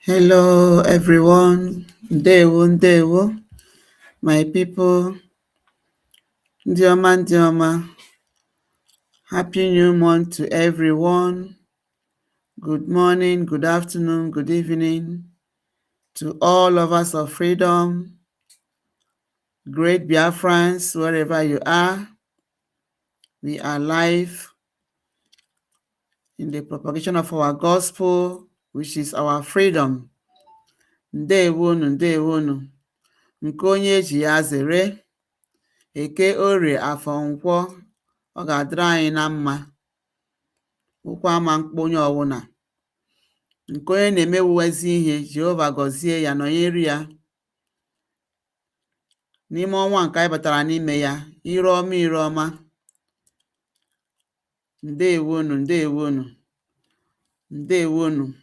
Hello everyone, ndewo, my people, ndioma, happy new month to everyone. Good morning, good afternoon, good evening to all lovers of freedom, great Biafrans, wherever you are. We are live in the propagation of our gospel, which is our freedom. Ndewonu, nke onye eji ya zere. Eke orie afọ nkwọ, ọ ga-adịrị anyị na mma. Ụkwụ ama mkpa onye ọwụna. Nke onye na-emewuwezi ihe, Jehova gọzie ya, nọnyere ya n'ime ọnwa nke anyị batara n'ime ya. Ire ọma. Ndewonu.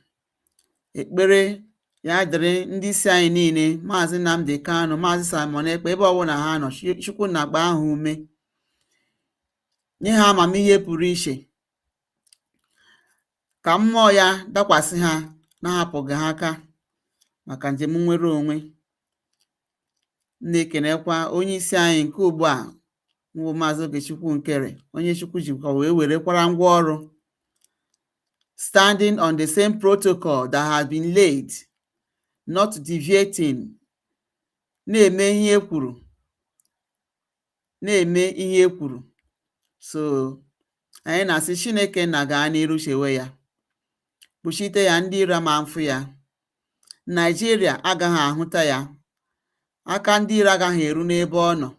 Ekpere ya dịrị ndị isi anyị niile, Maazị Nnamdi Kanu, Maazị Simon Ekpa, ebe ọbụla ha nọ. Chukwu na-agba ahụ ume, nye ha amamihe pụrụ iche, ka mmụọ ya dakwasị ha, na-ahapụghị ha aka maka njem nnwere onwe. Na-ekenekwa onye isi anyị nke ugbu a, nwụ Maazị Ogechukwu Nkere, onye Chukwu jikwa wee werekwara ngwa ọrụ, standing on the same protocol that has been laid, not deviating, na-eme ihe ekwuru. So anyị na-asị Chineke na gaa n'iru chewe ya, kpuchite ya, ndị iro ma mfụ ya. Naijiria agaghị ahụta ya, aka ndị iro agaghị eru n'ebe ọ nọ.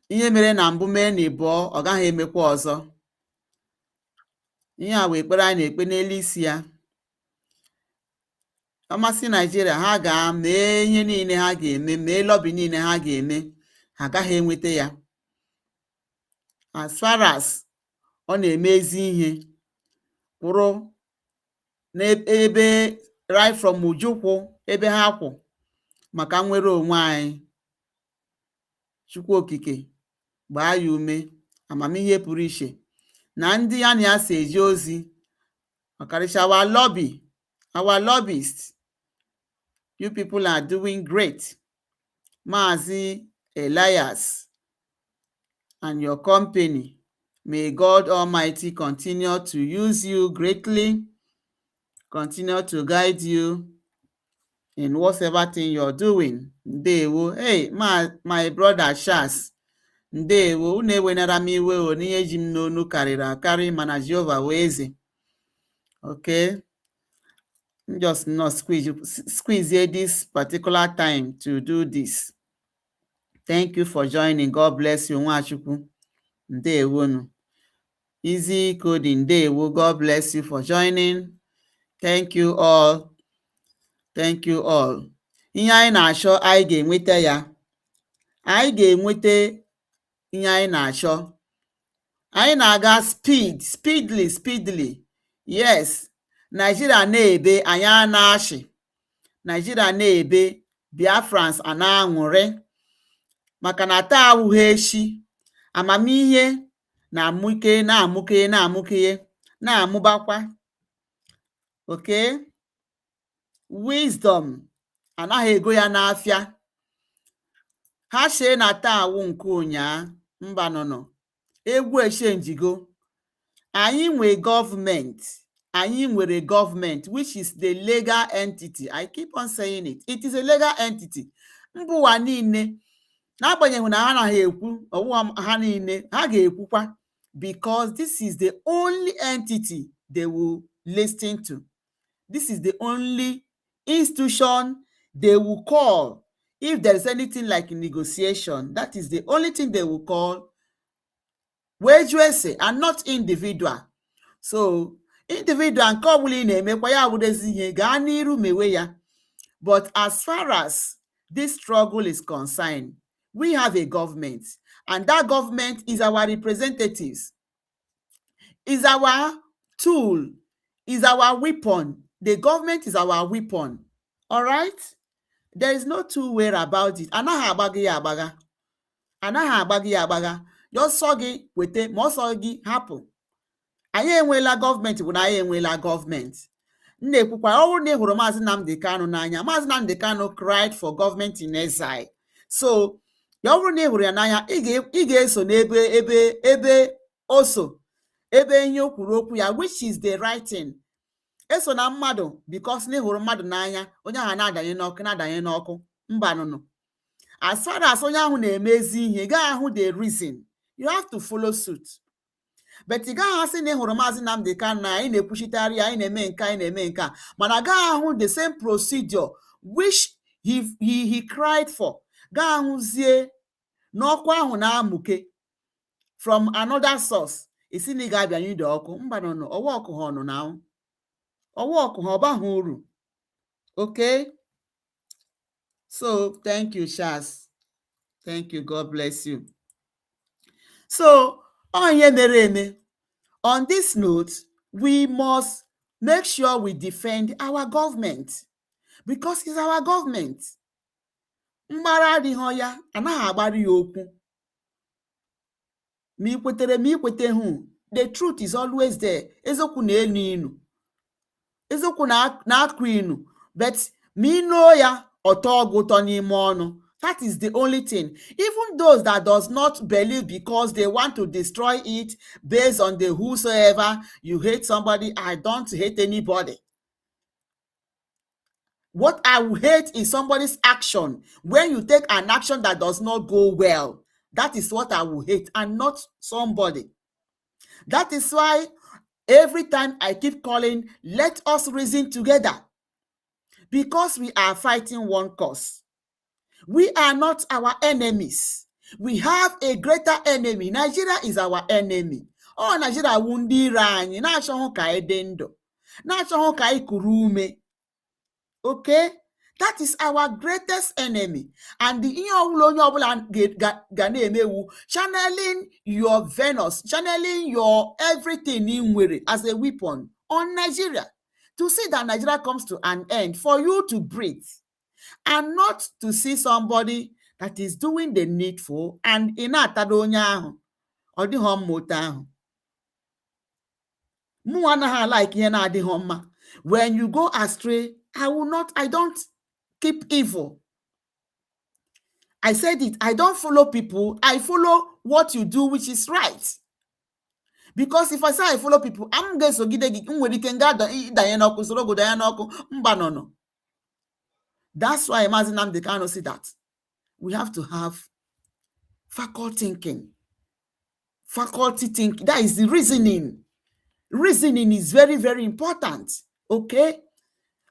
Ihe mere na mbụ mee na ịbụọ, ọ gaghị emekwa ọzọ. Ihe a wee ekpere anyị na-ekpe n'elu isi ya. Amasị Naijiria, ha ga-mee ihe niile ha ga-eme, mee lọbi niile ha ga-eme, ha agaghị enweta ya. As far as ọ na-eme ezi ihe, kwụrụ n'ebe right from Ujukwu, ebe ha kwụ maka nnwere onwe anyị. Chukwu okike gbaa ya ume, amamihe pụrụ iche, na ndị ya na ya si eji ozi, ọkarịcha our lobbyists. You people are doing great. Maazị Elias and your company, may God Almighty continue to use you greatly, continue to guide you in whatever thing you're doing. Ndewo. Hey, my brother Shas, ndewo. Unu ewenara m iwe o, n'ihe ji m n'onu karịrị akarị, mana Jehova wee eze. Okay, just not squeeze this particular time to do this. Thank you for joining. God bless you, Nwachukwu. Ndewonu. Easy coding, ndewo. God bless you for joining. Thank you all. Ihe anyị na-achọ, anyị ga-enweta ya. Anyị ga-enweta ihe anyị na-achọ. Anyị na-aga speedily. Yes, Nigeria na-ebe, anyị na-achị. Nigeria na-ebe, Biafrans a na-aṅụrị, maka na taa awụghị echi. Amamihe na-amụbakwa. Okay, wisdom anaghị ego ya n'afịa. Ha chee na taa awụ nke ụnyaa, mba nọ egwu echenjigo. Anyị nwere government, which is the legal entity. I keep on saying it. It is a legal entity. Mbụwa niile, n'agbanyeghị na ha anaghị ekwu, ọwụwa ha niile, ha ga-ekwukwa, because this is the only entity they will listen to. This is the only institution they will call if there is anything like negotiation. That is the only thing they will call, wejụese, and not individual. So individual nke ọbụla ị na-emekwa ya abụdezi ihe, gaa n'iru mewe ya. But as far as this struggle is concerned, we have a government, and that government is our representatives, is our tool, is our weapon. The government is our weapon. All right? There is no two way about it. Anaghị agbaghị ya agbaga. Yọsọ gị wete, ma ọsọ gị hapụ. Anyị enweela gọọmenti bụ na anyị enweela gọọmenti. na-ekwukwa ọ bụrụ na ị hụrụ Maazị Nnamdi Kanu n'anya, Maazị Nnamdi Kanu cried for government in exile. So ọ bụrụ na ị hụrụ ya n'anya, ị ga-eso n'ebe o so ebe ihe o kwuru okwu ya, which is the right thing. Eso na mmadụ because na ị hụrụ mmadụ n'anya, onye ahụ na-adanye n'ọkụ mbanụnụ. As far as onye ahụ na-emezi ihe, gaa ahụ the reason, you have to follow suit. But ị gaghị asị na ị hụrụ Maazị Nnamdi Kanu na anyị na-ekwuchitarị ya, anyị na-eme nke anyị na-eme nke a, mana gaa ahụ the same procedure which he cried for, gaa ahụzie n'ọkụ ahụ na-amụke from another source. Isi na ị ga-abịanye ide ọkụ mbanụnụ, ọwa ọkụ ha ọnụ na ọwa ọkụ ha ọbaghị uru. Okay, so thank you, Charles. Thank you, God bless you. So onye mere eme. On this note, we must make sure we defend our government because it's our government. Mgbara adịghị ya, anaghị agbara ya okwu. Ma ikwetere ma ikwete hụ, the truth is always there. Eziokwu na-enu inu. Eziokwu na-akụ inu. But ma ino ya, ọtọ ọgụ ụtọ n'ime ọnụ. That is the only thing. Even those that does not believe because they want to destroy it based on the whosoever, you hate somebody, I don't hate anybody. What I will hate is somebody's action. When you take an action that does not go well, that is what I will hate, and not somebody. That is why every time I keep calling, let us reason together. Because we are fighting one cause. We are not our enemies. We have a greater enemy. Nigeria is our enemy. Oh, Nigeria wundi ranyi. Na-achọghị ka anyị dị ndụ. Na-achọghị ka anyị kuru ume. Okay? That is our greatest enemy. And the ihe ọbụla onye ọbụla ga na-emewu, channeling your Venus, channeling your everything in nwere as a weapon on Nigeria. To see that Nigeria comes to an end, for you to breathe. And not to see somebody that is doing the needful and ị na-atado onye ahụ ọ dịghọ mma otu ahụ. Mụ anaghị like ihe na-adịghọ mma. When you go astray, I don't keep evil. I said it, I don't follow people, I follow what you do which is right. Because if I say I follow people, I'm going to gide gị, nwere ike nga danye n'ọkụ, soro go danye n'ọkụ, mba no. That's why Maazị Nnamdi Kanu see that we have to have faculty thinking. Faculty thinking, that is the reasoning. Reasoning is very, very important. Okay?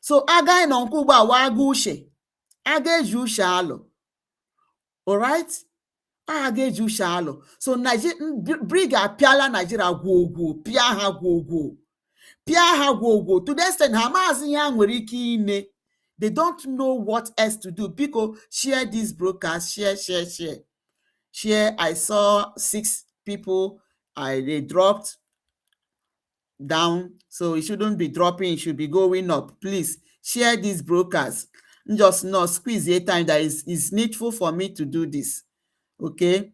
So, aga ino nkuba wagu ushe. Aga eji ushe alo. Alright? Aga eji ushe alo. So, Briga piala Nigeria gwogwo. Pia ha gwogwo. Pia ha gwogwo. To the extent, Hamas ya nwere ike ime. They don't know what else to do. People share this broadcast, share. I saw 6 people, they dropped down. So it shouldn't be dropping, it should be going up. Please share this broadcast. Just not squeeze a time that is needful for me to do this. Okay?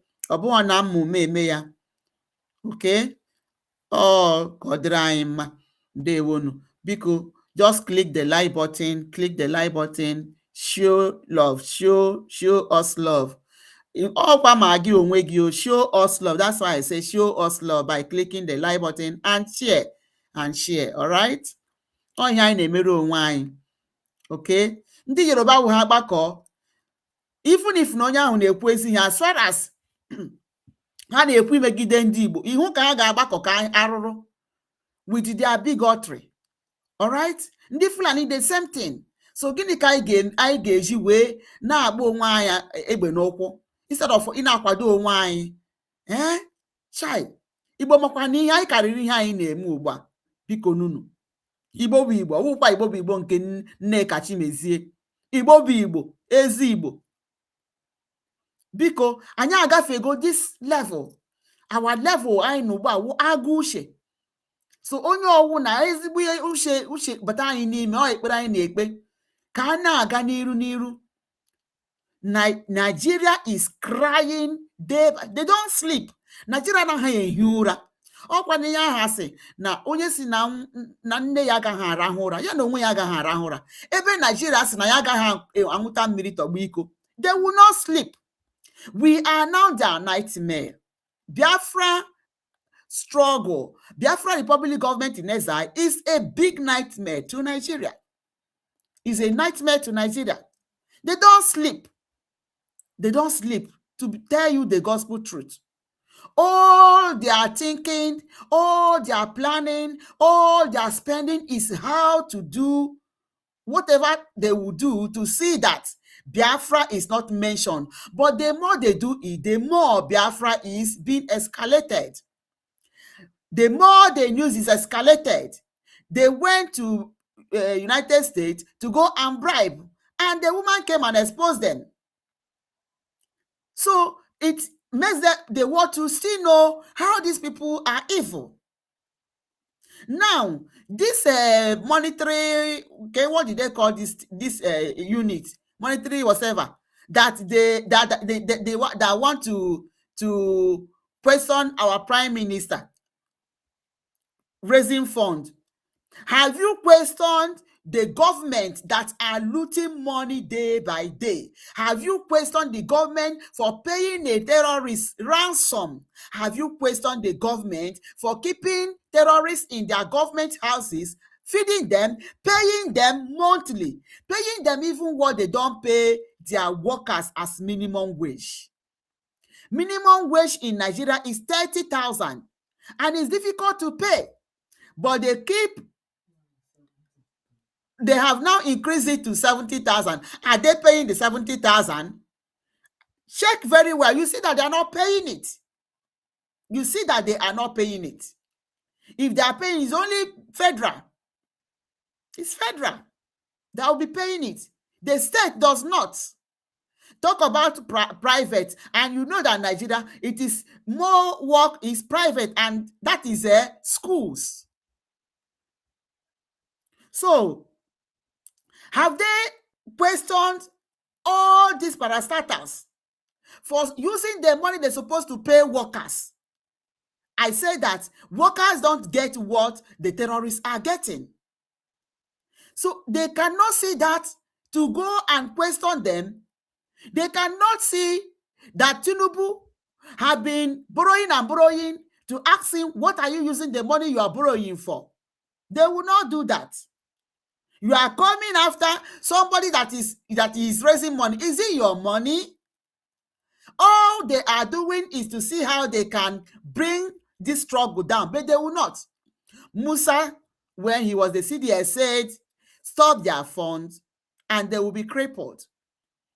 Okay? Oh, Kodraima. They won't. Because just click the like button, show love, show us love. Show us love. That's why I say show us love by clicking the like button and share. All right? Onye anyị na-emere onwe anyị. Okay? Ndị Yoruba wụ ha gbakọ, even if na onye ahụ na-ekwu ezi ihe, as far as ha na-ekwu imegide ndị Igbo, ihu ka ha ga-agbakọ ka arụrụ with their bigotry. Alright? Ndị Fulani the same thing. So gịnị ka anyị ga-eji wee na-agba onwe anyị egbe n'ụkwụ instead of ị na-akwado onwe anyị? Chai, Igbo makwa na ihe anyị karịrị ihe anyị na-eme ugbu a. Biko nunu. Igbo bụ Igbo, ọwụkwa Igbo bụ Igbo nke Nneka Chimezie. Igbo bụ Igbo, ezi Igbo. Biko, anyị agafego this level. Our level anyị n'ugbu a wụ agụ uche. So onye ọwụ na ezigbo uche bata anyị n'ime, ọ ekpere anyị na-ekpe ka a na-aga n'iru. Nigeria is crying. They don't sleep. Nigeria anaghị ehi ụra. ọkwa na ihe ahụ asị na onye si na nne ya agaghị arahụ ụra ya na onwe ya agaghị arahụ ụra ebe Nigeria sị na ya agaghị aṅụta mmiri tọgbọ iko. They will not sleep. We are now their nightmare. Biafra struggle, Biafra Republic government in exile is a big nightmare to Nigeria. Is a nightmare to Nigeria. They don't sleep. They don't sleep to tell you the gospel truth. All they are thinking, all they are planning, all they are spending is how to do whatever they will do to see that Biafra is not mentioned. But the more they do it, the more Biafra is being escalated. The more the news is escalated. They went to United States to go and bribe, and the woman came and exposed them. So it makes the world to still know how these people are evil. Now, this monetary, okay, what did they call this unit? Monetary whatever that they want to question our prime minister raising fund. Have you questioned the government that are looting money day by day? Have you questioned the government for paying a terrorist ransom? Have you questioned the government for keeping terrorists in their government houses, feeding them, paying them monthly, paying them even what they don't pay their workers as minimum wage? Minimum wage in Nigeria is 30,000 and it's difficult to pay, but they have now increased it to 70,000. Are they paying the 70,000? Check very well. You see that they are not paying it. You see that they are not paying it. If they are paying, it's only federal. It's federal that will be paying it. The state does not. Talk about private, and you know that Nigeria, it is more work is private, and that is schools. So, have they questioned all these parastatals for using the money they're supposed to pay workers? I say that workers don't get what the terrorists are getting. So they cannot see that to go and question them. They cannot see that Tinubu have been borrowing and borrowing to ask him, what are you using the money you are borrowing for? They will not do that. You are coming after somebody that is raising money. Is it your money? All they are doing is to see how they can bring this struggle down, but they will not. Musa, when he was the CDS, said, stop their funds and they will be crippled.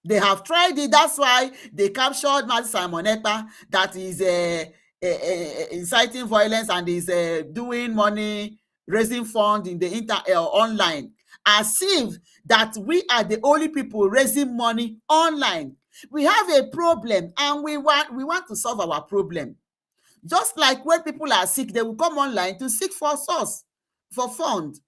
They have tried it. That's why they captured Mazi Simon Ekpa, that is inciting violence and is doing money, raising funds in the online, as if that we are the only people raising money online. We have a problem and we want to solve our problem. Just like when people are sick, they will come online to seek for source, for fund.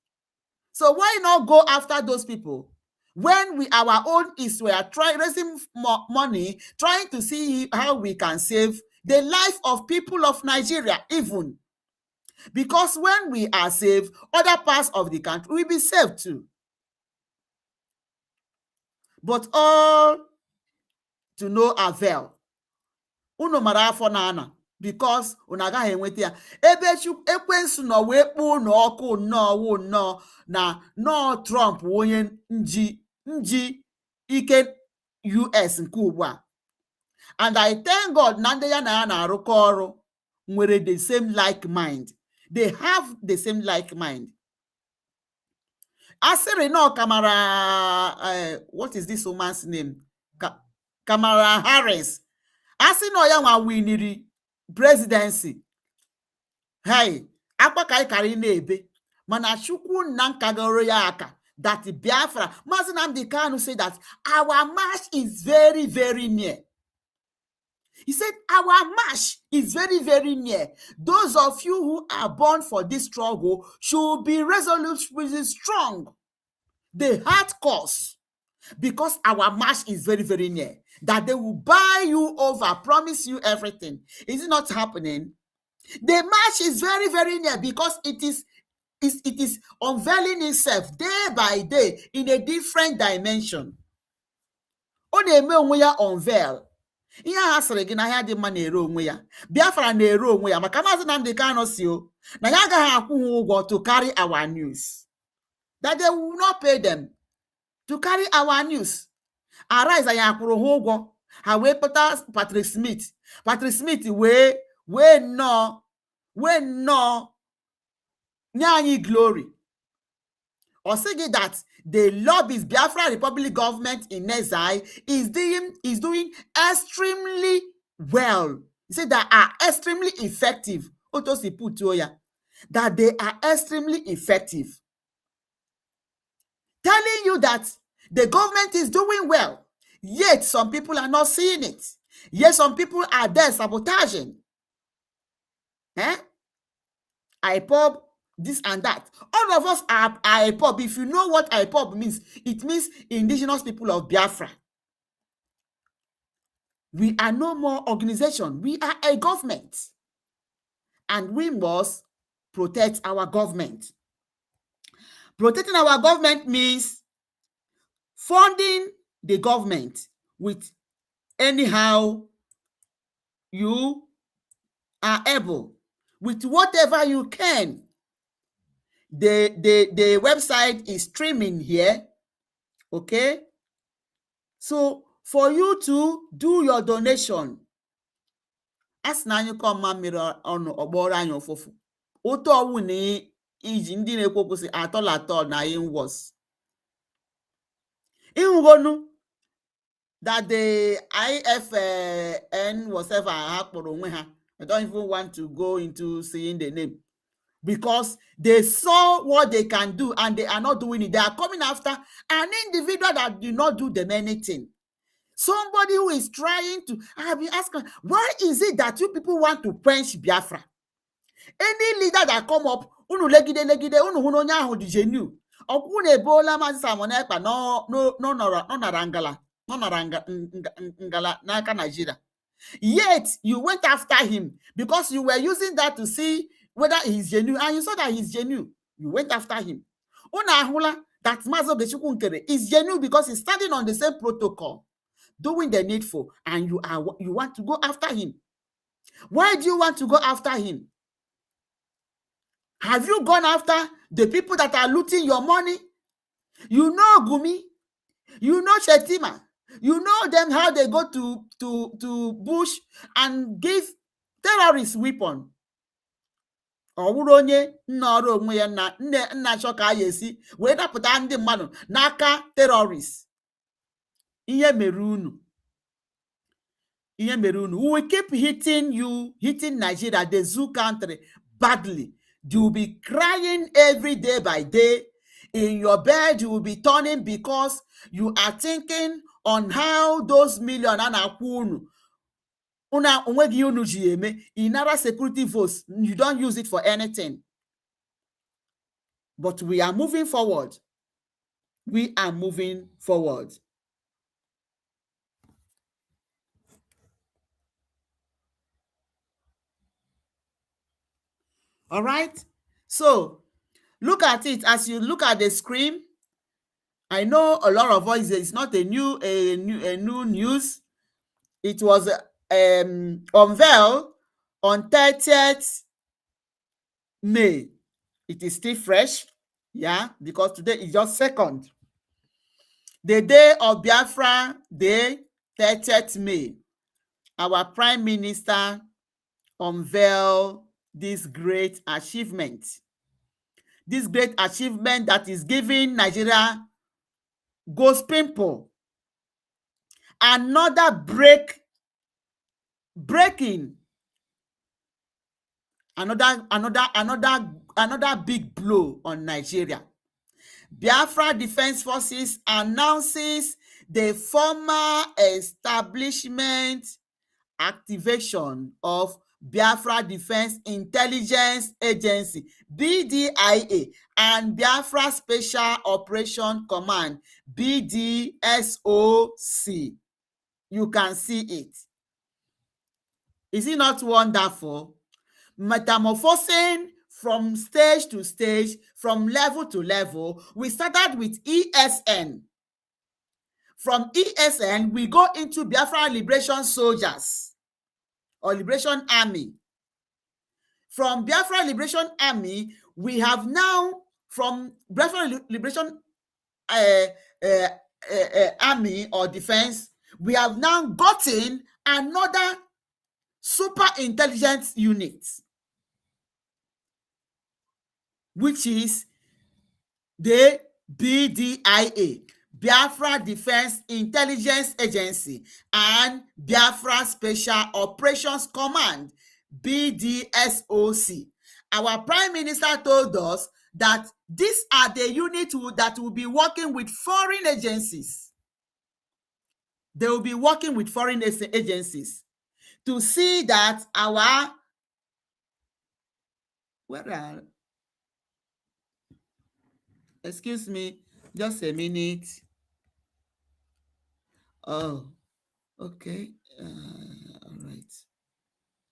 So why not go after those people? When our own is we are raising more money, trying to see how we can save the life of people of Nigeria even. Because when we are saved, other parts of the country will be saved too. But all to no avail. Unu mara afọ na ana, because unu agaghị enweta ya. Ebe ekwensu nọ wee kpoo unu ọkụ nnọọ na nọọ Trump onye nji ike US nke ugbu a. And I thank God na ndị ya na ya na-arụkọ ọrụ nwere the same like mind. They have the same like mind. Asịrị nọ Kamala, what is this woman's name? Kamala Harris. Asị nọ ya nwa winiri presidency. Hey, akwa ka ịkara na-ebe. Mana Chukwu nna nkagoro ya aka. That Biafra, Mazi Nnamdi Kanu said that our march is very, very near. He said, our march is very, very near. Those of you who are born for this struggle should be resolute, strong. The hard course, because our march is very, very near. That they will buy you over, promise you everything. Is it not happening? The march is very, very near because it is unveiling itself day by day in a different dimension. Ọ na-eme onwe ya unveil. Ihe a sịrị gị na ahịa dị mma na-ere onwe ya. Biafra na-ere onwe ya maka Maazị Nnamdi Kanu si o na ya agaghị akwụ ha ụgwọ to carry our news. That they will not pay them to carry our news. Arise anyị akwụrụ ha ụgwọ. Ha wee kpọta Patrick Smith. Patrick Smith wee nnọọ nye anyị glory. Or say that the lobbies Biafra Republic government in exile is doing extremely well. He said that are extremely effective. That they are extremely effective. Telling you that the government is doing well, yet some people are not seeing it. Yet some people are there sabotaging. IPOB, this and that. All of us are IPOB. If you know what IPOB means, it means indigenous people of Biafra. We are no more organization. We are a government. And we must protect our government. Protecting our government means funding the government with anyhow you are able, with whatever you can. The website is streaming here, okay? So for you to do your donation, as na you come mamiro on ogboro anyi ofufu. Oto owu ni iji ndị na-ekwu si atọ na in was. Ihugonu that the IFN whatever hapụrụ onwe ha. I don't even want to go into seeing the name. Because they saw what they can do and they are not doing it. They are coming after an individual that did not do them anything. Somebody who is trying to, I have been asking, why is it that you people want to quench Biafra? Any leader that come up, unu legide, unu hunonya ahu di genu. Okune ebola Maazị Simon Ekpa no narangala n'aka Nigeria. Yet you went after him because you were using that to see whether he's genuine, and you saw that he's genuine. You went after him. Una ahula that Maazị Ogechukwu Nkere is genuine because he's standing on the same protocol, doing the needful, and you want to go after him. Why do you want to go after him? Have you gone after the people that are looting your money? You know Gumi, you know Shetima, you know them how they go to bush and give terrorists weapon. Onye nnọrọ onwe ya na nna choka yesi wee dapụta ndị mmadụ n'aka terrorists. Ihe mere unu. We will keep hitting Nigeria, the zoo country, badly. You will be crying every day by day. In your bed, you will be turning because you are thinking on how those million una onwegi unu ji eme inara security votes. You don't use it for anything. But we are moving forward. We are moving forward. All right. So look at it. As you look at the screen, I know a lot of voices. It's not a new news. It was unveiled on 30th May. It is still fresh, yeah, because today is just 2nd. The day of Biafra Day, 30th May. Our Prime Minister unveiled this great achievement. This great achievement that is giving Nigeria gospel. Another breaking. Another big blow on Nigeria. Biafra Defense Forces announces the formal establishment activation of Biafra Defense Intelligence Agency, BDIA, and Biafra Special Operation Command, BDSOC. You can see it. Is it not wonderful? metamorphosing from stage to stage, from level to level. We started with ESN. From ESN, we go into Biafra Liberation Soldiers or Liberation Army. From Biafra Liberation Army, we have now, from Biafra Liberation Army or Defense, we have now gotten another super intelligence unit, which is the BDIA, Biafra Defense Intelligence Agency, and Biafra Special Operations Command, BDSOC. Our Prime Minister told us that these are the units that will be working with foreign agencies. They will be working with foreign agencies to see that our, excuse me, just a minute. Oh, okay. All right.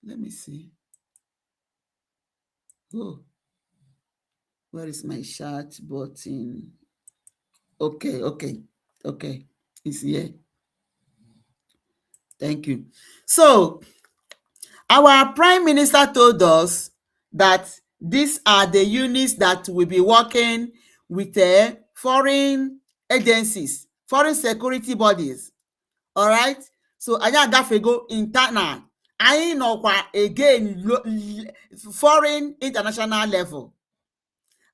Let me see. Oh, where is my chat button? Okay. It's here. Thank you. So, our Prime Minister told us that these are the units that will be working with foreign agencies, foreign security bodies. All right? So, anyị agafego internal. Anyị nọkwa again foreign international level.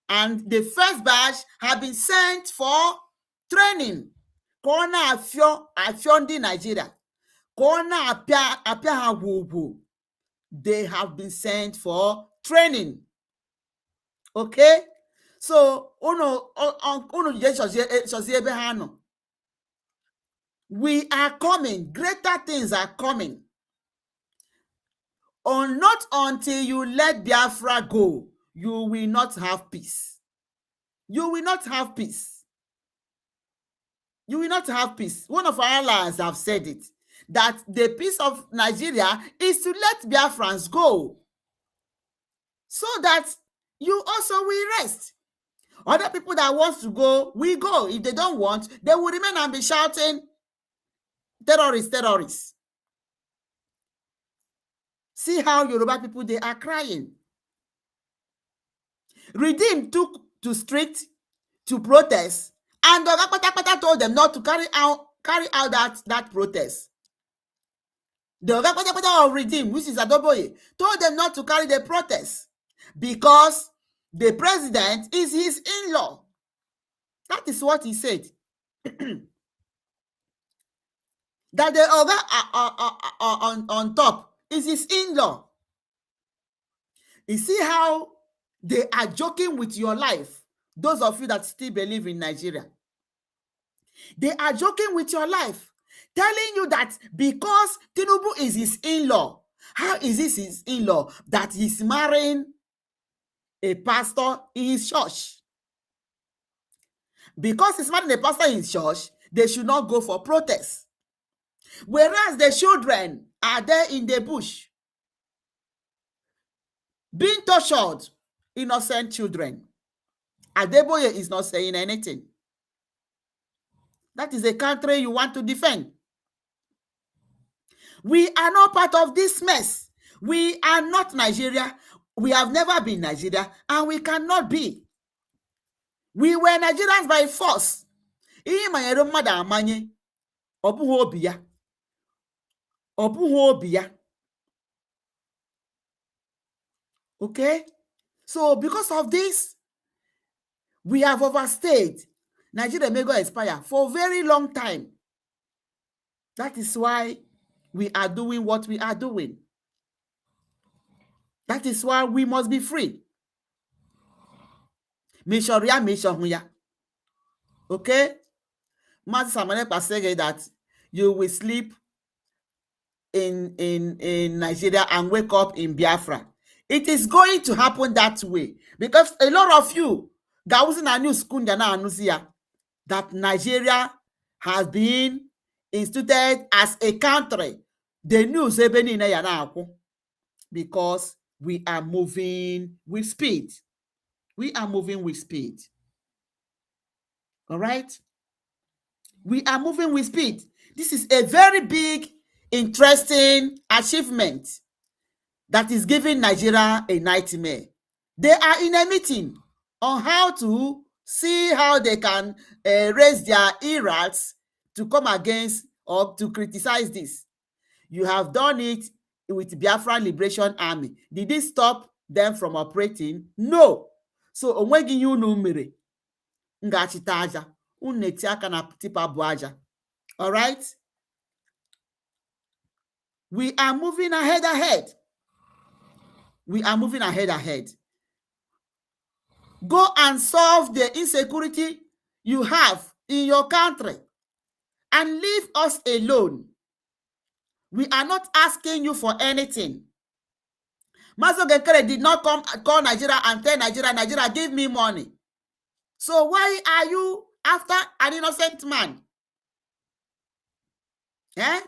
And the first batch have been sent for training. Ka ọ na-afịọ ndị Nigeria. Ka ọ na-apịa ha gwugwu. They have been sent for training. Okay? So, we are coming. Greater things are coming. Or not until you let Biafra go, you will not have peace. You will not have peace. You will not have peace. One of our allies have said it, that the peace of Nigeria is to let Biafrans go, so that you also will rest. Other people that want to go, will go. If they don't want, they will remain and be shouting, terrorists. See how Yoruba people, they are crying. Redeem took to street to protest, and Oga Patapata told them not to carry out that protest. The Oga Patapata of Redeem, which is Adoboye, told them not to carry the protest because the president is his in-law. That is what he said. That the Oga on top is his in-law. You see how they are joking with your life, those of you that still believe in Nigeria. They are joking with your life, telling you that because Tinubu is his in-law, how is this his in-law that he's marrying a pastor in his church? Because he's marrying a pastor in his church, they should not go for protest. Whereas the children are there in the bush, being tortured, innocent children. Adeboye is not saying anything. That is a country you want to defend. We are not part of this mess. We are not Nigeria. We have never been Nigeria, and we cannot be. We were Nigerians by force. Okay? So because of this, we have overstayed. Nigeria may go expire for a very long time. That is why we are doing what we are doing. That is why we must be free. Okay? Master Samanepa said that you will sleep in Nigeria and wake up in Biafra. It is going to happen that way because a lot of you that Nigeria has been instituted as a country. The news because we are moving with speed. We are moving with speed. All right? We are moving with speed. This is a very big, interesting achievement that is giving Nigeria a nightmare. They are in a meeting on how to see how they can raise their irats to come against or to criticize this. You have done it with Biafra Liberation Army. Did it stop them from operating? No. So onwegi ihe unu mere ngachita aja. Unu na-eti aka na tipa bụ aja. All right? We are moving ahead. We are moving ahead. Go and solve the insecurity you have in your country and leave us alone. We are not asking you for anything. Mazo Gekere did not call Nigeria and tell Nigeria, give me money. So why are you after an innocent man? Eh?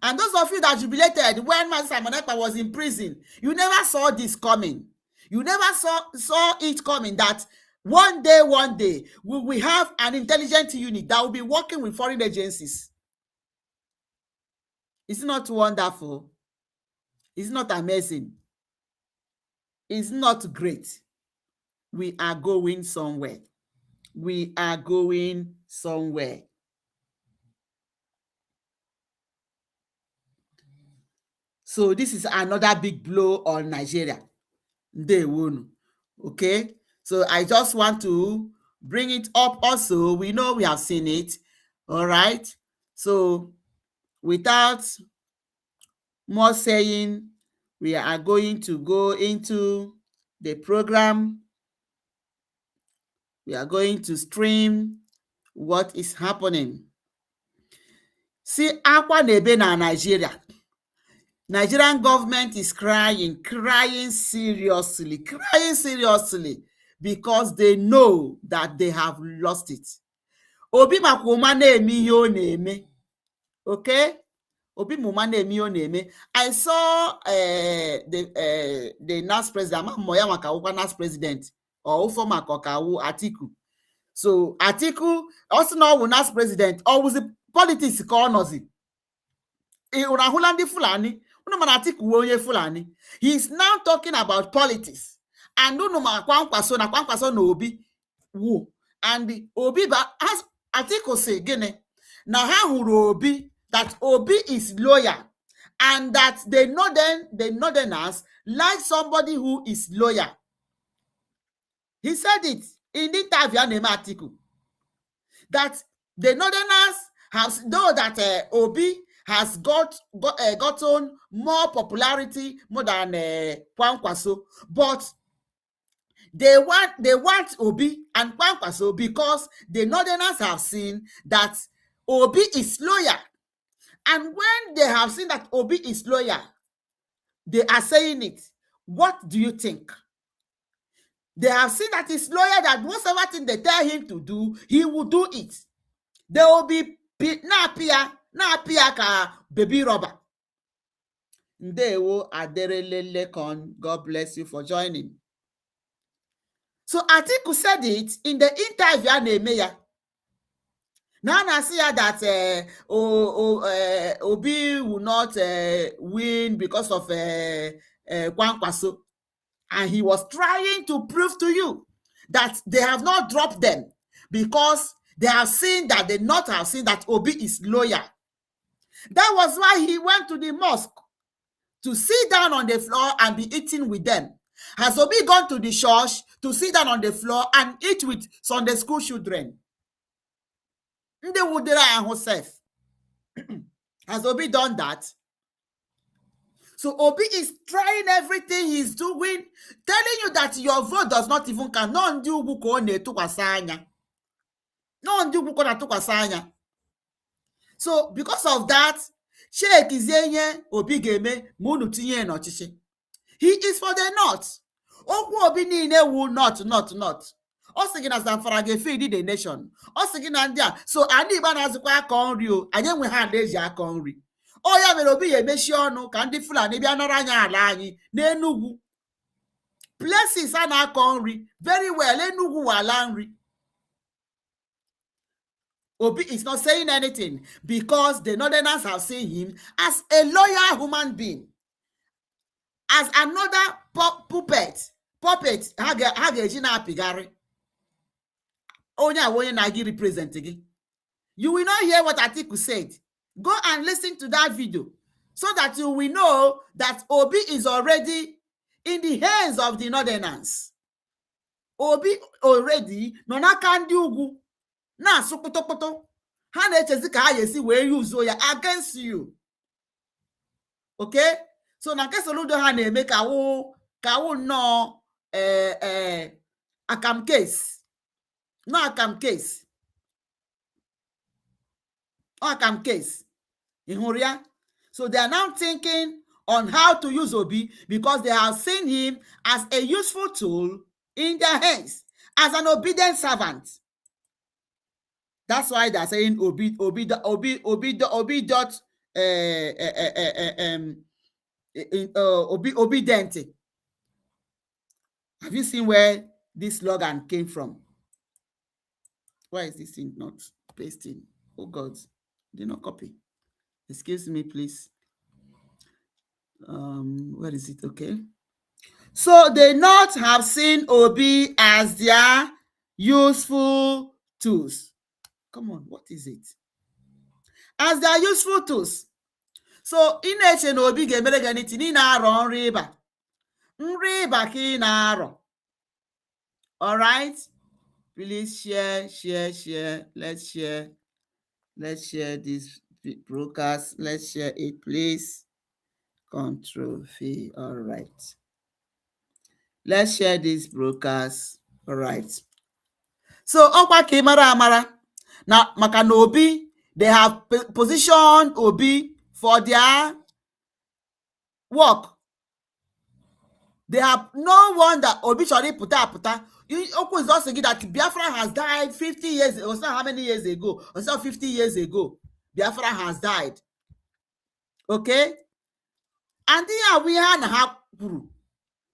And those of you that jubilated when Mazi Simon Ekpa was in prison, you never saw this coming. You never saw it coming that one day, we will have an intelligence unit that will be working with foreign agencies. Is it not wonderful? Is it not amazing? Is it not great? We are going somewhere. We are going somewhere. So this is another big blow on Nigeria. They won. Okay? So I just want to bring it up also. We know we have seen it. All right? So without more saying, we are going to go into the program. We are going to stream what is happening. See, akwa nebe na Nigeria. Nigerian government is crying seriously, because they know that they have lost it. Obi makwoma na-eme ihe ọ na-eme. Okay? Obi muma na-eme ihe ọ na-eme. I saw the NAS president, Moya Makawukwa NAS president, or former Kokawu Atiku. So Atiku, also now NAS president, or was the politics corners. Unahulandi Fulani. He is now talking about politics. And Kwankwaso no Obi. And Obi as Atiku say gene. Now how Obi that Obi is loyal and that the northerners like somebody who is loyal. He said it in the interview name article that the northerners have though that Obi has gotten more popularity more than Kwankwaso, but they want Obi and Kwankwaso because the northerners have seen that Obi is loyal, and when they have seen that Obi is loyal, they are saying it. What do you think? They have seen that he's loyal, that whatever thing they tell him to do, he will do it. They will be na-apịa ka baby rubber. Ndewo Aderelelekon. God bless you for joining. So Atiku said it in the interview na-eme ya. Now I see that Obi will not win because of Kwankwaso. And he was trying to prove to you that they have not dropped them because they have seen that they not have seen that Obi is loyal. That was why he went to the mosque to sit down on the floor and be eating with them. Has Obi gone to the church to sit down on the floor and eat with Sunday school children? Has Obi done that? So Obi is trying everything he's doing, telling you that your vote does not even count. So because of that, Sheikh Izenye Obi Geme Munu tinye n'ọchịchị. He is for the north. Okwu Obi niile wu not. Ọ sị gị na Zamfara ga-efeed the nation. Ọ sị gị na ndị a. So anyị Igbo na-azụkwa aka nri o. Anyị enwe ha na-eji aka nri. ọ ya mere Obi ya emechi ọnụ ka ndị Fulani bịa nọrọ anya ala anyị n'Enugwu places a na-akọ nri very well. Enugwu ala nri. Obi is not saying anything because the Northerners have seen him as a loyal human being, as another puppet ha ga-eji na-apịgharị onye na-gị represent gị. You will not hear what Atiku said. Go and listen to that video so that you will know that Obi is already in the hands of the Northerners. Obi already nọ n'aka ndị ugwu na-asụ kpụtọkpụtọ. Ha na-echezi ka ha ga-esi wee use ya against you. Okay? So na nke Soludo ha na-eme ka wụ nnọọ akam case. No akam case. Akam case. Ya? So they are now thinking on how to use Obi because they have seen him as a useful tool in their hands, as an obedient servant. That's why they're saying obedient. Have you seen where this slogan came from? Why is this thing not pasting? Oh God, did not copy. Excuse me, please. Where is it? Okay. So they not have seen Obi as their useful tools. Come on, what is it? As their useful tools. So in na Obi ga-emere gị anything ị na-arọ nri ịba ka ị na-arọ. All right? Please share. Let's share this broadcast. Let's share it, please. Control V. All right. Let's share this broadcast. All right. So ọkwa ka ị mara amara na maka na Obi, they have positioned Obi for their work. They have no wonder Obi chọrọ ịpụta. Okwu is also that Biafra has died 50 years, or not how many years ago, or not 50 years ago. Biafra has died. Okay? And we have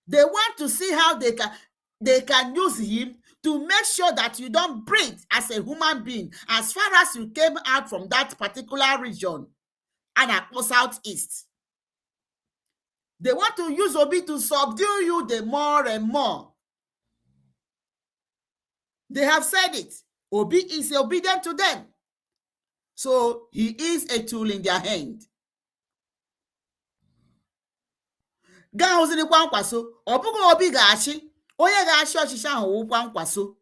they want to see how they can use him to make sure that you don't breathe as a human being as far as you came out from that particular region and southeast. They want to use Obi to subdue you the more and more. They have said it. Obi is obedient to them. So he is a tool in their hand. Gaa hụziri kwa nkwaso, ọ bụghị Obi ga-achị, onye ga-achị ọchịchị ahụ wụ kwa nkwaso.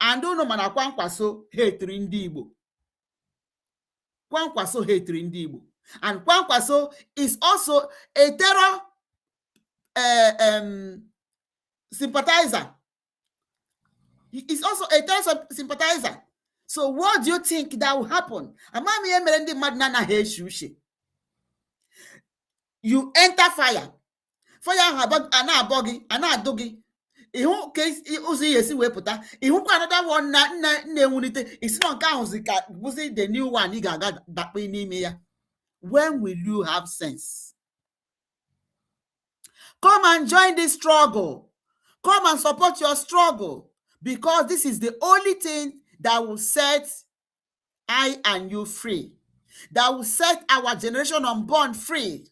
And unu mana kwa nkwaso hetiri ndị Igbo. Kwa nkwaso hetiri ndị Igbo. And kwa nkwaso is also a terror sympathizer. He is also a terror sympathizer. So what do you think that will happen? You enter fire. Fire anabogi. Ihu case uzi yesi weputa. Ihu another one na unite. It's not the new one that when will you have sense? Come and join this struggle. Come and support your struggle. Because this is the only thing that will set I and you free. That will set our generation unborn free.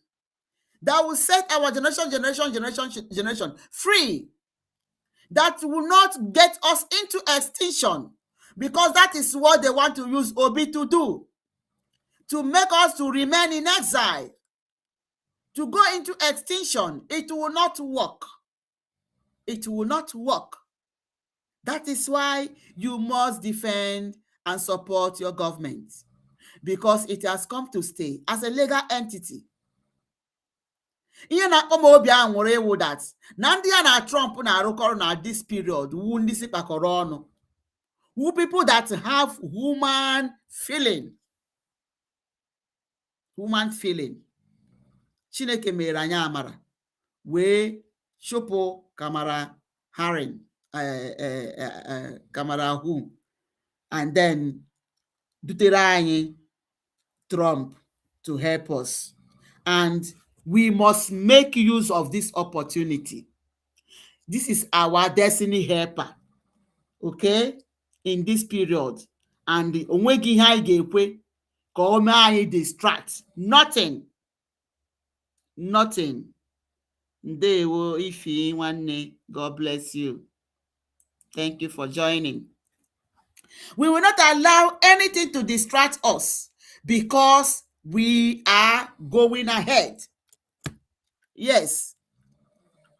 That will set our generation free. That will not get us into extinction. Because that is what they want to use Obi to do. To make us to remain in exile. To go into extinction. It will not work. It will not work. That is why you must defend and support your government. Because it has come to stay as a legal entity. Ihe na-akpọ obi anwụrụ ewu that na ndị ya na Trump na-arụkọrọ na this period wu ndị si kpakọrọ ọnụ. Who people that have human feeling. Human feeling. Chineke mere anyị amara. Wee chụpụ Kamala Harris. Kamala who. And then dutere anyị Trump. to help us. And we must make use of this opportunity. This is our destiny helper, okay, in this period. And onwegi ihe anyị ga-ekwe ka o mee anyị distract. Nothing. Ndewo Ifi nwanne. God bless you. Thank you for joining. We will not allow anything to distract us because we are going ahead. Yes,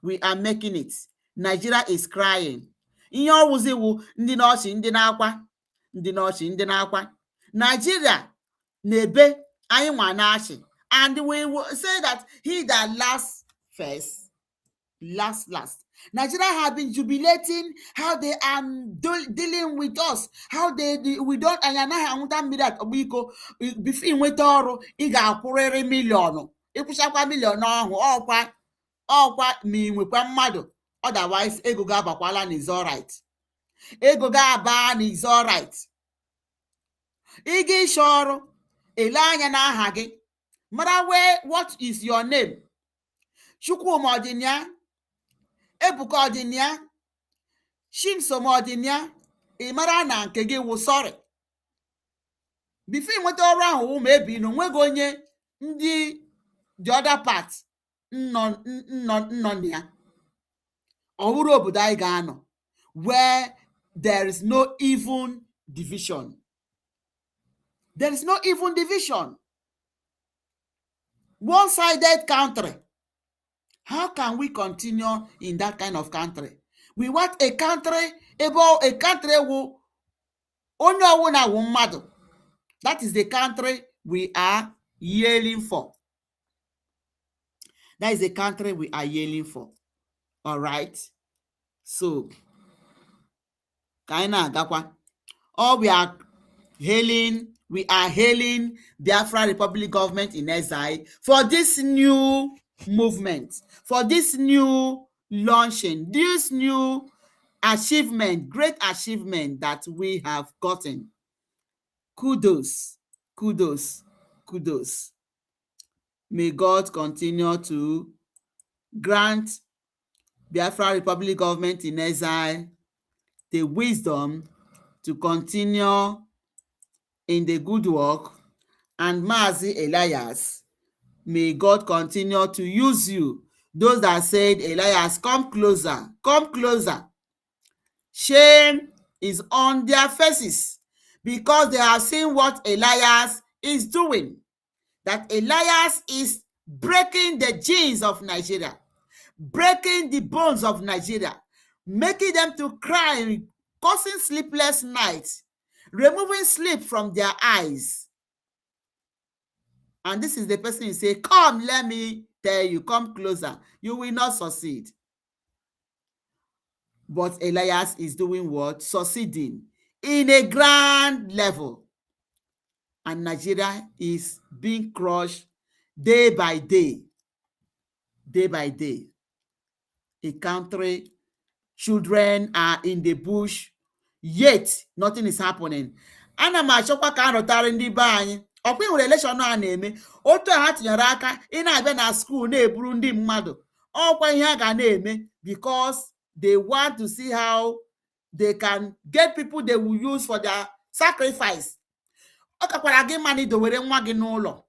we are making it. Nigeria is crying. Ihe ọwụzi wu ndị n'ọchị ndị n'akwa, ndị n'ọchị ndị n'akwa. Nigeria na-ebe anyị nwa n'achị. And we will say that he that laughs first, last. Nigeria have been jubilating how they are dealing with us, how we don't anaghị anwụta mmiri akọgbiko before inweta ọrụ ị ga-akwụrịrị miliọnụ ịkwụchakwa miliọnụ ahụ ọkwa ma ị nwekwa mmadụ, otherwise ego ga-abakwala na is alright. Ego ga-aba na is alright. Ị ga ịchọ ọrụ ele anya n'aha gị mara what is your name. Chukwuma ọdịnya, Ebuka ọdịnya, Shimsom ọdịnya, ị mara na nke gị wụ sorry. Before inweta ọrụ ahụ ma ebi na onwego onye ndị the other part nọ na ya. Ọ bụrụ obodo anyị ga-anọ where there is no even division. There is no even division. One-sided country. How can we continue in that kind of country? We want a country who onye ọwụna wụ mmadụ. That is the country we are yelling for. That is the country we are yelling for. All right. So, kaina agakwa. We are hailing Biafra Republic government in exile for this new movement, for this new launching, this new achievement, great achievement that we have gotten. Kudos. May God continue to grant Biafra Republic government in exile the wisdom to continue in the good work. And Mazi Elias, may God continue to use you. Those that said, Elias, come closer. Shame is on their faces because they have seen what Elias is doing. That Elias is breaking the genes of Nigeria, breaking the bones of Nigeria, making them to cry, causing sleepless nights, removing sleep from their eyes. And this is the person who say, come, let me tell you, come closer. You will not succeed. But Elias is doing what? Succeeding in a grand level. And Nigeria is being crushed day by day. A country, children are in the bush, yet nothing is happening. Ana m achọkwa ka arụtara ndị be anyị ọkwa nwere election a na-eme otu ha tinyere aka ị na-abịa na school na-eburu ndị mmadụ ọkwa ihe a ga na-eme because they want to see how they can get people they will use for their sacrifice. Ọ kakwara gị mma na idowere nwa gị n'ụlọ.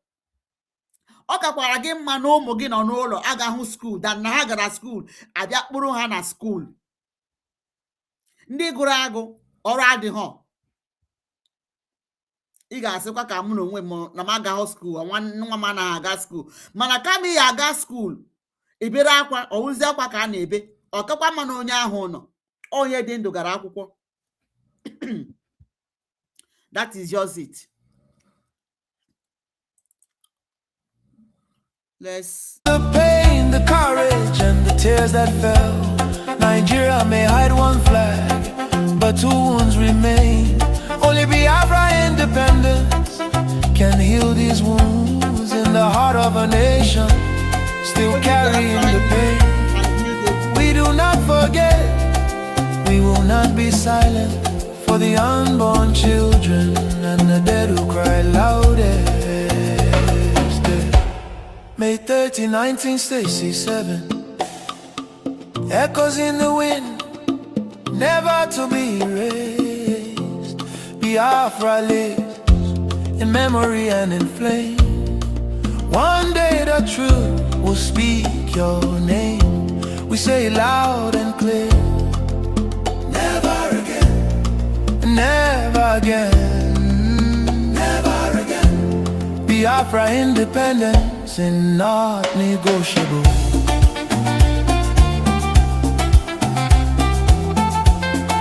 Ọ kakwara gị mma na ụmụ gị nọ n'ụlọ agahụ school dan na ha gara school abịa kpụrụ ha na school. Ndị gụrụ agụ ọrụ adịghọ. Ị ga-asịkwa ka mụ na onwe m na m agaghị school, nwa m anaghị aga school. Mana kama ị aga school, ebere akwa, ọwụzi akwa ka a na-ebe. Ọkakwa mma na onye ahụ nọ. Onye dị ndụ gara akwụkwọ. That is just it. Let's. The pain, the courage, and the tears that fell. Nigeria may hide one flag, but two wounds remain. Only Biafra independence can heal these wounds in the heart of a nation, still carrying the pain. We do not forget, we will not be silent for the unborn children and the dead who cry loudest. 30, 1967. Echoes in the wind, never to be erased. Biafra lives in memory and in flame. One day the truth will speak your name. We say it loud and clear. Never again, never again, never again. Biafra independence is not negotiable.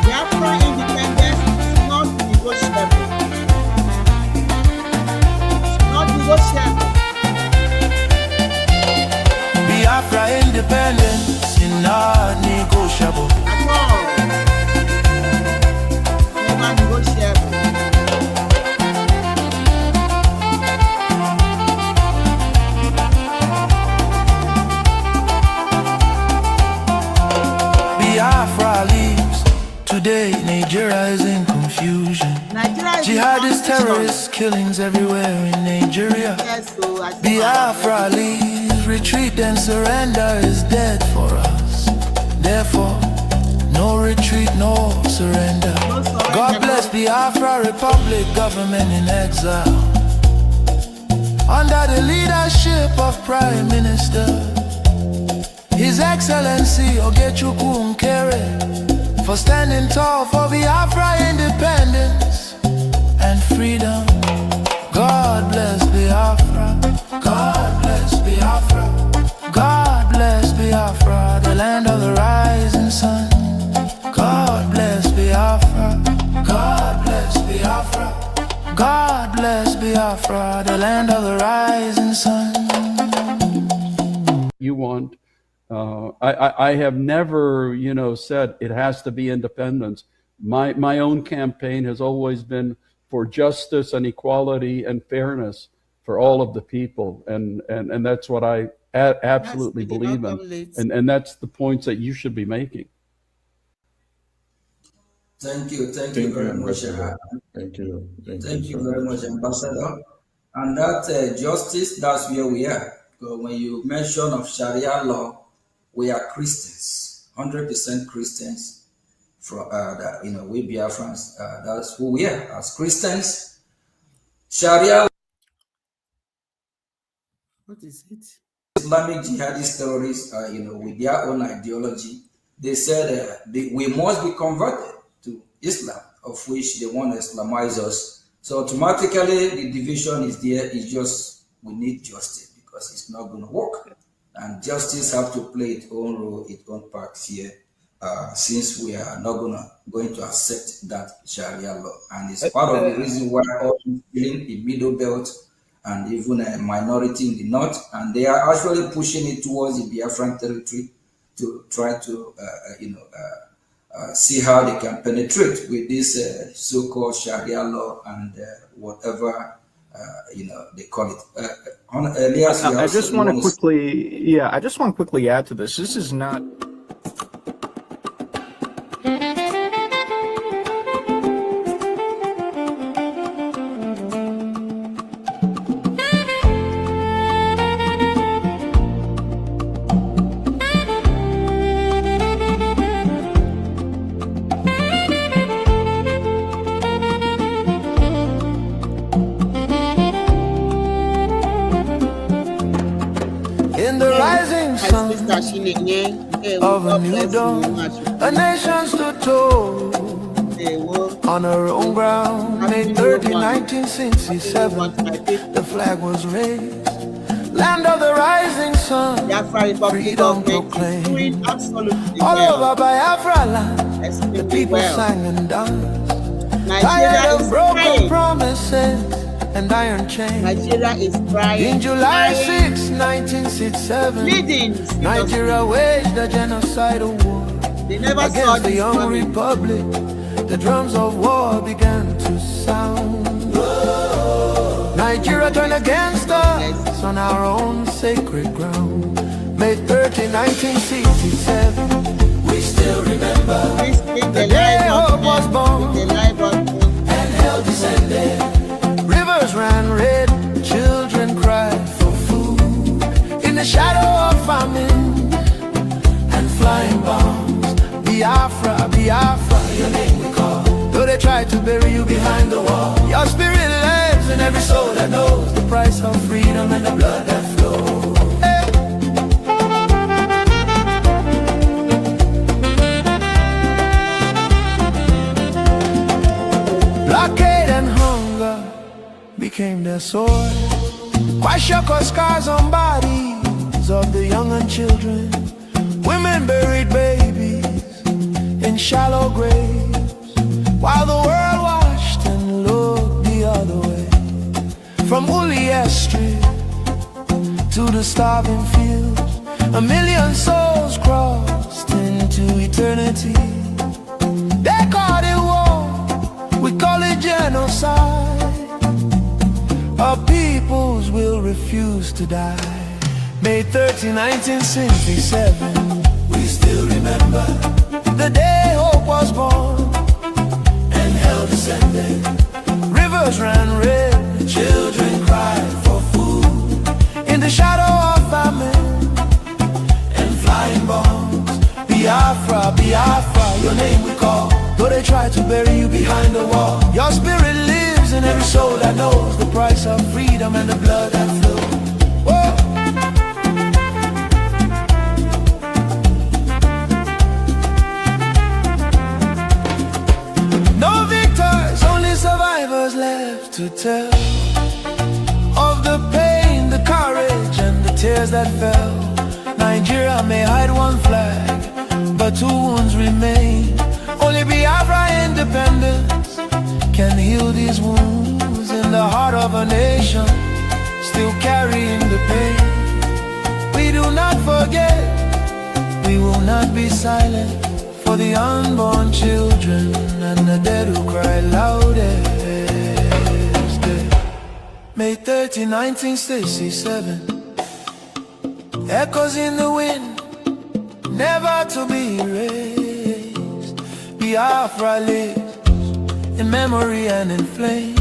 Biafra independence is not negotiable. It's not negotiable. Biafra independence is not negotiable. At all. Never negotiable. Biafra leaves. Today Nigeria is in confusion. Jihadist terrorist killings everywhere in Nigeria. Yes, so Biafra leaves. Retreat and surrender is dead for us. Therefore, no retreat, no surrender. God bless Biafra Republic, government in exile. Under the leadership of Prime Minister His Excellency Ogechukwu Nkere, for standing tall for Biafra independence and freedom. God bless Biafra. God bless Biafra. God bless Biafra, the land of the rising sun. God bless Biafra. God bless Biafra. God bless Biafra, the land of the rising sun. You want I have never, said it has to be independence. My own campaign has always been for justice and equality and fairness for all of the people, and that's what I absolutely believe in, and that's the points that you should be making. Thank you very much. Thank you. Thank you very much, Ambassador. And that justice, that's where we are. Because when you mention of Sharia law, we are Christians, 100% Christians. From we Biafrans, that's who we are as Christians. Sharia. What is it? Islamic jihadist terrorists, with their own ideology, they said we must be converted to Islam, of which they want to Islamize us. So automatically the division is there. It's just we need justice because it's not going to work. And justice have to play its own role, its own part here, since we are not going to accept that Sharia law. And it's part of the reason why all feeling the middle belt and even a minority in the north, and they are actually pushing it towards the Biafran territory to try to, see how they can penetrate with this so-called Sharia law and whatever they call it. Elias, I just want to quickly, I just want to quickly add to this. This is not. In the rising sun of a new dawn, a nation stood tall on her own ground. May 30, 1967, the flag was raised. Land of the rising sun, freedom proclaimed. All over Biafra land, the people sang and danced. Tired of broken promises and iron chains. Nigeria is crying. In July 6, 1967, Nigeria waged a genocidal war against the young republic. The drums of war began to sound. Nigeria turned against us on our own sacred ground. May 30, 1967, we still remember the day hope was born and hell descended. Rivers ran red, children cried for food. In the shadow bury you behind the wall. Your spirit lives in every soul that knows the price of freedom and the blood that flows. Hey. Blockade and hunger became their sword. Kwashako scars on bodies of the young and children. Women buried babies in shallow graves, while the world watched and looked the other way. From Ulias Street to the starving fields, 1 million souls crossed into eternity. They called it war, we call it genocide. Our peoples will refuse to die. May 30, 1967, we still remember the day hope was born and hell descended. Rivers ran red, children cried for food in the shadow of famine and flying bombs. Biafra, Biafra, your name we call. Though they try to bury you behind the wall, your spirit lives in every soul that knows the price of freedom and the blood that flows. Whoa. No victors, only survivors left to tell of the pain, the courage, and the tears that fell. Nigeria may hide one flag, but 2 wounds remain. Only Biafra independence can heal these wounds in the heart of a nation still carrying the pain. We do not forget, we will not be silent for the unborn children and the dead who cry loudest. May 30, 1967, echoes in the wind, never to be erased. Biafra lives in memory and in flame.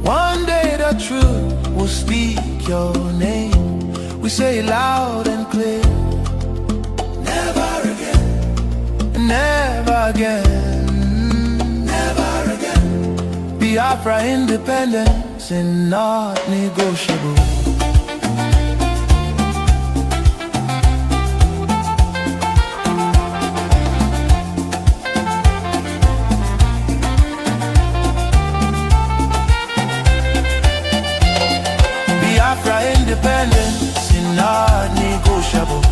One day the truth will speak your name. We say it loud and clear. Never again, never again, never again. Biafra independence is not negotiable. Independence is not negotiable.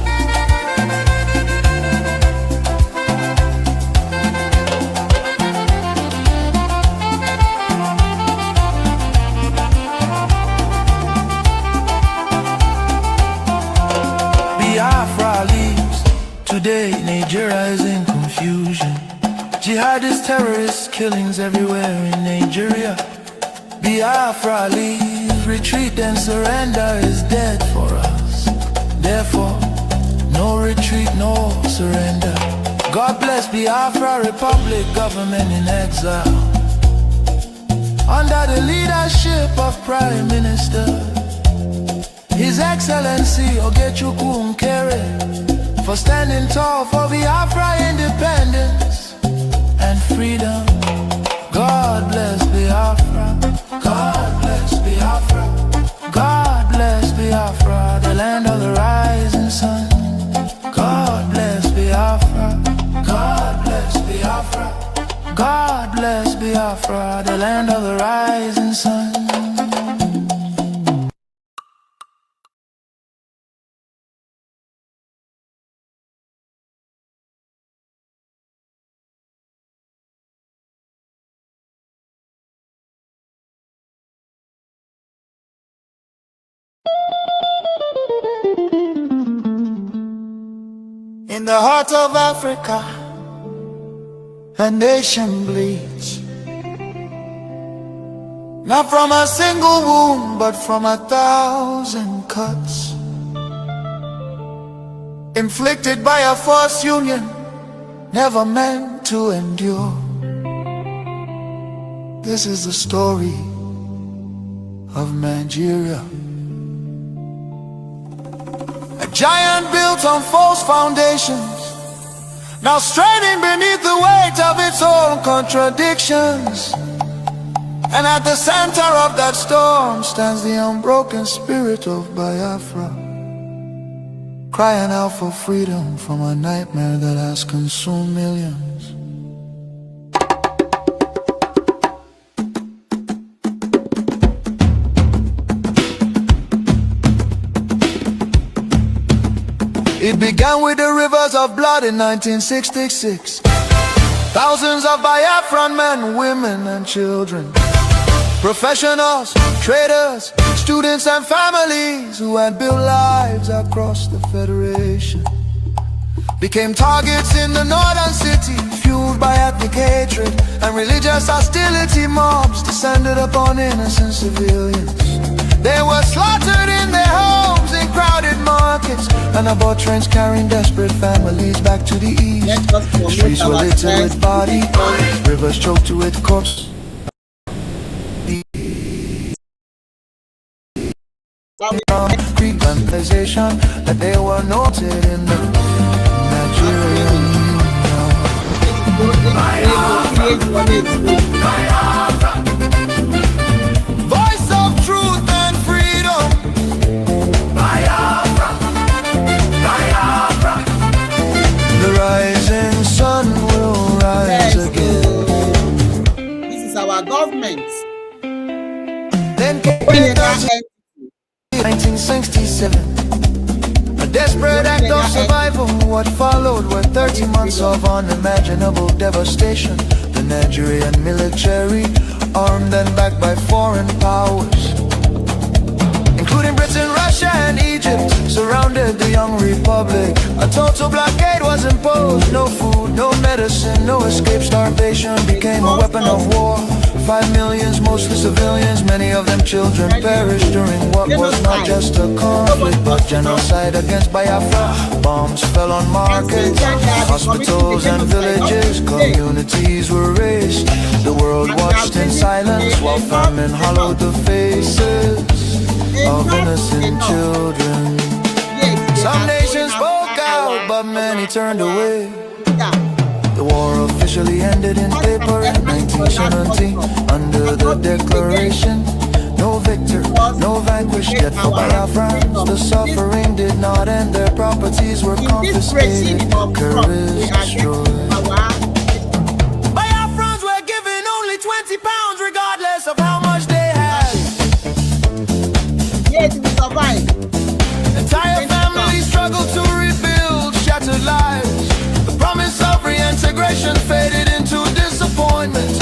Biafra leaves. Today Nigeria is in confusion. Jihadist terrorist killings everywhere in Nigeria. Biafra leaves, retreat and surrender is dead for us. Therefore, no retreat, no surrender. God bless Biafra Republic, government in exile. Under the leadership of Prime Minister His Excellency Ogechukwu Nkere, for standing tall for Biafra independence and freedom. God bless Biafra. God bless Biafra. God bless Biafra, the land of the rising sun. God bless Biafra. God bless Biafra. God bless Biafra, the land of the rising sun. In the heart of Africa, a nation bleeds, not from a single wound, but from 1,000 cuts, inflicted by a forced union, never meant to endure. This is the story of Nigeria. A giant built on false foundations, now straining beneath the weight of its own contradictions. And at the center of that storm stands the unbroken spirit of Biafra, crying out for freedom from a nightmare that has consumed millions. It began with the rivers of blood in 1966. Thousands of Biafran men, women and children, professionals, traders, students and families who had built lives across the Federation became targets in the northern city, fueled by ethnic hatred and religious hostility. Mobs descended upon innocent civilians. They were slaughtered in their homes, in crowded markets, and aboard trains carrying desperate families back to the east. The streets were littered with bodies, rivers choked with corpses. Realization that they were noted in the Nigerian voice of truth and freedom. Biafra, Biafra. The rising sun will rise again. This is our government. Then came 1967, a desperate act of survival. What followed were 30 months of unimaginable devastation. The Nigerian military, armed and backed by foreign powers, including Britain, Russia and Egypt, surrounded the young republic. A total blockade was imposed. No food, no medicine, no escape. Starvation became a weapon of war. 5 million, mostly civilians, many of them children, perished during what was not just a conflict but genocide against Biafra. Bombs fell on markets, hospitals and villages. Communities were razed. The world watched in silence while famine hollowed the faces of innocent children. Some nations spoke out, but many turned away. The war officially ended in paper in 1970 under the declaration. No victor, no vanquished, yet for Biafrans the suffering did not end. Their properties were confiscated, courage destroyed. Biafrans were given only 20 pounds regardless of how much they had. Yet we survived. Entire families struggled to rebuild shattered lives. The promise of reintegration faded into disappointment.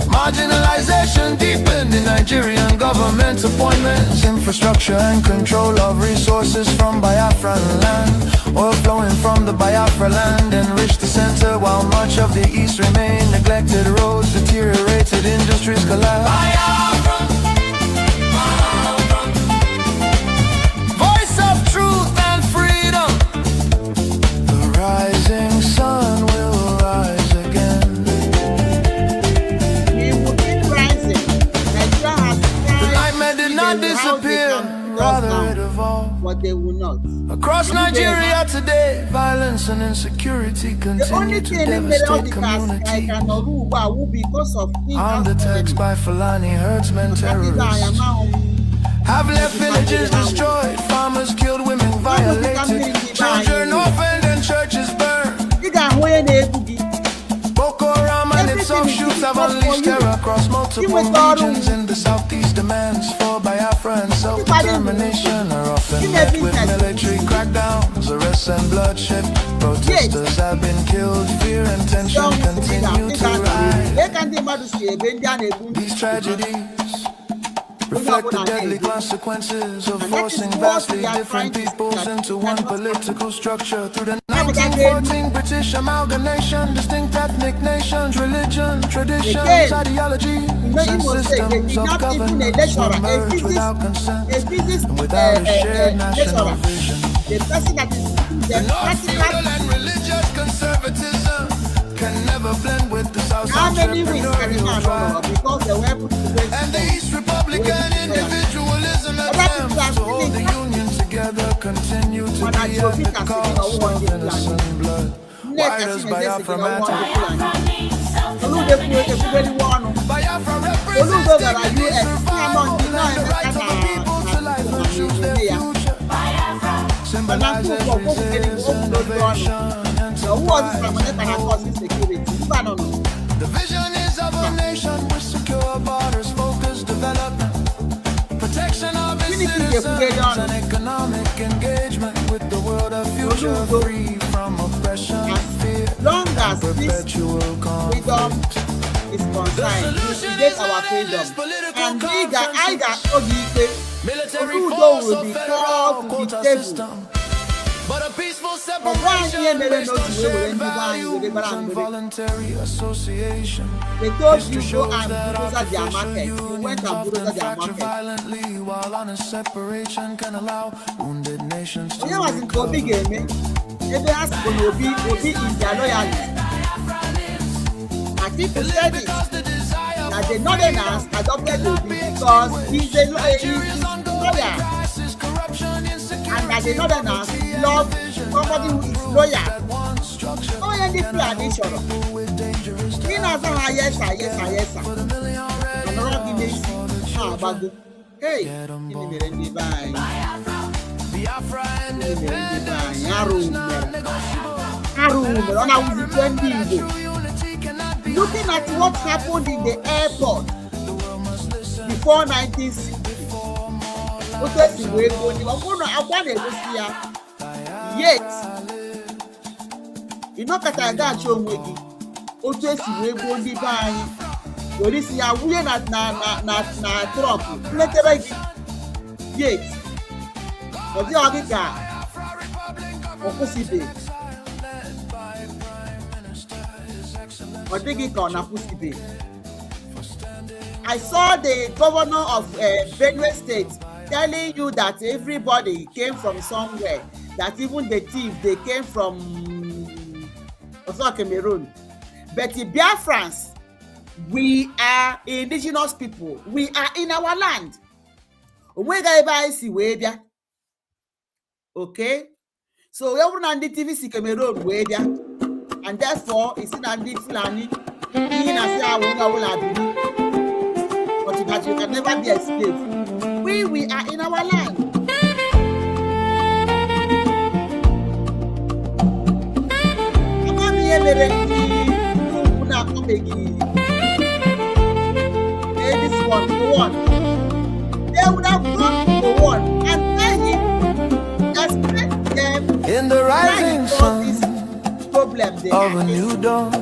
Marginalization deepened in Nigerian government appointments. Infrastructure and control of resources from Biafran land. Oil flowing from the Biafra land enriched the center, while much of the east remained neglected. Roads deteriorated, industries collapsed. Biafra, Biafra. Voice of truth and freedom. The rising sun will rise again. We will keep rising. Nigeria has The nightmare did not disappear, rather it evolved. but they will not. Across Nigeria today, violence and insecurity The continue only to thing in the devastate I communities. cannot rule will be because of Armed attacks by Fulani herdsmen, terrorists have left villages destroyed, farmers killed, women violated, children orphaned and churches burned. Boko Haram and its offshoots have unleashed terror across multiple regions in the southeast. Demands for Biafra and self-determination are often met with military crackdowns, arrests and bloodshed. Protesters have been killed, fear and tension continue to rise. These tragedies reflect the deadly consequences of forcing vastly different peoples into one political structure. Through the 1914 British amalgamation, distinct ethnic nations, religion, traditions, ideologies, and systems of governance were merged without consent and without a shared national vision. The North feudal and religious conservatism can never blend with the South entrepreneurial drive, and the East Republican individualism attempts to hold the Union together continue to be at the cost of innocent blood. Why does Biafra matter? Biafra represents dignity, survival, and the right of the people to life who choose their future. Symbolizes resilience and innovation and the vision is of a nation with secure borders, focused development, protection of its citizens, and economic engagement with the world of future, free from oppression, fear, long as and perpetual freedom conflict. is concerned, we get our freedom. And I got military Oludo force will or be federal called to the quota table. system, but a peaceful But separation based on shared they values and voluntary association. told History you go shows and that bulldozer their artificial market. You went unions and often bulldozer their fracture market. violently, while honest separation can allow wounded nations to Onye was in recover. Obi game, ebe has to go Obi is their loyalist. And people said it that the Northerners adopted Obi because he's a lawyer, and that the Northerners love somebody who is loyal. Oh, yeah, this plan is sure. He knows how yes, sir. And all the nations are bagu. Hey, in the Merendi by Biafra independence is Harum. non-negotiable. On our 20 Igbo. Unity cannot be Looking at what happened in the airport before 1960. Yet, you know that I got show me. Otu esi wee gbuo ndị be anyị were isi ya wunye na trọk letere gị yet ọ dịghị gị ka ọ kwụsịbeghị. Ọ dịghị ka ọ na-akwụsịbeghị. I saw the governor of Benue State telling you that everybody came from somewhere, that even the thief, they came from also Cameroon. But the Biafrans, we are indigenous people. We are in our land. Okay? So we are on the TV si Cameroon, and therefore it's in the Fulani. But that you can never be a slave. We are in our land. This one to one. They would have gone to one and tell him, expect them in the rising sun problem of a new dawn.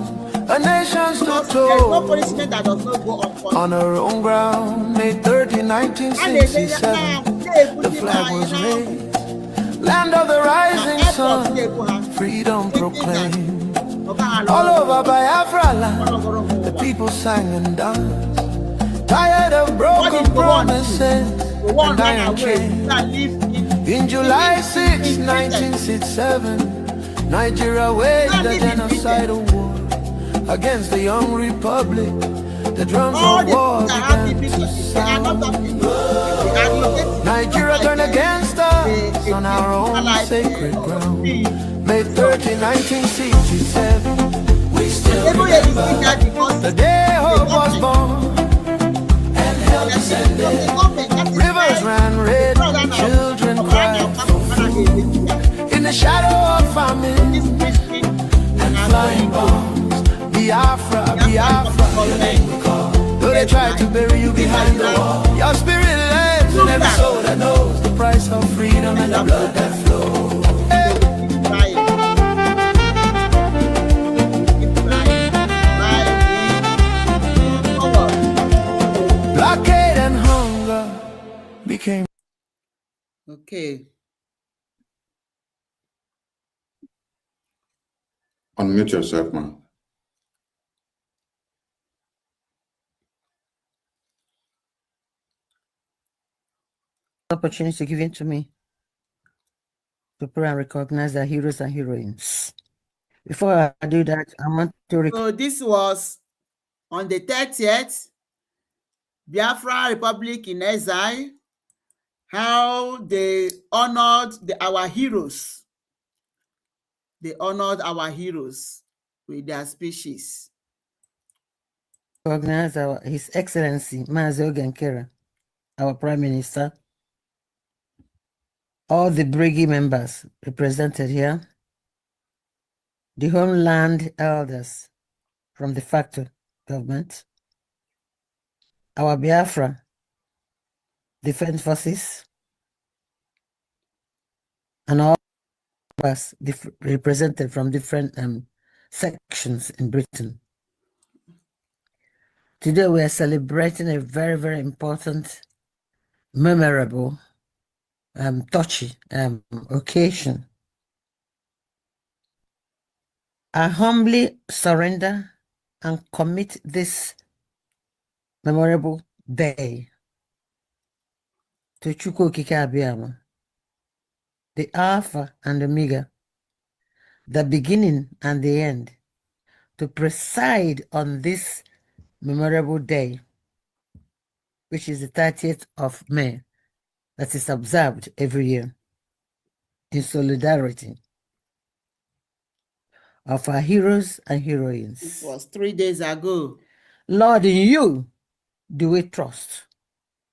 A nation stood there is no tall punishment that does not go unpunished. on her own ground. May 30, 1967, the flag was raised. Land of the rising sun, freedom proclaimed. All over Biafra land, the people sang and danced. Tired of broken promises and iron chains. In July 6, 1967, Nigeria waged a genocidal war against the young republic. The drums of war began to sound. Nigeria turned against us on our own sacred ground. May 30, 1967, we still remember the day hope was born and help descended. Rivers ran red, children cried for food in the shadow of famine and flying bombs. Biafra, Biafra, your name we call. Though they tried to bury you behind the wall, your spirit lives in every soul that knows the price of freedom and the blood that flows. Blockade and hunger became. Okay. Unmute yourself, man. Opportunity given to me to pray and recognize the heroes and heroines. Before I do that, I want to So this was on the 30th, Biafra Republic in Exile, how they honored our heroes. They honored our heroes with their speeches. Recognize His Excellency Mazi Ogenkere, our Prime Minister, all the BRGIE members represented here, the homeland elders from the facto government, our Biafra Defense Forces, and all of us represented from different sections in Britain. Today we are celebrating a very, very important, memorable, touchy occasion. I humbly surrender and commit this memorable day to Chukwu Okike Abiyama, the Alpha and Omega, the beginning and the end, to preside on this memorable day, which is the 30th of May, that is observed every year in solidarity of our heroes and heroines. It was 3 days ago. Lord, in you do we trust.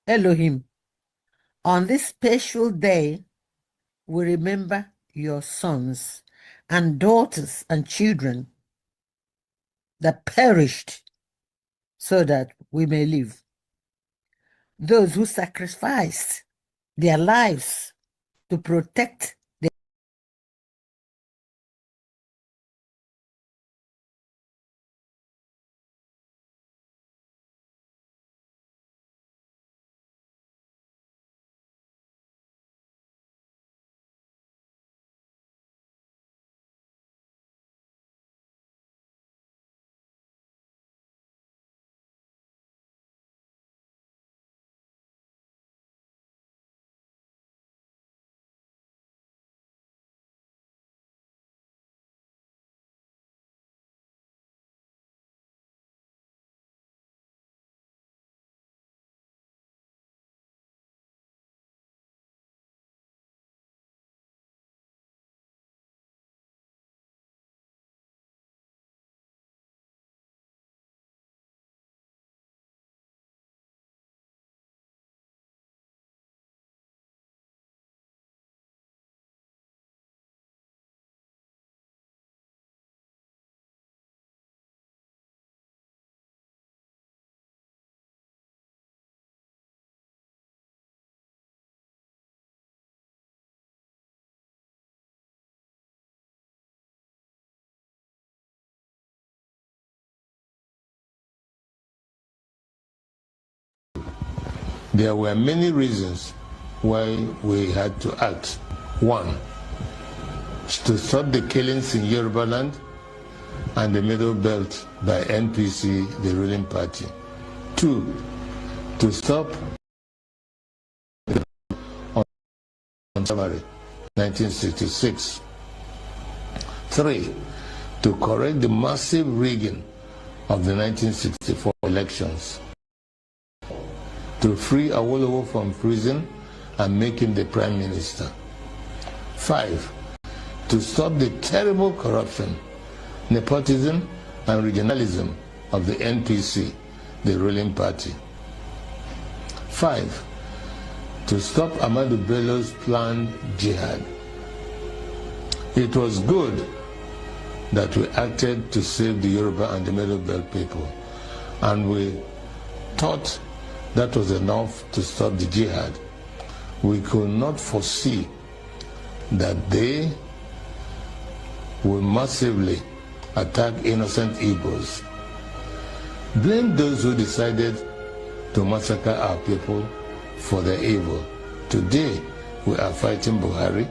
Elohim, on this special day, we remember your sons and daughters and children that perished so that we may live. Those who sacrificed their lives to protect the There were many reasons why we had to act. One, to stop the killings in Yoruba land and the Middle Belt by NPC, the ruling party. Two, to stop on January 1966. Three, to correct the massive rigging of the 1964 elections. To free Awolowo from prison and make him the Prime Minister. 5, to stop the terrible corruption, nepotism, and regionalism of the NPC, the ruling party. 5, to stop Ahmadu Bello's planned jihad. It was good that we acted to save the Yoruba and the Middle Belt people, and we thought that was enough to stop the jihad. We could not foresee that they will massively attack innocent Igbos. Blame those who decided to massacre our people for their evil. Today, we are fighting Buhari.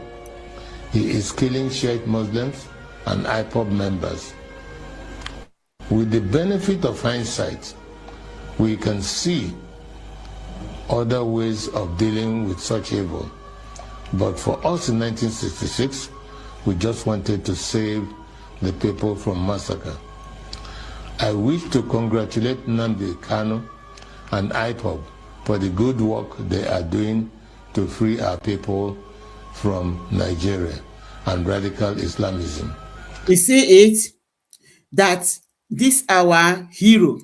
He is killing Shiite Muslims and IPOB members. With the benefit of hindsight, we can see other ways of dealing with such evil. But for us in 1966, we just wanted to save the people from massacre. I wish to congratulate Nnamdi Kanu and IPOB for the good work they are doing to free our people from Nigeria and radical Islamism. You see it? That this our hero,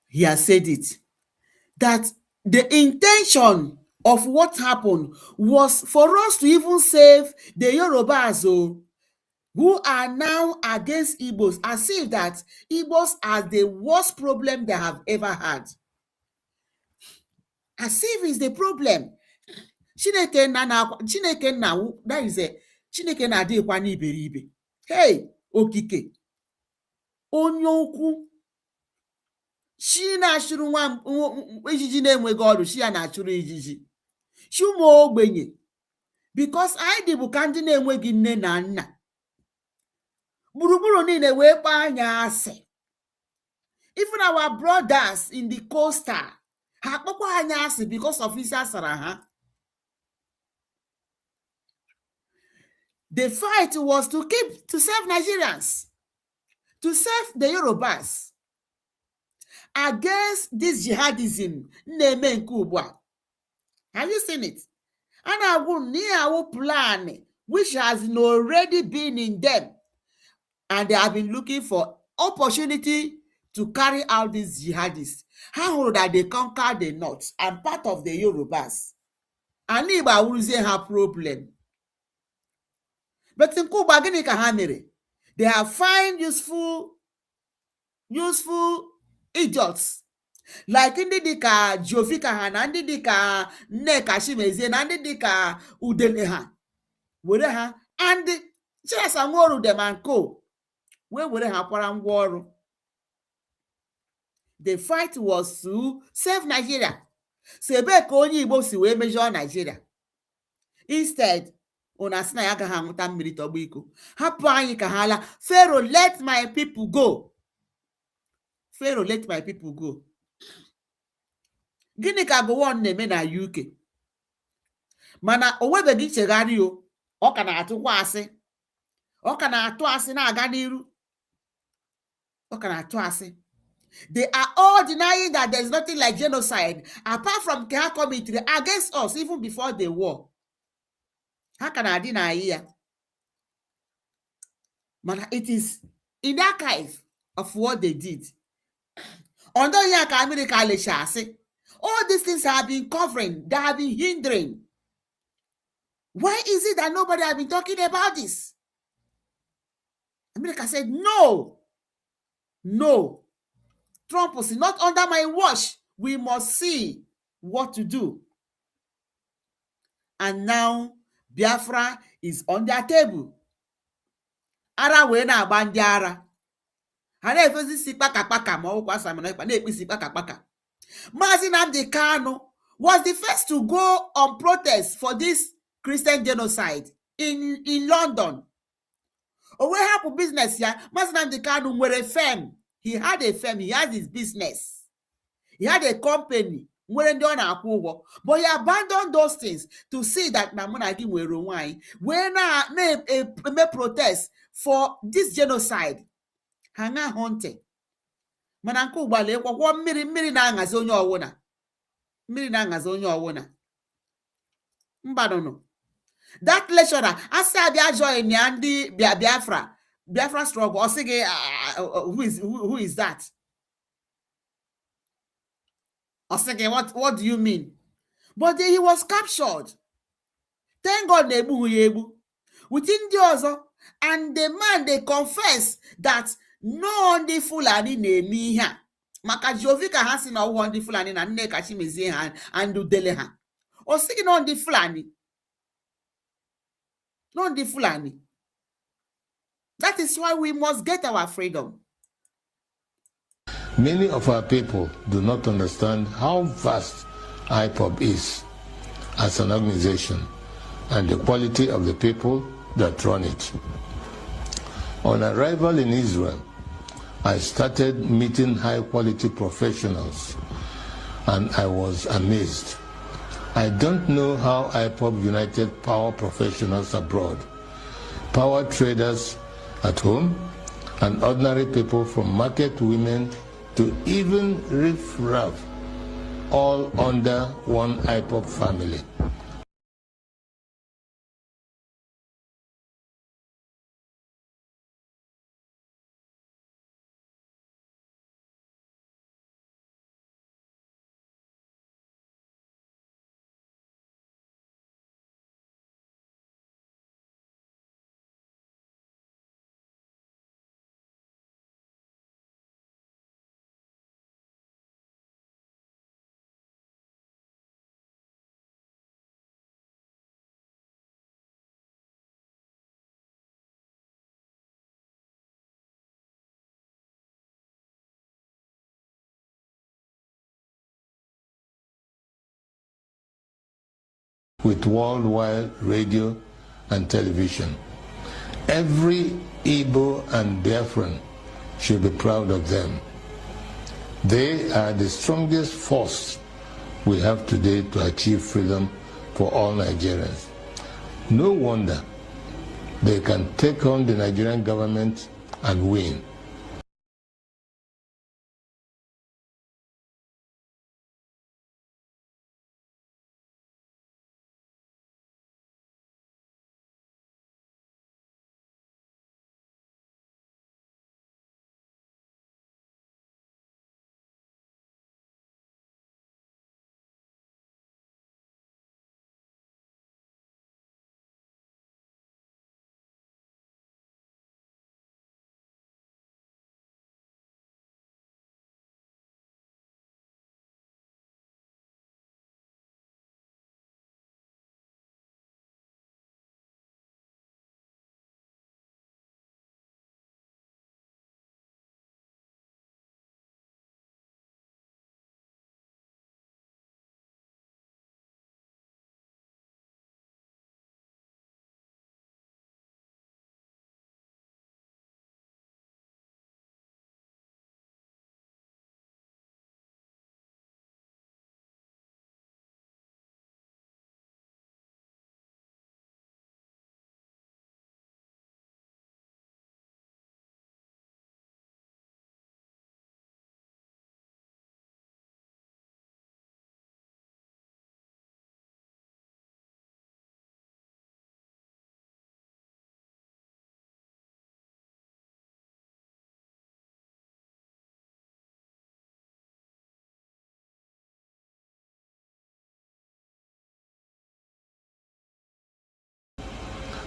he has said it, that the intention of what happened was for us to even save the Yorubas who are now against Igbos, as if that Igbos are the worst problem they have ever had. As if it's the problem. Chineke na that is a Chineke na-adịkwa n'iberibe. Hey, okike. Onye ukwu. Chi na-achụrụ nwa ijiji na-enweghị ọrụ, chi ya na-achụrụ ijiji. Chi ụmụ ogbenye. Because anyị dịbụ ka ndị na-enweghị nne na nna. Gburugburu niile wee kpaa anya asị. Even our brothers in the coastal, ha kpọkwa anya asị because of isi asara ha. The fight was to save Nigerians, to save the Yorubas against this jihadism na-eme nke ugbu a. Have you seen it? And I will near plan which has already been in them, and they have been looking for opportunity to carry out these jihadists. How that they conquer the north and part of the Yorubas. And Igbo will say have problem. But in Cuba, they have found useful idiots. Like ndị dịka Jovika ha na ndị dịka Nneka Chimezie na ndị dịka Udele ha. Were ha and Chesa Nworu dem and co. Were ha kwara ngwa ọrụ. The fight was to save Nigeria. So ebe ka onye Igbo si wee mejọ Nigeria. Instead, una sị na ya agaghị anwụta mmiri tọgbọ iko. Hapụ anyị ka ha la. Pharaoh, let my people go. Pharaoh, let my people go. Gịnị ka Gowon na-eme na UK? Mana o nwebeghị nchegharị o. Ọ ka na-atụkwa asị. Ọ ka na-atụ asị na-aga n'iru. Ọ ka na-atụ asị. They are all denying that there is nothing like genocide apart from Keha committee against us even before the war. How can I deny ya? But it is in the archive of what they did. Although all these things have been covering, they have been hindering. Why is it that nobody has been talking about this? America said, no. Trump was not under my watch. We must see what to do. And now Biafra is on their table. Ara we na agba ndị ara. Ha na-efezi si kpakakpaka ma ọkwa Simon Ekpa na-ekpisi kpakakpaka. Mazi Nnamdi Kanu was the first to go on protest for this Christian genocide in London. Owe hapụ business ya. Mazi Nnamdi Kanu nwere firm. He had a firm. He has his business. He had a company. But he abandoned those things to see that Namunagi were wine. When I made protest for this genocide. Hanga hunting. Mananku Bale, one miri na ngazonyo wona. Miri na ngazonyo wona. Mbadono. That lecturer, I said, I joined Yandi Biafra struggle. Or sige, who is that? Or sige, what do you mean? But then he was captured. Thank God Nebu within the other, and the man they confess that no on the Fulani name here. Maka Jovika has in our one the Fulani and Nneka Chimezie and do Deleha. Or sige on the Fulani. Not the Fulani. That is why we must get our freedom. Many of our people do not understand how vast IPOB is as an organization and the quality of the people that run it. On arrival in Israel, I started meeting high-quality professionals, and I was amazed. I don't know how IPOB united power professionals abroad, power traders at home, and ordinary people from market women to even riff-raff, all under one IPOB family. with worldwide radio and television. Every Igbo and Biafran should be proud of them. They are the strongest force we have today to achieve freedom for all Nigerians. No wonder they can take on the Nigerian government and win.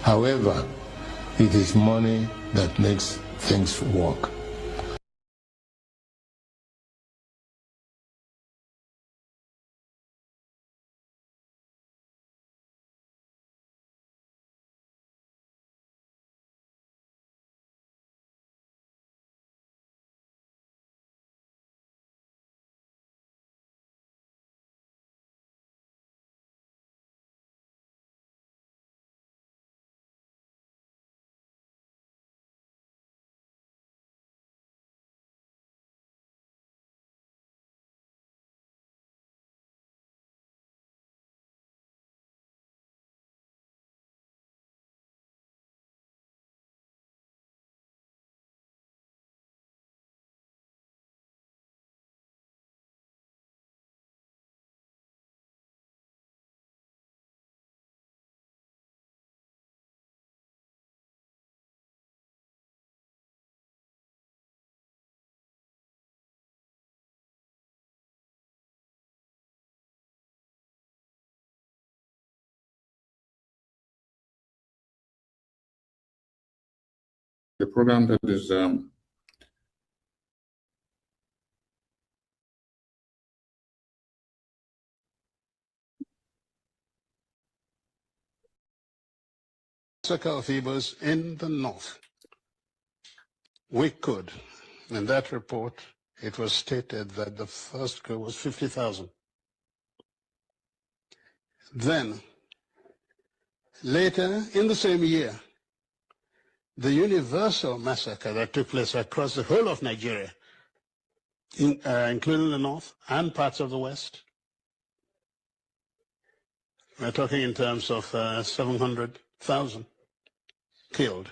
However, it is money that makes things work. The program that is massacre of Igbos in the north. We could. In that report, it was stated that the first group was 50,000. Then, later in the same year, the universal massacre that took place across the whole of Nigeria, including the north and parts of the west. We're talking in terms of 700,000 killed.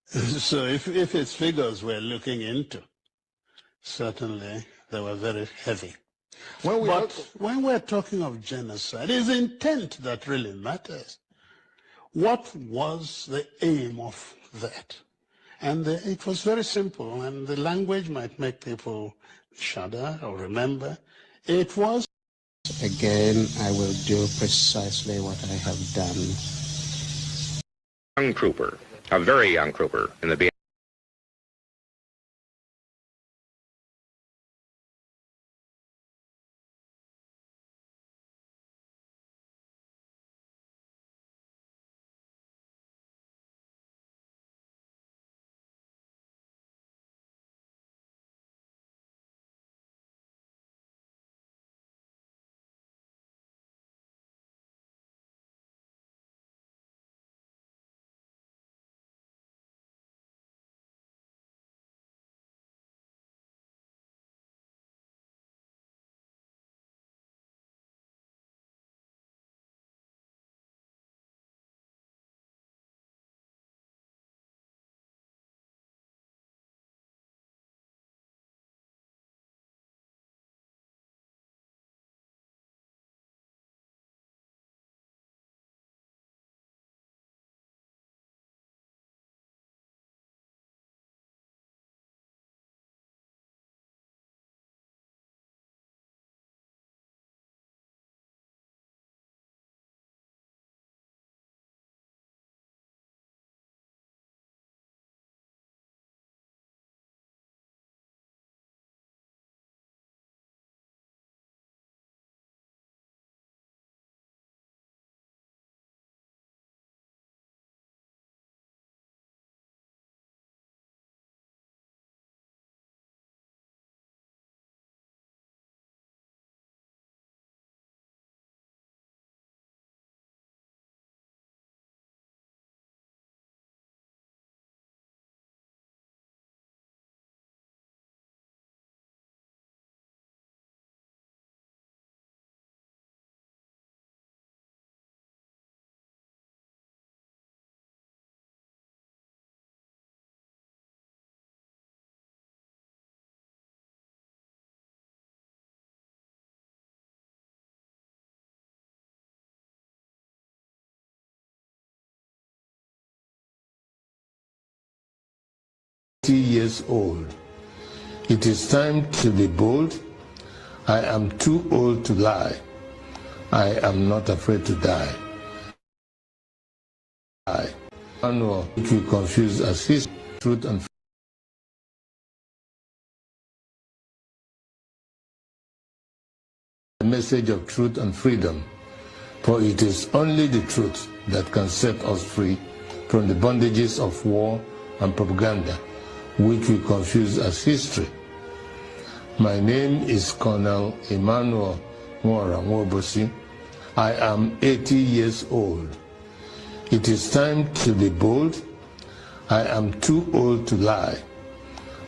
So if it's figures we're looking into, certainly they were very heavy. But when we're talking of genocide, it's intent that really matters. What was the aim of that? And it was very simple, and the language might make people shudder or remember. It was... Again, I will do precisely what I have done. Young trooper, a very young trooper in the 80 years old. It is time to be bold. I am too old to lie. I am not afraid to die. Manual, which we confuse as history, truth, and the message of truth and freedom. For it is only the truth that can set us free from the bondages of war and propaganda, which we confuse as history. My name is Colonel Emmanuel Mwara Mwobosi. I am 80 years old. It is time to be bold. I am too old to lie.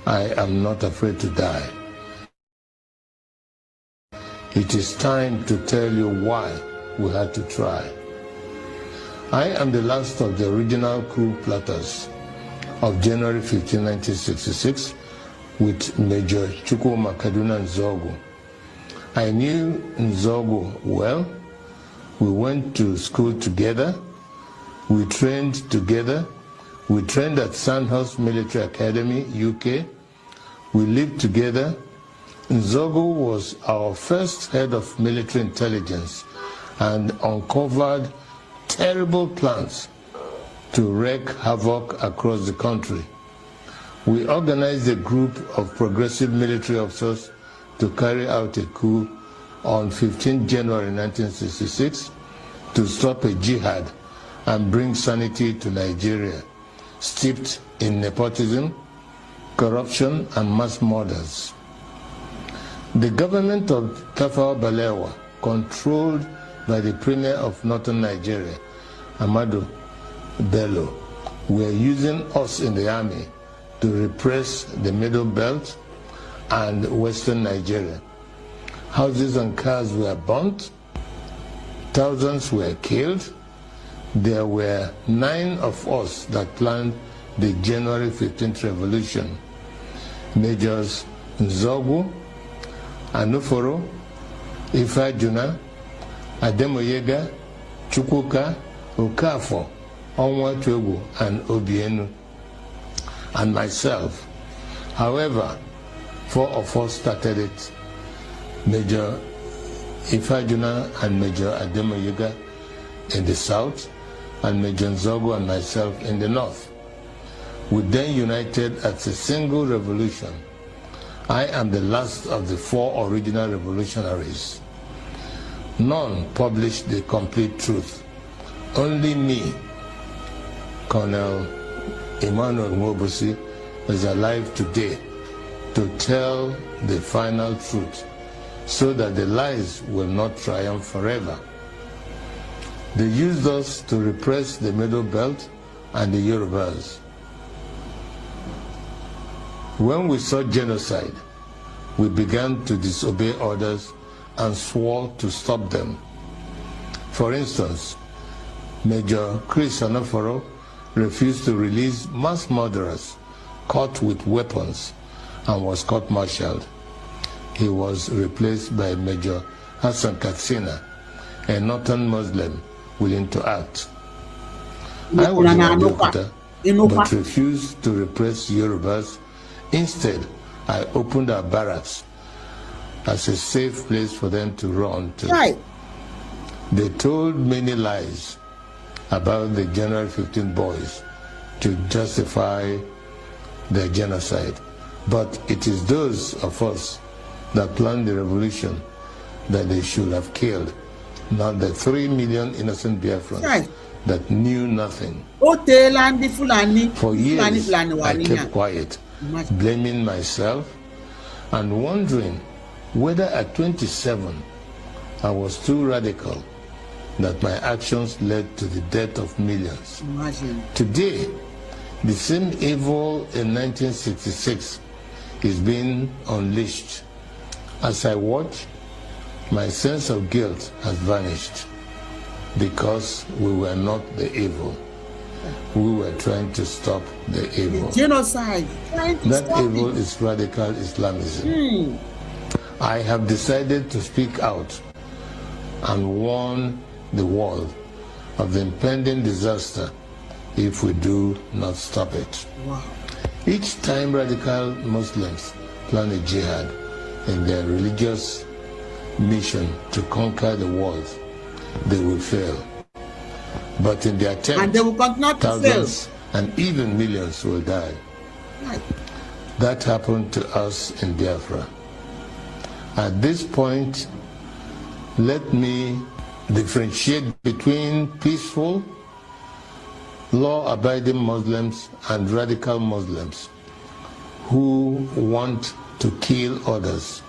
I am not afraid to die. It is time to tell you why we had to try. I am the last of the original coup plotters of January 15, 1966, with Major Chukwuma Kaduna Nzogu. I knew Nzogu well. We went to school together. We trained together. We trained at Sandhurst Military Academy, UK. We lived together. Nzogu was our first head of military intelligence and uncovered terrible plans to wreak havoc across the country. We organized a group of progressive military officers to carry out a coup on 15 January 1966 to stop a jihad and bring sanity to Nigeria, steeped in nepotism, corruption, and mass murders. The government of Tafawa Balewa, controlled by the Premier of Northern Nigeria, Ahmadu Bello, were using us in the army to repress the Middle Belt and Western Nigeria. Houses and cars were burnt, thousands were killed. There were 9 of us that planned the January 15th revolution. Majors Nzogu, Anuforo, Ifajuna, Ademoyega, Chukwuka, Okafo, Onwatuegu, and Obienu, and myself. However, 4 of us started it. Major Ifajuna and Major Ademoyega in the south, and Major Nzogu and myself in the north. We then united as a single revolution. I am the last of the 4 original revolutionaries. None published the complete truth. Only me, Colonel Emmanuel Mwobosi, is alive today to tell the final truth so that the lies will not triumph forever. They used us to repress the Middle Belt and the Yorubas. When we saw genocide, we began to disobey orders and swore to stop them. For instance, Major Chris Anoforo refused to release mass murderers caught with weapons and was court-martialed. He was replaced by Major Hassan Katsina, a northern Muslim willing to act. I was in Abeokuta, but refused to repress Yorubas. Instead, I opened our barracks as a safe place for them to run to. Right. They told many lies about the January 15 boys to justify their genocide. But it is those of us that planned the revolution that they should have killed, not the 3 million innocent Biafrans Right. that knew nothing. For years, I kept quiet, blaming myself and wondering whether at 27 I was too radical that my actions led to the death of millions. Imagine. Today, the same evil in 1966 is being unleashed. As I watch, my sense of guilt has vanished because we were not the evil. We were trying to stop the evil. The genocide. That evil is radical Islamism. I have decided to speak out and warn the world of the impending disaster if we do not stop it. Wow. Each time radical Muslims plan a jihad in their religious mission to conquer the world, they will fail. But in the attempt, and they will continue to thousands fail. and even millions will die. Right. That happened to us in Biafra. At this point, let me differentiate between peaceful, law-abiding Muslims and radical Muslims who want to kill others,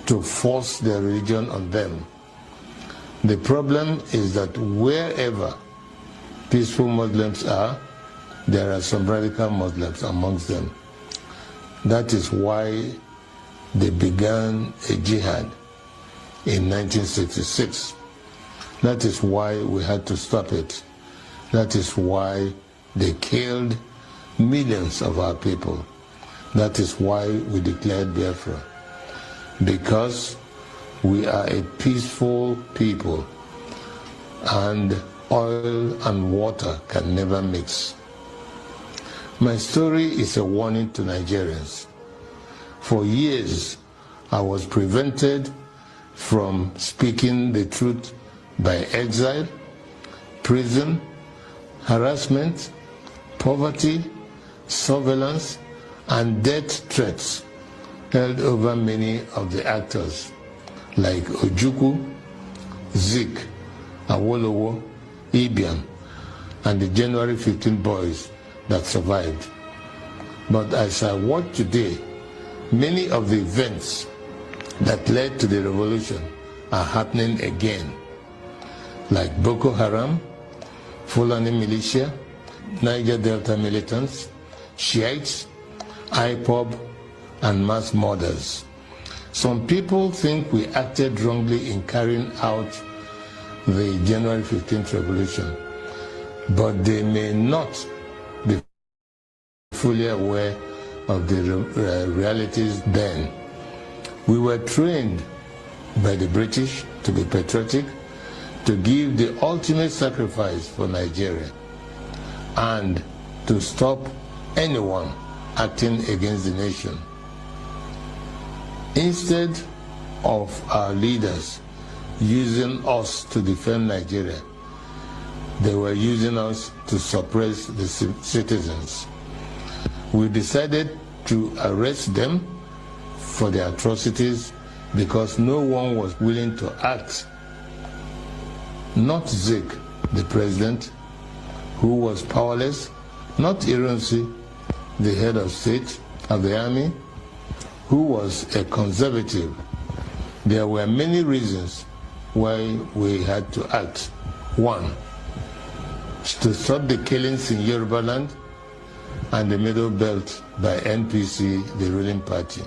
to force their religion on them. The problem is that wherever peaceful Muslims are, there are some radical Muslims amongst them. That is why they began a jihad in 1966. That is why we had to stop it. That is why they killed millions of our people. That is why we declared Biafra. Because we are a peaceful people, and oil and water can never mix. My story is a warning to Nigerians. For years, I was prevented from speaking the truth by exile, prison, harassment, poverty, surveillance, and death threats held over many of the actors like Ojukwu, Zik, Awolowo, Ibiam, and the January 15 boys that survived. But as I watch today, many of the events that led to the revolution are happening again, like Boko Haram, Fulani militia, Niger Delta militants, Shiites, IPOB, and mass murders. Some people think we acted wrongly in carrying out the January 15th revolution, but they may not be fully aware of the realities then. We were trained by the British to be patriotic, to give the ultimate sacrifice for Nigeria, and to stop anyone acting against the nation. Instead of our leaders using us to defend Nigeria, they were using us to suppress the citizens. We decided to arrest them for their atrocities because no one was willing to act. Not Zik, the president, who was powerless, not Ironsi, the head of state of the army, who was a conservative. There were many reasons why we had to act. One, to stop the killings in Yoruba land and the Middle Belt by NPC, the ruling party.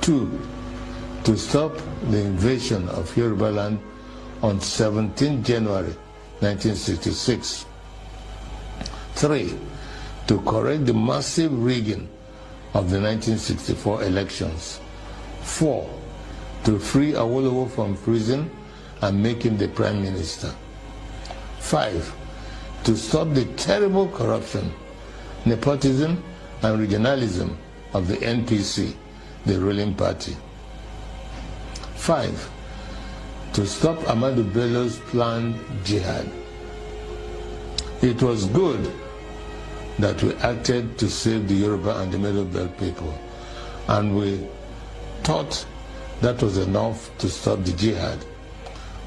Two, to stop the invasion of Yoruba land on 17 January 1966. Three, to correct the massive rigging of the 1964 elections. Four, to free Awolowo from prison and make him the prime minister. Five, to stop the terrible corruption, nepotism, and regionalism of the NPC, the ruling party. Five, to stop Ahmadu Bello's planned jihad. It was good that we acted to save the Yoruba and the Middle Belt people, and we thought that was enough to stop the jihad.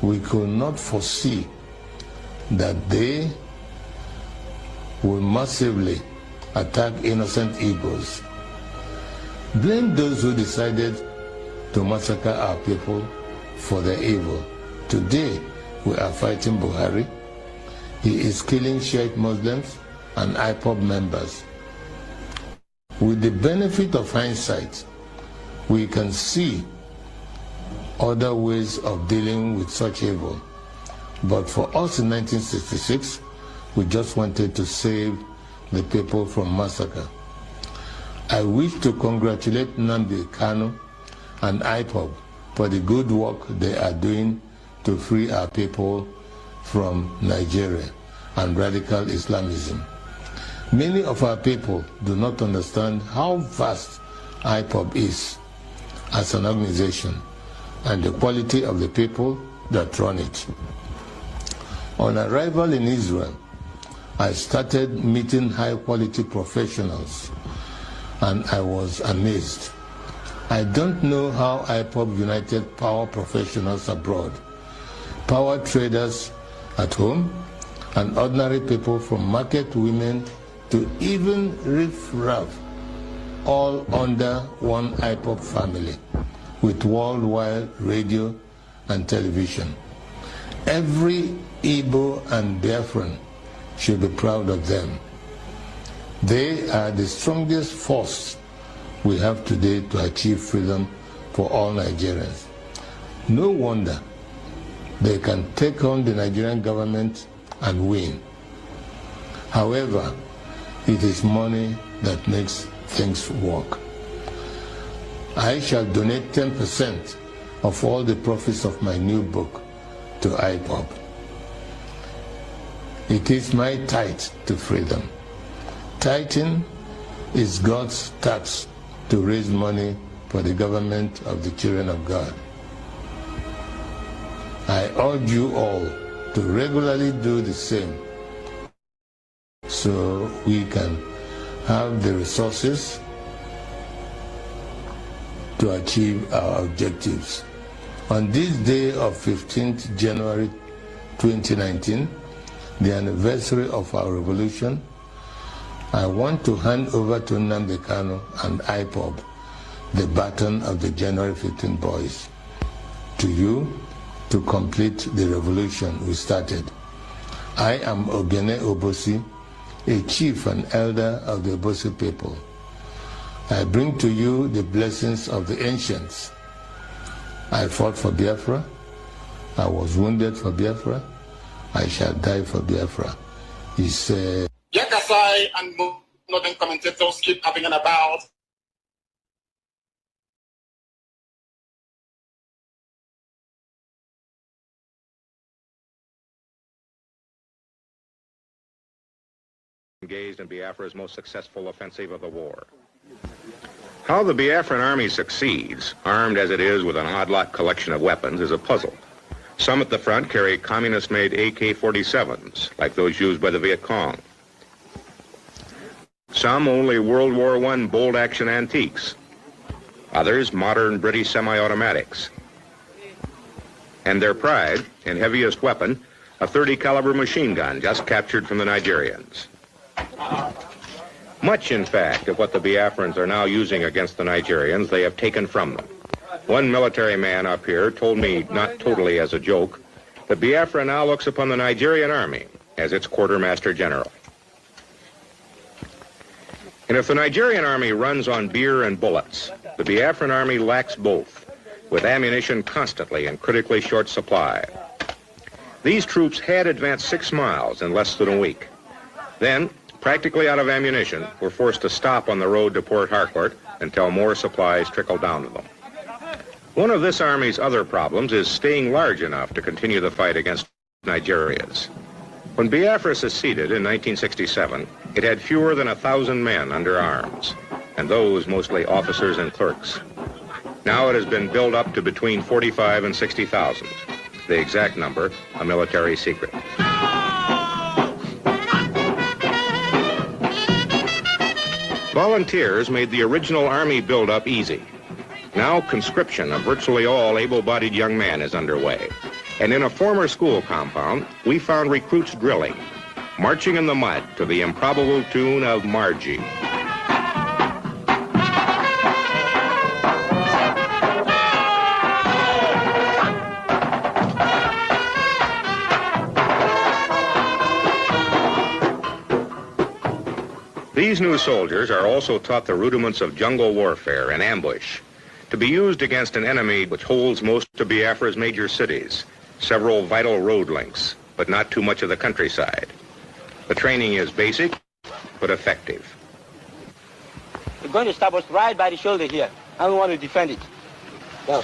We could not foresee that they will massively attack innocent Igbos. Blame those who decided to massacre our people for their evil. Today, we are fighting Buhari. He is killing Shiite Muslims and IPOB members. With the benefit of hindsight, we can see other ways of dealing with such evil. But for us in 1966, we just wanted to save the people from massacre. I wish to congratulate Nnamdi Kanu and IPOB for the good work they are doing to free our people from Nigeria and radical Islamism. Many of our people do not understand how vast IPOB is as an organization and the quality of the people that run it. On arrival in Israel, I started meeting high-quality professionals, and I was amazed. I don't know how IPOB united power professionals abroad, power traders at home, and ordinary people from market women to even riff-raff, all under one IPOB family, with worldwide radio and television. Every Igbo and Biafran should be proud of them. They are the strongest force we have today to achieve freedom for all Nigerians. No wonder they can take on the Nigerian government and win. However, it is money that makes things work. I shall donate 10% of all the profits of my new book to IPOB. It is my tithe to freedom. Tithing is God's tax to raise money for the government of the children of God. I urge you all to regularly do the same so we can have the resources to achieve our objectives. On this day of 15th January 2019, the anniversary of our revolution, I want to hand over to Nnamdi Kanu and IPOB the baton of the January 15 boys. To you, to complete the revolution we started. I am Ogene Obosi, a chief and elder of the Obosi people. I bring to you the blessings of the ancients. I fought for Biafra. I was wounded for Biafra. I shall die for Biafra. He said, Yakasai and northern commentators keep having an about. Engaged in Biafra's most successful offensive of the war. How the Biafran army succeeds, armed as it is with an odd-lot collection of weapons, is a puzzle. Some at the front carry communist-made AK-47s, like those used by the Viet Cong. Some only World War I bolt-action antiques. Others modern British semi-automatics. And their pride and heaviest weapon, a .30 caliber machine gun just captured from the Nigerians. Much, in fact, of what the Biafrans are now using against the Nigerians, they have taken from them. One military man up here told me, not totally as a joke, that Biafra now looks upon the Nigerian army as its quartermaster general. And if the Nigerian army runs on beer and bullets, the Biafran army lacks both, with ammunition constantly in critically short supply. These troops had advanced 6 miles in less than a week. Then, practically out of ammunition, were forced to stop on the road to Port Harcourt until more supplies trickled down to them. One of this army's other problems is staying large enough to continue the fight against Nigerians. When Biafra seceded in 1967, it had fewer than 1,000 men under arms, and those mostly officers and clerks. Now it has been built up to between 45 and 60,000. The exact number, a military secret. Volunteers made the original army build-up easy. Now conscription of virtually all able-bodied young men is underway. And in a former school compound, we found recruits drilling, marching in the mud to the improbable tune of BRGIE. These new soldiers are also taught the rudiments of jungle warfare and ambush, to be used against an enemy which holds most of Biafra's major cities, several vital road links, but not too much of the countryside. The training is basic, but effective. They're going to stab us right by the shoulder here. I don't want to defend it. No.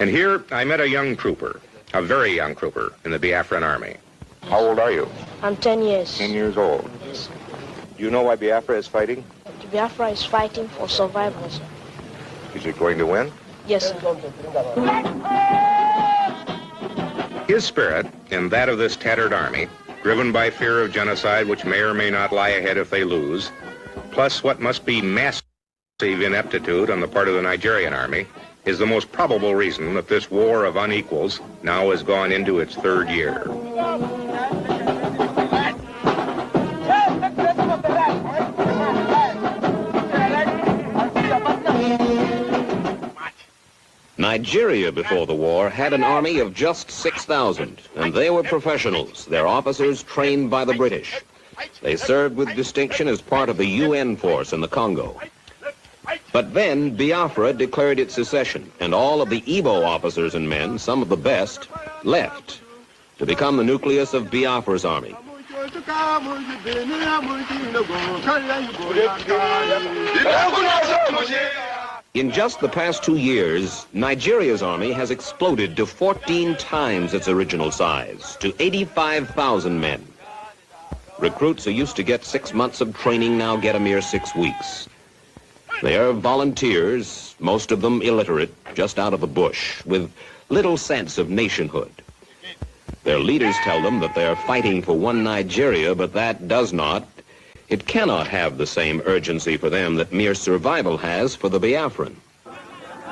And here I met a young trooper, a very young trooper in the Biafran Army. How old are you? I'm 10 years. 10 years old. Yes. Do you know why Biafra is fighting? Biafra is fighting for survival, sir. Is it going to win? Yes, sir. His spirit and that of this tattered army, driven by fear of genocide which may or may not lie ahead if they lose, plus what must be massive ineptitude on the part of the Nigerian army, is the most probable reason that this war of unequals now has gone into its third year. Nigeria before the war had an army of just 6,000, and they were professionals, their officers trained by the British. They served with distinction as part of the UN force in the Congo. But then Biafra declared its secession, and all of the Igbo officers and men, some of the best, left to become the nucleus of Biafra's army. In just the past 2 years, Nigeria's army has exploded to 14 times its original size, to 85,000 men. Recruits who used to get 6 months of training now get a mere 6 weeks. They are volunteers, most of them illiterate, just out of the bush, with little sense of nationhood. Their leaders tell them that they are fighting for one Nigeria, but that does not, it cannot have the same urgency for them that mere survival has for the Biafran.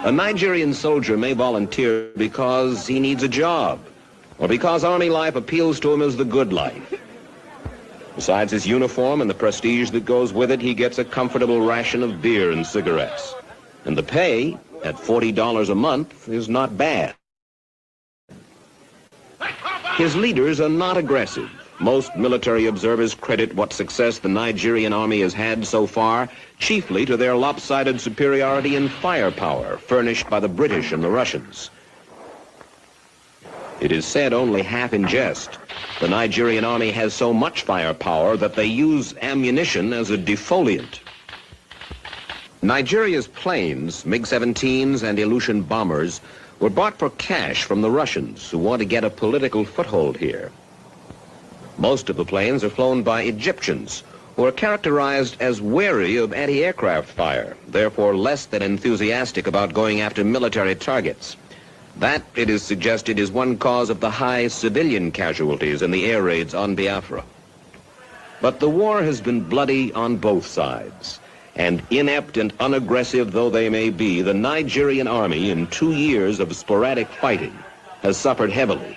A Nigerian soldier may volunteer because he needs a job, or because army life appeals to him as the good life. Besides his uniform and the prestige that goes with it, he gets a comfortable ration of beer and cigarettes. And the pay, at $40 a month, is not bad. His leaders are not aggressive. Most military observers credit what success the Nigerian army has had so far chiefly to their lopsided superiority in firepower furnished by the British and the Russians. It is said only half in jest. The Nigerian army has so much firepower that they use ammunition as a defoliant. Nigeria's planes, MiG-17s and Ilyushin bombers, were bought for cash from the Russians who want to get a political foothold here. Most of the planes are flown by Egyptians, who are characterized as wary of anti-aircraft fire, therefore less than enthusiastic about going after military targets. That, it is suggested, is one cause of the high civilian casualties in the air raids on Biafra. But the war has been bloody on both sides, and inept and unaggressive though they may be, the Nigerian army, in 2 years of sporadic fighting, has suffered heavily.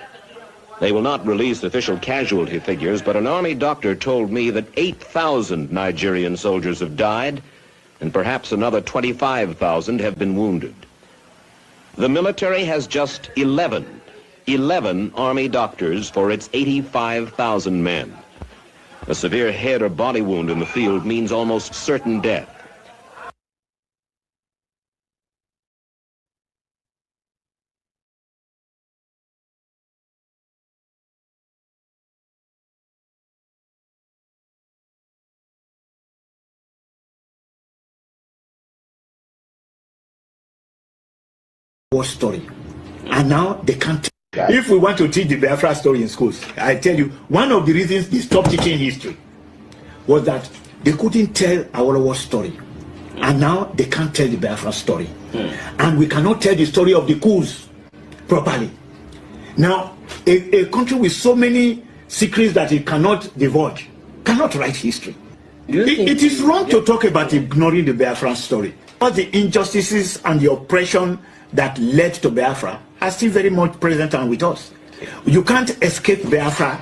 They will not release official casualty figures, but an army doctor told me that 8,000 Nigerian soldiers have died, and perhaps another 25,000 have been wounded. The military has just 11 army doctors for its 85,000 men. A severe head or body wound in the field means almost certain death. War story, and now they can't. If we want to teach the Biafra story in schools, I tell you, one of the reasons they stopped teaching history was that they couldn't tell our war story, and now they can't tell the Biafra story, and we cannot tell the story of the coups properly. Now, a country with so many secrets that it cannot divulge cannot write history. It is wrong to talk about ignoring the Biafra story, but the injustices and the oppression that led to Biafra are still very much present and with us. You can't escape Biafra,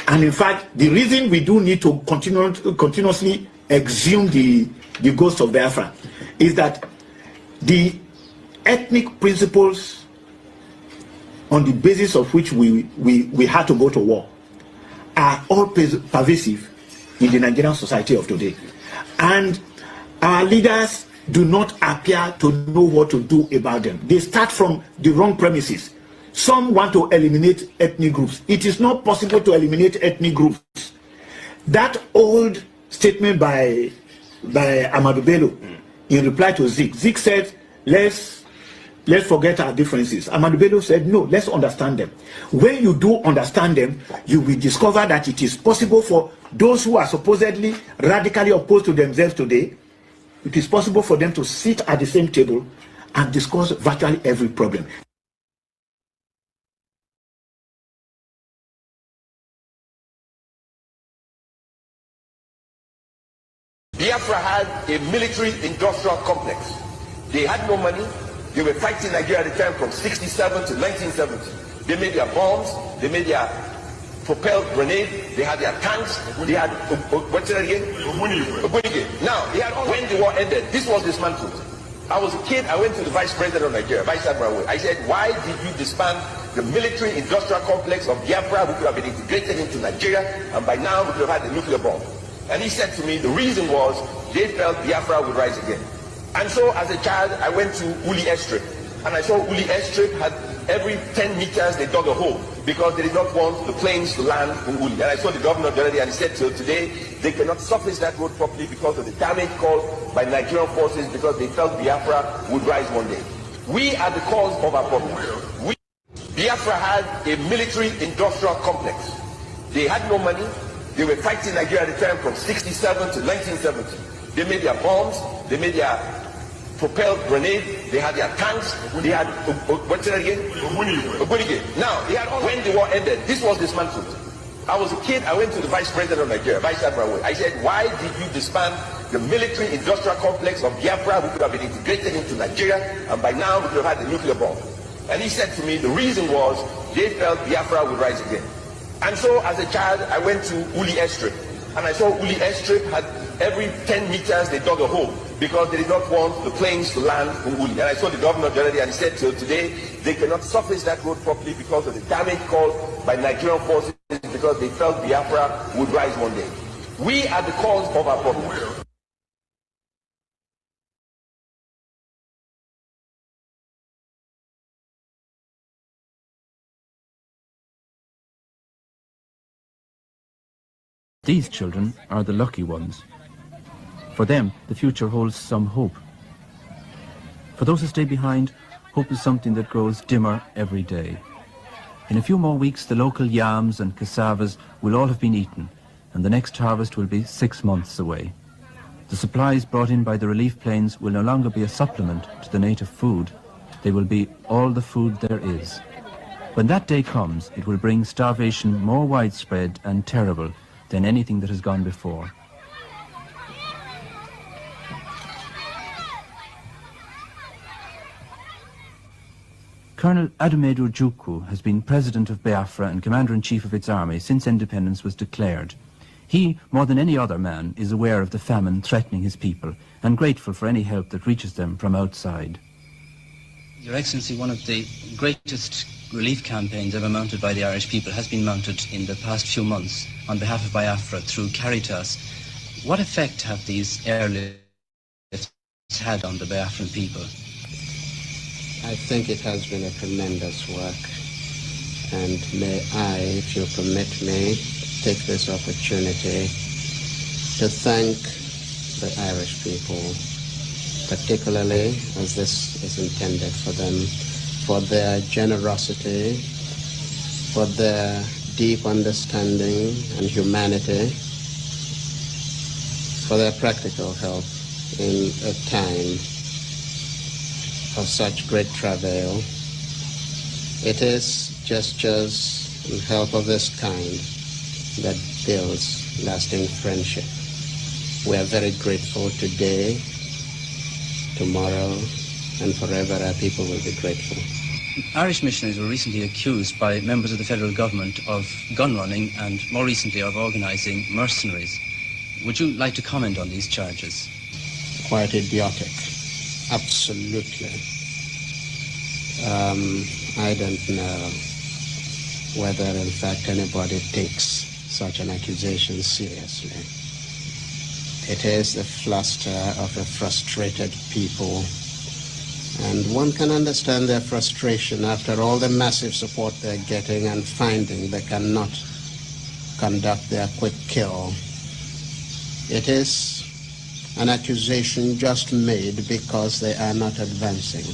and in fact, the reason we do need to continuously exhume the ghost of Biafra is that the ethnic principles on the basis of which we had to go to war are all pervasive in the Nigerian society of today. And our leaders do not appear to know what to do about them. They start from the wrong premises. Some want to eliminate ethnic groups. It is not possible to eliminate ethnic groups. That old statement by Amadou Bello in reply to Zik said, let's let's forget our differences. Ahmadu Bello said, no, let's understand them. When you do understand them, you will discover that it is possible for those who are supposedly radically opposed to themselves today, it is possible for them to sit at the same table and discuss virtually every problem. Biafra had a military-industrial complex. They had no money. They were fighting Nigeria at the time from 67 to 1970. They made their bombs. They made their propelled grenade. They had their tanks. They had, what's that again? Now, when the war ended, this was dismantled. I was a kid. I went to the vice president of Nigeria, Vice Admiral. I said, why did you disband the military-industrial complex of Biafra? We could have been integrated into Nigeria, and by now we could have had the nuclear bomb. And he said to me, the reason was they felt Biafra would rise again. And so as a child, I went to Uli Airstrip. And I saw Uli Airstrip had every 10 meters they dug a hole because they did not want the planes to land in Uli. And I saw the governor the other day and he said, till today, they cannot surface that road properly because of the damage caused by Nigerian forces because they felt Biafra would rise one day. We are the cause of our problem. Biafra had a military-industrial complex. They had no money. They were fighting Nigeria at the time from 67 to 1970. They made their bombs, they made their propelled grenade, they had their tanks, they had, what's that again? Now, when the war ended, this was dismantled. I was a kid, I went to the vice president of Nigeria, Vice Admiral. I said, why did you disband the military-industrial complex of Biafra? We could have been integrated into Nigeria, and by now we could have had the nuclear bomb. And he said to me, the reason was they felt Biafra would rise again. And so as a child, I went to Uli Airstrip. And I saw Uli Airstrip had every 10 meters they dug a hole because they did not want the planes to land in Uli. And I saw the governor the other day and he said, till today, they cannot surface that road properly because of the damage caused by Nigerian forces because they felt Biafra would rise one day. We are the cause of our problem. These children are the lucky ones. For them, the future holds some hope. For those who stay behind, hope is something that grows dimmer every day. In a few more weeks, the local yams and cassavas will all have been eaten, and the next harvest will be 6 months away. The supplies brought in by the relief planes will no longer be a supplement to the native food. They will be all the food there is. When that day comes, it will bring starvation more widespread and terrible than anything that has gone before. Colonel Adumedu Ojukwu has been president of Biafra and commander-in-chief of its army since independence was declared. He, more than any other man, is aware of the famine threatening his people and grateful for any help that reaches them from outside. Your Excellency, one of the greatest relief campaigns ever mounted by the Irish people has been mounted in the past few months on behalf of Biafra through Caritas. What effect have these airlifts had on the Biafran people? I think it has been a tremendous work, and may I, if you permit me, take this opportunity to thank the Irish people, particularly as this is intended for them, for their generosity, for their deep understanding and humanity, for their practical help in a time of such great travail. It is gestures and help of this kind that builds lasting friendship. We are very grateful today, tomorrow, and forever our people will be grateful. Irish missionaries were recently accused by members of the federal government of gun running and more recently of organising mercenaries. Would you like to comment on these charges? Quite idiotic. Absolutely. I don't know whether in fact anybody takes such an accusation seriously. It is the fluster of a frustrated people, and one can understand their frustration after all the massive support they're getting and finding they cannot conduct their quick kill. It is an accusation just made because they are not advancing.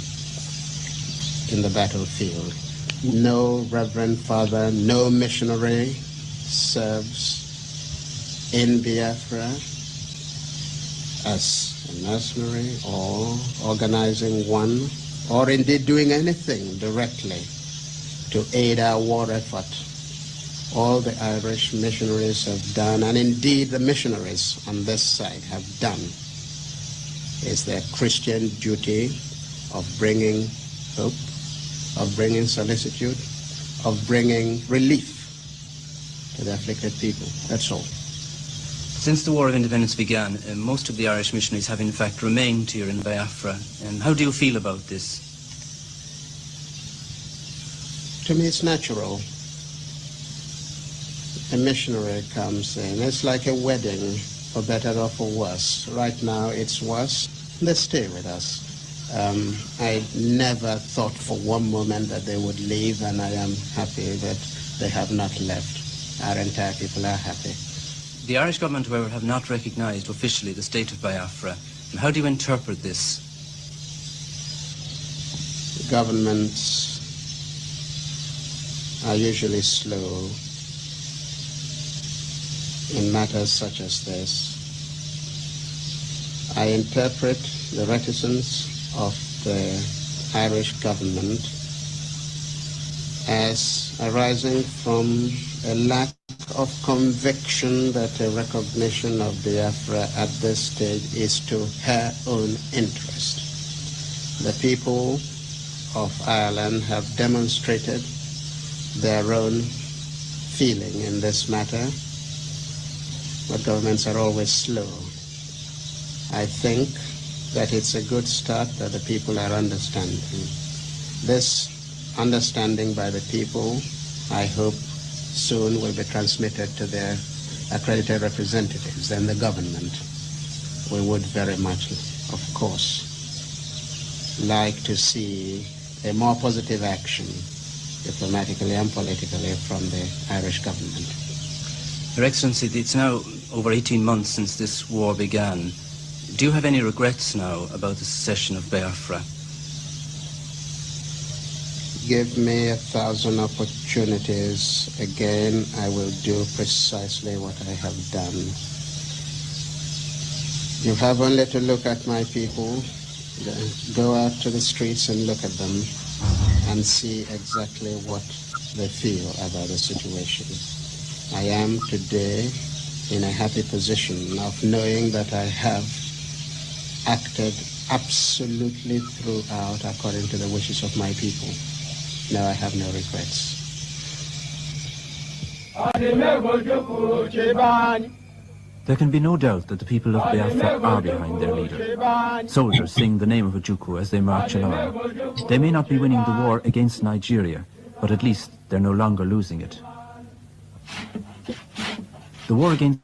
in the battlefield. No reverend father, no missionary serves in Biafra as a mercenary or organizing one, or indeed doing anything directly to aid our war effort. All the Irish missionaries have done, and indeed the missionaries on this side have done, is their Christian duty of bringing hope, of bringing solicitude, of bringing relief to the afflicted people. That's all. Since the War of Independence began, most of the Irish missionaries have in fact remained here in Biafra. How do you feel about this? To me, it's natural. A missionary comes in. It's like a wedding, for better or for worse. Right now, it's worse. They stay with us. I never thought for one moment that they would leave, and I am happy that they have not left. Our entire people are happy. The Irish government, however, have not recognised officially the state of Biafra. How do you interpret this? Governments are usually slow in matters such as this. I interpret the reticence of the Irish government as arising from a lack of conviction that a recognition of Biafra at this stage is to her own interest. The people of Ireland have demonstrated their own feeling in this matter, but governments are always slow. I think that it's a good start that the people are understanding. This understanding by the people, I hope, soon will be transmitted to their accredited representatives and the government. We would very much, of course, like to see a more positive action, diplomatically and politically, from the Irish government. Your Excellency, it's now over 18 months since this war began. Do you have any regrets now about the secession of Biafra? Give me 1,000 opportunities again, I will do precisely what I have done. You have only to look at my people, go out to the streets and look at them and see exactly what they feel about the situation. I am today in a happy position of knowing that I have acted absolutely throughout according to the wishes of my people. Now I have no regrets. There can be no doubt that the people of Biafra are behind their leader. Soldiers sing the name of Ojukwu as they march along. They may not be winning the war against Nigeria, but at least they're no longer losing it. The war against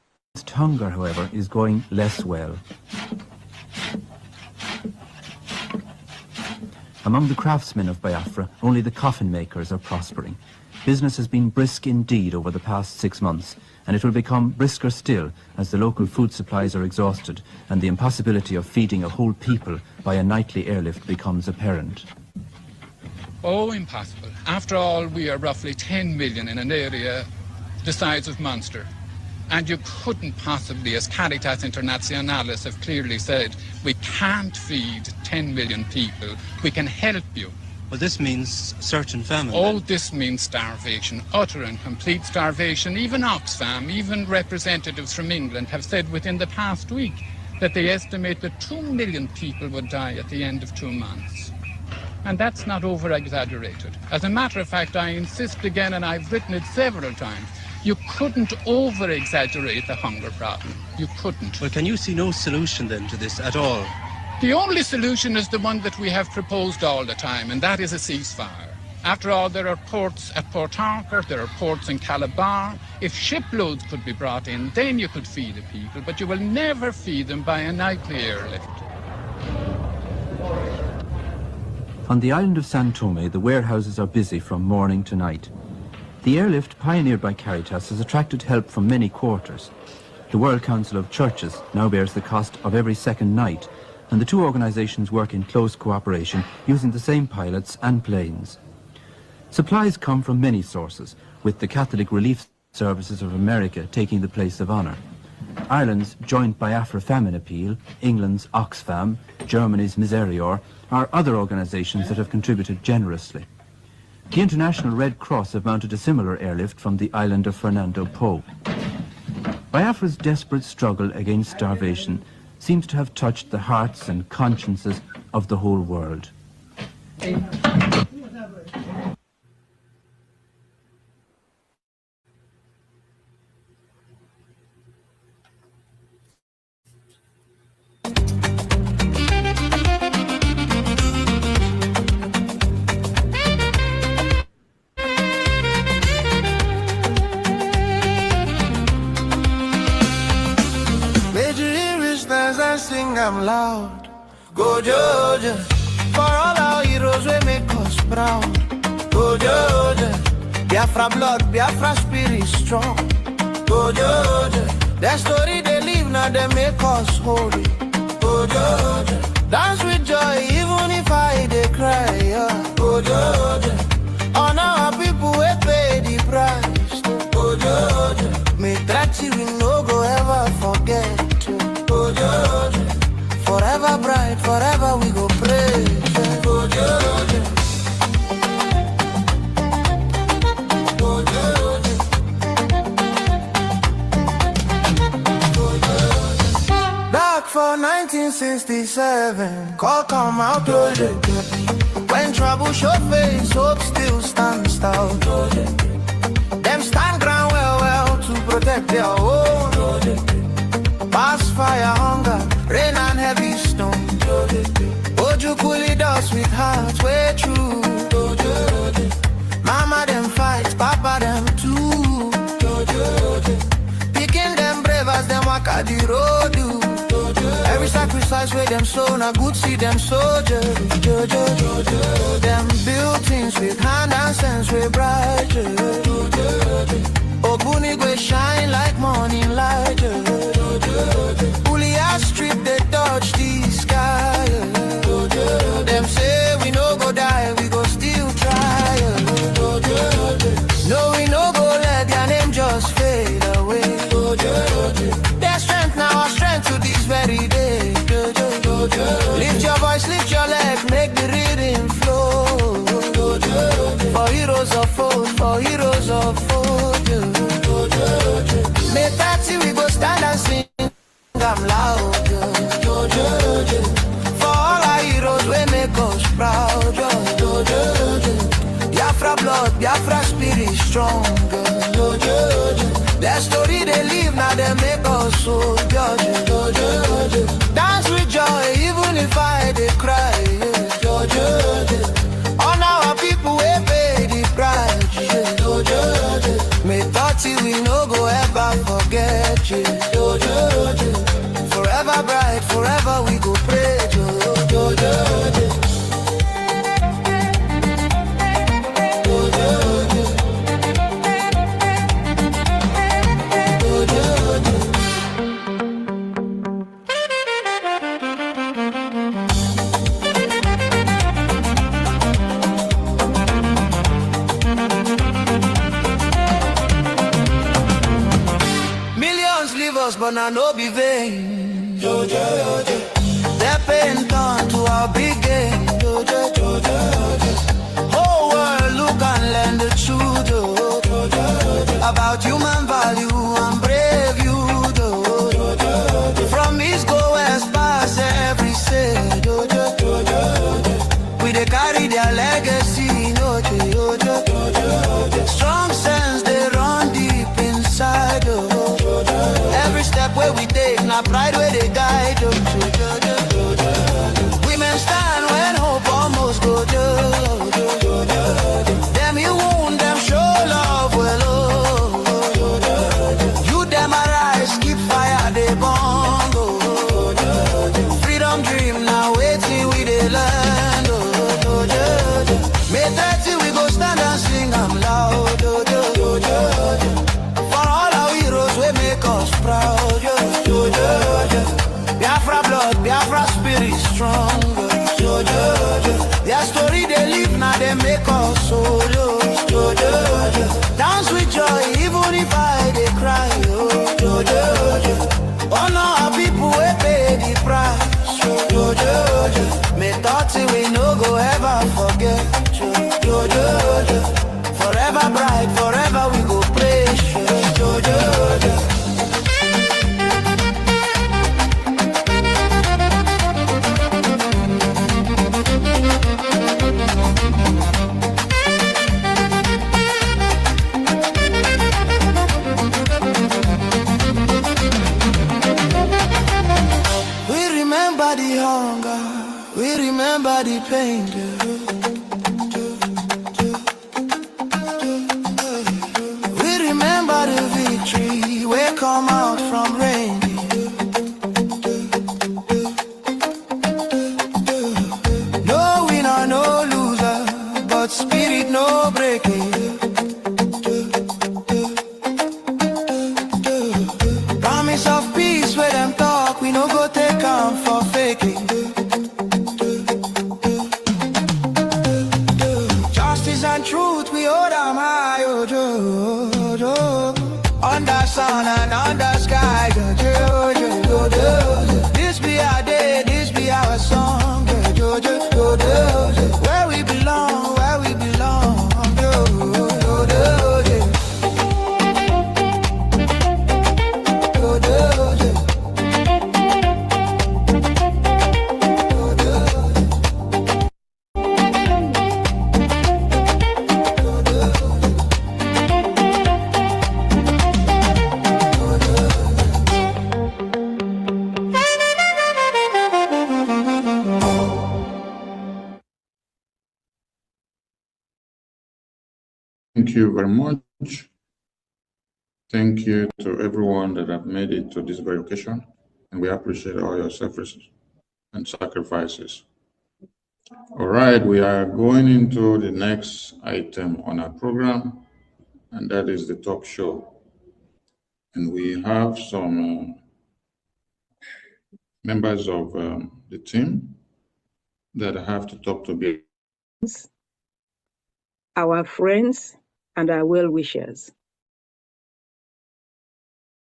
hunger, however, is going less well. Among the craftsmen of Biafra, only the coffin makers are prospering. Business has been brisk indeed over the past 6 months, and it will become brisker still as the local food supplies are exhausted and the impossibility of feeding a whole people by a nightly airlift becomes apparent. Oh, impossible. After all, we are roughly 10 million in an area the size of Munster. And you couldn't possibly, as Caritas Internationalis have clearly said, we can't feed 10 million people. We can help you. Well, this means certain famine. Oh, this means starvation, utter and complete starvation. Even Oxfam, even representatives from England have said within the past week that they estimate that 2 million people would die at the end of 2 months. And that's not over-exaggerated. As a matter of fact, I insist again, and I've written it several times, you couldn't over-exaggerate the hunger problem. You couldn't. Well, can you see no solution then to this at all? The only solution is the one that we have proposed all the time, and that is a ceasefire. After all, there are ports at Port Harcourt, there are ports in Calabar. If shiploads could be brought in, then you could feed the people, but you will never feed them by a nightly airlift. On the island of San Tome, the warehouses are busy from morning to night. The airlift pioneered by Caritas has attracted help from many quarters. The World Council of Churches now bears the cost of every second night, and the two organizations work in close cooperation using the same pilots and planes. Supplies come from many sources, with the Catholic Relief Services of America taking the place of honour. Ireland's Joint Biafra Famine Appeal, England's Oxfam, Germany's Miserior are other organisations that have contributed generously. The International Red Cross have mounted a similar airlift from the island of Fernando Po. Biafra's desperate struggle against starvation seems to have touched the hearts and consciences of the whole world. I'm loud. Go Georgia, for all our heroes we make us proud. Go Georgia, Biafra blood, Biafra spirit strong. Go Georgia, their story they live now they make us holy. Go Georgia, dance with joy even if I they cry. Yeah. Go Georgia, honor our people we pay the price. Go Georgia, make that we no go ever forget. Go Georgia. Forever bright, forever we go praise. Go Georgia. Go Georgia. Go Georgia. Back for 1967, call come out, Georgia. When trouble show face, hope still stands tall. Them stand ground well to protect their own. Past fire, hunger, rain and heavy stone. Oju coolie dust with hearts way true. Mama them fight, papa them too. Picking them brave as them walk at the road. Every sacrifice where them sow, na good see them soldiers. Them buildings with hand and sense way bright. Obuni go shine like morning light. Pulia strip they touch the sky. Them say we no go die, we go still try. No, we no go let their name just fade away. Their strength now, our strength to this very day. Lift your voice, lift your leg, make the rhythm flow. For heroes of old, for heroes of old. Make that we go stand and sing. I'm loud. For all our heroes, we make us proud. Biafra blood, Biafra spirit strong. Their story they live now, they make us so. Dance with joy, even if I they cry. On our people, we pay the price. May 30 we no go ever forget you. Forever bright, forever we go pray. But I no be vain. Their pain turn to our big game. Whole world look and learn the truth about human value and brave youth. From east go west past every state. We they carry their legacy. Strong sense they run deep inside. Every step where we take, now pride where they guide us. stronger. Their story they live now, they make us solo. Dance with joy, even if I they cry. Honor our people, we pay the price. Me thought we no go ever forget. Forever bright, forever we go praise. We remember the hunger, we remember the pain. We remember the victory, we come out from rain. No winner, no loser, but spirit no breaking. Promise of peace where them talk, we no go take them for faking. Justice and truth, we hold them high, under sun and under sky. This be our day, this be our song. Where we belong, where we belong. Thank you very much. Thank you to everyone that have made it to this very occasion, and we appreciate all your services and sacrifices. All right, we are going into the next item on our program, and that is the talk show. And we have some members of the team that have to talk to me. Our friends and our well-wishers.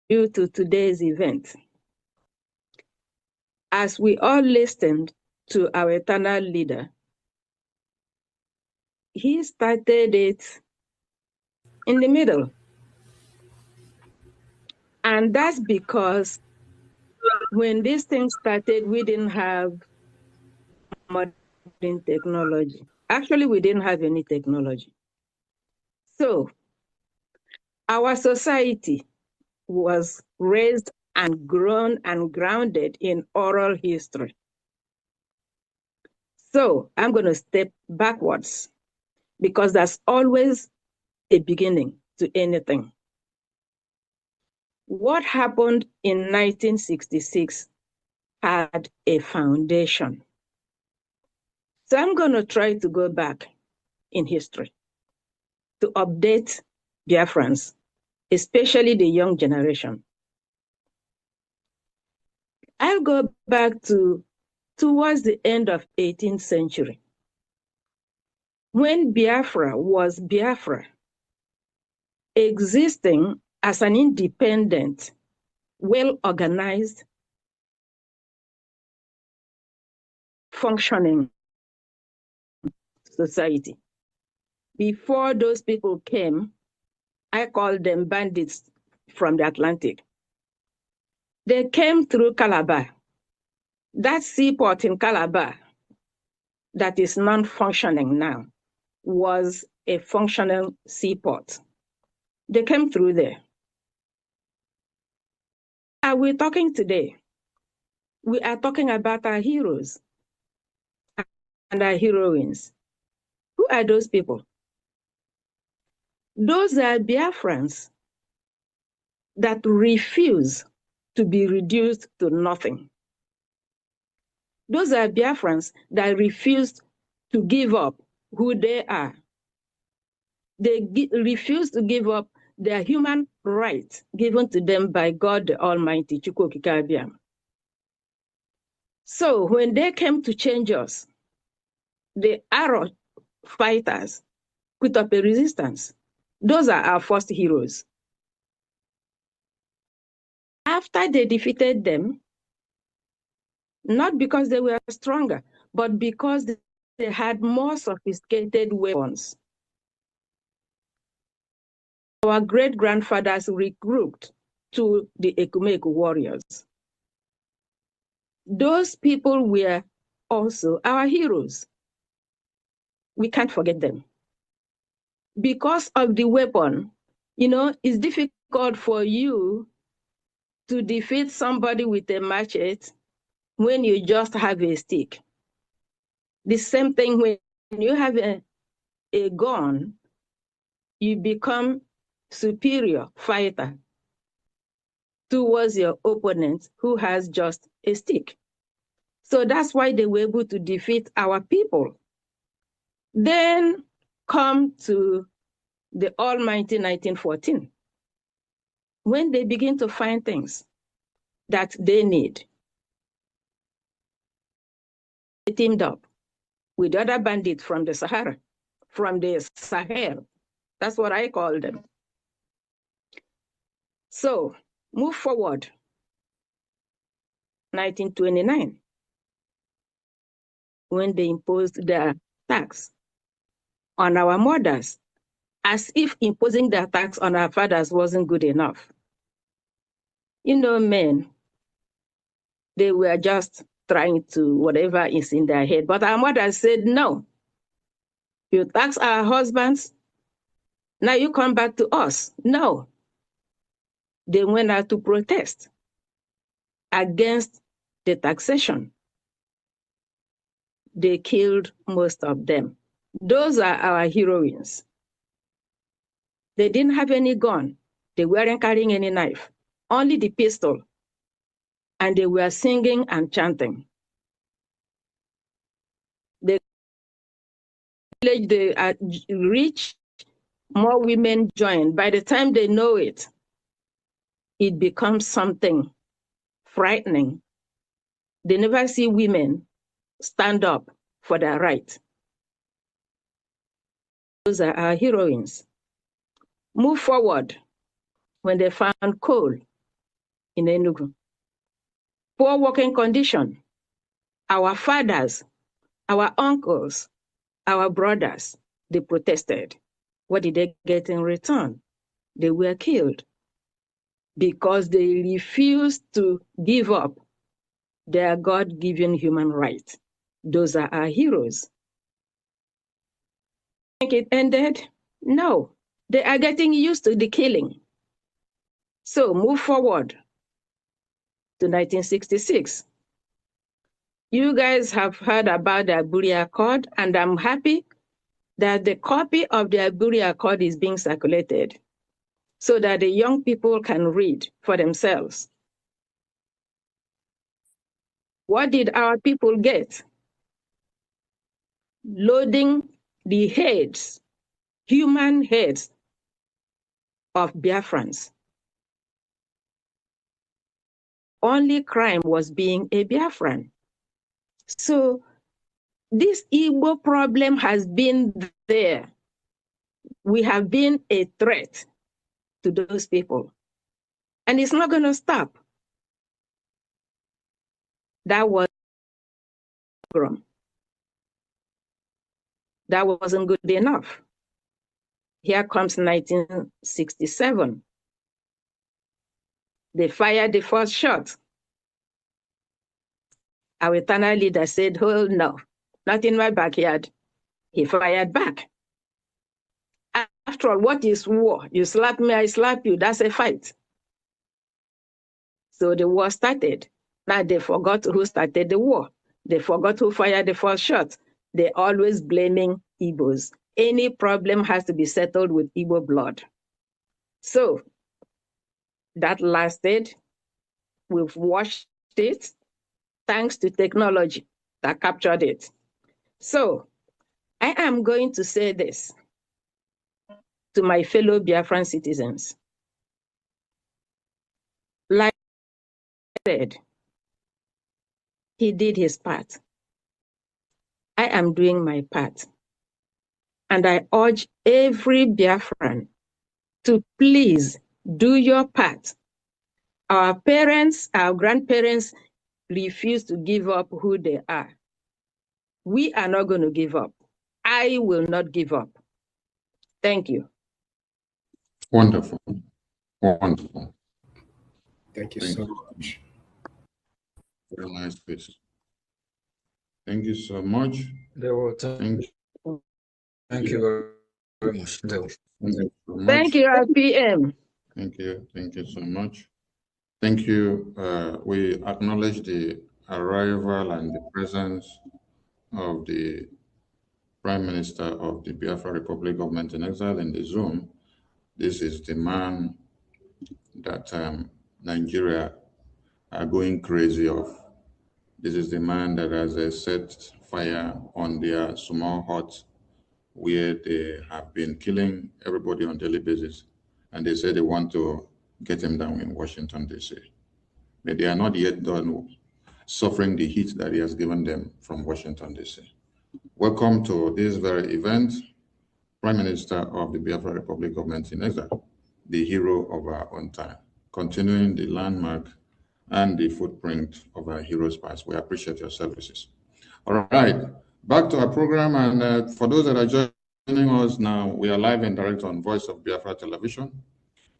Due to today's event, as we all listened to our eternal leader, he started it in the middle. And that's because when this thing started, we didn't have modern technology. Actually, we didn't have any technology. So our society was raised and grown and grounded in oral history. So I'm going to step backwards because there's always a beginning to anything. What happened in 1966 had a foundation. So I'm going to try to go back in history to update Biafrans, especially the young generation. I'll go back towards the end of 18th century, when Biafra was Biafra, existing as an independent, well-organized, functioning society. Before those people came, I call them bandits from the Atlantic. They came through Calabar. That seaport in Calabar that is non-functioning now was a functional seaport. They came through there. Are we talking today? We are talking about our heroes and our heroines. Who are those people? Those are Biafrans that refuse to be reduced to nothing. Those are Biafrans that refused to give up who they are. They refuse to give up their human rights given to them by God the Almighty, Chukwu Okike Abiam. So when they came to change us, the Arrow fighters put up a resistance. Those are our first heroes. After they defeated them, not because they were stronger, but because they had more sophisticated weapons. Our great-grandfathers regrouped to the Ekumeniku warriors. Those people were also our heroes. We can't forget them. Because of the weapon, it's difficult for you to defeat somebody with a machete when you just have a stick. The same thing when you have a gun, you become superior fighter towards your opponent who has just a stick. So that's why they were able to defeat our people. Then come to the almighty 1914, when they begin to find things that they need. They teamed up with other bandits from the Sahara, from the Sahel. That's what I call them. So move forward, 1929, when they imposed their tax on our mothers, as if imposing their tax on our fathers wasn't good enough. Men, they were just trying to whatever is in their head. But our mothers said, no, you tax our husbands, now you come back to us. No. They went out to protest against the taxation. They killed most of them. Those are our heroines. They didn't have any gun. They weren't carrying any knife, only the pistol. And they were singing and chanting. The village they reached, more women joined. By the time they know it, it becomes something frightening. They never see women stand up for their right. Those are our heroines. Move forward when they found coal in Enugu. Poor working condition. Our fathers, our uncles, our brothers, they protested. What did they get in return? They were killed because they refused to give up their God-given human right. Those are our heroes. Think it ended? No. They are getting used to the killing. So move forward to 1966. You guys have heard about the BRGIE Accord, and I'm happy that the copy of the BRGIE Accord is being circulated so that the young people can read for themselves. What did our people get? Loading the heads, human heads of Biafrans. Only crime was being a Biafran. So this Igbo problem has been there. We have been a threat to those people. And it's not going to stop. That was wrong. That wasn't good enough. Here comes 1967. They fired the first shot. Our eternal leader said, oh no, not in my backyard. He fired back. After all, what is war? You slap me, I slap you. That's a fight. So the war started. Now they forgot who started the war. They forgot who fired the first shot. They're always blaming Igbos. Any problem has to be settled with Igbo blood. So that lasted. We've watched it thanks to technology that captured it. So I am going to say this to my fellow Biafran citizens. Like I said, He did his part. I am doing my part. And I urge every Biafran to please do your part. Our parents, our grandparents refuse to give up who they are. We are not going to give up. I will not give up. Thank you. Wonderful. Wonderful. Thank you so much. Very nice piece. Thank you so much. Thank you. Thank you very much. Thank you so much. Thank you, RPM. Thank you. Thank you so much. Thank you. We acknowledge the arrival and the presence of the Prime Minister of the Biafra Republic Government in Exile in the Zoom. This is the man that Nigeria are going crazy of. This is the man that has set fire on their small hut where they have been killing everybody on a daily basis. And they say they want to get him down in Washington, D.C. But they are not yet done suffering the heat that he has given them from Washington, D.C. Welcome to this very event, Prime Minister of the Biafra Republic Government in Exile, the hero of our own time, continuing the landmark and the footprint of our heroes past. We appreciate your services. All right, back to our program. And for those that are joining us now, we are live and direct on Voice of Biafra Television.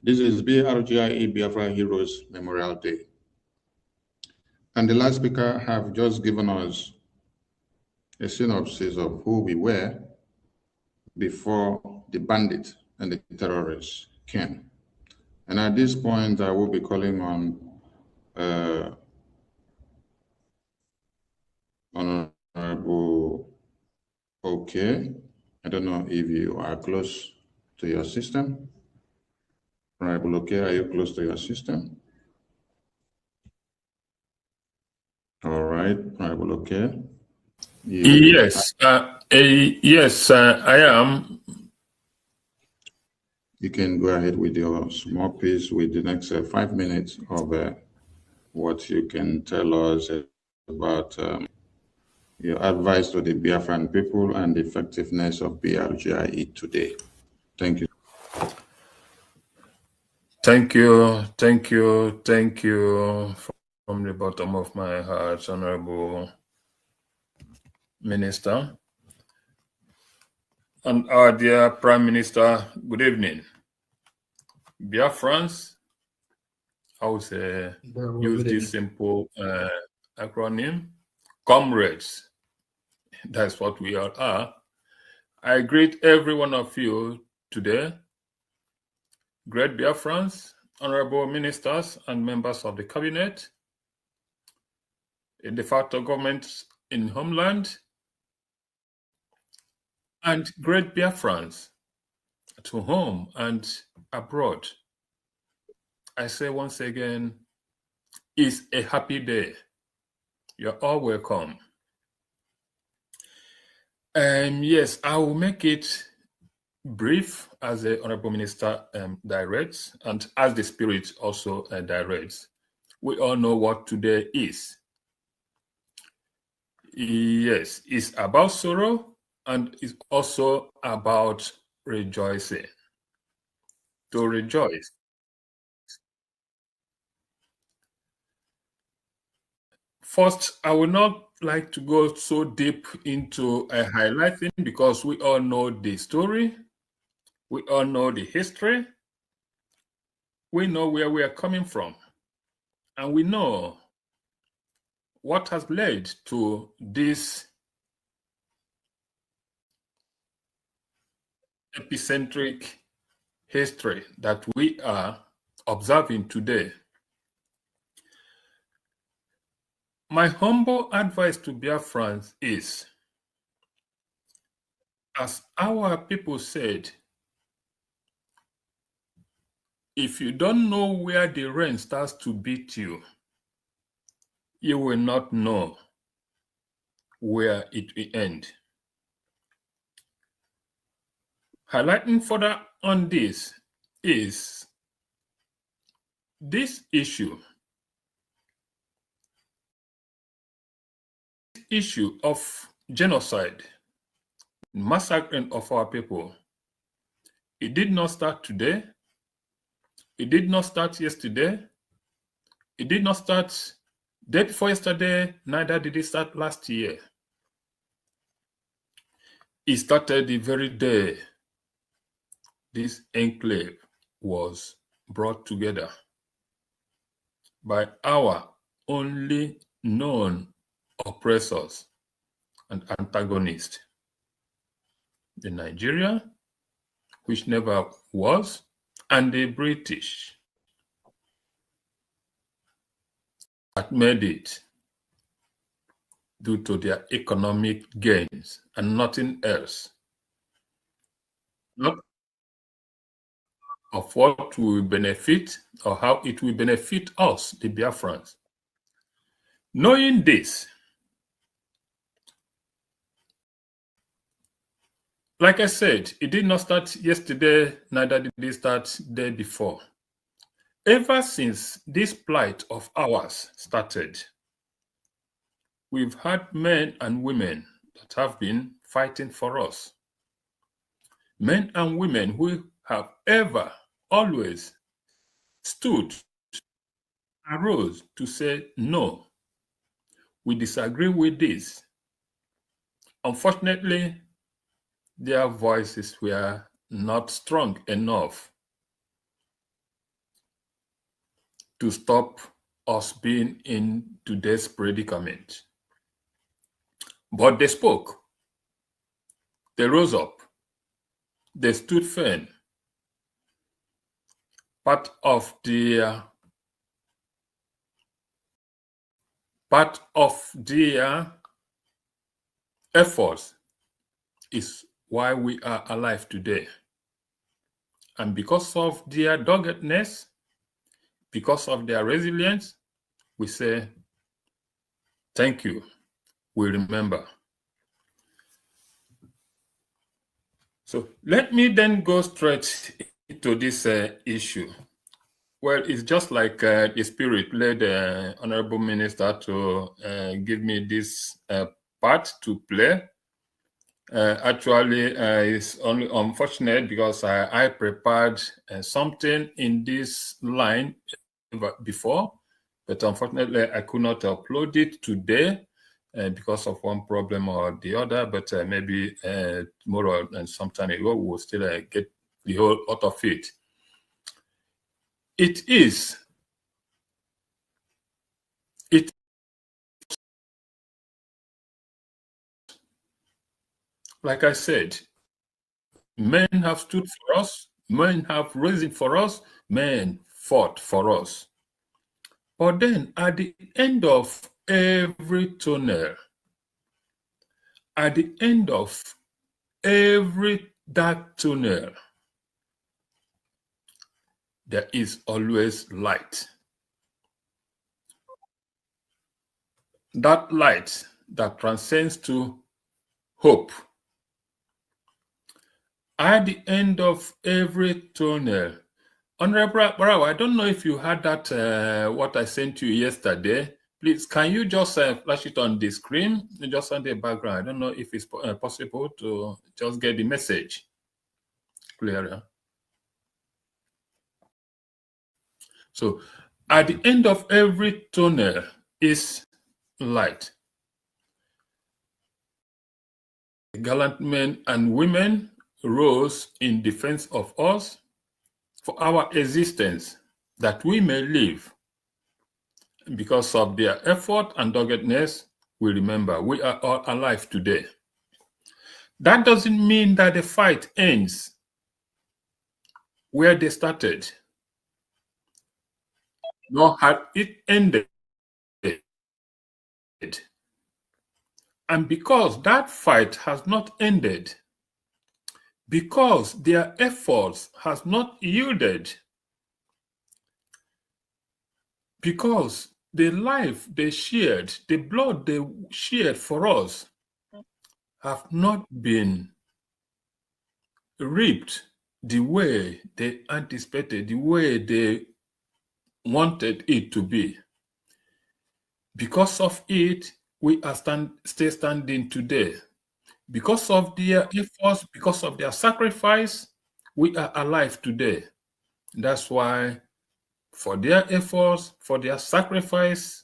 This is BRGIE Biafra Heroes Memorial Day. And the last speaker have just given us a synopsis of who we were before the bandits and the terrorists came. And at this point, I will be calling on Honorable Okay. I don't know if you are close to your system. Honorable Okay, are you close to your system? All right, Honorable Okay. Yes, yes, I am. You can go ahead with your small piece with the next 5 minutes of what you can tell us about your advice to the Biafran people and the effectiveness of BRGIE today. Thank you. Thank you, thank you, thank you from the bottom of my heart, Honorable Minister. And our dear Prime Minister, good evening. Biafrans, I would say, use this simple acronym, comrades. That's what we all are. I greet every one of you today, great Biafrans, honorable ministers and members of the cabinet, in de facto government in homeland, and great Biafrans to home and abroad. I say once again, it's a happy day. You're all welcome. Yes, I will make it brief as the Honorable Minister directs and as the Spirit also directs. We all know what today is. Yes, it's about sorrow and it's also about rejoicing. To rejoice. First, I would not like to go so deep into highlighting because we all know the story. We all know the history. We know where we are coming from. And we know what has led to this epicentric history that we are observing today. My humble advice to Biafrans is, as our people said, if you don't know where the rain starts to beat you, you will not know where it will end. Highlighting further on this is this issue issue of genocide, massacring of our people, it did not start today. It did not start yesterday. It did not start day before yesterday, neither did it start last year. It started the very day this enclave was brought together by our only known oppressors and antagonists, the Nigeria, which never was, and the British that made it due to their economic gains and nothing else. Not of what will benefit or how it will benefit us, the Biafrans. Knowing this, like I said, it did not start yesterday, neither did it start the day before. Ever since this plight of ours started, we've had men and women that have been fighting for us. Men and women who have ever, always stood, arose to say, no, we disagree with this. Unfortunately, their voices were not strong enough to stop us being in today's predicament. But they spoke. They rose up. They stood firm. Part of their efforts is why we are alive today. And because of their doggedness, because of their resilience, we say, thank you. We remember. So let me then go straight into this issue. Well, it's just like the spirit led the Honorable Minister to give me this part to play. Actually, it's only unfortunate because I prepared something in this line before, but unfortunately I could not upload it today because of one problem or the other, but maybe tomorrow and sometime ago we'll still get the whole lot of it. It is like I said, men have stood for us, men have risen for us, men fought for us. But then at the end of every tunnel, at the end of every dark tunnel, there is always light. That light that transcends to hope. At the end of every tunnel, Honorable Barrow, I don't know if you had that, what I sent you yesterday. Please, can you just flash it on the screen, just on the background? I don't know if it's possible to just get the message clearer. So, at the end of every tunnel is light. Gallant men and women rose in defense of us for our existence, that we may live. Because of their effort and doggedness, we remember we are all alive today. That doesn't mean that the fight ends where they started, nor had it ended. And because that fight has not ended, because their efforts has not yielded, because the life they shared, the blood they shared for us have not been reaped the way they anticipated, the way they wanted it to be. Because of it, we are still standing today. Because of their efforts, because of their sacrifice, we are alive today. That's why, for their efforts, for their sacrifice,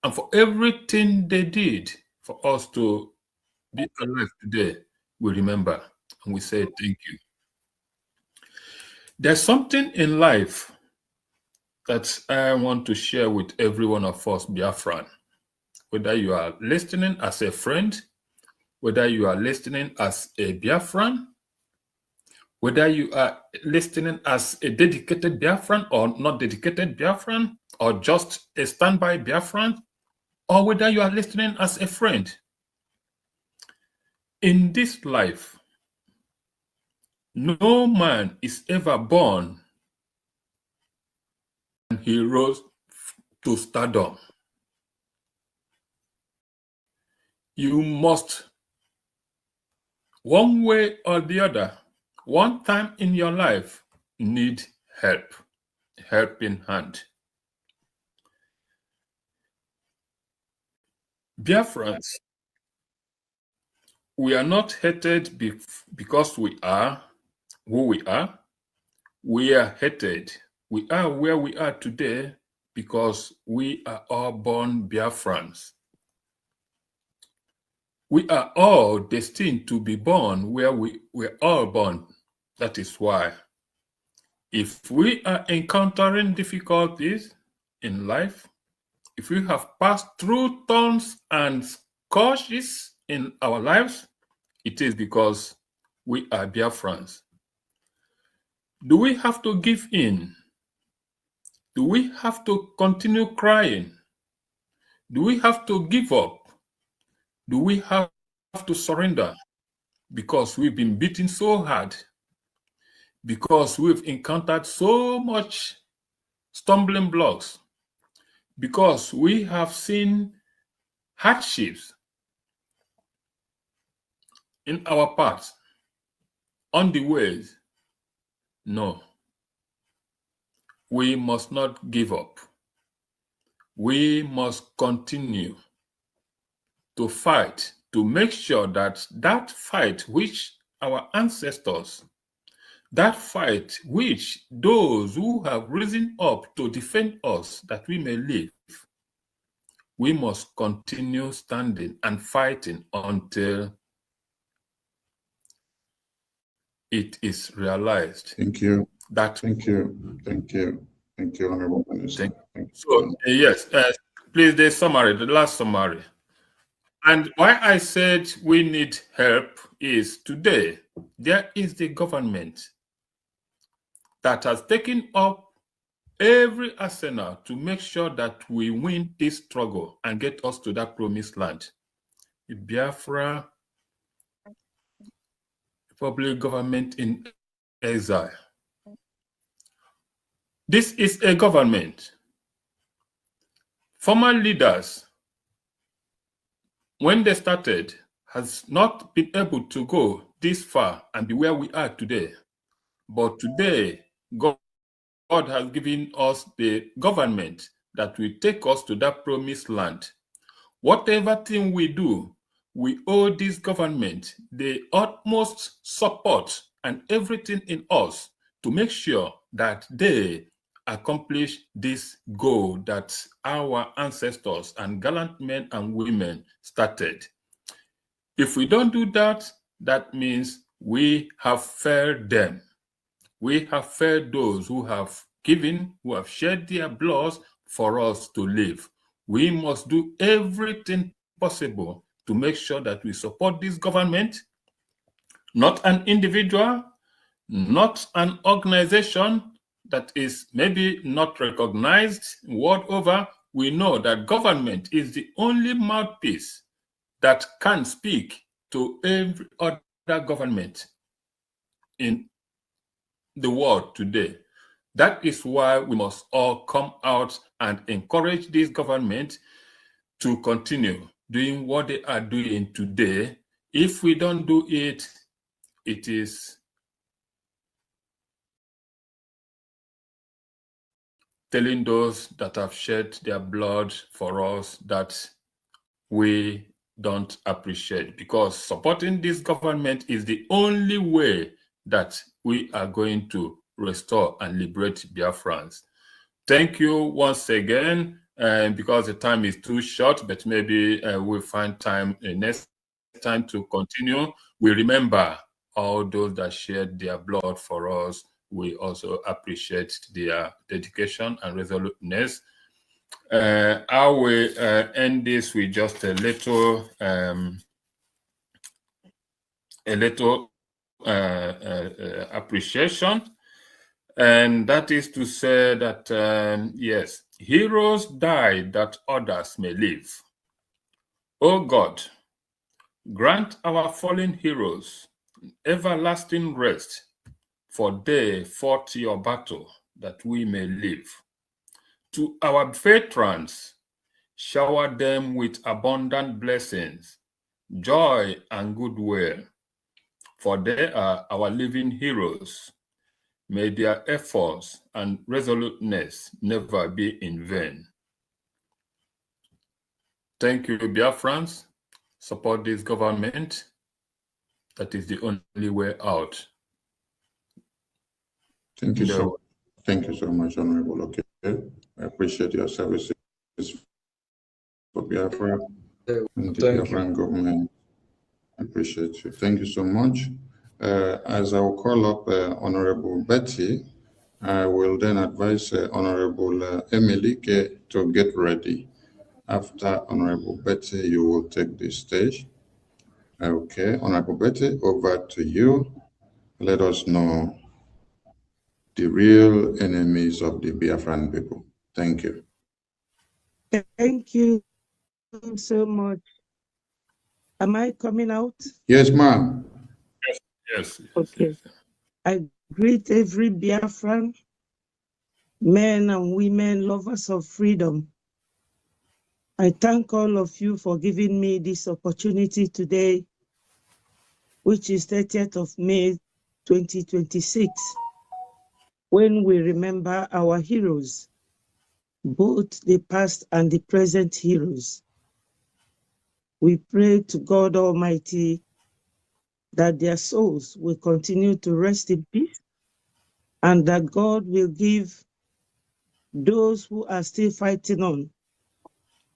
and for everything they did for us to be alive today, we remember and we say thank you. There's something in life that I want to share with every one of us Biafran. Whether you are listening as a friend, whether you are listening as a Biafran, whether you are listening as a dedicated Biafran or not dedicated Biafran, or just a standby Biafran, or whether you are listening as a friend. In this life, no man is ever born and he rose to stardom. You must, one way or the other, one time in your life, need help, helping hand. Biafrans, we are not hated because we are who we are. We are hated. We are where we are today because we are all born Biafrans. We are all destined to be born where we were all born. That is why, if we are encountering difficulties in life, if we have passed through thorns and scourges in our lives, it is because we are Biafrans. Do we have to give in? Do we have to continue crying? Do we have to give up? Do we have to surrender because we've been beaten so hard? Because we've encountered so much stumbling blocks? Because we have seen hardships in our path on the ways? No. We must not give up. We must continue to fight to make sure that that fight which our ancestors, that fight which those who have risen up to defend us that we may live, we must continue standing and fighting until it is realized. Thank you. Thank you. Thank you, Honorable Minister. So, yes, please, the summary, the last summary. And why I said we need help is today, there is the government that has taken up every arsenal to make sure that we win this struggle and get us to that promised land. The Biafra Republic government in exile. This is a government. Former leaders, when they started, has not been able to go this far and be where we are today. But today, God has given us the government that will take us to that promised land. Whatever thing we do, we owe this government the utmost support and everything in us to make sure that they accomplish this goal that our ancestors and gallant men and women started. If we don't do that, that means we have failed them. We have failed those who have given, who have shed their blood for us to live. We must do everything possible to make sure that we support this government, not an individual, not an organization that is maybe not recognized world over. We know that government is the only mouthpiece that can speak to every other government in the world today. That is why we must all come out and encourage this government to continue doing what they are doing today. If we don't do it, it is telling those that have shed their blood for us that we don't appreciate, because supporting this government is the only way that we are going to restore and liberate Biafrans. Thank you once again, and because the time is too short, but maybe we'll find time next time to continue. We remember all those that shared their blood for us. We also appreciate their dedication and resoluteness. I will end this with just a little appreciation, and that is to say that yes, heroes die that others may live. Oh God, grant our fallen heroes everlasting rest, for they fought your battle that we may live. To our veterans, shower them with abundant blessings, joy, and goodwill, for they are our living heroes. May their efforts and resoluteness never be in vain. Thank you, Biafrans. Support this government. That is the only way out. Thank you so much, Honorable Oke. I appreciate your services for Biafra and the Biafran government. I appreciate you. Thank you so much. As I will call up Honorable Betty, I will then advise Honorable Emily to get ready. After Honorable Betty, you will take the stage. Okay, Honorable Betty, over to you. Let us know the real enemies of the Biafran people. Thank you. Thank you so much. Am I coming out? Yes, ma'am. Yes. Okay. I greet every Biafran, men and women, lovers of freedom. I thank all of you for giving me this opportunity today, which is 30th of May, 2026, when we remember our heroes, both the past and the present heroes. We pray to God Almighty that their souls will continue to rest in peace, and that God will give those who are still fighting on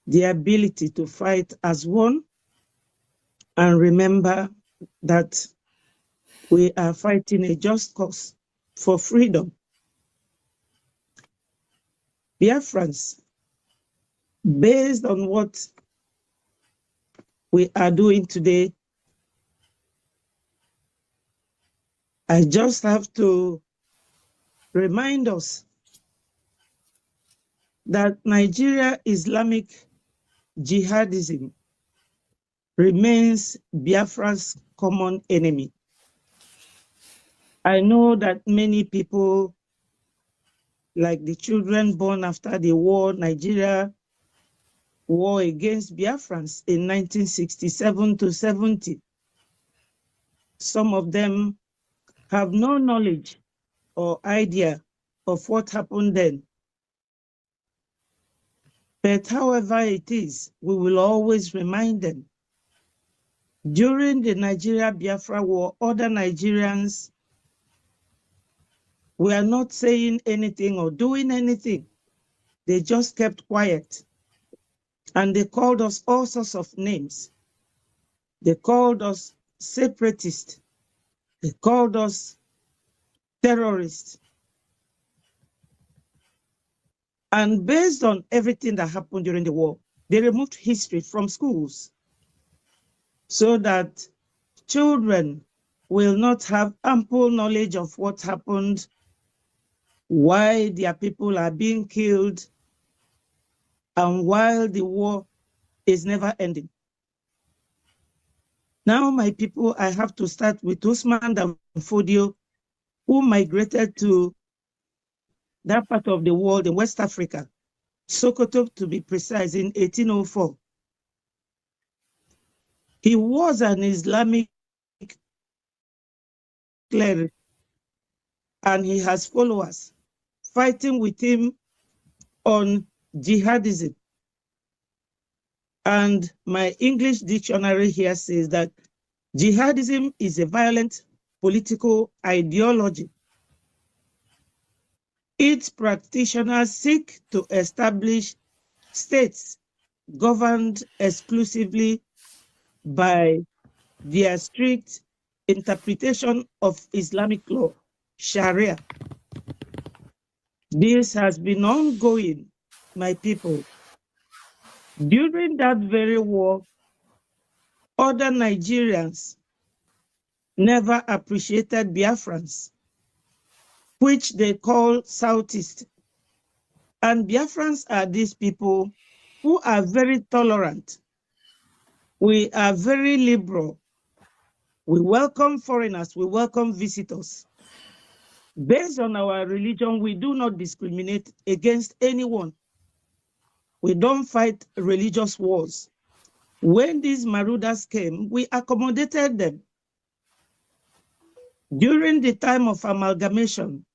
the ability to fight as one, and remember that we are fighting a just cause for freedom. Biafrans, based on what we are doing today, I just have to remind us that Nigeria Islamic jihadism remains Biafra's common enemy. I know that many people, like the children born after the war, Nigeria war against Biafrans in 1967 to 70, some of them have no knowledge or idea of what happened then. But however it is, we will always remind them. During the Nigeria-Biafra war, other Nigerians were not saying anything or doing anything. They just kept quiet. And they called us all sorts of names. They called us separatists. They called us terrorists. And based on everything that happened during the war, they removed history from schools so that children will not have ample knowledge of what happened, why their people are being killed, and while the war is never ending. Now, my people, I have to start with Usman Dan Fodio, who migrated to that part of the world in West Africa, Sokoto to be precise, in 1804. He was an Islamic cleric, and he has followers fighting with him on jihadism. And my English dictionary here says that jihadism is a violent political ideology. Its practitioners seek to establish states governed exclusively by their strict interpretation of Islamic law, Sharia. This has been ongoing, my people. During that very war, other Nigerians never appreciated Biafrans, which they call Southeast. And Biafrans are these people who are very tolerant. We are very liberal. We welcome foreigners, we welcome visitors. Based on our religion, we do not discriminate against anyone. We don't fight religious wars. When these marauders came, we accommodated them. During the time of amalgamation,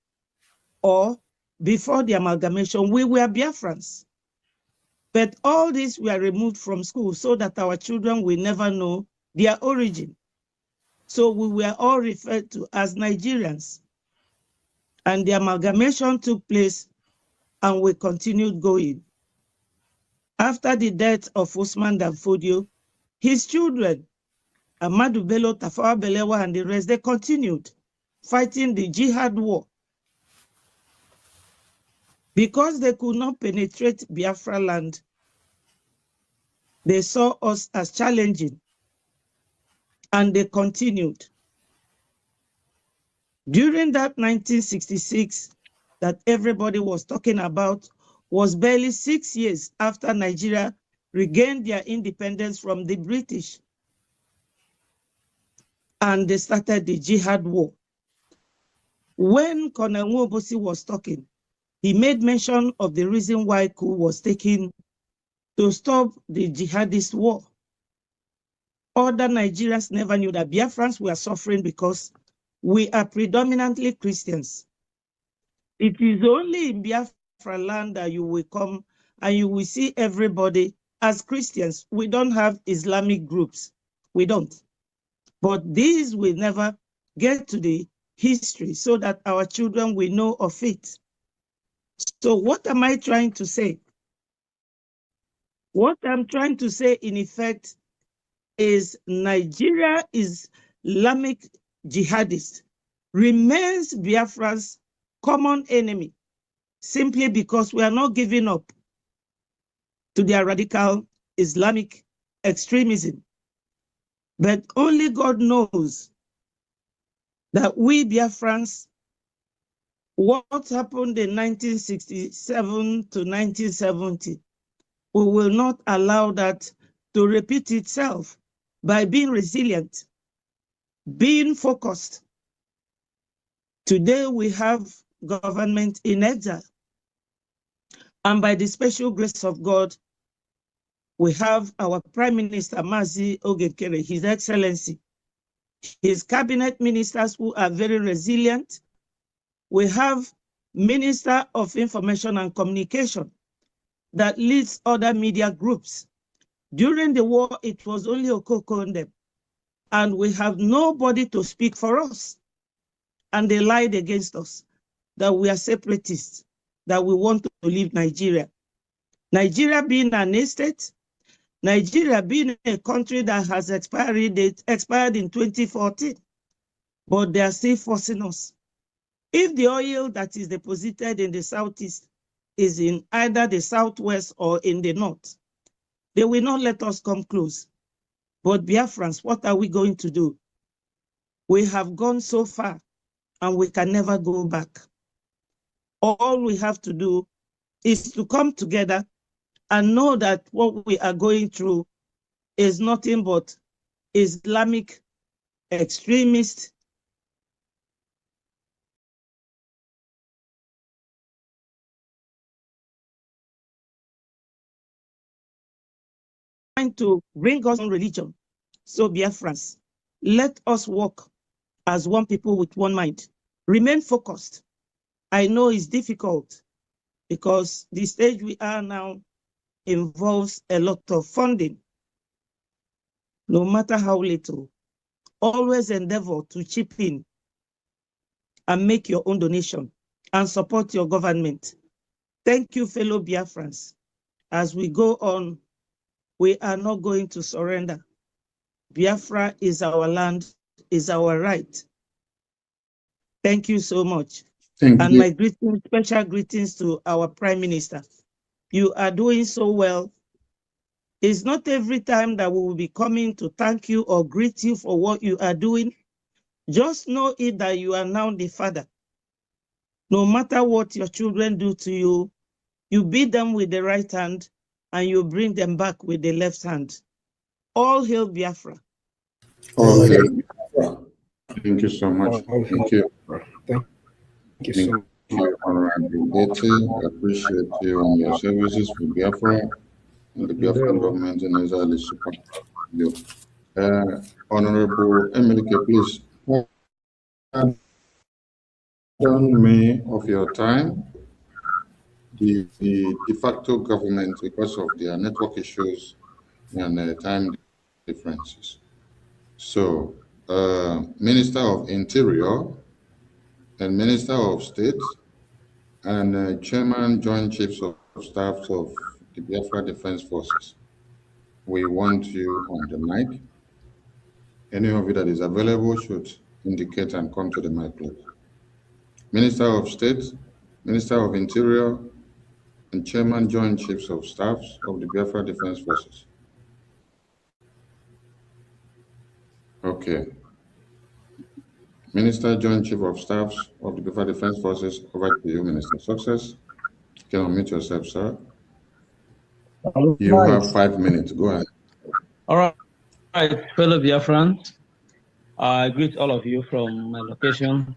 or before the amalgamation, we were Biafrans. But all these were removed from school so that our children will never know their origin. So we were all referred to as Nigerians. And the amalgamation took place and we continued going. After the death of Usman Danfodio, his children, Ahmadu Bello, Tafawa Balewa, and the rest, they continued fighting the jihad war. Because they could not penetrate Biafra land, they saw us as challenging, and they continued. During that 1966 that everybody was talking about was barely 6 years after Nigeria regained their independence from the British, and they started the jihad war. When Colonel Nwobosi was talking, he made mention of the reason why coup was taken to stop the jihadist war. Other Nigerians never knew that Biafrans were suffering because we are predominantly Christians. It is only in Biafra land that you will come and you will see everybody as Christians. We don't have Islamic groups. We don't. But these will never get to the history so that our children will know of it. So what am I trying to say? What I'm trying to say, in effect, is Nigeria is Islamic jihadist remains Biafra's common enemy simply because we are not giving up to their radical Islamic extremism. But only God knows that we Biafrans, what happened in 1967 to 1970, we will not allow that to repeat itself by being resilient, being focused. Today we have government in exile, and by the special grace of God, we have our Prime Minister, Mazi Ogekere, His Excellency, his cabinet ministers who are very resilient. We have Minister of Information and Communication that leads other media groups. During the war, it was only Okoko and them, and we have nobody to speak for us. And they lied against us, that we are separatists, that we want to leave Nigeria. Nigeria being an estate, Nigeria being a country that has expired in 2014, but they are still forcing us. If the oil that is deposited in the southeast is in either the southwest or in the north, they will not let us come close. But Biafrans, what are we going to do? We have gone so far and we can never go back. All we have to do is to come together and know that what we are going through is nothing but Islamic extremists trying to bring us on religion. So Biafrans, let us work as one people with one mind. Remain focused. I know it's difficult because the stage we are now, involves a lot of funding. No matter how little, always endeavor to chip in and make your own donation and support your government. Thank you, fellow Biafrans. As we go on, we are not going to surrender. Biafra is our land, is our right. Thank you so much. Thank you. My greetings, special greetings to our Prime Minister. You are doing so well. It's not every time that we will be coming to thank you or greet you for what you are doing. Just know it that you are now the father. No matter what your children do to you, you beat them with the right hand and you bring them back with the left hand. All hail Biafra. All hail. Thank you so much. Thank you. Thank you so much. Thank you, Honorable Betty. I appreciate you and your services for Biafra and the Biafran government in Exile is super. You. Honorable Emilike, please. Pardon me of your time. The de facto government, because of their network issues and time differences. So, Minister of Interior and Minister of State and Chairman Joint Chiefs of Staff of the Biafra Defense Forces. We want you on the mic. Any of you that is available should indicate and come to the mic, please. Minister of State, Minister of Interior, and Chairman Joint Chiefs of Staffs of the Biafra Defense Forces. Okay. Minister, Joint Chief of Staffs of the Biafra Defense Forces, over to you, Minister. Success. You can unmute yourself, sir. You have 5 minutes. Go ahead. All right, fellow Biafrans. I greet all of you from my location.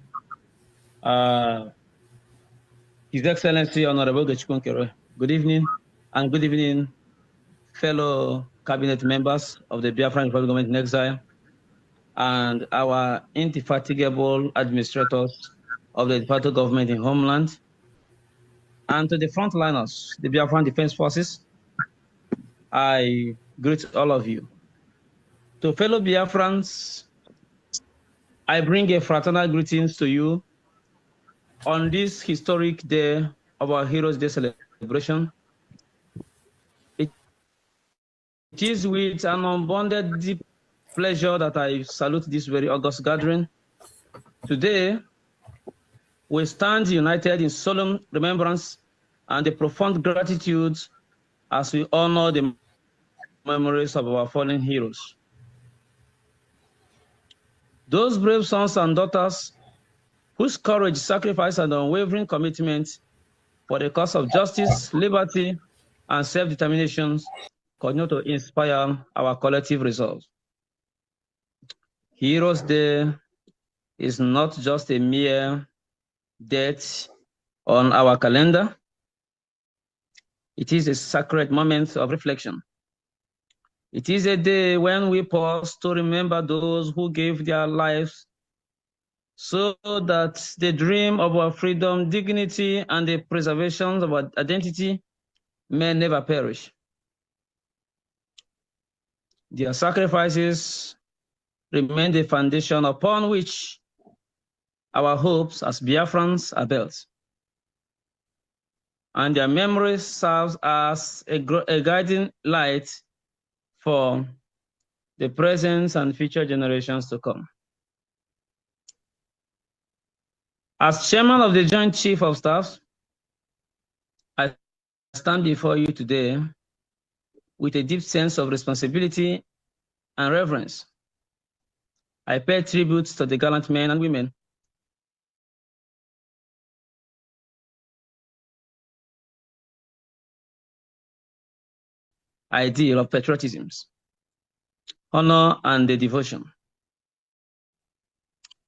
His Excellency Honorable Gachikonkere. Good evening, and good evening, fellow cabinet members of the Biafran Republic Government in Exile, and our indefatigable administrators of the Department of Government in Homeland, and to the frontliners, the Biafran Defense Forces. I greet all of you. To fellow Biafrans, I bring a fraternal greetings to you on this historic day of our Heroes' Day celebration. It is with an unbounded deep pleasure that I salute this very august gathering. Today, we stand united in solemn remembrance and a profound gratitude as we honor the memories of our fallen heroes. Those brave sons and daughters whose courage, sacrifice, and unwavering commitment for the cause of justice, liberty, and self-determination continue to inspire our collective resolve. Heroes Day is not just a mere date on our calendar. It is a sacred moment of reflection. It is a day when we pause to remember those who gave their lives so that the dream of our freedom, dignity, and the preservation of our identity may never perish. Their sacrifices remain the foundation upon which our hopes as Biafrans are built. And their memory serves as a guiding light for the present and future generations to come. As chairman of the Joint Chief of Staff, I stand before you today with a deep sense of responsibility and reverence. I pay tribute to the gallant men and women ideal of patriotism, honor, and the devotion.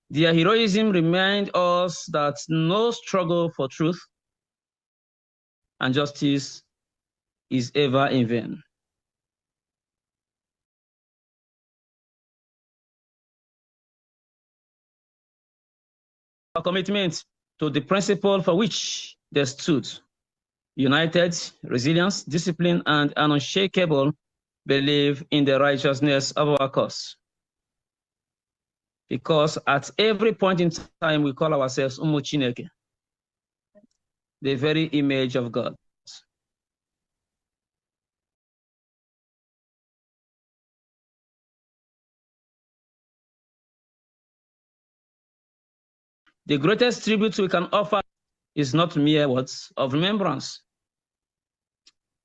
Their heroism reminds us that no struggle for truth and justice is ever in vain. Our commitment to the principle for which they stood united, resilient, disciplined, and an unshakable belief in the righteousness of our cause. Because at every point in time, we call ourselves Umu Chineke, the very image of God. The greatest tribute we can offer is not mere words of remembrance,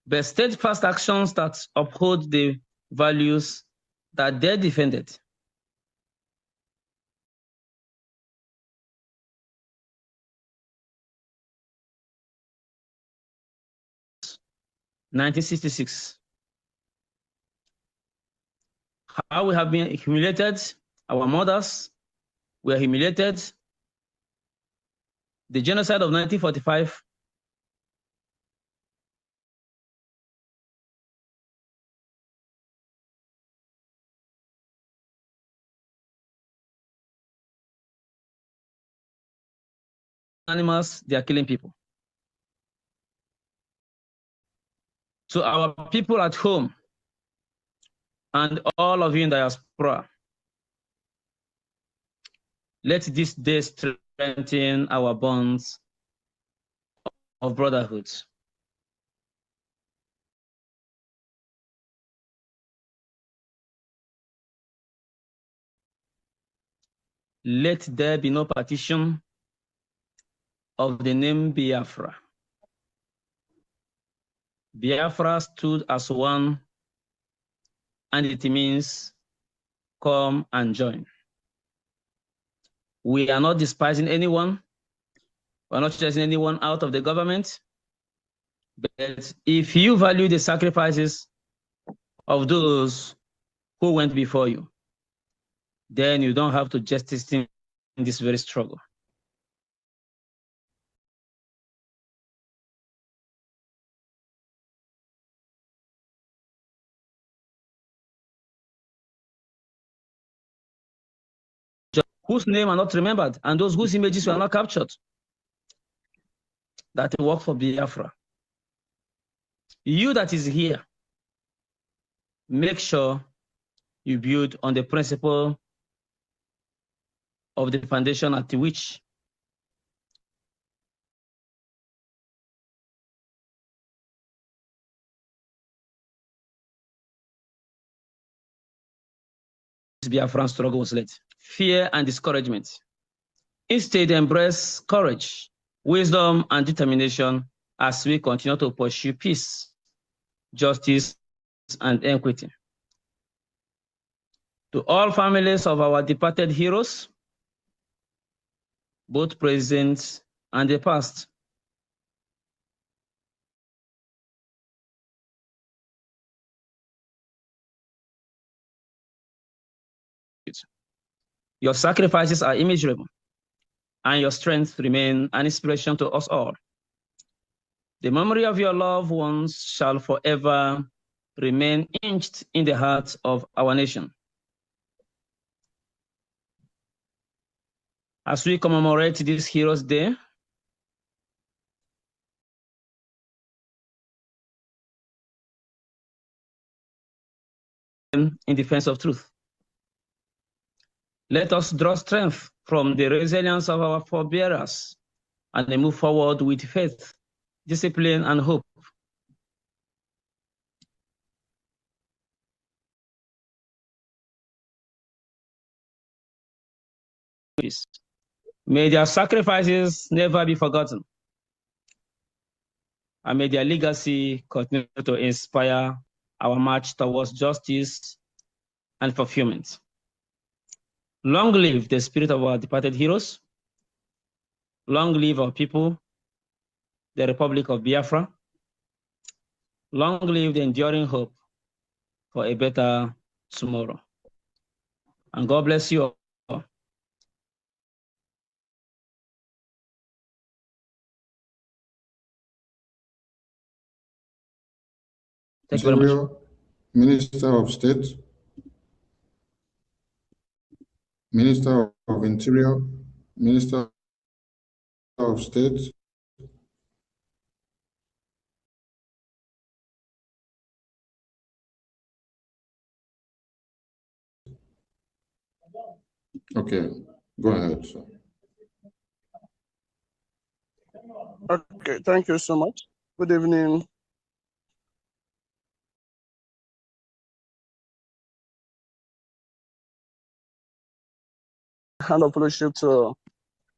but steadfast actions that uphold the values that they defended. (1966). How we have been humiliated, our mothers were humiliated. The genocide of 1945 animals, they are killing people. To our people at home and all of you in diaspora, let this day strengthen our bonds of brotherhood. Let there be no partition of the name Biafra. Biafra stood as one, and it means come and join. We are not despising anyone. We're not chasing anyone out of the government. But if you value the sacrifices of those who went before you, then you don't have to justice in this very struggle. Whose name are not remembered, and those whose images were not captured, that work for Biafra. You that is here, make sure you build on the principle of the foundation at which this Biafran struggle was led. Fear and discouragement. Instead, embrace courage, wisdom, and determination as we continue to pursue peace, justice, and equity. To all families of our departed heroes, both present and the past, your sacrifices are immeasurable, and your strength remain an inspiration to us all. The memory of your loved ones shall forever remain etched in the hearts of our nation. As we commemorate this Heroes' Day, in defense of truth, let us draw strength from the resilience of our forebearers and move forward with faith, discipline, and hope. May their sacrifices never be forgotten, and may their legacy continue to inspire our march towards justice and fulfillment. Long live the spirit of our departed heroes. Long live our people, the Republic of Biafra. Long live the enduring hope for a better tomorrow. And God bless you all. Thank you very much. Minister of State, Minister of Interior, Minister of State. Okay, go ahead, sir. Okay, thank you so much. Good evening. Hand of fellowship to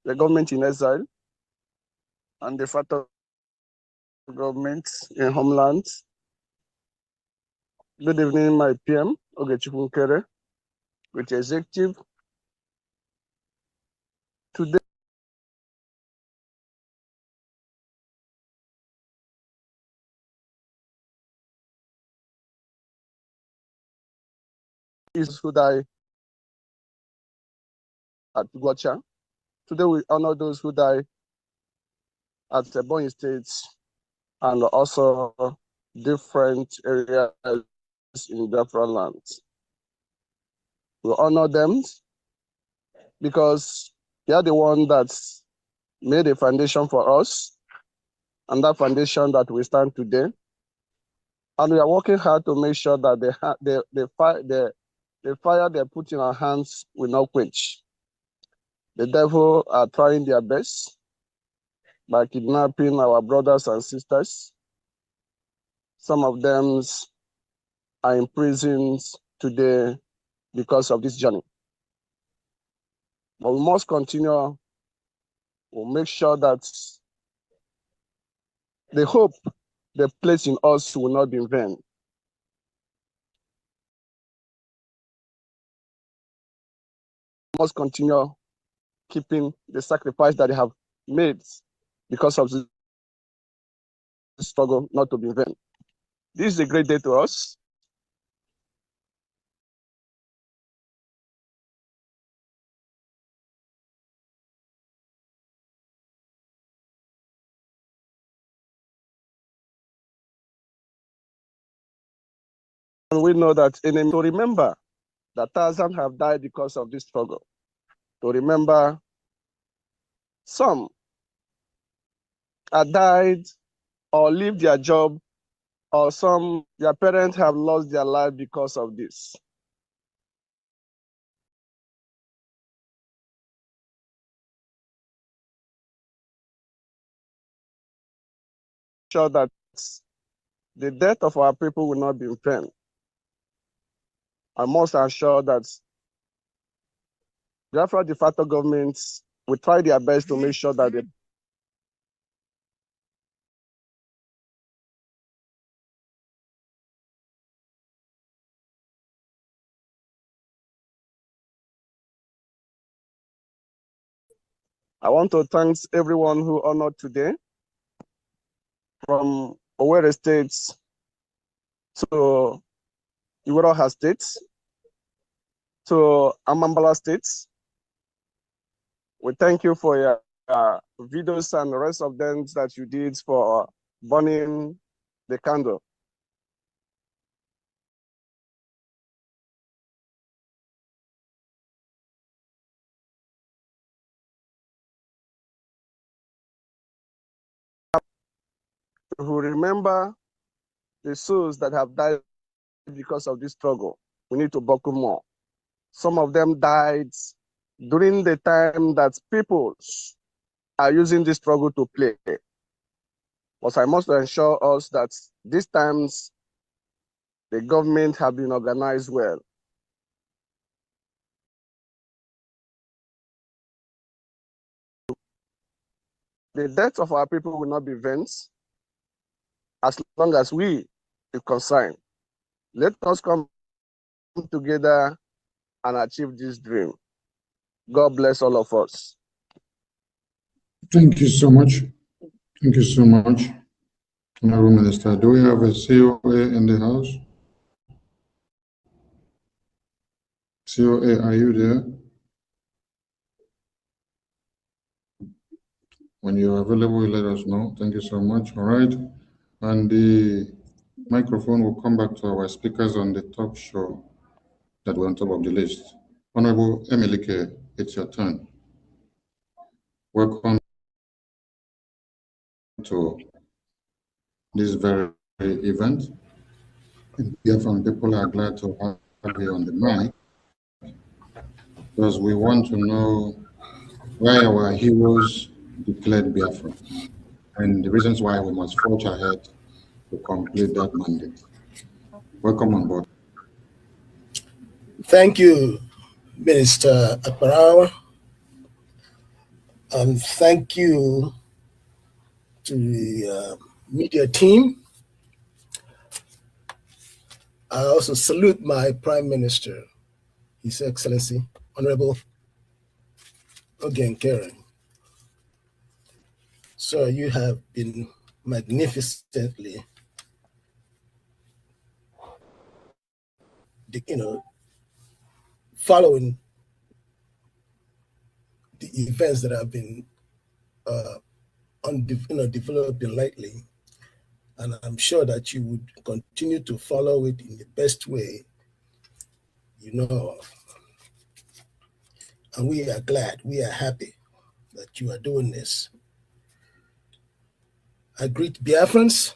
the government in exile and the federal government in homeland. Good evening, my PM, Ogechukwu Nkere, with the executive. Today is who died at Gwacha. Today we honor those who died at the Ebonyi State and also different areas in Biafra land. We honor them because they are the one that made a foundation for us, and that foundation that we stand today. And we are working hard to make sure that the fire they put in our hands will not quench. The devil are trying their best by kidnapping our brothers and sisters. Some of them are in prisons today because of this journey. But we must continue. We'll make sure that the hope they place in us will not be in vain. We must continue keeping the sacrifice that they have made because of the struggle not to be in vain. This is a great day to us. And we know that enemy, to remember that thousands have died because of this struggle. To remember some have died or leave their job, or some, their parents have lost their life because of this. Sure that the death of our people will not be in vain. I must assure that Biafra de facto governments will try their best to make sure that I want to thank everyone who honored today, from Owerri State to Iweraha State to Amambala State. We thank you for your videos and the rest of them that you did for burning the candle. Who remember the souls that have died because of this struggle. We need to buckle more. Some of them died during the time that people are using this struggle to play. But I must ensure us that these times the government have been organized well. The death of our people will not be vain as long as we are concerned. Let us come together and achieve this dream. God bless all of us. Thank you so much. Thank you so much, Honorable Minister. Do we have a COA in the house? COA, are you there? When you're available, let us know. Thank you so much. All right. And the microphone will come back to our speakers on the top show that were on top of the list. Honorable Emilike, it's your turn. Welcome to this very event. Biafran people are glad to have you on the mic because we want to know why our heroes declared Biafra and the reasons why we must forge ahead to complete that mandate. Welcome on board. Thank you, Minister Akbarawa, and thank you to the media team. I also salute my Prime Minister, His Excellency, Honorable Ogen Karen. So you have been magnificently, following the events that have been developing lately. And I'm sure that you would continue to follow it in the best way you know of. And we are glad, we are happy that you are doing this. I greet Biafrans.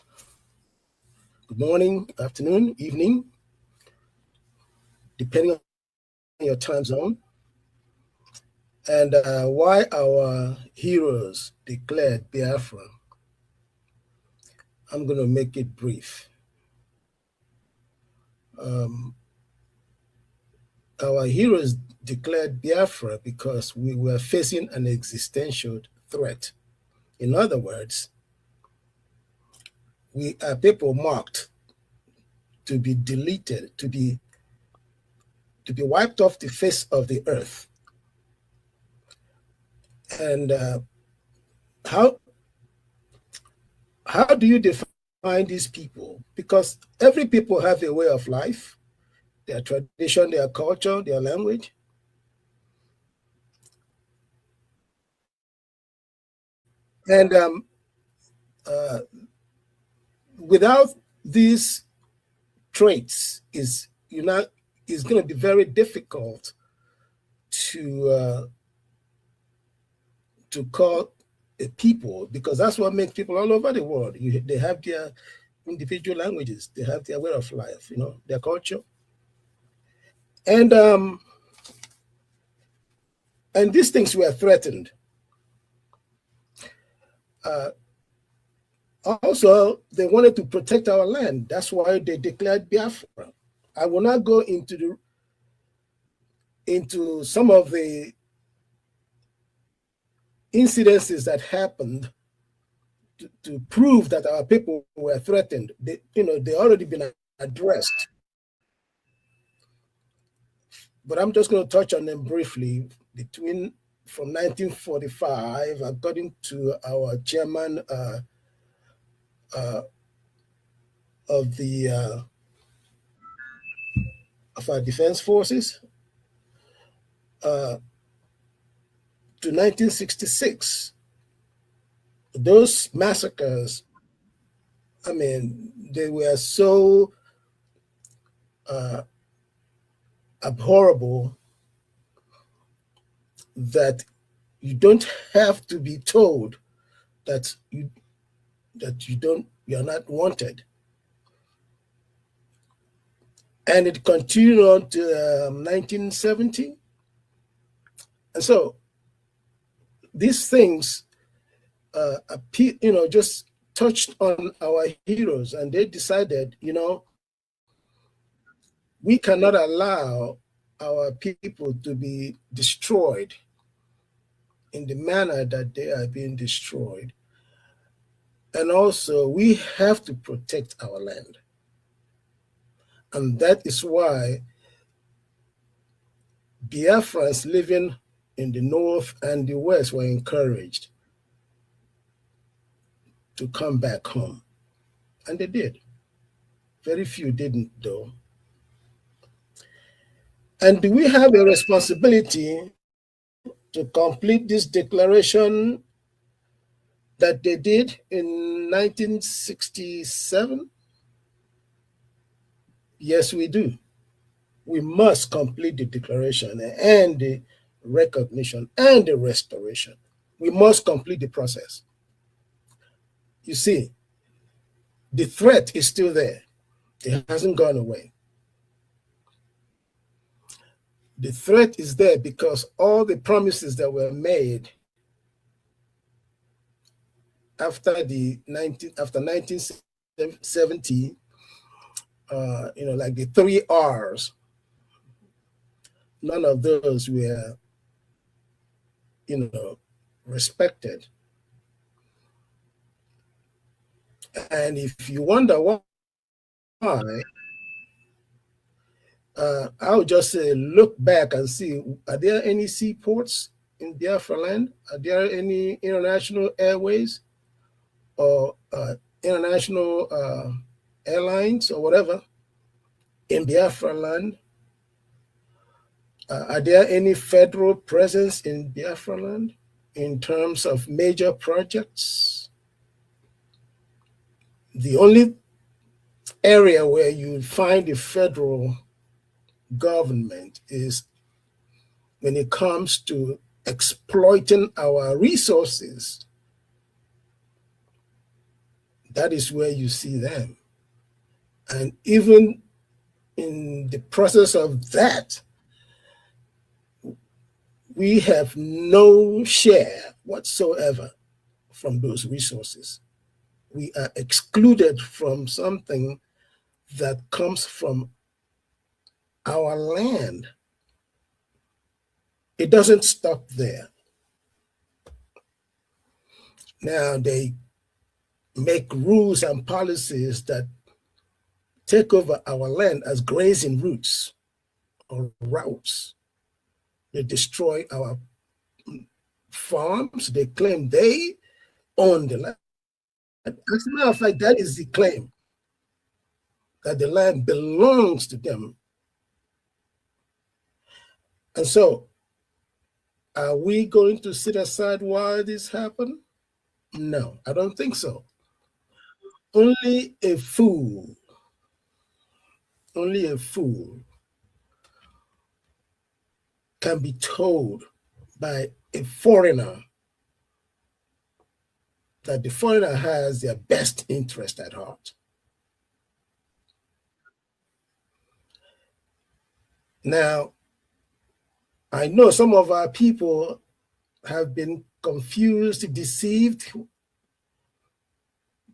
Good morning, afternoon, evening, depending on your time zone. And why our heroes declared Biafra, I'm going to make it brief. Our heroes declared Biafra because we were facing an existential threat. In other words, we are people marked to be deleted, to be wiped off the face of the earth. And how do you define these people? Because every people have a way of life, their tradition, their culture, their language. And without these traits, it's going to be very difficult to call a people, because that's what makes people all over the world. They have their individual languages, they have their way of life, their culture. And these things were threatened. Also, they wanted to protect our land. That's why they declared Biafra. I will not go into some of the incidences that happened to prove that our people were threatened. They already been addressed. But I'm just going to touch on them briefly. From 1945, according to our chairman of our defense forces, to 1966, those massacres, they were so abhorrible that you don't have to be told that you're not wanted. And it continued on to 1970. And so these things just touched on our heroes, and they decided, we cannot allow our people to be destroyed in the manner that they are being destroyed. And also, we have to protect our land. And that is why Biafrans living in the north and the west were encouraged to come back home. And they did. Very few didn't, though. And do we have a responsibility to complete this declaration that they did in 1967? Yes, we do. We must complete the declaration and the recognition and the restoration. We must complete the process. You see, the threat is still there. It hasn't gone away. The threat is there because all the promises that were made after 1970, like the 3 R's, none of those were, respected. And if you wonder why, I would just say, look back and see, are there any seaports in Biafra land? Are there any international airways or international airlines or whatever in Biafra land? Are there any federal presence in Biafra land in terms of major projects? The only area where you find the federal government is when it comes to exploiting our resources. That is where you see them. And even in the process of that, we have no share whatsoever from those resources. We are excluded from something that comes from our land. It doesn't stop there. Now they make rules and policies that take over our land as grazing routes or routes. They destroy our farms. They claim they own the land. As a matter of fact, that is the claim, that the land belongs to them. And so, are we going to sit aside while this happens? No, I don't think so. Only a fool can be told by a foreigner that the foreigner has their best interest at heart. Now, I know some of our people have been confused, deceived,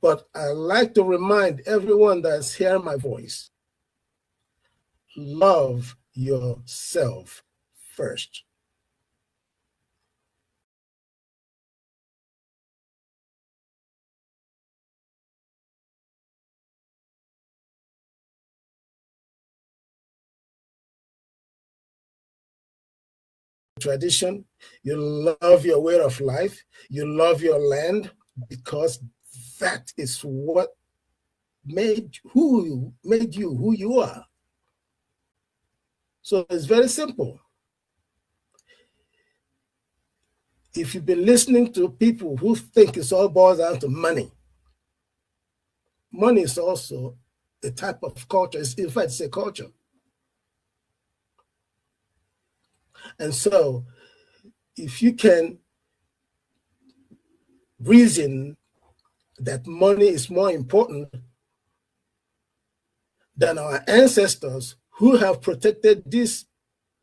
but I like to remind everyone that's hearing my voice, love yourself first. Tradition, you love your way of life, you love your land, because that is what made you who you are. So it's very simple. If you've been listening to people who think it's all boils down to money, money is also a type of culture. In fact, it's a culture. And so if you can reason that money is more important than our ancestors who have protected this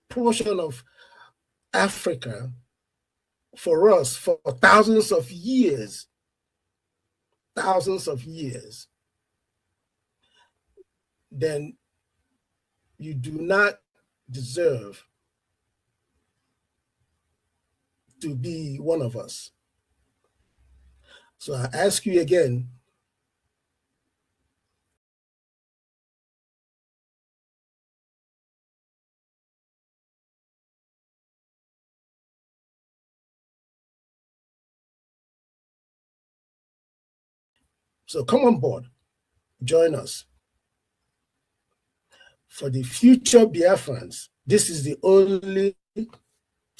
portion of Africa for us for thousands of years, then you do not deserve to be one of us. So I ask you again, so come on board, join us. For the future Biafrans, this is the only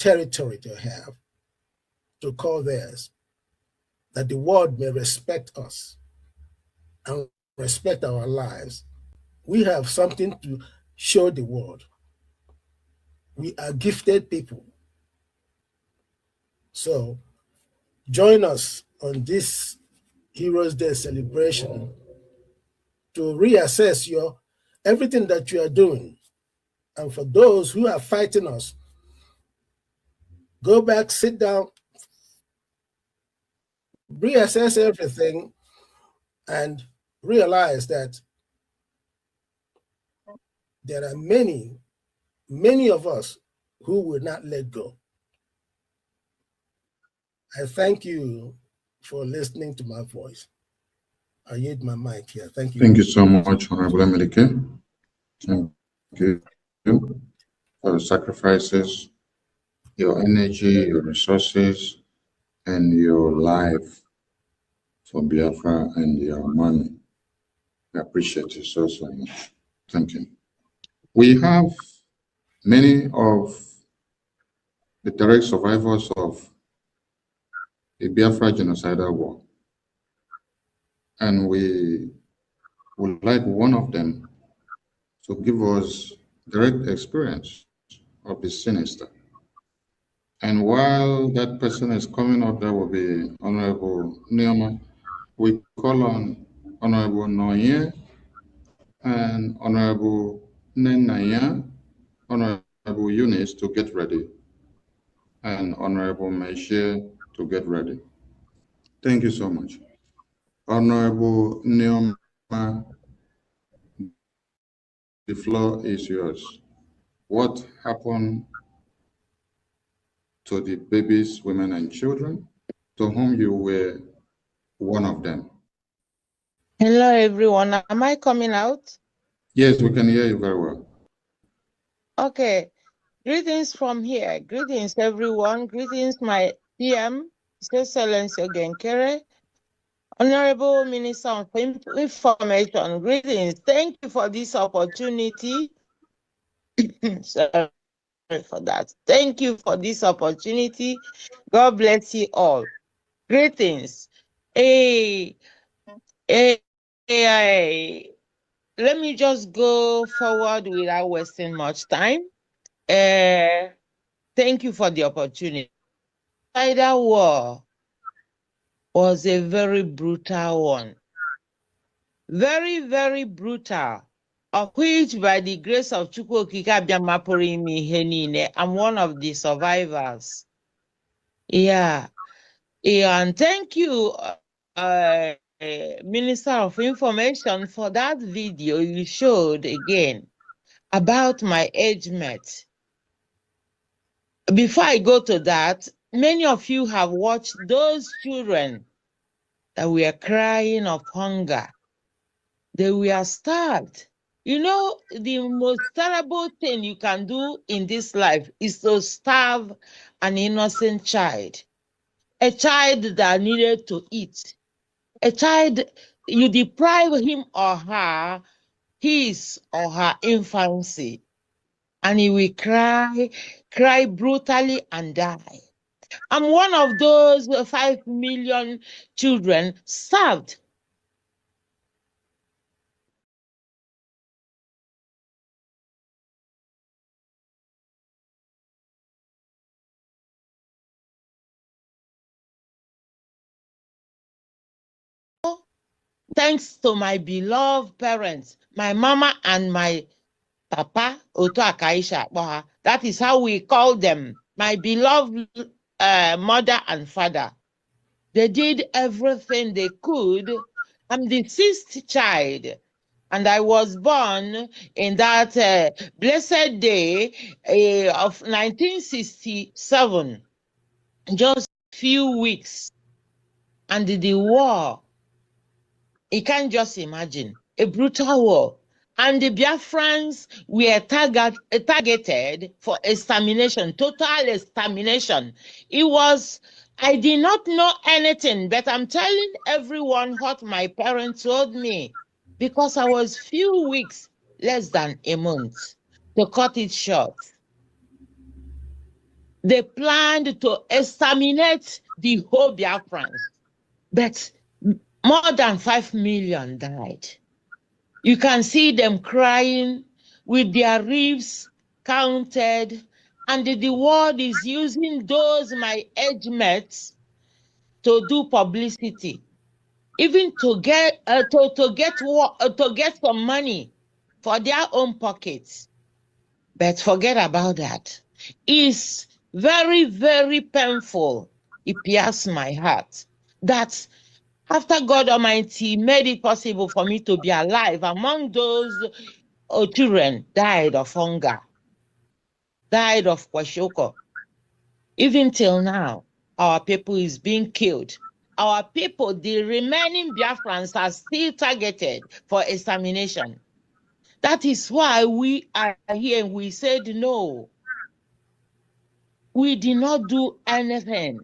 territory to have, to call theirs, that the world may respect us and respect our lives. We have something to show the world. We are gifted people. So join us on this Heroes Day celebration to reassess everything that you are doing And for those who are fighting us, go back, sit down, reassess everything, and realize that there are many, many of us who will not let go. I thank you for listening to my voice. I yield my mic here. Thank you. Thank you so much, Honorable Emelike. Thank you for your sacrifices, your energy, your resources, and your life for Biafra and your money. I appreciate you so, so much. Thank you. We have many of the direct survivors of the Biafra genocidal war, and we would like one of them to give us direct experience of the sinister. And while that person is coming up, there will be Honorable Neoma. We call on Honorable Noye and Honorable Nenaya, Honorable Eunice to get ready, and Honorable Meshe to get ready. Thank you so much. Honorable Neoma, the floor is yours. What happened to the babies, women, and children to whom you were one of them? Hello, everyone. Am I coming out? Yes, we can hear you very well. Okay. Greetings from here. Greetings, everyone. Greetings, my PM, His Excellency Ogenkere, Honorable Minister of Information. Greetings. Thank you for this opportunity. Sorry for that. Thank you for this opportunity. God bless you all. Greetings. Hey, hey, hey, let me just go forward without wasting much time. Thank you for the opportunity. That war was a very brutal one. Very, very brutal. Of which, by the grace of Chukwu Okike Abiama pụrụ ime ihe niile, I'm one of the survivors. Yeah. And thank you, Minister of Information, for that video you showed again about my age mate. Before I go to that, many of you have watched those children that were crying of hunger. They were starved. You know, the most terrible thing you can do in this life is to starve an innocent child, a child that needed to eat, a child, you deprive him or her, his or her infancy, and he will cry brutally and die. I'm one of those 5 million children starved. Thanks to my beloved parents, my mama and my papa, Oto Akaisha. That is how we call them, my beloved mother and father. They did everything they could. I'm the 6th child, and I was born in that blessed day of 1967, just a few weeks, and the war. You can't just imagine a brutal war. And the Biafrans were targeted for extermination, total extermination. I did not know anything, but I'm telling everyone what my parents told me, because I was few weeks, less than a month, to cut it short. They planned to exterminate the whole Biafrans, but more than 5 million died. You can see them crying with their ribs counted, and the world is using those my age mates to do publicity, even to get some money for their own pockets. But forget about that. It's very, very painful. It pierces my heart that after God Almighty made it possible for me to be alive, among those children died of hunger, died of kwashoko. Even till now, our people is being killed. Our people, the remaining Biafrans, are still targeted for extermination. That is why we are here and we said no. We did not do anything.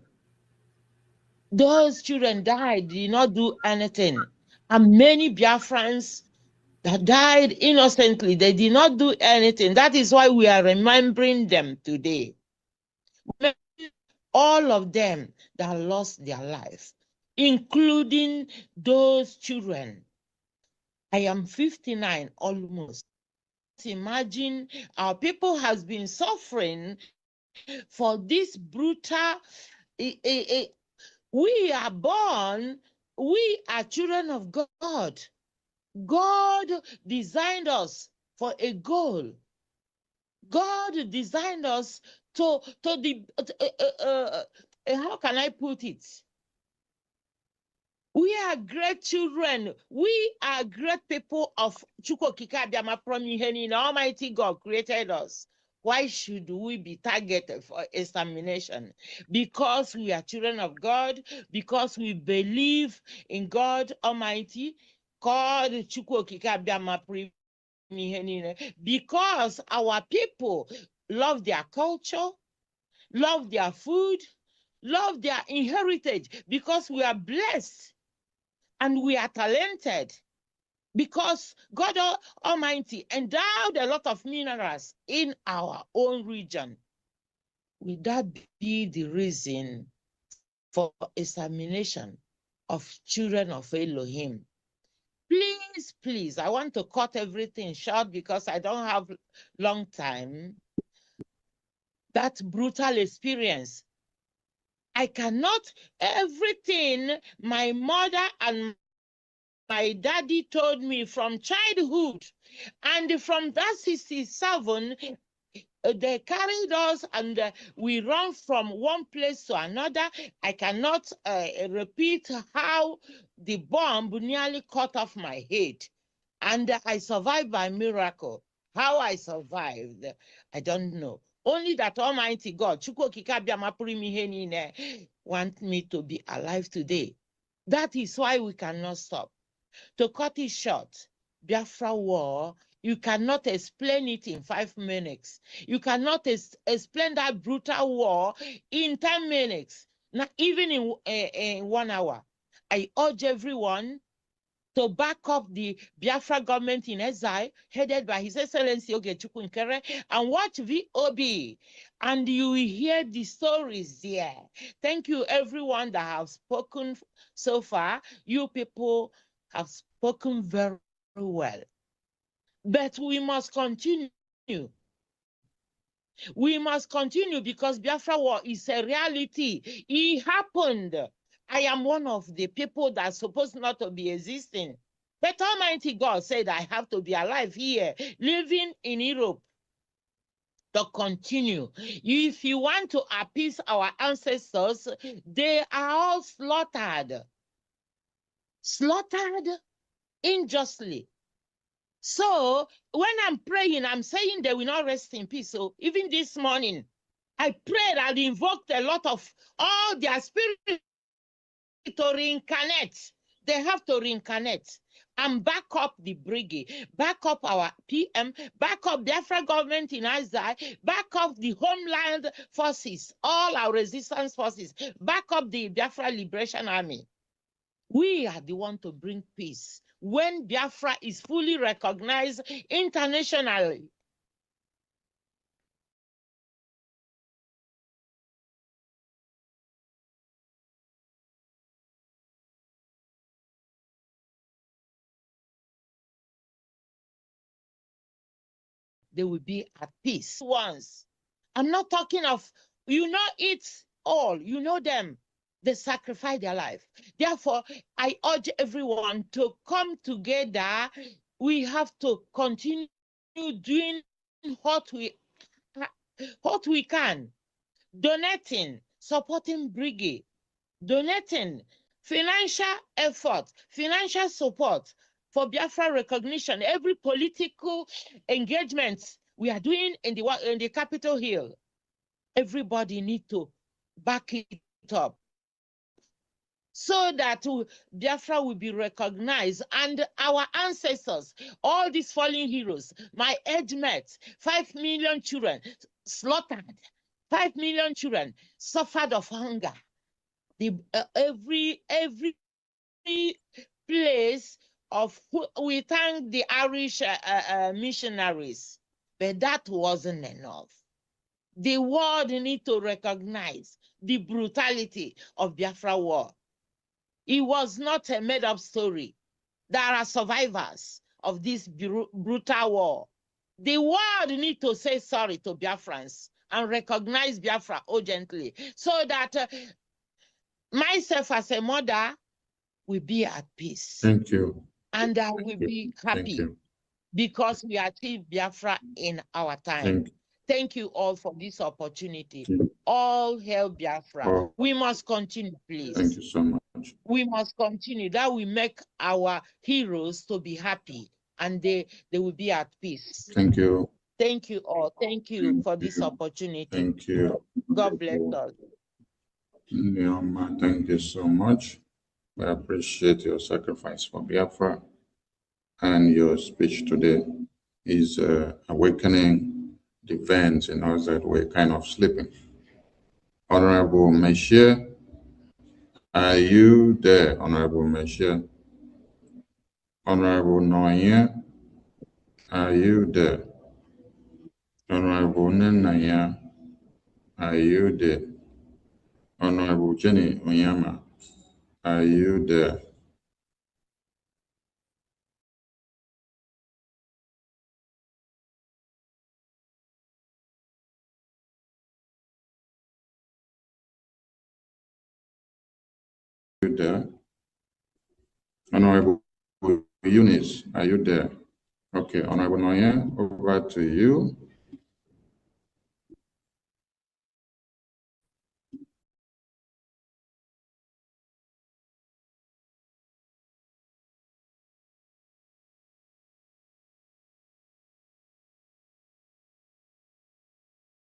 Those children died, did not do anything. And many Biafrans that died innocently, they did not do anything. That is why we are remembering them today. All of them that lost their life, including those children. I am 59 almost. Imagine our people has been suffering for this brutal. We are born, we are children of God. God designed us for a goal. God designed us to the, how can I put it? We are great children. We are great people of Chukwokika Abiyama Promihe. Almighty God created us. Why should we be targeted for extermination? Because we are children of God, because we believe in God Almighty, God Chukwokika Abiyama Promihe. Because our people love their culture, love their food, love their heritage, because we are blessed. And we are talented because God Almighty endowed a lot of minerals in our own region. Will that be the reason for extermination of children of Elohim? Please, please, I want to cut everything short because I don't have long time. That brutal experience. I cannot, everything my mother and my daddy told me from childhood, and from that 67, they carried us and we run from one place to another. I cannot repeat how the bomb nearly cut off my head, and I survived by miracle. How I survived, I don't know. Only that Almighty God, want me to be alive today. That is why we cannot stop. To cut it short, Biafra war, you cannot explain it in 5 minutes. You cannot explain that brutal war in 10 minutes, not even in 1 hour. I urge everyone to back up the Biafra government in exile, headed by His Excellency Ogechukwu Nkere, and watch VOB, and you will hear the stories there. Thank you, everyone that have spoken so far. You people have spoken very well. But we must continue. We must continue because Biafra war is a reality. It happened. I am one of the people that's supposed not to be existing. But Almighty God said I have to be alive here, living in Europe, to continue. If you want to appease our ancestors, they are all slaughtered. Slaughtered unjustly. So when I'm praying, I'm saying they will not rest in peace. So even this morning, I prayed and invoked a lot of all their spirit to reincarnate. They have to reincarnate and back up the BRGIE, back up our PM, back up Biafra government in Azai, back up the homeland forces, all our resistance forces, back up the Biafra Liberation Army. We are the one to bring peace when Biafra is fully recognized internationally. They will be at peace once. I'm not talking of, you know it all, you know them. They sacrifice their life. Therefore, I urge everyone to come together. We have to continue doing what we what we can, donating, supporting BRGIE, donating financial effort, financial support for Biafra recognition, every political engagement we are doing in the Capitol Hill. Everybody need to back it up so that Biafra will be recognized, and our ancestors, all these fallen heroes, my age mates, 5 million children slaughtered, 5 million children suffered of hunger. Every place of we thank the Irish missionaries, but that wasn't enough. The world need to recognize the brutality of Biafra war. It was not a made-up story. There are survivors of this brutal war. The world need to say sorry to Biafrans and recognize Biafra urgently, so that myself as a mother will be at peace. Thank you. And I will be happy because we achieved Biafra in our time. Thank you all for this opportunity. All hail Biafra. We must continue, please. Thank you so much. We must continue. That will make our heroes to be happy and they will be at peace. Thank you. Thank you all. Thank you for this opportunity. Thank you. God bless us. Nyoma, thank you so much. I appreciate your sacrifice for Biafra, and your speech today is awakening the veins in us that were kind of sleeping. Honorable Meshia, are you there, Honorable Meshia? Honorable Noya, are you there? Honorable Nenaya, are you there? Honorable Jenny Onyama, are you there? There? Honorable Eunice, are you there? Okay, Honorable Noya, over to you.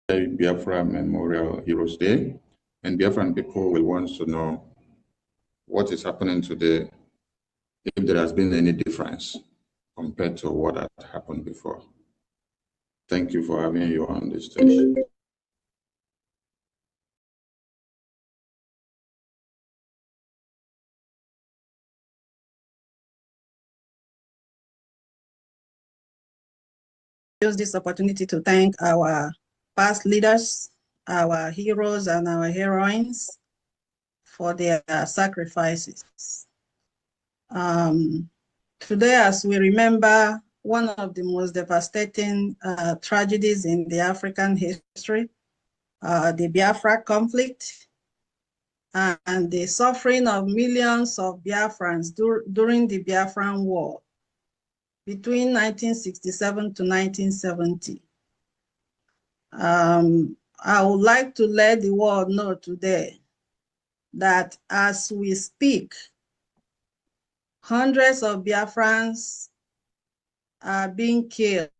Biafra Memorial Heroes Day, and Biafran people will want to know what is happening today, if there has been any difference compared to what had happened before. Thank you for having you on this stage. Use this opportunity to thank our past leaders, our heroes and our heroines for their sacrifices. Today, as we remember one of the most devastating tragedies in the African history, the Biafra conflict, and the suffering of millions of Biafrans during the Biafran War between 1967 to 1970. I would like to let the world know today that as we speak, hundreds of Biafrans are being killed.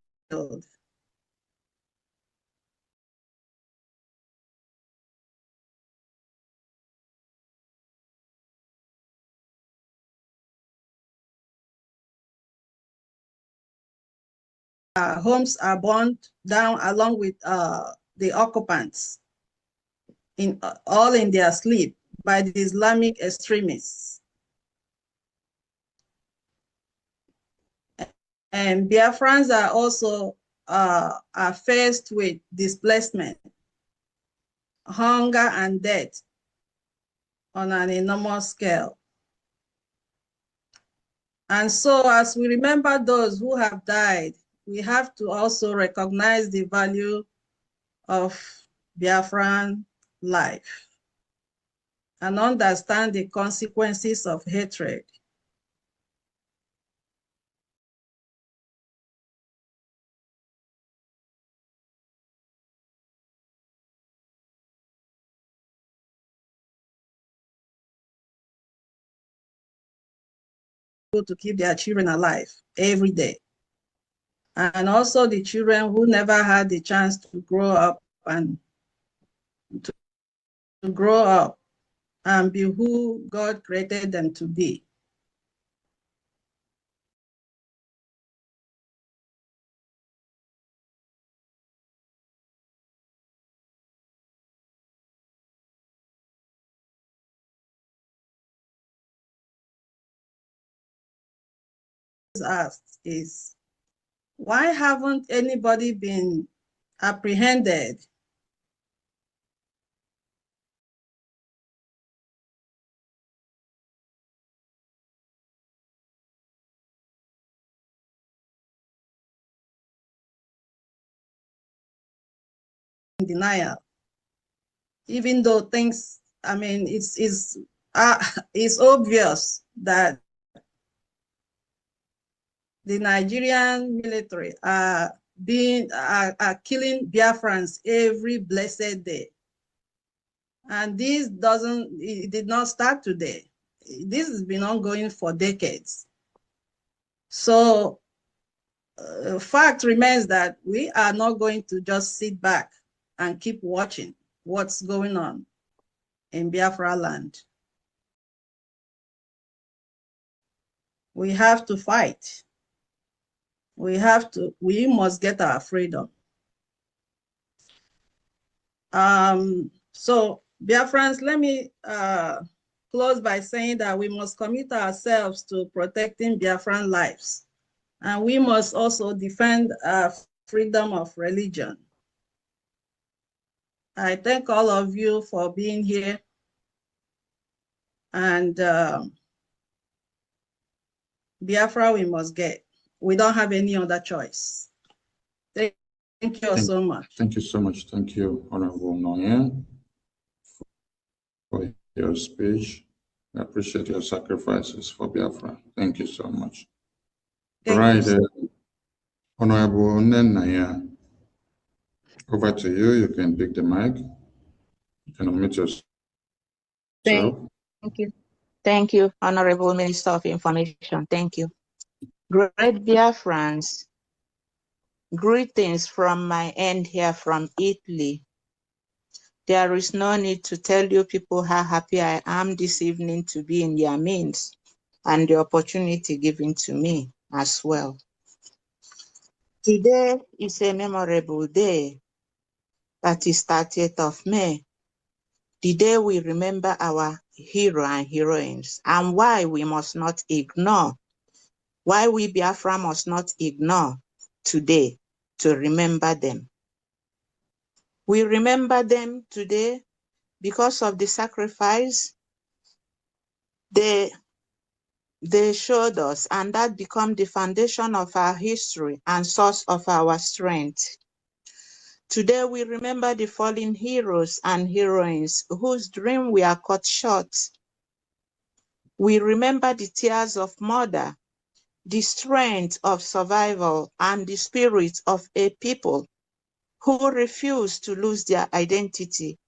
Homes are burned down along with the occupants, all in their sleep by the Islamic extremists. And Biafrans are also are faced with displacement, hunger, and death on an enormous scale. And so as we remember those who have died, we have to also recognize the value of Biafran life and understand the consequences of hatred. to keep their children alive every day. And also the children who never had the chance to grow up and to grow up and be who God created them to be. Asked is, why haven't anybody been apprehended? In denial, even though things, I mean, it's obvious that the Nigerian military are killing Biafrans every blessed day. And this it did not start today. This has been ongoing for decades. So fact remains that we are not going to just sit back and keep watching what's going on in Biafra land. We have to fight. We must get our freedom. So Biafrans, let me close by saying that we must commit ourselves to protecting Biafran lives. And we must also defend freedom of religion. I thank all of you for being here. And Biafra we must get. We don't have any other choice. Thank you so much. Thank you so much. Thank you, Honorable Noye, for your speech. I appreciate your sacrifices for Biafra. Thank you so much. Thank you. Honorable Nenaya, over to you. You can pick the mic. You can unmute yourself. Thank you. Thank you, Honorable Minister of Information. Thank you. Great Biafrans, greetings from my end here from Italy. There is no need to tell you people how happy I am this evening to be in your midst and the opportunity given to me as well. Today is a memorable day, that is 30th of May, the day we remember our hero and heroines, and why we must not ignore, why we Biafra must not ignore today to remember them. We remember them today because of the sacrifice they showed us, and that become the foundation of our history and source of our strength. Today we remember the fallen heroes and heroines whose dreams were cut short. We remember the tears of murder, the strength of survival, and the spirit of a people who refuse to lose their identity,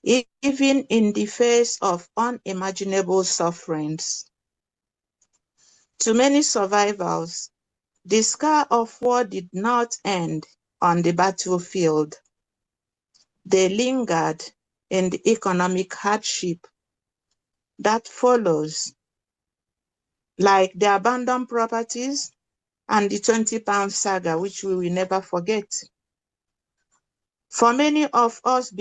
even in the face of unimaginable sufferings. To many survivors, the scar of war did not end on the battlefield. They lingered in the economic hardship that follows, like the abandoned properties and the 20-pound saga, which we will never forget. For many of us,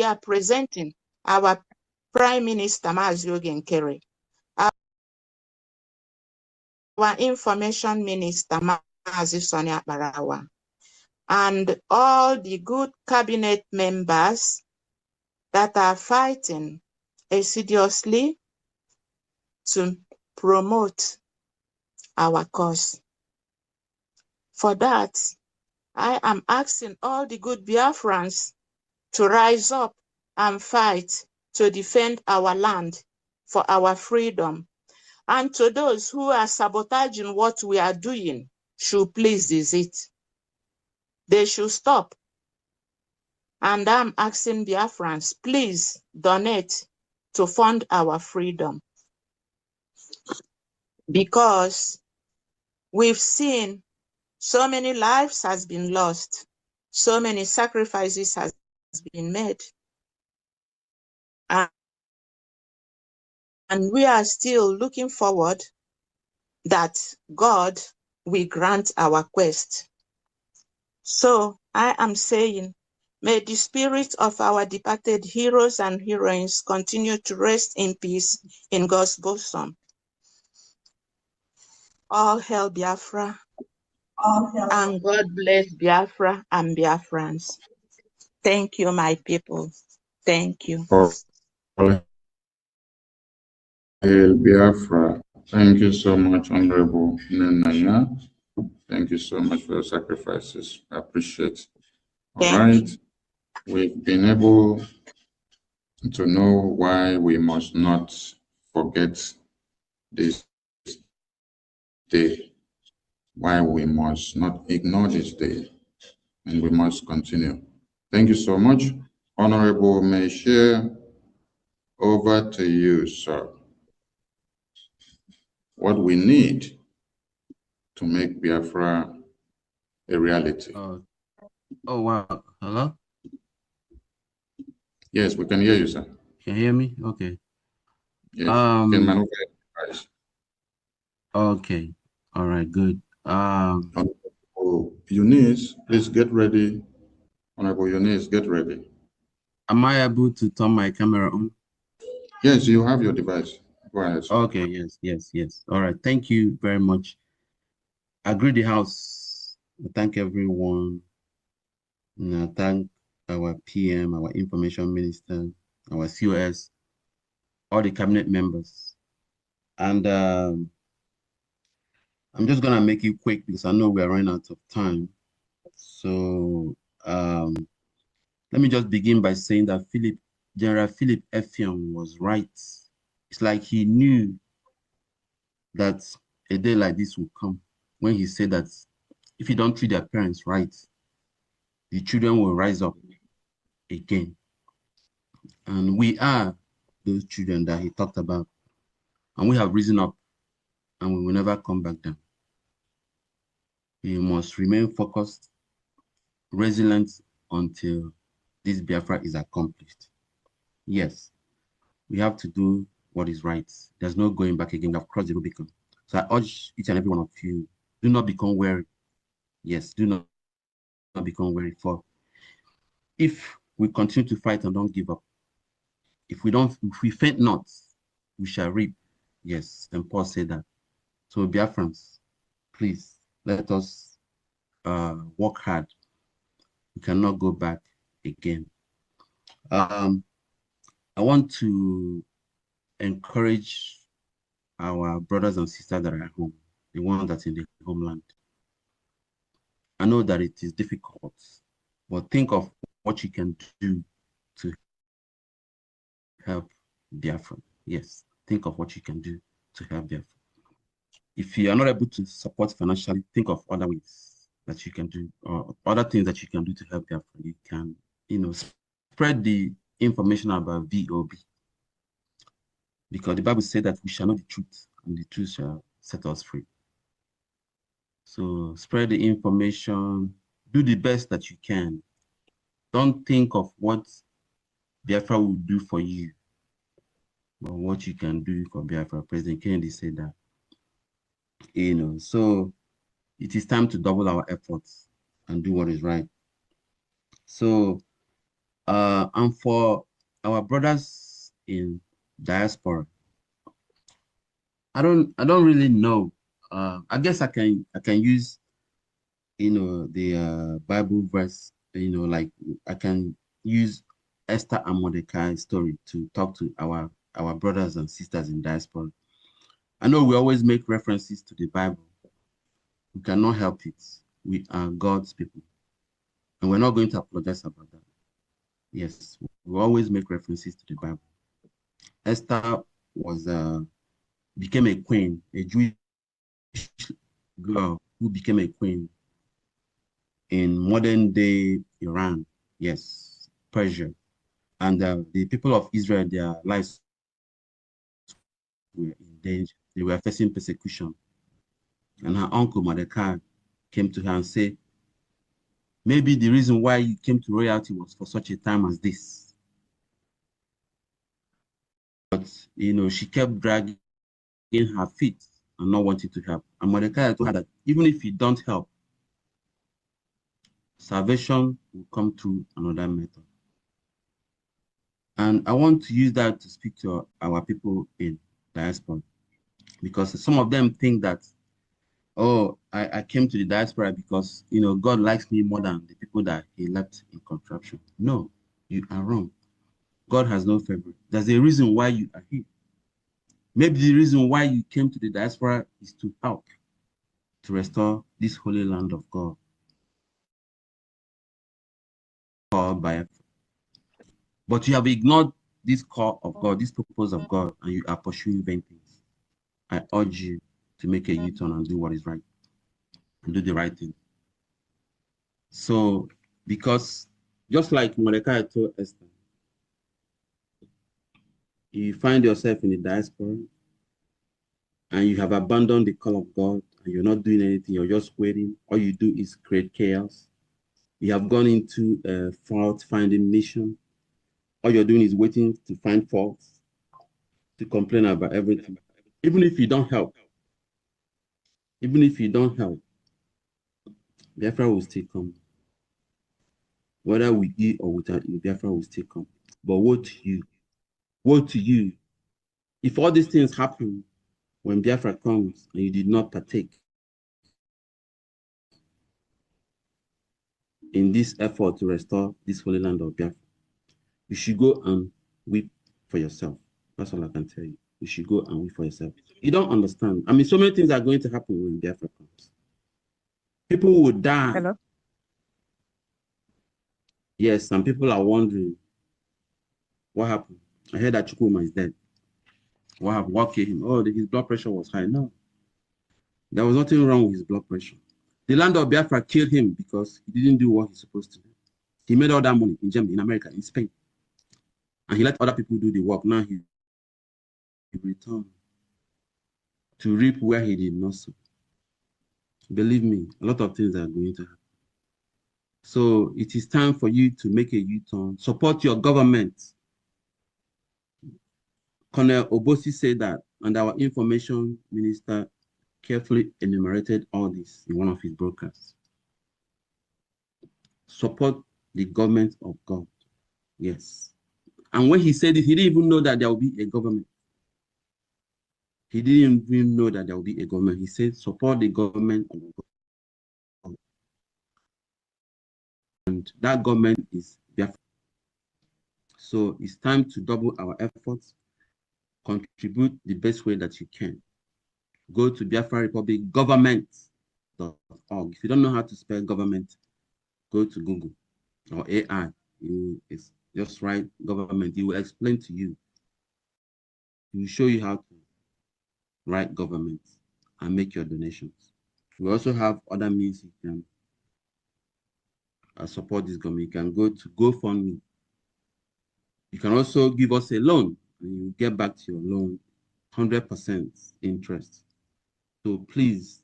we are presenting our Prime Minister, Mazi Ogenkere, our Information Minister, Mazi Sonia Barawa, and all the good cabinet members that are fighting assiduously to promote our cause. For that, I am asking all the good Biafrans to rise up and fight to defend our land for our freedom. And to those who are sabotaging what we are doing, should please desist. They should stop. And I'm asking Biafrans, please donate to fund our freedom. Because we've seen so many lives has been lost, so many sacrifices has been made. And we are still looking forward that God will grant our quest. So I am saying, may the spirit of our departed heroes and heroines continue to rest in peace in God's bosom. All hail Biafra, and God bless Biafra and Biafrans. Thank you, my people. Thank you. All hail Biafra. Thank you so much, Honorable Nenanya. Thank you so much for your sacrifices. I appreciate it. All right. We've been able to know why we must not forget this day, why we must not ignore this day, and we must continue. Thank you so much. Honorable Meshe, over to you, sir. What we need to make Biafra a reality. Oh, wow. Hello? Yes, we can hear you, sir. Can you hear me? Okay. Yes, you can maneuver your device. Okay. All right, good. Honorable Eunice, please get ready. Honorable Eunice, get ready. Am I able to turn my camera on? Yes, you have your device. Go ahead, sir. Okay, yes. All right, thank you very much. I greet the house. I thank everyone. And I thank our PM, our Information Minister, our COS, all the cabinet members. And I'm just going to make it quick because I know we are running out of time. So let me just begin by saying that General Philip Effiong was right. It's like he knew that a day like this would come when he said that if you don't treat their parents right, the children will rise up again. And we are those children that he talked about. And we have risen up and we will never come back down. We must remain focused, resilient until this Biafra is accomplished. Yes, we have to do what is right. There's no going back again. We have crossed the Rubicon. So I urge each and every one of you, do not become weary. Yes, do not become weary. For if we continue to fight and don't give up, if we faint not, we shall reap. Yes, and Paul said that. So Biafrans, please let us work hard. We cannot go back again. I want to encourage our brothers and sisters that are at home, the ones that's in the homeland. I know that it is difficult, but think of what you can do to help Biafra. Yes, think of what you can do to help Biafra. If you are not able to support financially, think of other ways that you can do, or other things that you can do to help Biafra. You can, spread the information about VOB. Because the Bible said that we shall know the truth, and the truth shall set us free. So spread the information, do the best that you can. Don't think of what Biafra will do for you, but what you can do for Biafra. President Kennedy said that. So it is time to double our efforts and do what is right. So And for our brothers in diaspora, I don't really know. I guess I can use, the Bible verse, like I can use Esther and Mordecai story to talk to our brothers and sisters in diaspora. I know we always make references to the Bible. We cannot help it. We are God's people. And we're not going to apologize about that. Yes, we always make references to the Bible. Esther became a queen, a Jewish girl who became a queen in modern day Iran. Yes, Persia. And the people of Israel, their lives were in danger. They were facing persecution. And her uncle Mordecai came to her and said, maybe the reason why you came to royalty was for such a time as this. But, she kept dragging her feet and not wanting to help. And Mordecai told her that even if you don't help, salvation will come through another method. And I want to use that to speak to our people in diaspora, because some of them think that, oh, I came to the diaspora because, God likes me more than the people that he left in contraption. No, you are wrong. God has no favor. There's a reason why you are here. Maybe the reason why you came to the diaspora is to help to restore this holy land of God called Biafra. But you have ignored this call of God, this purpose of God, and you are pursuing vain things. I urge you to make a U-turn and do what is right and do the right thing. So, because just like Mordecai told Esther, you find yourself in the diaspora and you have abandoned the call of God and you're not doing anything, you're just waiting. All you do is create chaos. You have gone into a fault-finding mission. All you're doing is waiting to find faults, to complain about everything. Even if you don't help, Biafra will still come. Whether with you or without you, Biafra will still come. But woe to you. Woe to you. If all these things happen when Biafra comes and you did not partake in this effort to restore this holy land of Biafra, you should go and weep for yourself. That's all I can tell you. You should go and weep for yourself. You don't understand. I mean, so many things are going to happen when Biafra comes. People will die. Hello? Yes, some people are wondering what happened. I heard that Chukuma is dead. What happened? What killed him? Oh, his blood pressure was high. No, there was nothing wrong with his blood pressure. The land of Biafra killed him because he didn't do what he's supposed to do. He made all that money in Germany, in America, in Spain. And he let other people do the work. Now he returned to reap where he did not sow. Believe me, a lot of things are going to happen. So it is time for you to make a U-turn. Support your government. Colonel Obosi said that, and our information minister carefully enumerated all this in one of his broadcasts. Support the government of God. Yes. And when he said it, he didn't even know that there will be a government. He didn't even know that there will be a government. He said, support the government of God. And that government is Biafra. So it's time to double our efforts, contribute the best way that you can. Go to Biafra Republic government.org. If you don't know how to spell government, go to Google or AI. It's just write government. It will explain to you. It will show you how to write government and make your donations. We also have other means you can support this government. You can go to GoFundMe. You can also give us a loan and you get back to your loan 100% interest. So please,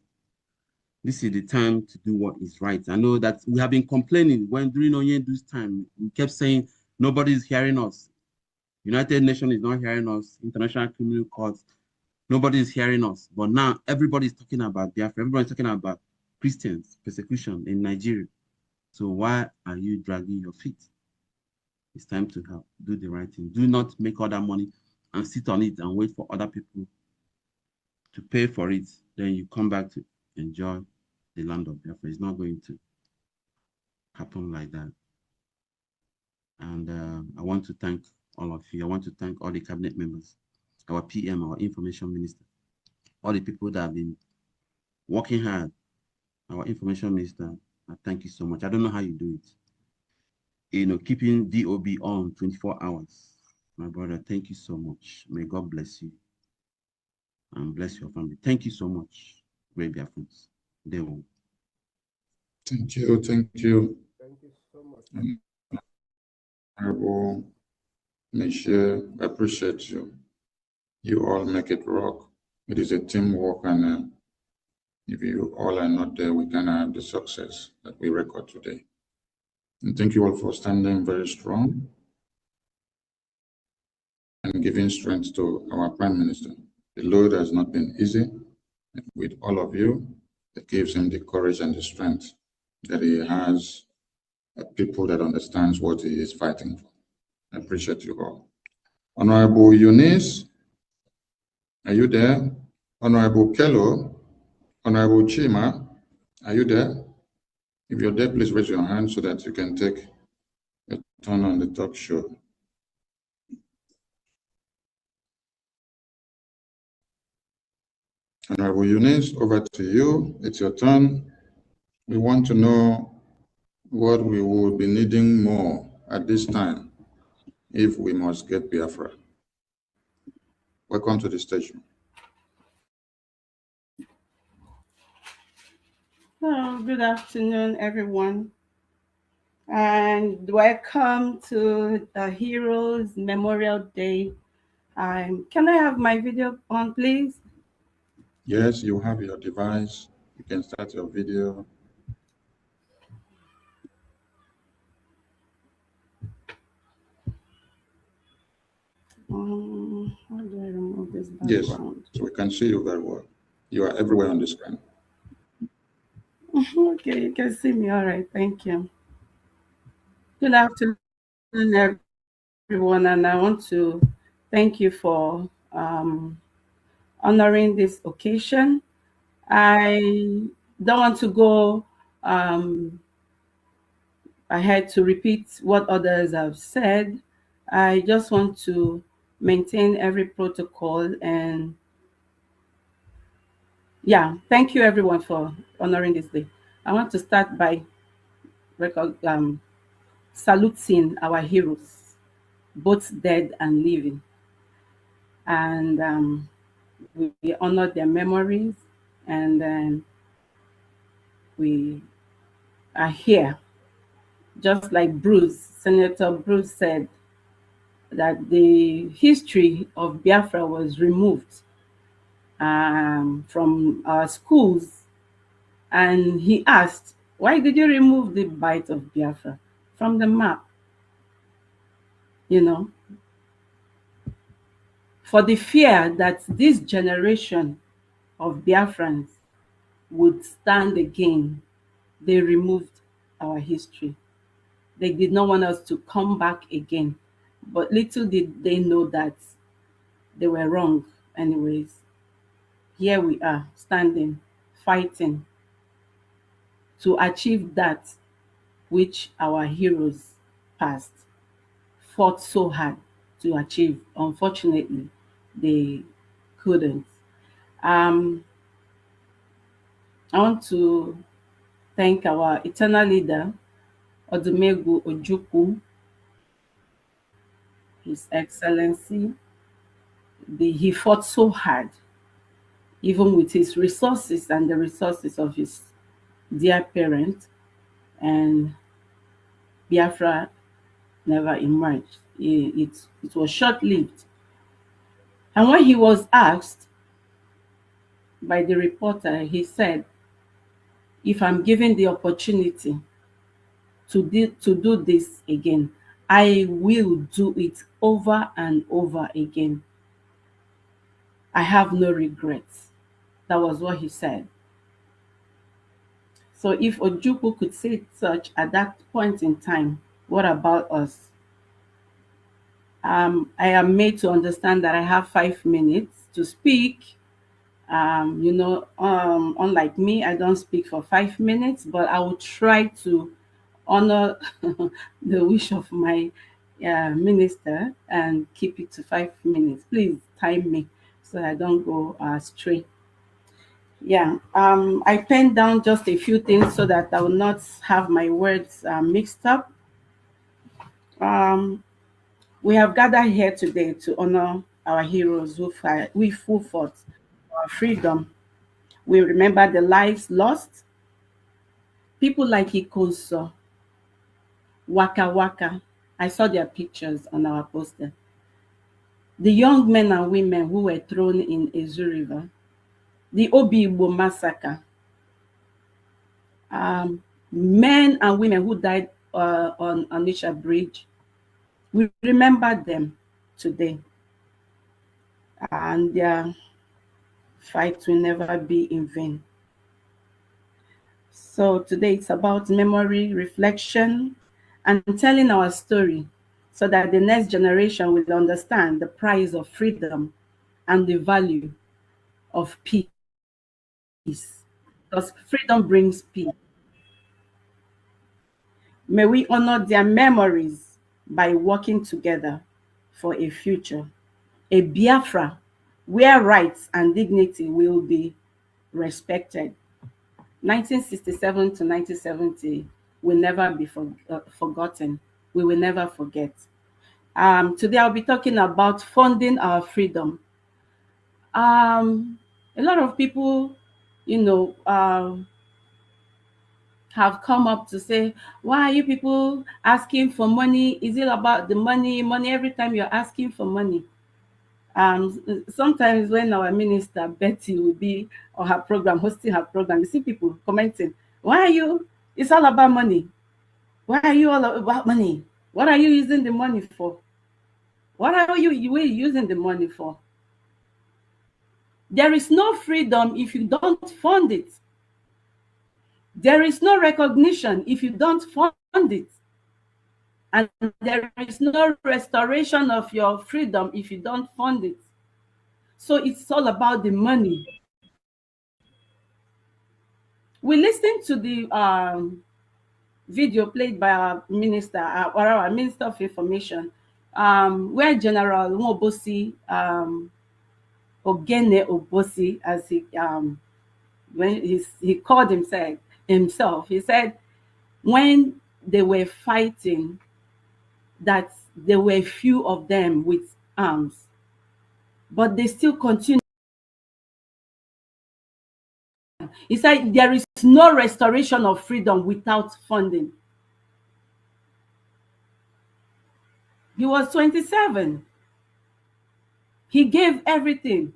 this is the time to do what is right. I know that we have been complaining when during Onyendu's time, we kept saying nobody is hearing us. United Nations is not hearing us. International Criminal Court, nobody is hearing us. But now everybody is talking about Biafra. Everybody is talking about Christians, persecution in Nigeria. So why are you dragging your feet? It's time to help. Do the right thing. Do not make other money and sit on it and wait for other people to pay for it. Then you come back to enjoy the land of Biafra. It's not going to happen like that. And I want to thank all of you. I want to thank all the cabinet members, our PM, our information minister, all the people that have been working hard. Our information minister, thank you so much. I don't know how you do it. You know, keeping DOB on 24 hours. My brother, thank you so much. May God bless you and bless your family. Thank you so much, great Biafrans. They will. Thank you. Thank you. Thank you so much. Honorable Michelle, I appreciate you. You all make it rock. It is a teamwork, and if you all are not there, we can have the success that we record today. And thank you all for standing very strong and giving strength to our Prime Minister. The load has not been easy. With all of you, it gives him the courage and the strength that he has, people that understands what he is fighting for. I appreciate you all. Honorable Eunice, are you there? Honorable Kello, Honorable Chima, are you there? If you're there, please raise your hand so that you can take a turn on the talk show. Honorable Eunice, over to you. It's your turn. We want to know what we will be needing more at this time if we must get Biafra. Welcome to the station. Hello, good afternoon, everyone, and welcome to the Heroes Memorial Day. Can I have my video on, please? Yes, you have your device. You can start your video. How do I remove this background? Yes, so we can see you very well. You are everywhere on the screen. Okay, you can see me. All right, thank you. Good afternoon, everyone, and I want to thank you for honoring this occasion. I don't want to go ahead to repeat what others have said. I just want to maintain every protocol, and yeah, thank you everyone for honoring this day. I want to start by saluting our heroes, both dead and living, and we honor their memories, and then we are here. Just like Senator Bruce said, that the history of Biafra was removed from our schools. And he asked, why did you remove the bite of Biafra from the map? You know, for the fear that this generation of Biafrans would stand again, they removed our history. They did not want us to come back again. But little did they know that they were wrong anyways. Here we are, standing, fighting to achieve that which our heroes past fought so hard to achieve. Unfortunately, they couldn't. I want to thank our eternal leader, Odumegwu Ojukwu, His Excellency. He fought so hard, even with his resources and the resources of his dear parent, and Biafra never emerged. It was short-lived. And when he was asked by the reporter, he said, if I'm given the opportunity to do this again, I will do it over and over again. I have no regrets. That was what he said. So if Ojukwu could say such at that point in time, what about us? I am made to understand that I have 5 minutes to speak. Unlike me, I don't speak for 5 minutes, but I will try to honor the wish of my minister and keep it to 5 minutes. Please time me so I don't go astray. Yeah, I penned down just a few things so that I will not have my words mixed up. We have gathered here today to honor our heroes who fought for our freedom. We remember the lives lost. People like Ikonso, Waka Waka. I saw their pictures on our poster. The young men and women who were thrown in Exil River. The Obi Igbo massacre. Men and women who died on Onitsha Bridge. We remember them today. And their fight will never be in vain. So today it's about memory, reflection, and telling our story so that the next generation will understand the price of freedom and the value of peace. Because freedom brings peace. May we honor their memories by working together for a future, a Biafra where rights and dignity will be respected. 1967 to 1970 will never be forgotten. We will never forget. Today I'll be talking about funding our freedom. A lot of people, have come up to say, why are you people asking for money? Is it about the money? Money every time you're asking for money. Sometimes when our minister Betty will be on her program, hosting her program, you see people commenting, why are you? It's all about money. Why are you all about money? What are you using the money for? What are you using the money for? There is no freedom if you don't fund it. There is no recognition if you don't fund it. And there is no restoration of your freedom if you don't fund it. So it's all about the money. We listened to the video played by our minister, or our Minister of Information, where General Nwobosi, Ogene Obosi, as when he called himself, he said, when they were fighting, that there were few of them with arms, but they still continue. He said there is no restoration of freedom without funding. He was 27. He gave everything.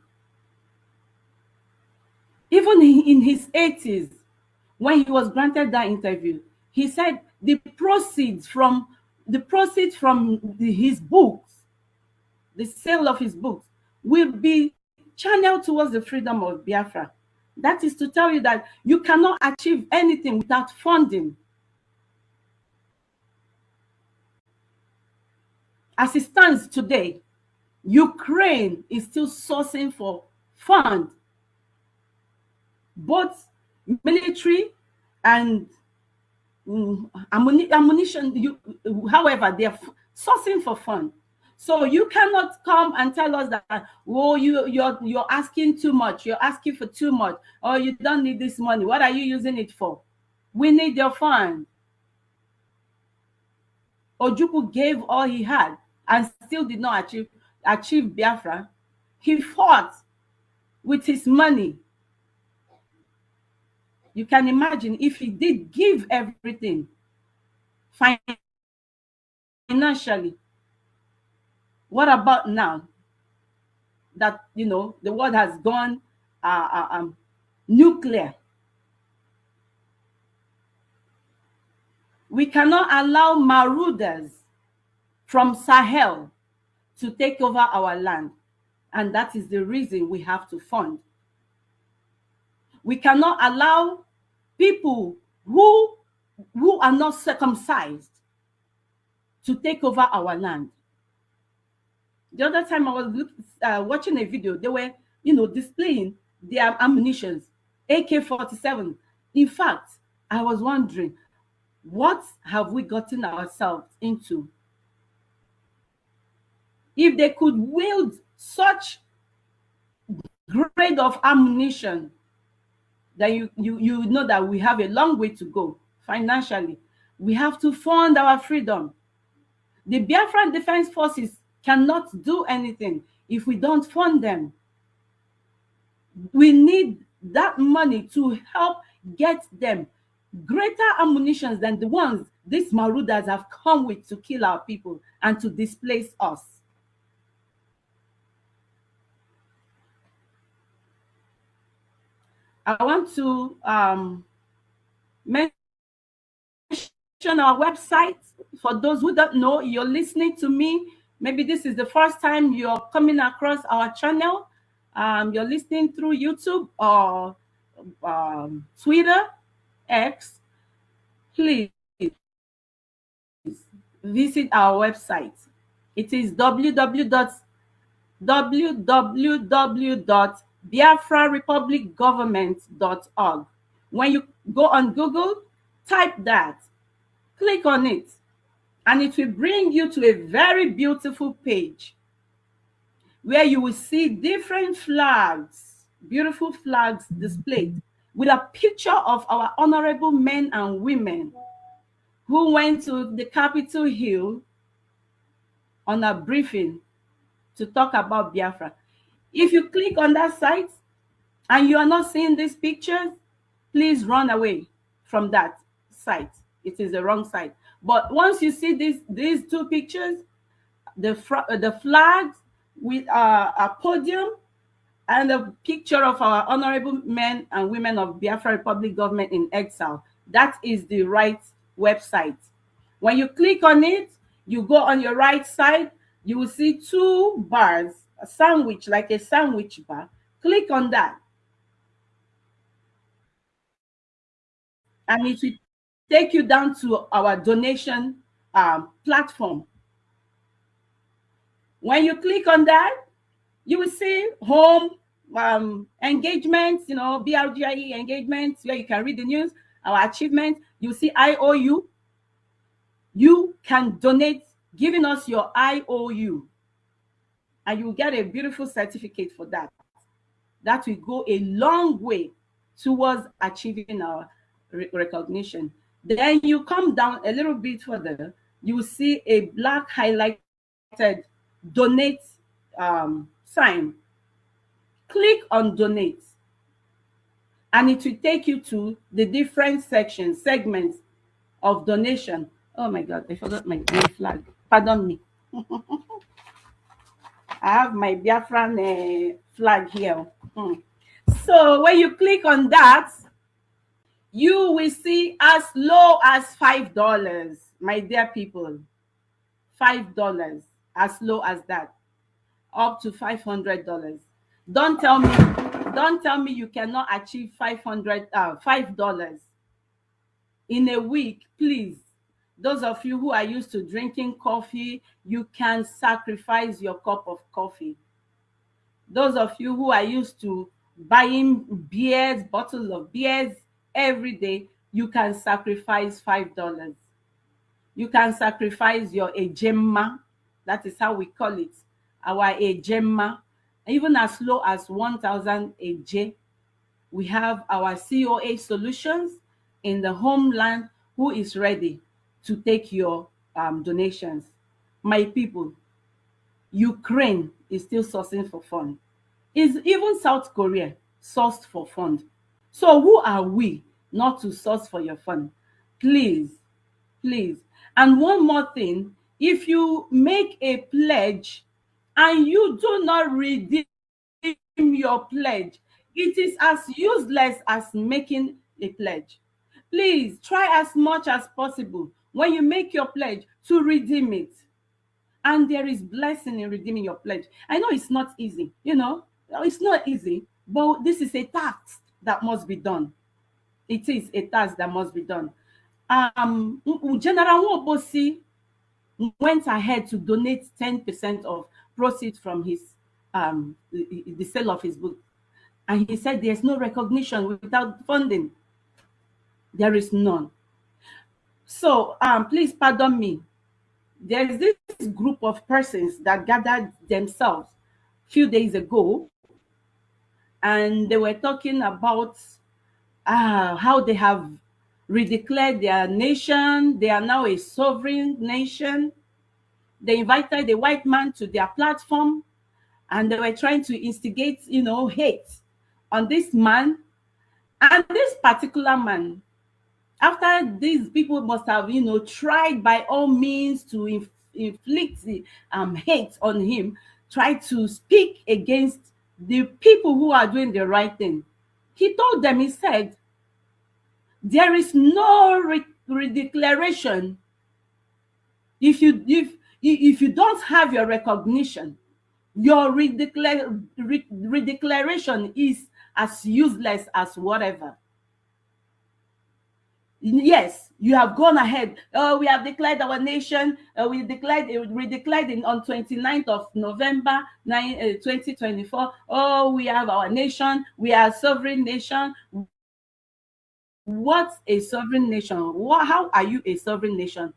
Even in his 80s, when he was granted that interview, he said the proceeds from his books, the sale of his books, will be channeled towards the freedom of Biafra. That is to tell you that you cannot achieve anything without funding. As it stands today, Ukraine is still sourcing for funds, both military and ammunition. However, they are sourcing for funds. So you cannot come and tell us that, oh, you're asking too much, you're asking for too much, or you don't need this money. What are you using it for? We need your fund. Ojukwu gave all he had and still did not achieve Biafra. He fought with his money. You can imagine if he did give everything financially. What about now that the world has gone nuclear? We cannot allow marauders from Sahel to take over our land, and that is the reason we have to fund. We cannot allow people who are not circumcised to take over our land. The other time I was watching a video, they were, displaying their ammunitions, AK-47. In fact, I was wondering, what have we gotten ourselves into? If they could wield such grade of ammunition, then you know that we have a long way to go financially. We have to fund our freedom. The Biafran Defense Forces cannot do anything if we don't fund them. We need that money to help get them greater ammunitions than the ones these marauders have come with to kill our people and to displace us. I want to mention our website. For those who don't know, you're listening to me. Maybe this is the first time you're coming across our channel. You're listening through YouTube or Twitter, X. Please visit our website. It is www.biafrarepublicgovernment.org. When you go on Google, type that, click on it, and it will bring you to a very beautiful page where you will see different flags, beautiful flags displayed with a picture of our honorable men and women who went to the Capitol Hill on a briefing to talk about Biafra. If you click on that site and you are not seeing these pictures, please run away from that site. It is the wrong site. But once you see these two pictures, the flags with a podium and a picture of our honorable men and women of Biafra Republic Government in Exile, that is the right website. When you click on it, you go on your right side, you will see two bars, a sandwich, like a sandwich bar. Click on that. And it will take you down to our donation platform. When you click on that, you will see home engagements, BRGIE engagements, where you can read the news, our achievements. You see IOU. You can donate, giving us your IOU, and you will get a beautiful certificate for that. That will go a long way towards achieving our recognition. Then you come down a little bit further, you will see a black highlighted donate sign. Click on donate, and it will take you to the different segments of donation. Oh my God, I forgot my flag. Pardon me. I have my Biafran flag here. So when you click on that, you will see as low as $5, my dear people. $5, as low as that, up to $500. Don't tell me you cannot achieve $5 in a week, please. Those of you who are used to drinking coffee, you can sacrifice your cup of coffee. Those of you who are used to buying beers, bottles of beers every day, you can sacrifice $5. You can sacrifice your ejemma. That is how we call it, our ejemma. Even as low as 1,000 AJ. We have our COA solutions in the homeland who is ready to take your donations. My people, Ukraine is still sourcing for fund. Is even South Korea sourced for fund? So who are we not to source for your fund? Please, please. And one more thing, if you make a pledge and you do not redeem your pledge, it is as useless as making a pledge. Please try as much as possible when you make your pledge to redeem it. And there is blessing in redeeming your pledge. I know it's not easy, it's not easy, but this is a task that must be done. It is a task that must be done. General Wobosi went ahead to donate 10% of proceeds from his the sale of his book. And he said there's no recognition without funding. There is none. So please pardon me. There's this group of persons that gathered themselves a few days ago, and they were talking about how they have redeclared their nation. They are now a sovereign nation. They invited a white man to their platform, and they were trying to instigate, hate on this man. And this particular man, after these people must have, tried by all means to inflict the hate on him, try to speak against the people who are doing the right thing. He told them, he said, there is no redeclaration if you don't have your recognition. Your redeclaration is as useless as whatever. Yes, you have gone ahead. Oh, we have declared our nation. We declared on 29th of November 2024. Oh, we have our nation. We are a sovereign nation. What's a sovereign nation? How are you a sovereign nation?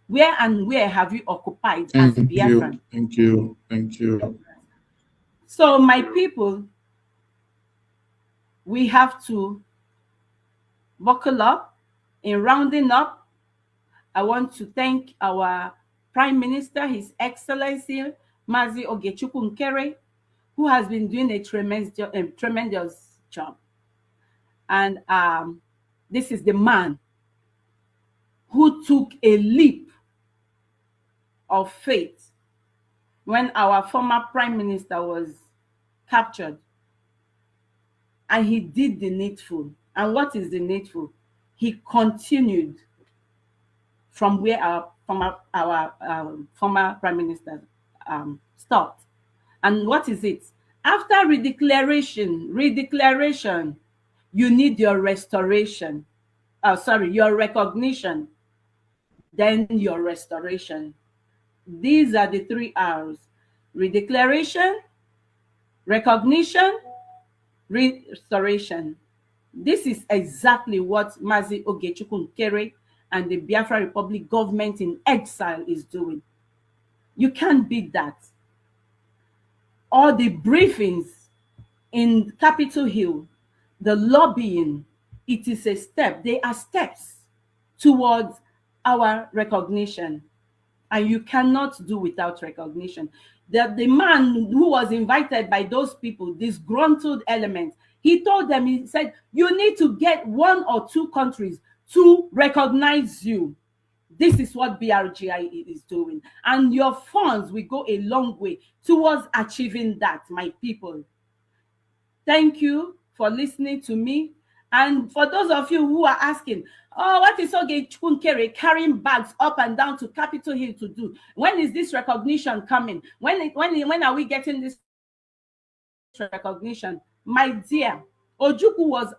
Where have you occupied as Biafran? Thank you. So, my people, we have to buckle up. In rounding up, I want to thank our Prime Minister, His Excellency Mazi Ogechukwu Nkere, who has been doing a tremendous job. And this is the man who took a leap of faith when our former Prime Minister was captured. And he did the needful. And what is the needful? He continued from where our former Prime Minister stopped. And what is it? After redeclaration, you need your restoration. Your recognition, then your restoration. These are the 3 R's: redeclaration, recognition, restoration. This is exactly what Mazi Ogechukwu Nkere and the Biafra Republic government in exile is doing. You can't beat that. All the briefings in Capitol Hill, the lobbying, it is a step. They are steps towards our recognition. And you cannot do without recognition. The man who was invited by those people, disgruntled elements, he told them, he said, you need to get 1 or 2 countries to recognize you. This is what BRGIE is doing. And your funds will go a long way towards achieving that, my people. Thank you for listening to me. And for those of you who are asking, oh, what is Ogechukwu Nkere carrying bags up and down to Capitol Hill to do? When is this recognition coming? When are we getting this recognition? My dear, Ojukwu was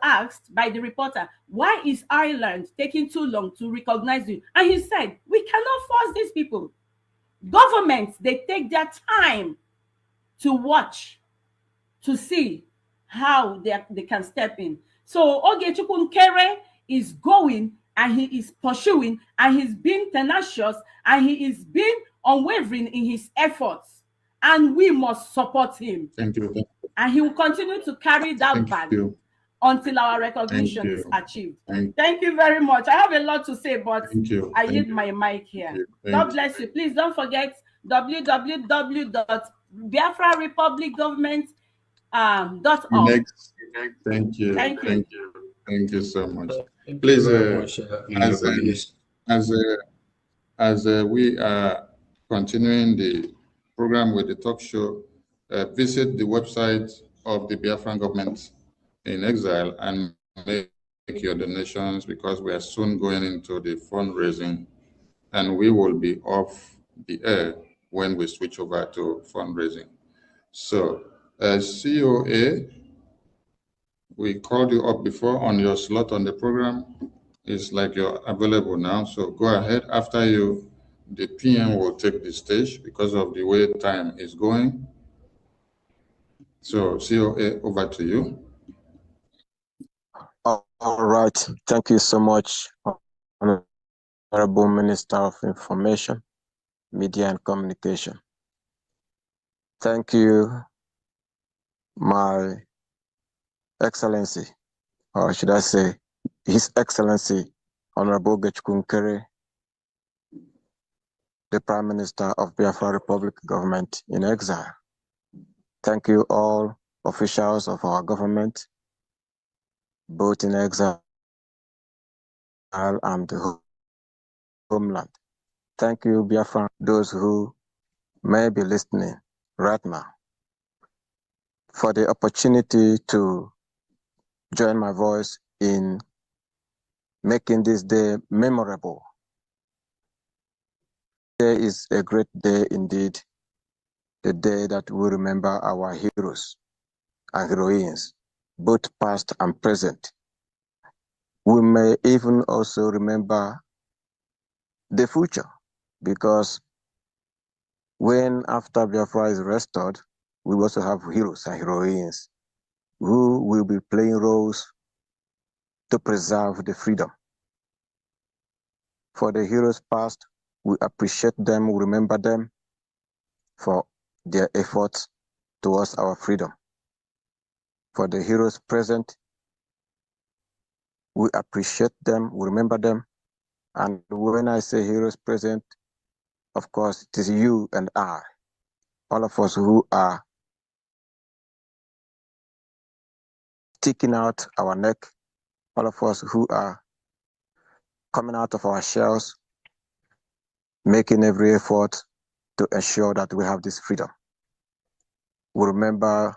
asked by the reporter, why is Ireland taking too long to recognize you? And he said, we cannot force these people. Governments, they take their time to watch, to see how they can step in. So Ogechukwu Nkere is going, and he is pursuing, and he's being tenacious, and he is being unwavering in his efforts. And we must support him. Thank you. And he will continue to carry that bag until our recognition is achieved. Thank you very much. I have a lot to say, but I yield my mic here. God bless you. Please don't forget www.biafrarepublicgovernment.org. Thank you. Thank you. Thank you so much. Please, as we are continuing the program with the talk show, visit the website of the Biafran government in exile and make your donations, because we are soon going into the fundraising, and we will be off the air when we switch over to fundraising. So, COA, we called you up before on your slot on the program. It's like you're available now. So go ahead. After you the PM will take the stage because of the way time is going. So, COA, over to you. All right. Thank you so much, Honorable Minister of Information, Media and Communication. Thank you, My Excellency, or should I say, His Excellency, Honorable Gachkunkere, the Prime Minister of Biafra Republic Government in Exile. Thank you all officials of our government, both in exile and the homeland. Thank you, Biafra, those who may be listening right now, for the opportunity to join my voice in making this day memorable. Today is a great day indeed, the day that we remember our heroes and heroines, both past and present. We may even also remember the future, because when after Biafra is restored, we also have heroes and heroines who will be playing roles to preserve the freedom. For the heroes past, we appreciate them, we remember them for their efforts towards our freedom. For the heroes present, we appreciate them, we remember them. And when I say heroes present, of course, it is you and I, all of us who are sticking out our neck, all of us who are coming out of our shells, making every effort to ensure that we have this freedom. We remember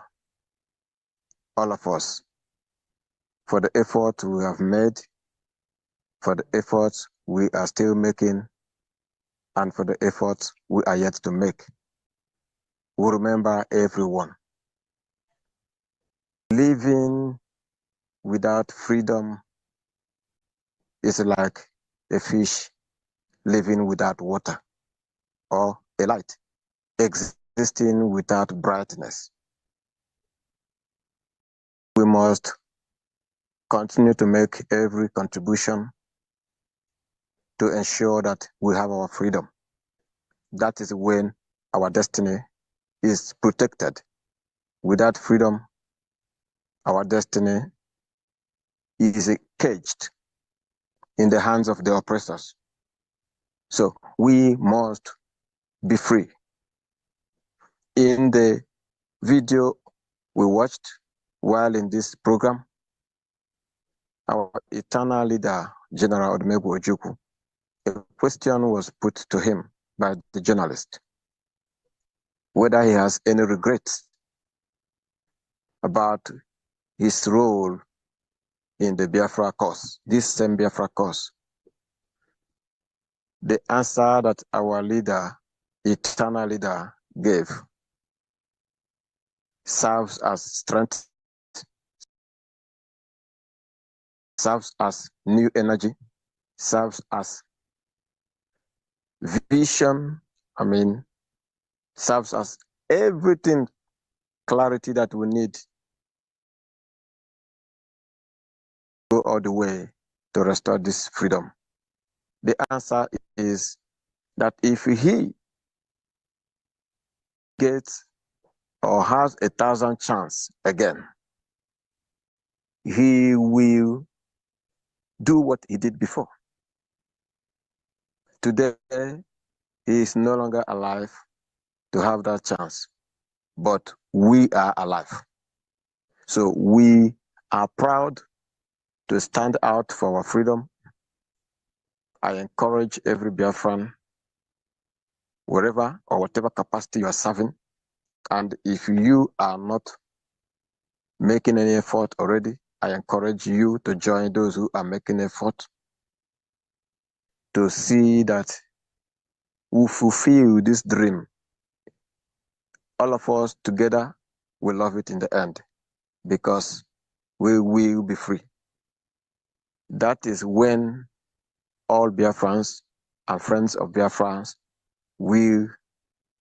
all of us for the effort we have made, for the efforts we are still making, and for the efforts we are yet to make. We remember everyone. Living without freedom is like a fish living without water, or a light existing without brightness. We must continue to make every contribution to ensure that we have our freedom. That is when our destiny is protected. Without freedom, our destiny is caged in the hands of the oppressors. So we must be free. In the video we watched while in this program, our eternal leader, General Odumegwu Ojukwu, a question was put to him by the journalist, whether he has any regrets about his role in the Biafra cause, this same Biafra cause. The answer that our leader, eternal leader, gave serves as strength, serves as new energy, serves as vision, serves as everything, clarity that we need to go all the way to restore this freedom. The answer is that if he gets or has 1,000 chance again, he will do what he did before. Today, he is no longer alive to have that chance, but we are alive. So we are proud to stand out for our freedom. I encourage every Biafran, wherever or whatever capacity you are serving, and if you are not making any effort already, I encourage you to join those who are making effort to see that we fulfill this dream. All of us together will love it in the end, because we will be free. That is when all Biafrans and friends of Biafrans, we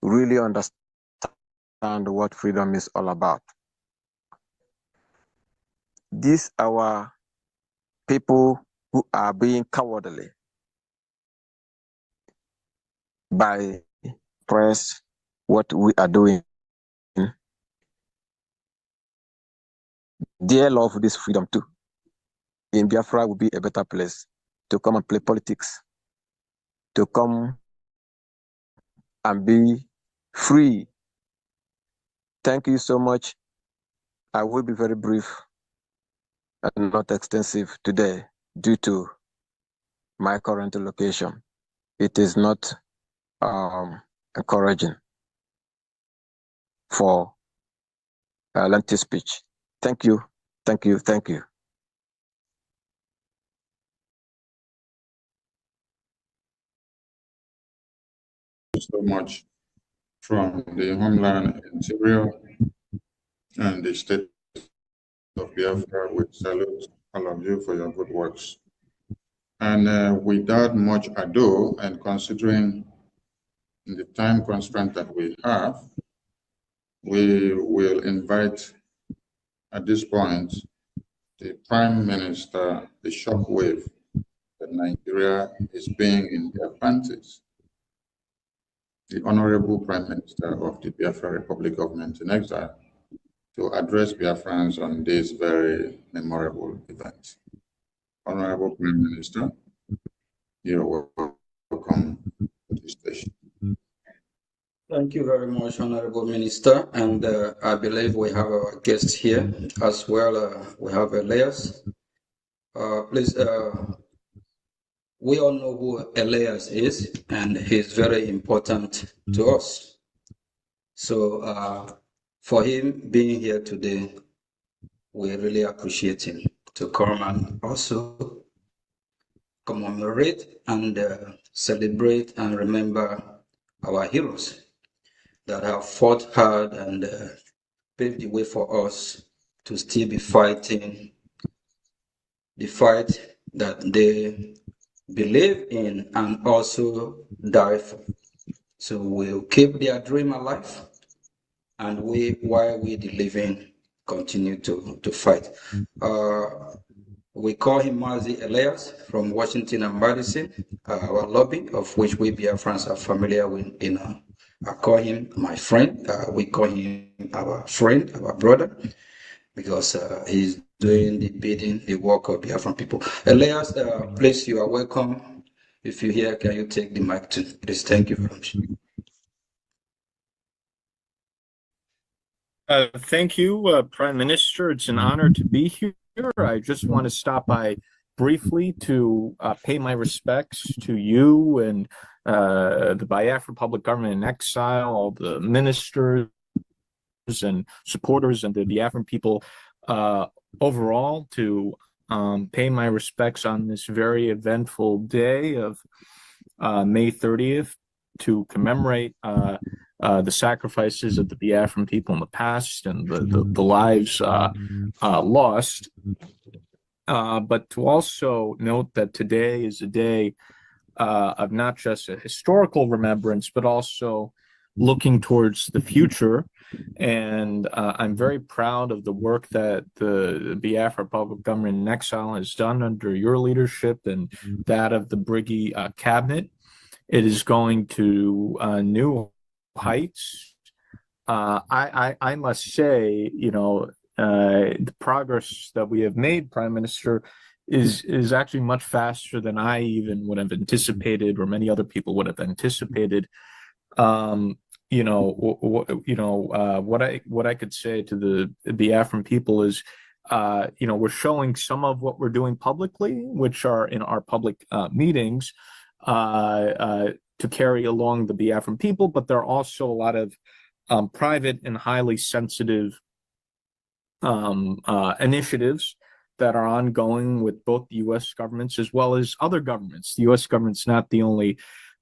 really understand what freedom is all about. These our people who are being cowardly by press what we are doing. They love this freedom too. In Biafra will be a better place to come and play politics, to come and be free. Thank you so much. I will be very brief and not extensive today due to my current location. It is not encouraging for lengthy speech. Thank you, thank you, thank you. So much from the Homeland Interior and the State of Biafra. We salute all of you for your good works. And without much ado, and considering the time constraint that we have, we will invite at this point the Prime Minister, the shockwave that Nigeria is being in their panties, the Honorable Prime Minister of the Biafra Republic Government in Exile, to address Biafrans on this very memorable event. Honorable Prime Minister, you're welcome to the station. Thank you very much, Honorable Minister. And I believe we have our guests here as well. We have Elias. Please, we all know who Elias is, and he's very important to us. So for him being here today, we really appreciate him to come and also commemorate and celebrate and remember our heroes that have fought hard and paved the way for us to still be fighting the fight that they believe in and also die for. So we'll keep their dream alive, and while we the living continue to fight. We call him Mazi Elias from Washington and Madison, our lobby, of which we Biafrans are familiar with. I call him my friend. We call him our friend, our brother, because he's doing the bidding, the work of Biafran people. Elias, please, you are welcome. If you're here, can you take the mic too? Please, thank you very much. Thank you, Prime Minister. It's an honor to be here. I just want to stop by briefly to pay my respects to you and the Biafra Public Government in Exile, all the ministers and supporters and the Biafran people overall, to pay my respects on this very eventful day of May 30th to commemorate the sacrifices of the Biafran people in the past and the lives lost. But to also note that today is a day of not just a historical remembrance, but also looking towards the future. And I'm very proud of the work that the Biafra Public Government in Exile has done under your leadership and that of the BRGIE cabinet. It is going to new heights. I must say, the progress that we have made, Prime Minister, is actually much faster than I even would have anticipated, or many other people would have anticipated. What I could say to the Biafran people is, we're showing some of what we're doing publicly, which are in our public meetings, to carry along the Biafran people, but there are also a lot of private and highly sensitive initiatives that are ongoing with both the U.S. governments as well as other governments. The U.S. government's not the only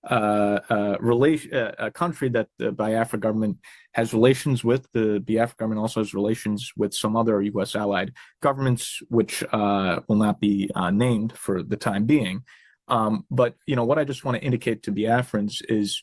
country that the Biafra government has relations with. The Biafra government also has relations with some other U.S. allied governments, which will not be named for the time being. But what I just want to indicate to Biafrans is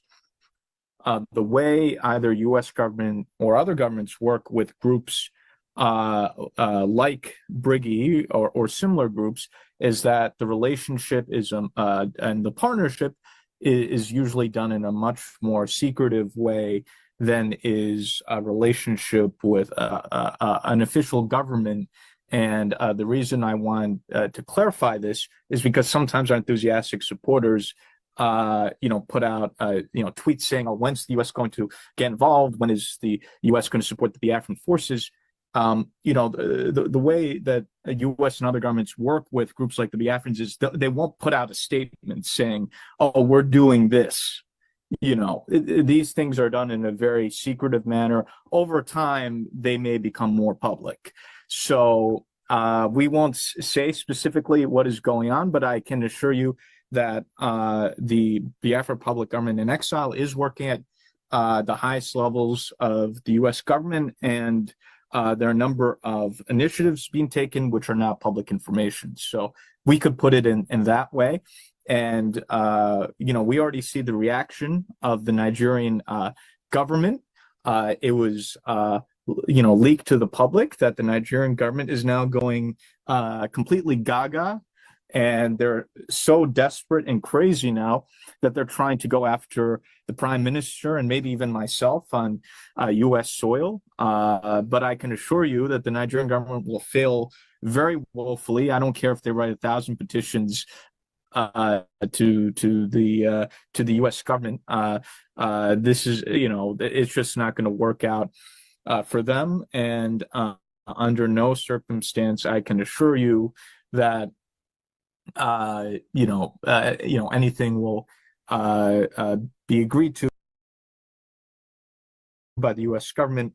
the way either U.S. government or other governments work with groups like BRGIE or similar groups is that the relationship is and the partnership is usually done in a much more secretive way than is a relationship with an official government. And the reason I want to clarify this is because sometimes our enthusiastic supporters put out, tweets saying, oh, when's the U.S. going to get involved? When is the U.S. going to support the Biafran forces? The way that U.S. and other governments work with groups like the Biafrans is they won't put out a statement saying, oh, we're doing this. These things are done in a very secretive manner. Over time, they may become more public. So we won't say specifically what is going on, but I can assure you that the Biafra public government in exile is working at the highest levels of the U.S. government, and there are a number of initiatives being taken which are now public information. So we could put it in that way. And, we already see the reaction of the Nigerian government. It was, leaked to the public that the Nigerian government is now going completely gaga. And they're so desperate and crazy now that they're trying to go after the prime minister and maybe even myself on U.S. soil. But I can assure you that the Nigerian government will fail very woefully. I don't care if they write 1,000 petitions to the U.S. government. This is, it's just not going to work out for them. And under no circumstance, I can assure you that anything will be agreed to by the U.S. government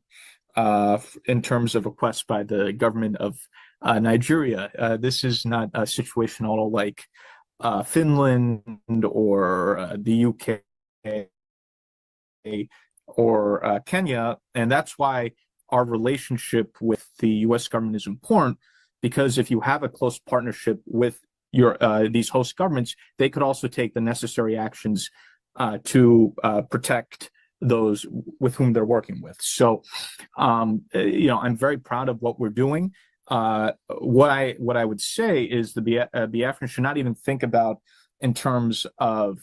in terms of requests by the government of Nigeria. This is not a situation at all like Finland or the UK or Kenya, and that's why our relationship with the U.S. government is important, because if you have a close partnership with these host governments, they could also take the necessary actions to protect those with whom they're working with. So, I'm very proud of what we're doing. What I would say is the Biafran should not even think about in terms of,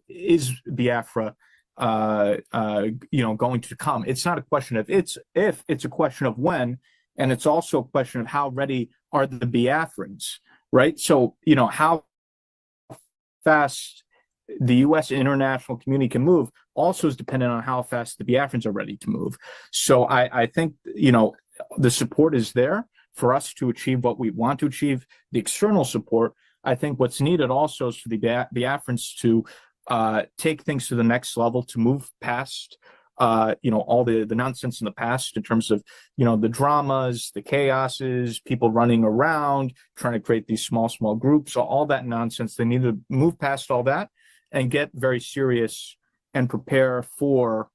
is Biafra going to come? It's not a question of if, it's a question of when, and it's also a question of how ready are the Biafrans. Right. So, how fast the U.S. international community can move also is dependent on how fast the Biafrans are ready to move. So I think, the support is there for us to achieve what we want to achieve, the external support. I think what's needed also is for the Biafrans to take things to the next level, to move past all the nonsense in the past in terms of, the dramas, the chaoses, people running around, trying to create these small groups, all that nonsense. They need to move past all that and get very serious and prepare for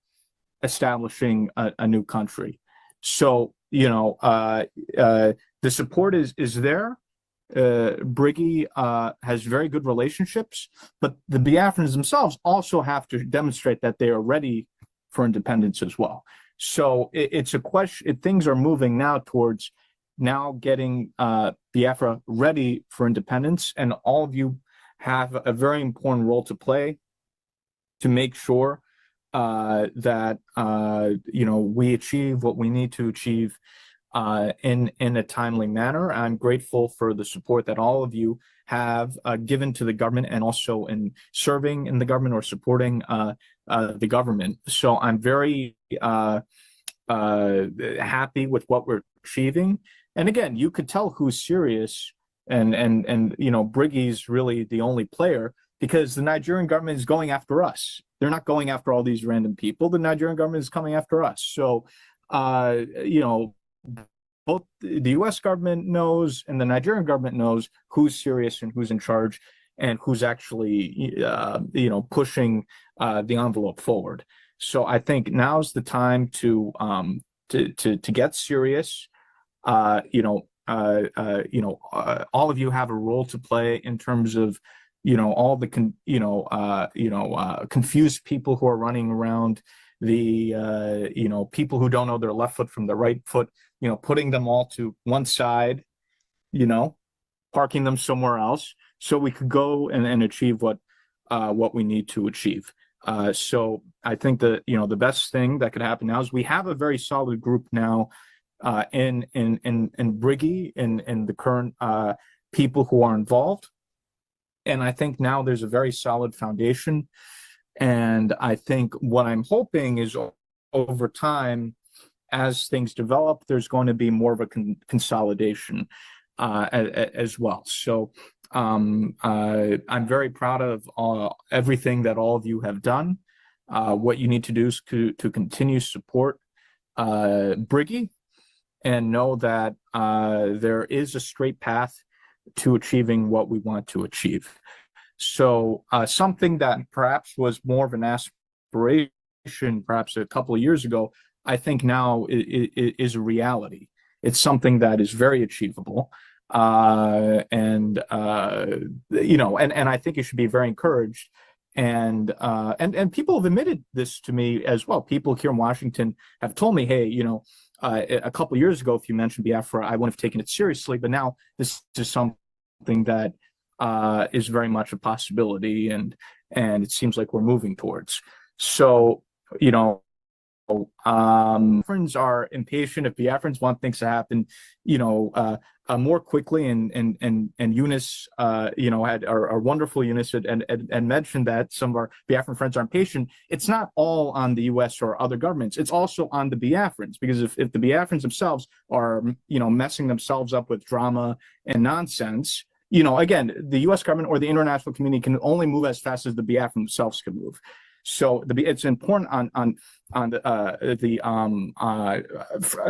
establishing a new country. So, the support is there. BRGIE has very good relationships, but the Biafrans themselves also have to demonstrate that they are ready for independence as well. So it's a question. Things are moving now towards getting Biafra ready for independence, and all of you have a very important role to play to make sure that we achieve what we need to achieve in a timely manner. I'm grateful for the support that all of you have given to the government, and also in serving in the government or supporting the government. So I'm very happy with what we're achieving. And again, you could tell who's serious, and BRGIE is really the only player, because the Nigerian government is going after us. They're not going after all these random people. The Nigerian government is coming after us. So, both the U.S. government knows and the Nigerian government knows who's serious and who's in charge and who's actually, pushing the envelope forward. So I think now's the time to get serious. All of you have a role to play in terms of all the confused people who are running around, the people who don't know their left foot from the right foot, putting them all to one side, parking them somewhere else so we could go and achieve what we need to achieve. So I think that the best thing that could happen now is we have a very solid group now in BRGIE, in the current people who are involved. And I think now there's a very solid foundation. And I think what I'm hoping is over time, as things develop, there's going to be more of a consolidation as well. So I'm very proud of everything that all of you have done. What you need to do is to continue support BRGIE and know that there is a straight path to achieving what we want to achieve. So something that perhaps was more of an aspiration perhaps a couple of years ago, I think now is a reality. It's something that is very achievable. And I think it should be very encouraged. And people have admitted this to me as well. People here in Washington have told me, hey, a couple of years ago, if you mentioned Biafra, I wouldn't have taken it seriously. But now this is something that is very much a possibility, and it seems like we're moving towards. So, Biafrans are impatient. If Biafrans want things to happen, more quickly, and Eunice, had our wonderful Eunice and mentioned that some of our Biafran friends are impatient. It's not all on the U.S. or other governments. It's also on the Biafrans, because if the Biafrans themselves are, messing themselves up with drama and nonsense, again, the U.S. government or the international community can only move as fast as the Biafrans themselves can move. So it's important on the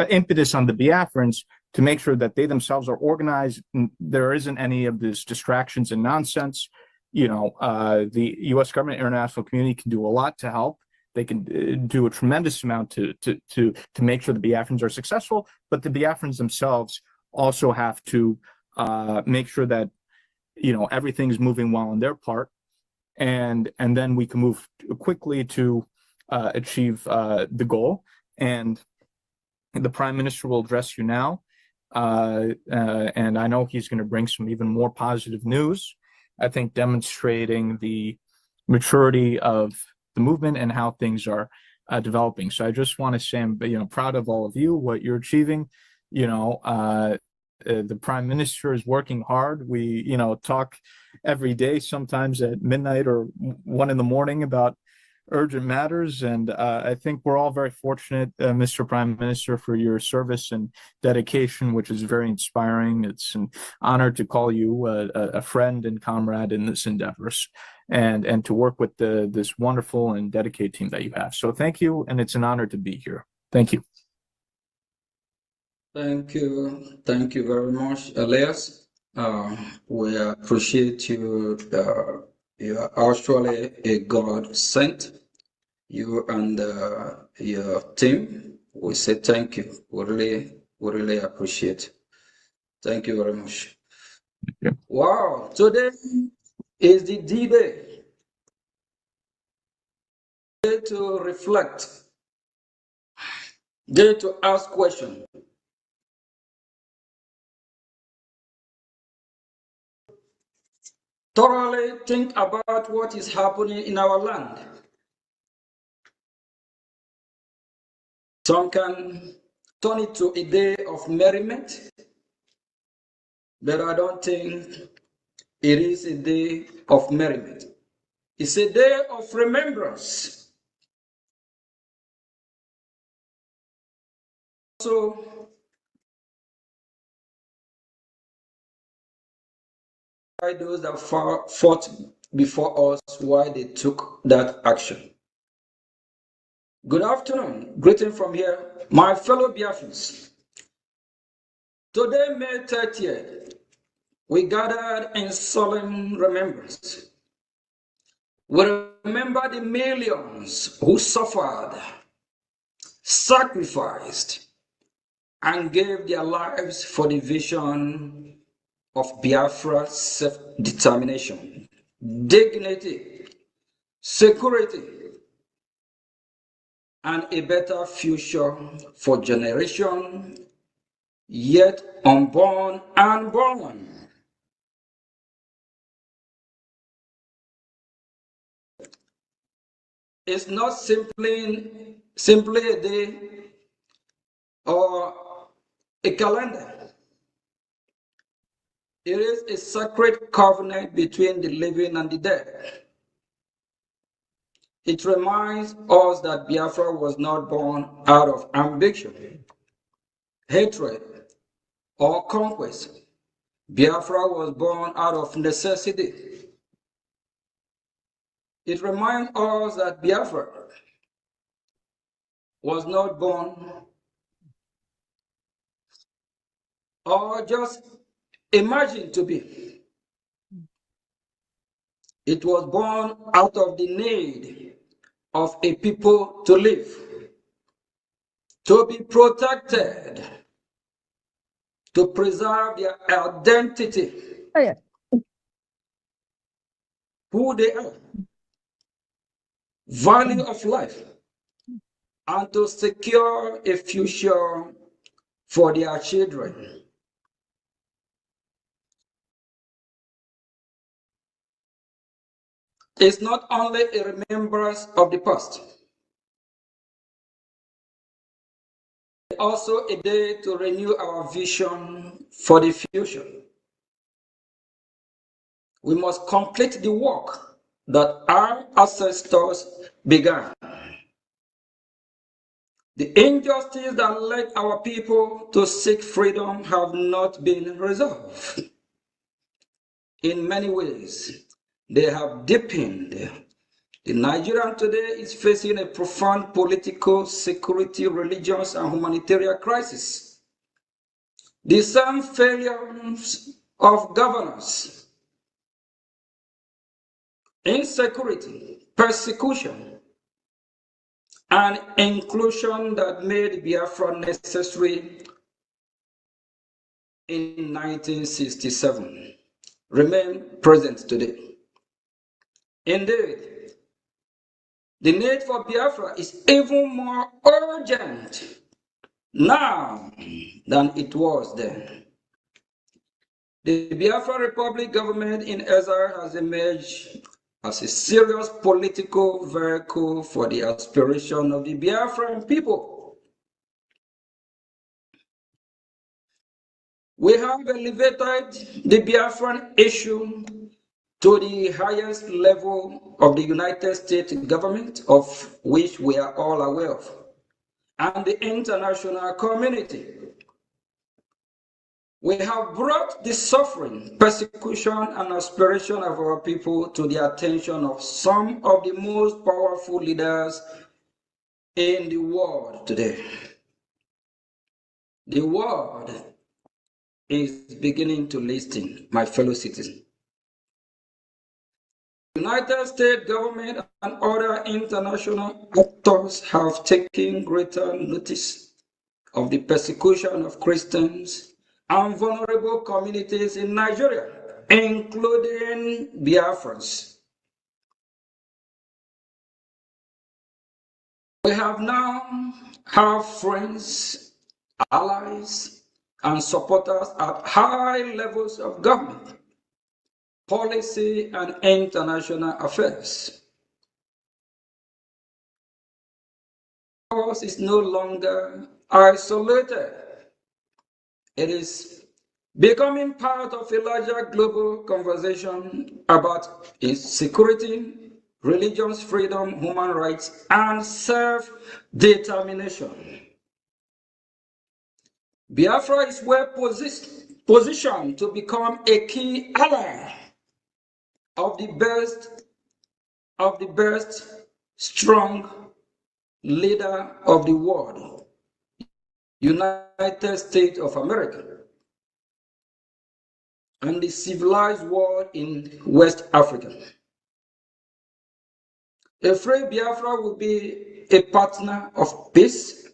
impetus on the Biafrans to make sure that they themselves are organized. There isn't any of these distractions and nonsense. The U.S. government, international community can do a lot to help. They can do a tremendous amount to make sure the Biafrans are successful, but the Biafrans themselves also have to make sure that everything's moving well on their part, and then we can move quickly to achieve the goal. And the Prime Minister will address you now, and I know he's going to bring some even more positive news, I think, demonstrating the maturity of the movement and how things are developing. So I just want to say I'm proud of all of you, what you're achieving. The Prime Minister is working hard. We, talk every day, sometimes at midnight or 1 a.m. about urgent matters. And I think we're all very fortunate, Mr. Prime Minister, for your service and dedication, which is very inspiring. It's an honor to call you a friend and comrade in this endeavors, and to work with this wonderful and dedicated team that you have. So thank you, and it's an honor to be here. Thank you. Thank you very much, Elias. We appreciate you. You are actually a God sent. You and your team, we say thank you. We really appreciate. Thank you very much. Yeah. Wow, today is the D-Day. Day to reflect. Day to ask questions. Thoroughly think about what is happening in our land. Some can turn it to a day of merriment, but I don't think it is a day of merriment. It's a day of remembrance. So, by those that fought before us, why they took that action. Good afternoon. Greeting from here, my fellow Biafrans. Today, May 30th, we gathered in solemn remembrance. We remember the millions who suffered, sacrificed, and gave their lives for the vision of Biafra self-determination. dignity, security, and a better future for generations yet unborn and born. It's not simply a day or a calendar. It is a sacred covenant between the living and the dead. It reminds us that Biafra was not born out of ambition, hatred, or conquest. Biafra was born out of necessity. It reminds us that Biafra was not born or just imagined to be. It was born out of the need of a people to live, to be protected, to preserve their identity, who they are, value of life, and to secure a future for their children. It's not only a remembrance of the past, it's also a day to renew our vision for the future. We must complete the work that our ancestors began. The injustices that led our people to seek freedom have not been resolved. In many ways, they have deepened. The Nigerian today is facing a profound political, security, religious, and humanitarian crisis. The same failures of governance, insecurity, persecution, and inclusion that made Biafra necessary in 1967 remain present today. Indeed, the need for Biafra is even more urgent now than it was then. The Biafra Republic government in Exile has emerged as a serious political vehicle for the aspiration of the Biafran people. We have elevated the Biafran issue to the highest level of the United States government, of which we are all aware of, and the international community. We have brought the suffering, persecution, and aspiration of our people to the attention of some of the most powerful leaders in the world today. The world is beginning to listen, my fellow citizens. The United States government and other international actors have taken greater notice of the persecution of Christians and vulnerable communities in Nigeria, including Biafrans. We have now have friends, allies, and supporters at high levels of government, policy, and international affairs. Ours is no longer isolated. It is becoming part of a larger global conversation about its security, religious freedom, human rights, and self-determination. Biafra is well positioned to become a key ally of the best strong leader of the world, United States of America, and the civilized world in West Africa. A free Biafra will be a partner of peace,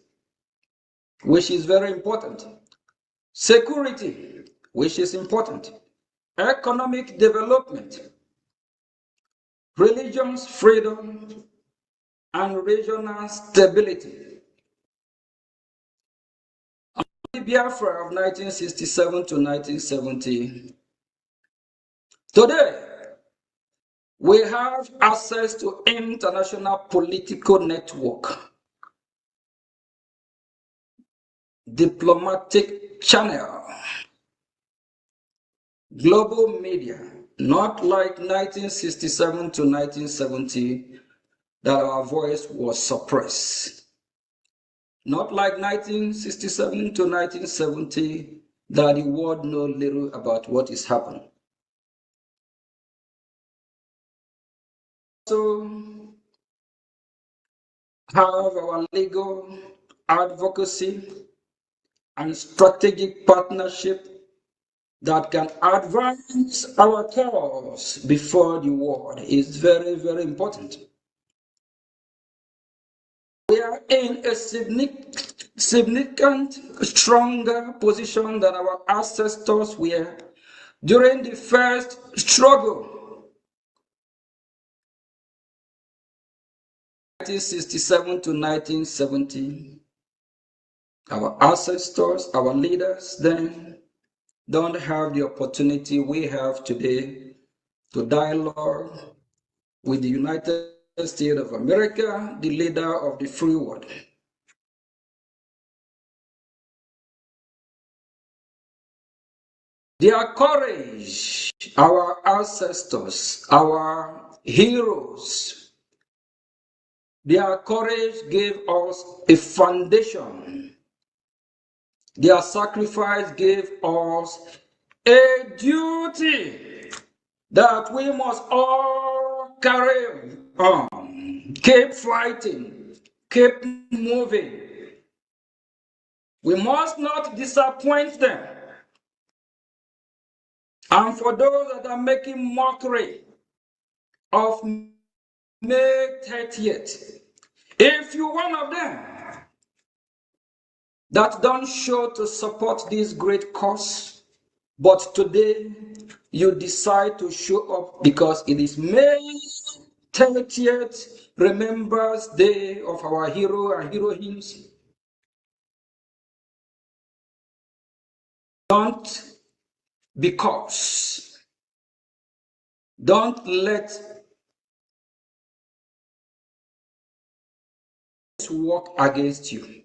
which is very important, security, which is important, economic development, religious freedom, and regional stability. Under the Biafra of 1967 to 1970, today we have access to international political network, diplomatic channel, global media, not like 1967 to 1970 that our voice was suppressed. Not like 1967 to 1970 that the world knows little about what is happening. So have our legal advocacy and strategic partnership that can advance our cause before the world is very, very important. We are in a significant, stronger position than our ancestors were during the first struggle, 1967 to 1970. Our ancestors, our leaders then don't have the opportunity we have today to dialogue with the United States of America, the leader of the free world. Their courage, our ancestors, our heroes, their courage gave us a foundation. Their sacrifice gave us a duty that we must all carry on. Keep fighting, keep moving. We must not disappoint them. And for those that are making mockery of May 30th, if you're one of them that don't show to support this great cause, but today you decide to show up because it is May 30th, Remembrance Day of our hero and heroines, don't let this work against you.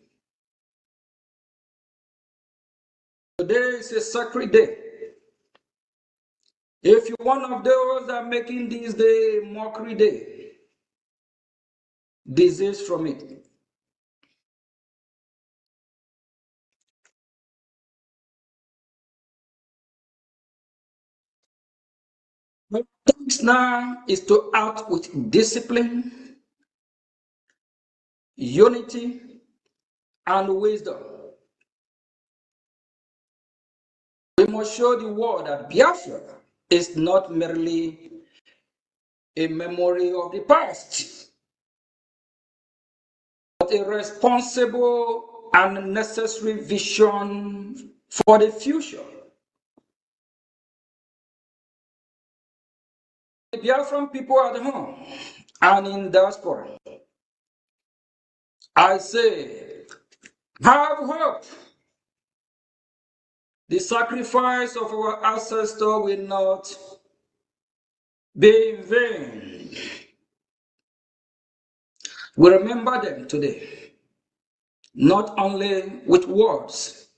Today is a sacred day. If you're one of those that are making this day mockery day, desist from it. What takes now is to act with discipline, unity, and wisdom. We must show the world that Biafra is not merely a memory of the past, but a responsible and necessary vision for the future. The Biafran people at home and in diaspora, I say, have hope. The sacrifice of our ancestors will not be in vain. We remember them today, not only with words,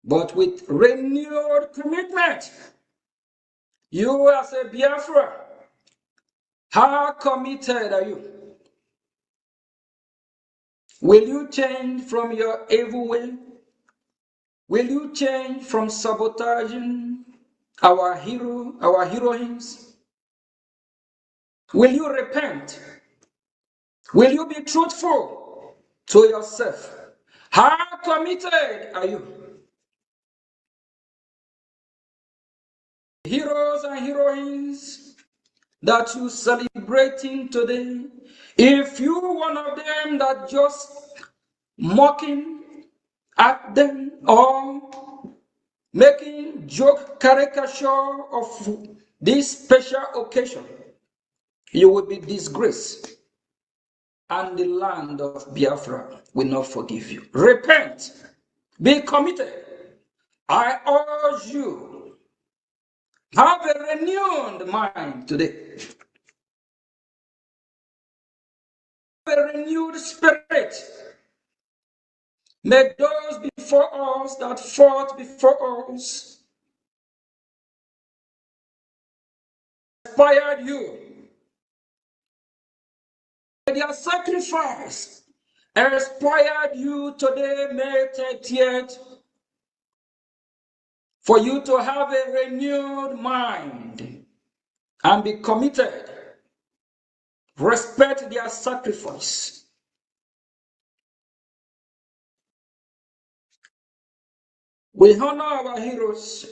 but with renewed commitment. You as a Biafra, how committed are you? Will you change from your evil way? Will you change from sabotaging our heroines? Will you repent? Will you be truthful to yourself? How committed are you? Heroes and heroines that you celebrating today, if you one of them that just mocking at them or making joke caricature of this special occasion, you will be disgraced, and the land of Biafra will not forgive you. Repent, be committed. I urge you, have a renewed mind today. Have a renewed spirit. May those before us that fought before us inspired you. May their sacrifice inspired you today, May 30th, for you to have a renewed mind and be committed. Respect their sacrifice. We honor our heroes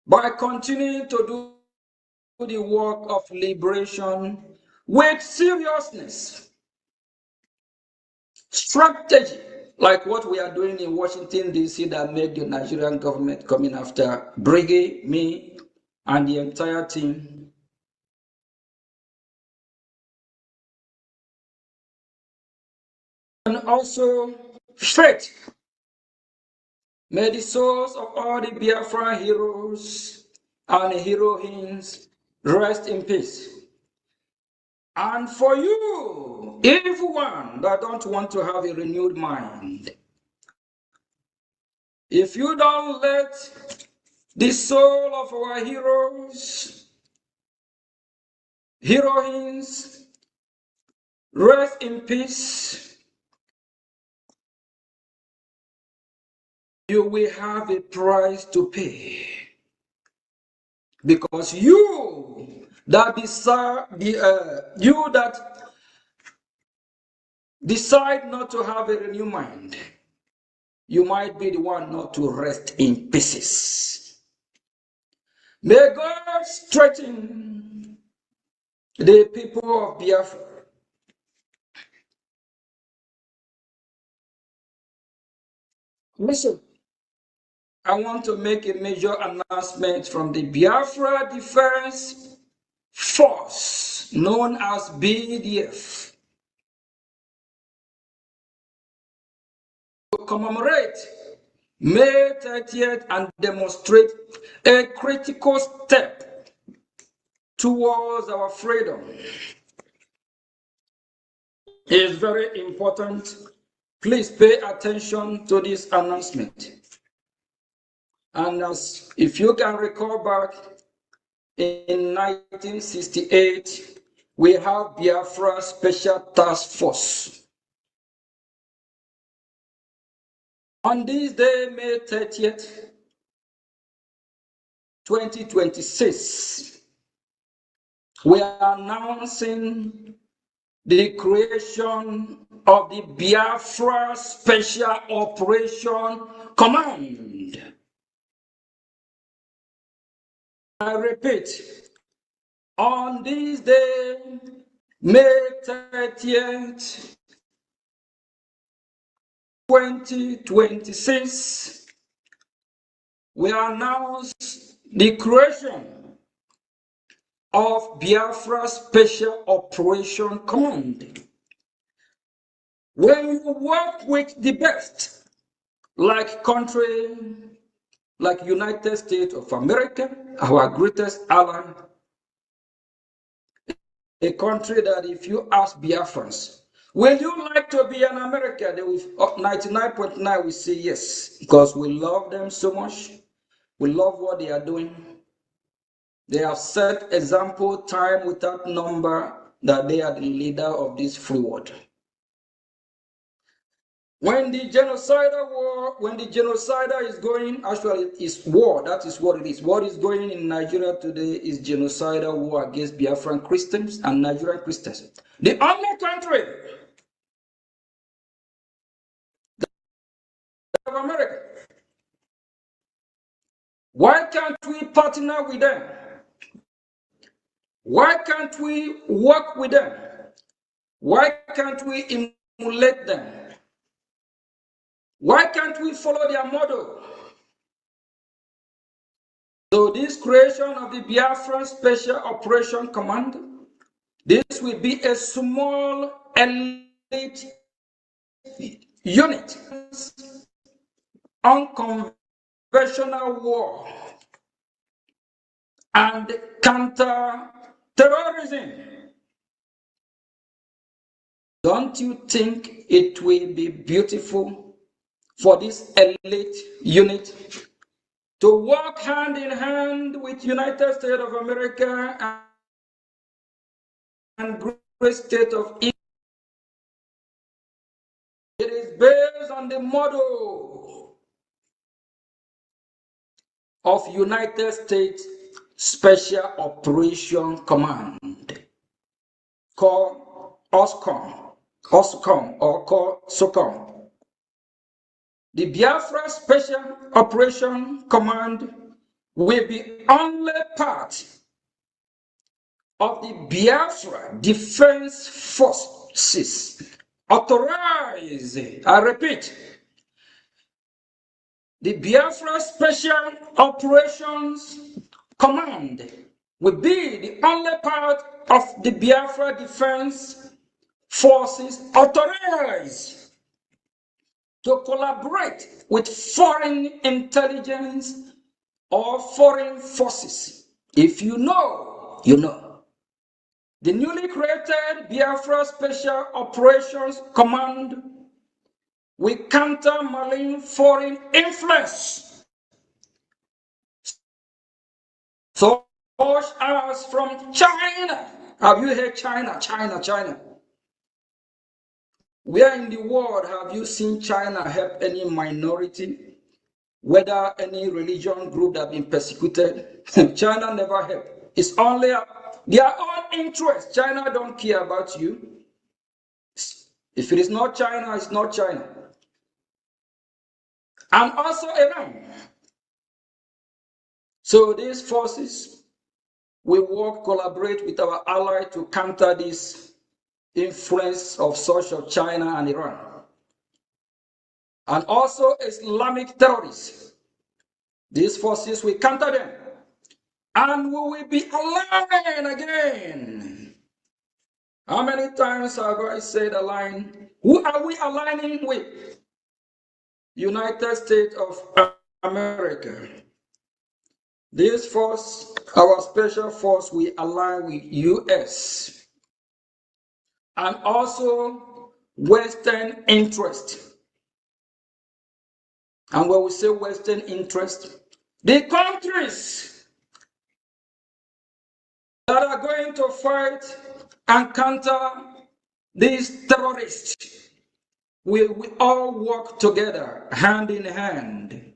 by continuing to do the work of liberation with seriousness, strategy, like what we are doing in Washington, D.C. that made the Nigerian government coming after BRGIE, me, and the entire team. And also faith. May the souls of all the Biafra heroes and heroines rest in peace. And for you, everyone that don't want to have a renewed mind, if you don't let the soul of our heroes, heroines, rest in peace, you will have a price to pay. Because you that decide not to have a renewed mind, you might be the one not to rest in pieces. May God strengthen the people of Biafra. Listen, I want to make a major announcement from the Biafra Defense Force, known as BDF, to commemorate May 30th and demonstrate a critical step towards our freedom. It is very important. Please pay attention to this announcement. And if you can recall back, in 1968, we have Biafra Special Task Force. On this day, May 30th, 2026, we are announcing the creation of the Biafra Special Operation Command. I repeat, on this day, May 30th, 2026, we announce the creation of Biafra Special Operation Command. When you work with the best, like country, like United States of America, our greatest ally, a country that if you ask Biafrans, will you like to be an American? They will 99.9 will say yes, because we love them so much. We love what they are doing. They have set example time without number that they are the leader of this free world. When the genocidal war, when the genocidal is going, actually it's war, that is what it is. What is going in Nigeria today is genocidal war against Biafran Christians and Nigerian Christians. The only country of America. Why can't we partner with them? Why can't we work with them? Why can't we emulate them? Why can't we follow their model? So this creation of the Biafra Special Operation Command This will be a small elite unit, unconventional war, and counter-terrorism. Don't you think it will be beautiful for this elite unit to work hand in hand with United States of America and great state of Israel? It is based on the model of United States Special Operation Command, called OSCOM or called SOCOM. The Biafra Special Operation Command will be only part of the Biafra Defense Forces authorized, I repeat, the Biafra Special Operations Command will be the only part of the Biafra Defense Forces authorized to collaborate with foreign intelligence or foreign forces. If you know, you know. The newly created Biafra Special Operations Command will counter malign foreign influence, such as from China. Have you heard China? China. Where in the world have you seen China help any minority, whether any religion group that have been persecuted? China never help. It's only their own interest. China don't care about you. If it is not China, it's not China. And also Iran. So these forces will work, collaborate with our ally to counter this influence of social China and Iran. And also Islamic terrorists. These forces will counter them. And we will be aligned again. How many times have I said align? Who are we aligning with? United States of America. This force, our special force, we align with US and also Western interest. And when we say Western interest, the countries that are going to fight and counter these terrorists will we all work together, hand in hand.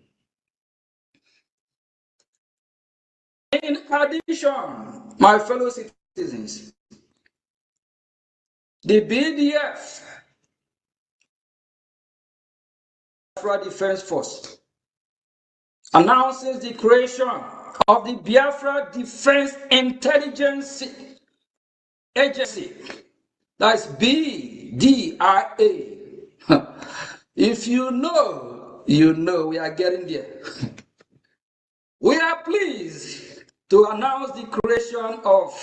In addition, my fellow citizens, the BDF, Biafra Defense Force, announces the creation of the Biafra Defense Intelligence Agency. That's BRGIE. If you know, you know we are getting there. We are pleased to announce the creation of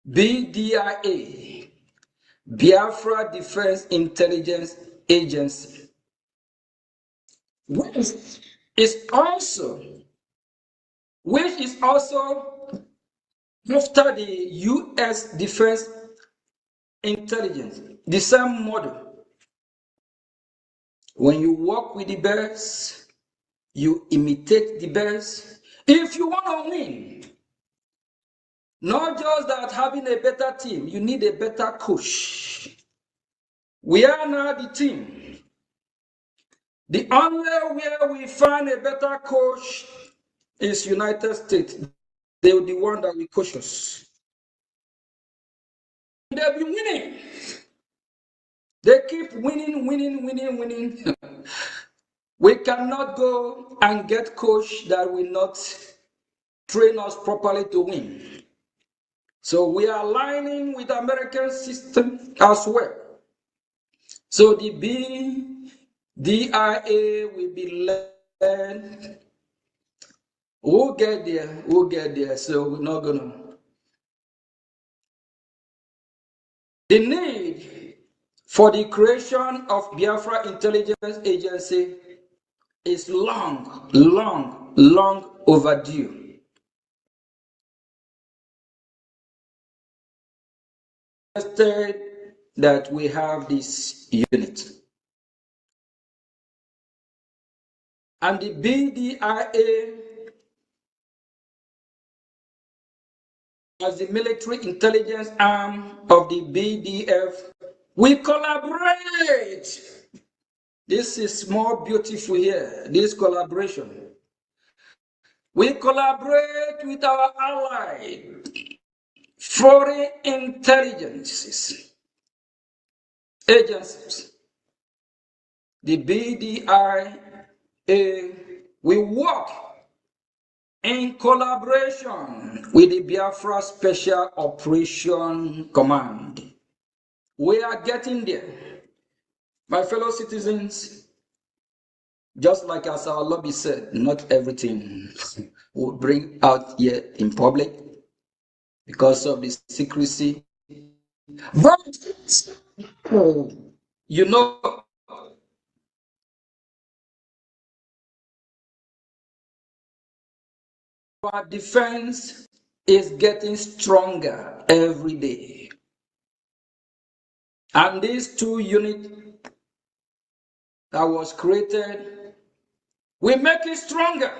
BDIA, Biafra Defense Intelligence Agency, which is also after the US Defense Intelligence, the same model. When you work with the best, you imitate the best. If you want to win, not just that having a better team, you need a better coach. We are now the team. The only way we find a better coach is United States. They're the one that will coach us. They've been winning. They keep winning. We cannot go and get coach that will not train us properly to win. So we are aligning with the American system as well. So the BDIA will be led. We'll get there. So we're not gonna. The need for the creation of Biafra Intelligence Agency is long overdue. That we have this unit. And the BDIA, as the military intelligence arm of the BDF, we collaborate. This is more beautiful here, this collaboration. We collaborate with our allied foreign intelligence agencies. The BDIA, we work in collaboration with the Biafra Special Operation Command. We are getting there. My fellow citizens, just like as our lobby said, not everything will bring out here in public because of the secrecy. But, you know, our defense is getting stronger every day. And these two units that was created, we make it stronger.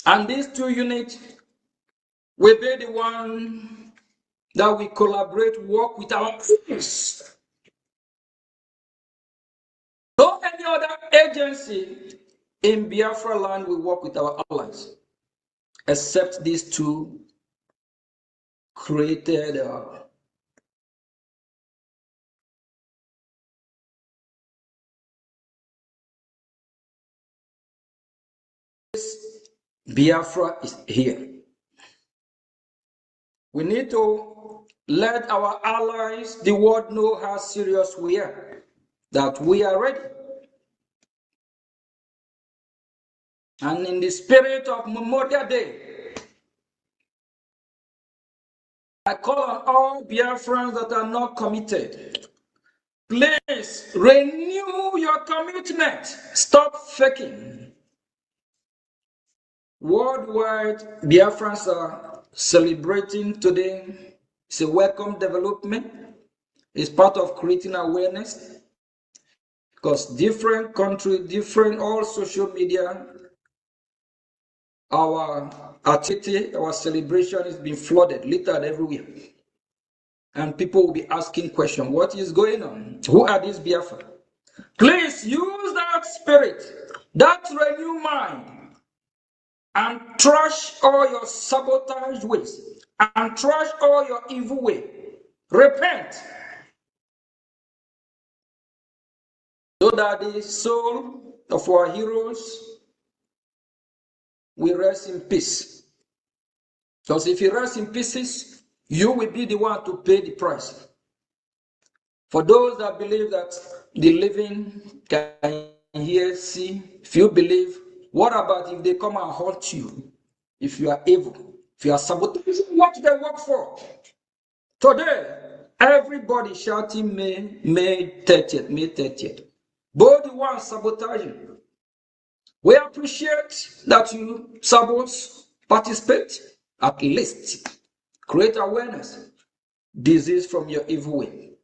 And these two units will be the one that we collaborate, work with our peers. No any other agency in Biafra land will work with our allies, except these two created Biafra is here. We need to let our allies, the world, know how serious we are, that we are ready. And in the spirit of Memorial Day, I call on all Biafrans that are not committed. Please renew your commitment. Stop faking. Worldwide, Biafrans are celebrating today. It's a welcome development. It's part of creating awareness. Because different countries, different, all social media, our activity, our celebration is being flooded, littered everywhere. And people will be asking questions, what is going on? Who are these Biafra? Please use that spirit, that renewed mind, and trash all your sabotage ways, and trash all your evil way. Repent, so that the soul of our heroes will rest in peace. Because if you rest in pieces, you will be the one to pay the price. For those that believe that the living can hear, see, if you believe, what about if they come and haunt you? If you are evil, if you are sabotaging what they work for? Today, everybody shouting May 30th, May 30th. Both the ones sabotaging. We appreciate that you participate, at least create awareness, disease from your evil way.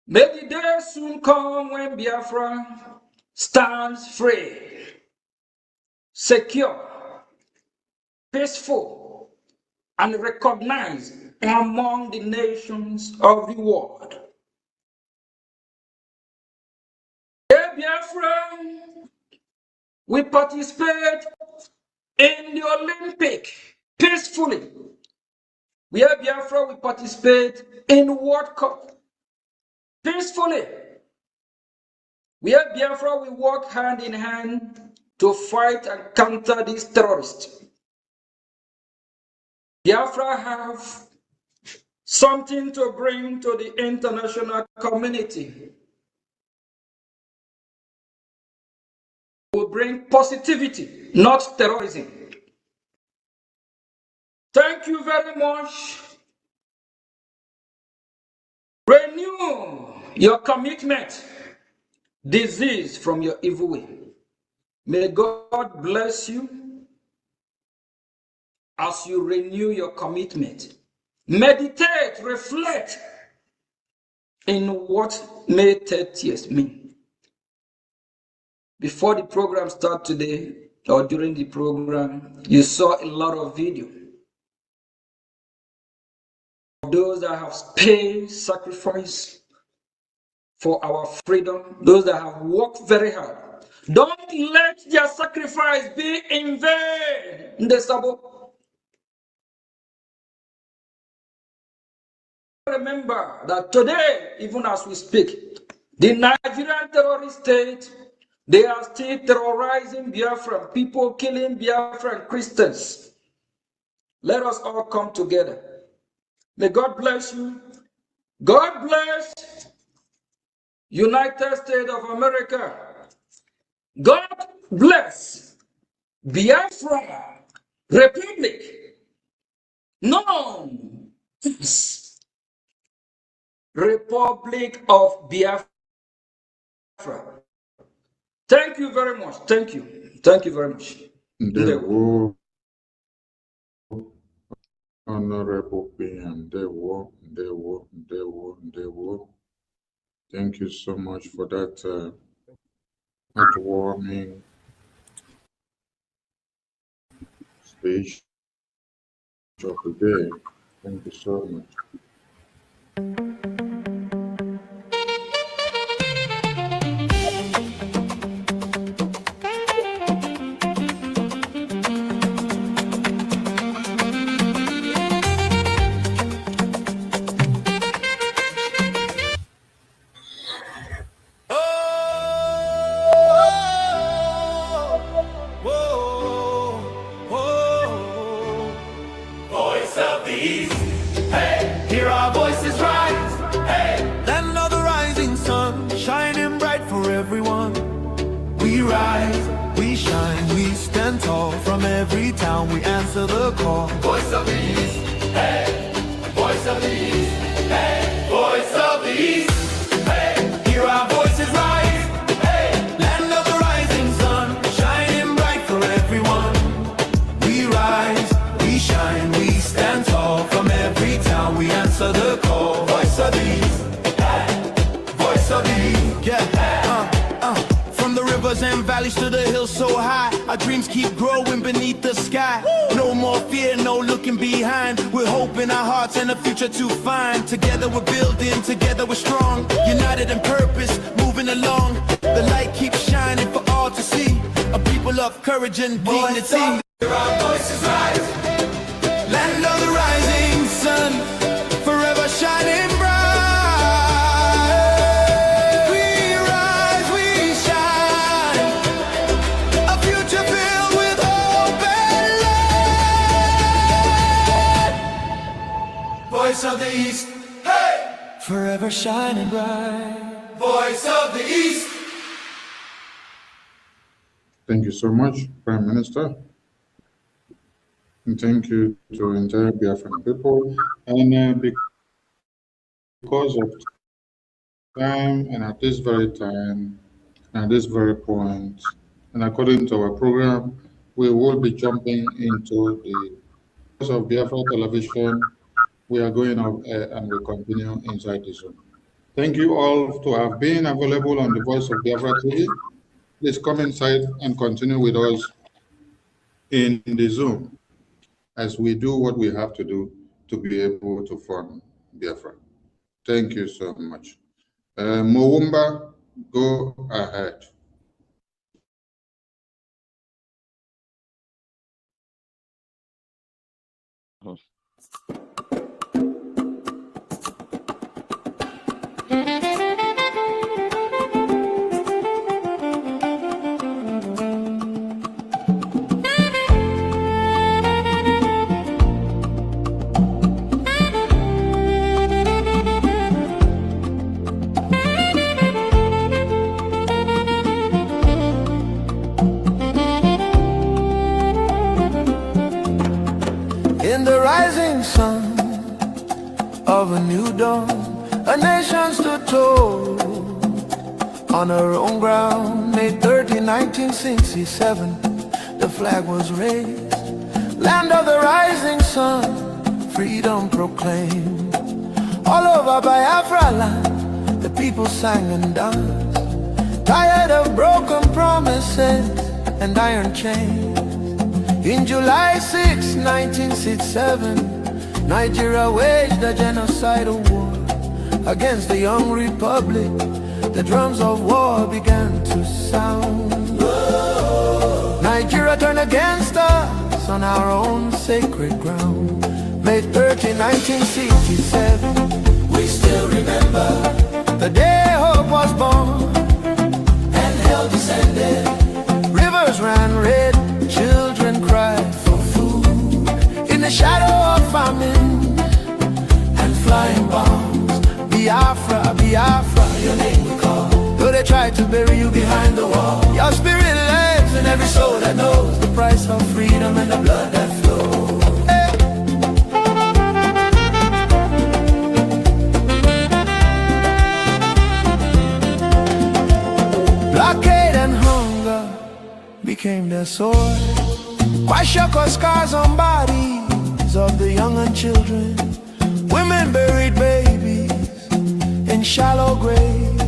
May the day soon come when Biafra stands free, secure, peaceful, and recognized among the nations of the world. Hey, Biafra, we participate in the Olympic peacefully. We have Biafra, we participate in World Cup peacefully. We have Biafra, we work hand in hand to fight and counter these terrorists. Biafra have something to bring to the international community. We bring positivity, not terrorism. Thank you very much. Renew your commitment. Disease from your evil way. May God bless you as you renew your commitment. Meditate, reflect in what May 30th mean. Before the program started today, or during the program, you saw a lot of video of those that have paid, sacrifice for our freedom, those that have worked very hard. Don't let their sacrifice be in vain. Remember that today, even as we speak, the Nigerian terrorist state, they are still terrorizing Biafra, people killing Biafran Christians. Let us all come together. May God bless you. God bless United States of America. God bless Biafra Republic, known as Republic of Biafra. Thank you very much. Thank you. Thank you very much. Honorable PM, thank you so much for that heartwarming speech of the day. Thank you so much. Voice of the East, hey, hear our voices rise, hey, land of the rising sun, shining bright for everyone. We rise, we shine, we stand tall, from every town we answer the call. Voice of the East, hey, voice of the East, hey, voice of the East, hey, hear our voices rise, hey, land of the rising sun, shining bright for everyone. We rise, we shine, we stand tall, from every town we answer the call. Voice of the East, voice of the East, yeah. From the rivers and valleys to the hills so high, our dreams keep growing beneath the sky. No more fear, no looking behind. We're hope in our hearts and a future to find. Together we're building, together we're strong, united in purpose, moving along. The light keeps shining for all to see, a people of courage and dignity. Hear our voices rise, land of the rising sun, forever shining bright. We rise, we shine, a future filled with hope and light. Voice of the East, hey, forever shining bright. Voice of the East. Thank you so much, Prime Minister. And thank you to entire Biafran people. And because of time, and at this very time, at this very point, and according to our program, we will be jumping into the Voice of Biafra television. We are going off air and we continue inside the Zoom. Thank you all to have been available on the Voice of Biafra TV. Please come inside and continue with us in the Zoom as we do what we have to do to be able to fund Biafra. Thank you so much. Moumba, go ahead. In the rising sun of a new dawn, a Our nation stood tall on her own ground. May 30, 1967, the flag was raised. Land of the rising sun, freedom proclaimed. All over Biafra land, the people sang and danced. Tired of broken promises and iron chains. In July 6, 1967, Nigeria waged a genocidal war against the young republic. The drums of war began to sound. Nigeria turned against us on our own sacred ground. May 30, 1967, we still remember the day hope was born and hell descended. Rivers ran red, children cried for food in the shadow of famine and flying bombs. Biafra, Biafra, your name we call. Though they tried to bury you behind the wall, your spirit lives in every soul that knows the price of freedom and the blood that flows. Hey. Blockade and hunger became their sword. Kwashako scars on bodies of the young and children. Women buried babies in shallow graves,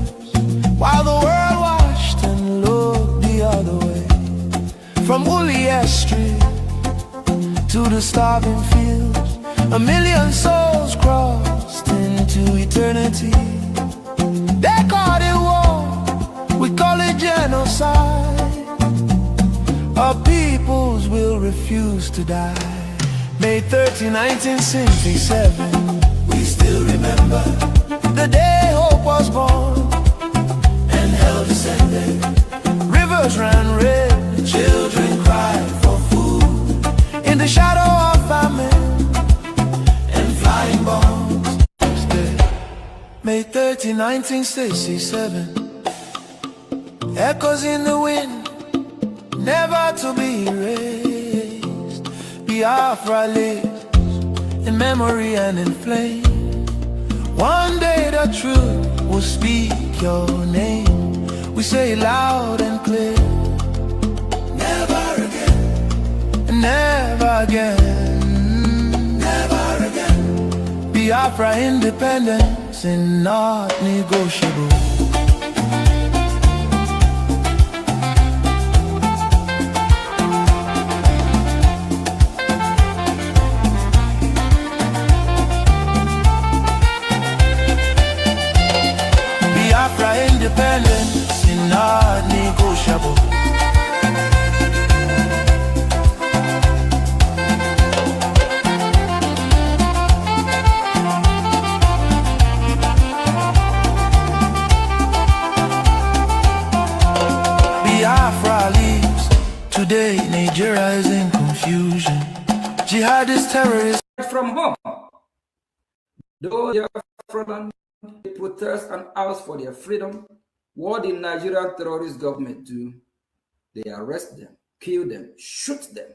while the world watched and looked the other way. From Ulier Street to the starving fields, 1 million souls crossed into eternity. They call it war, we call it genocide. Our peoples will refuse to die. May 30, 1967, we still remember the day hope was born and hell descended. Rivers ran red, children cried for food in the shadow of famine and flying bombs. May 30, 1967, echoes in the wind, never to be erased. Biafra lives in memory and in flame. One day the truth will speak your name. We say it loud and clear. Never again, never again, never again. Biafra independence is not negotiable. Independence is not negotiable. Biafra leaves. Today Nigeria is in confusion. Jihadist terrorists from home. Though they are from they protest and ask for their freedom, what the Nigerian terrorist government do? They arrest them, kill them, shoot them.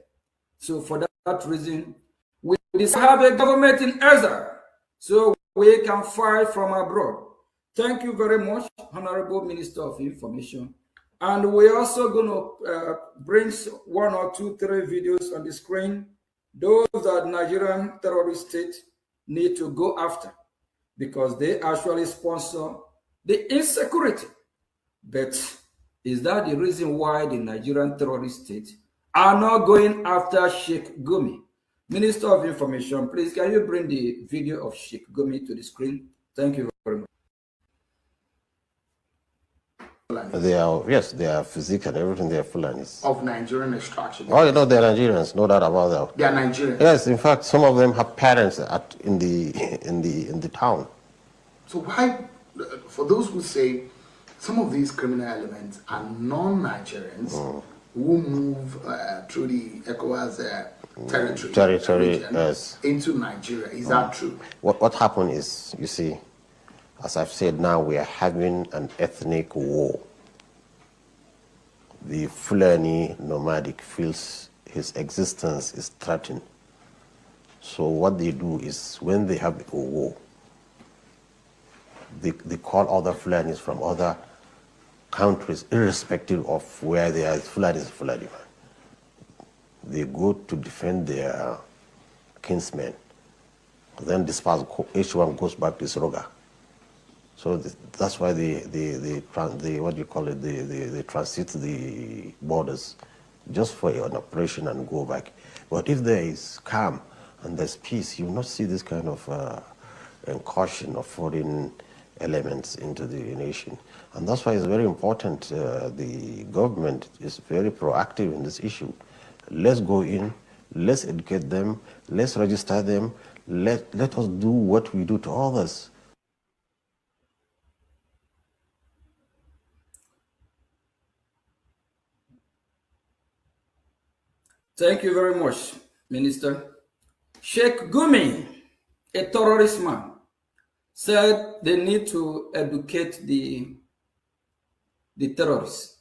So for that reason, we have a government in exile, so we can fight from abroad. Thank you very much, Honorable Minister of Information. And we're also going to bring 1 or 2, 3 videos on the screen, those that Nigerian terrorist state need to go after, because they actually sponsor the insecurity. But is that the reason why the Nigerian terrorist state are not going after Sheikh Gumi? Minister of Information, please, can you bring the video of Sheikh Gumi to the screen? Thank you very much. They are, yes, they are physical and everything. They are Fulanis. Of Nigerian extraction. Oh, you know, they're Nigerians, no doubt about that. They are Nigerians. Yes, in fact, some of them have parents in the town. So why, for those who say some of these criminal elements are non-Nigerians who move through the ECOWAS territory yes, into Nigeria, is that true? What happened is, you see, as I've said, now we are having an ethnic war. The Fulani nomadic feels his existence is threatened. So what they do is, when they have a war, they call other Fulanis from other countries, irrespective of where they are. Fulani is Fulani. They go to defend their kinsmen. Then disperse, each one goes back to his roga. So that's why they what do you call it? They transit the borders just for an operation and go back. But if there is calm and there's peace, you will not see this kind of incursion of foreign elements into the nation. And that's why it's very important the government is very proactive in this issue. Let's go in, let's educate them, let's register them, let us do what we do to others. Thank you very much, Minister. Sheikh Gumi, a terrorist man, said they need to educate the terrorists.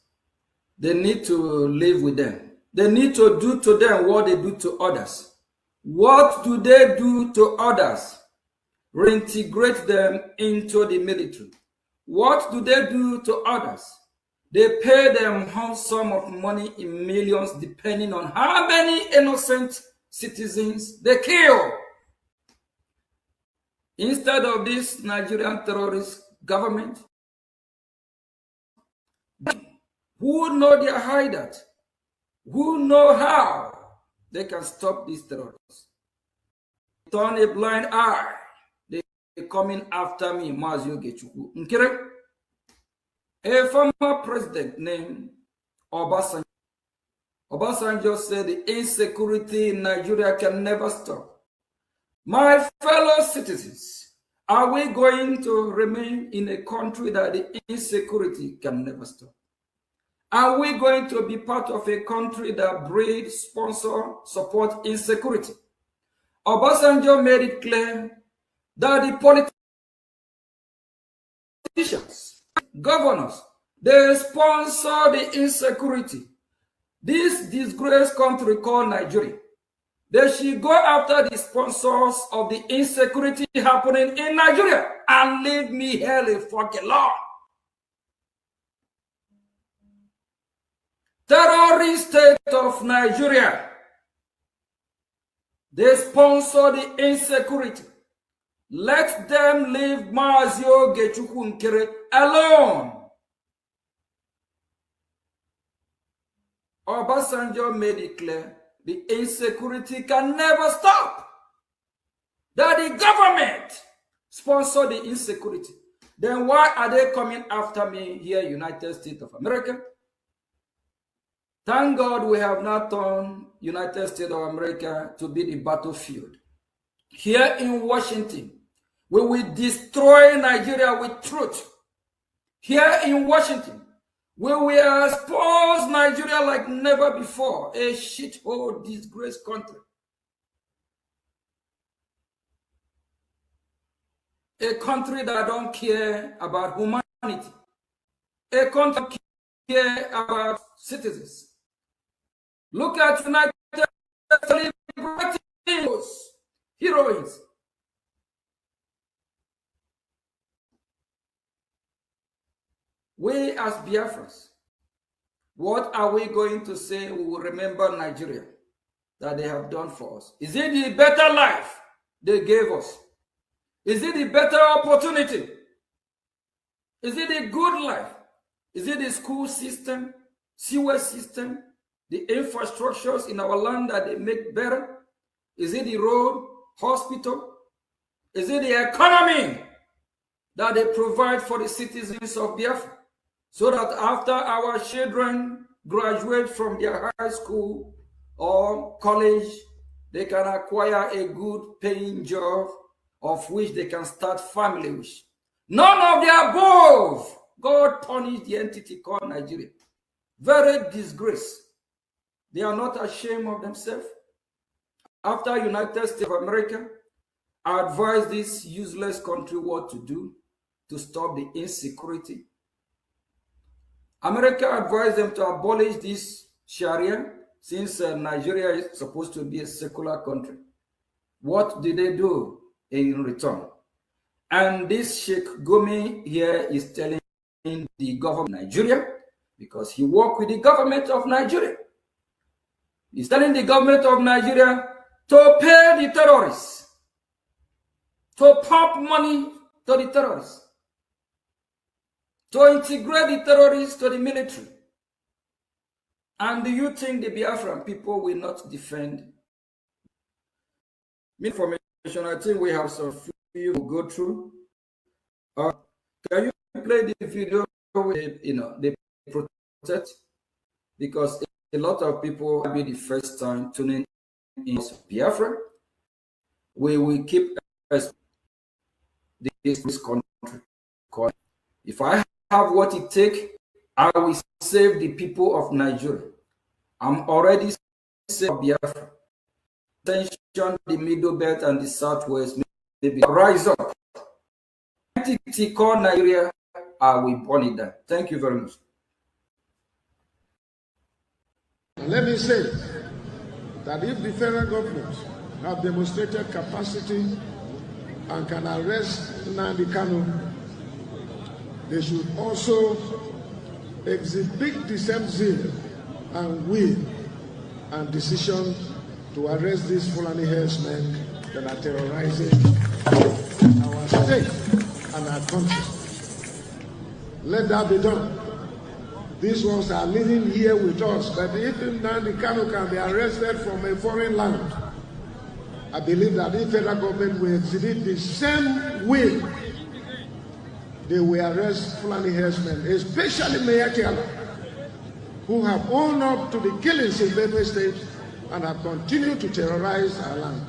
They need to live with them. They need to do to them what they do to others. What do they do to others? Reintegrate them into the military. What do they do to others? They pay them a sum of money in millions depending on how many innocent citizens they kill. Instead of this Nigerian terrorist government, who know their hideout, who know how they can stop these terrorists. Turn a blind eye. They're coming after me, Mazio Gechukwu. Nkere? A former president named Obasanjo. Obasanjo said the insecurity in Nigeria can never stop. My fellow citizens, are we going to remain in a country that the insecurity can never stop? Are we going to be part of a country that breeds, sponsor, support insecurity? Obasanjo made it clear that the politicians, governors, they sponsor the insecurity. This disgraced country called Nigeria, they should go after the sponsors of the insecurity happening in Nigeria and leave me hell a fucking alone. Terrorist state of Nigeria, they sponsor the insecurity. Let them leave Mazio Gechukwu Nkere alone. Obasanjo made it clear the insecurity can never stop. That the government sponsor the insecurity. Then why are they coming after me here, United States of America? Thank God we have not turned United States of America to be the battlefield. Here in Washington, we will destroy Nigeria with truth. Here in Washington, we will expose Nigeria like never before, a shithole, disgraced country. A country that don't care about humanity. A country that care about citizens. Look at United States heroines. We as Biafrans, what are we going to say we will remember Nigeria that they have done for us? Is it the better life they gave us? Is it the better opportunity? Is it the good life? Is it the school system, sewer system, the infrastructures in our land that they make better? Is it the road, hospital? Is it the economy that they provide for the citizens of Biafra? So that after our children graduate from their high school or college, they can acquire a good paying job of which they can start family with. None of the above. God punished the entity called Nigeria. Very disgrace. They are not ashamed of themselves. After United States of America, I advise this useless country what to do to stop the insecurity. America advised them to abolish this Sharia since Nigeria is supposed to be a secular country. What did they do in return? And this Sheikh Gumi here is telling the government of Nigeria, because he worked with the government of Nigeria. He's telling the government of Nigeria to pay the terrorists, to pump money to the terrorists, to integrate the terrorists to the military. And do you think the Biafran people will not defend? Information, I think we have some few to go through. Can you play the video with, the protest? Because a lot of people will be the first time tuning in Biafra. We will keep this country. If I have what it takes, I will save the people of Nigeria. I'm already saved Biafra. Attention, the Middle Belt and the Southwest, maybe rise up. Call Nigeria, I will burn it down. Thank you very much. Let me say that if the federal government have demonstrated capacity and can arrest Nnamdi Kanu, they should also exhibit the same zeal and will and decision to arrest these Fulani herdsmen that are terrorizing our state and our country. Let that be done. These ones are living here with us, but if Nnamdi Kanu can be arrested from a foreign land, I believe that if federal government will exhibit the same will, they will arrest Fulani herdsmen, especially Mayakiala, who have owned up to the killings in Benue State and have continued to terrorize our land.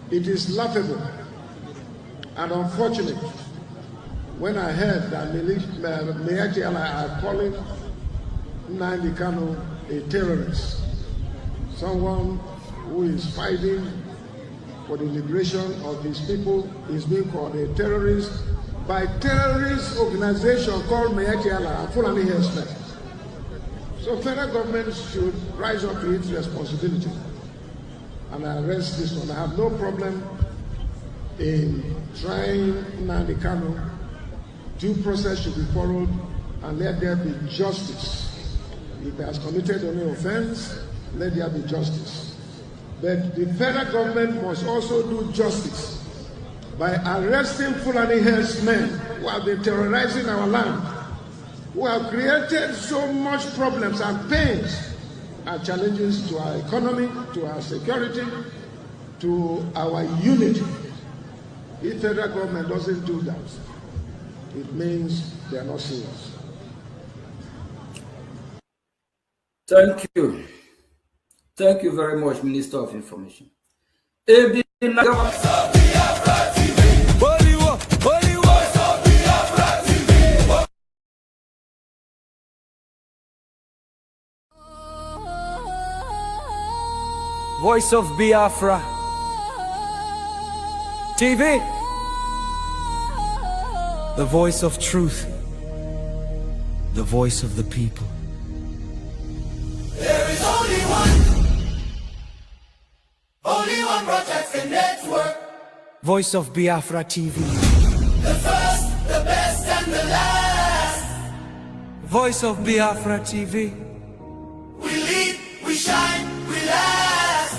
It is laughable and unfortunate when I heard that Mayakiala are calling Nnamdi Kanu a terrorist, someone who is fighting for the liberation of his people is being called a terrorist by a terrorist organization called Mayakiala and Fulani herdsmen. So federal government should rise up to its responsibility and arrest this one. I have no problem in trying Nnamdi Kanu. Due process should be followed and let there be justice. If he has committed any offense, let there be justice. But the federal government must also do justice by arresting Fulani herdsmen who have been terrorizing our land, who have created so much problems and pains and challenges to our economy, to our security, to our unity. If federal government doesn't do that, it means they are not serious. Thank you. Thank you very much, Minister of Information. Voice of Biafra TV, the voice of truth, the voice of the people. There is only one broadcasting network. Voice of Biafra TV, The first, the best, and the last. Voice of Biafra TV. We lead, we shine, we last.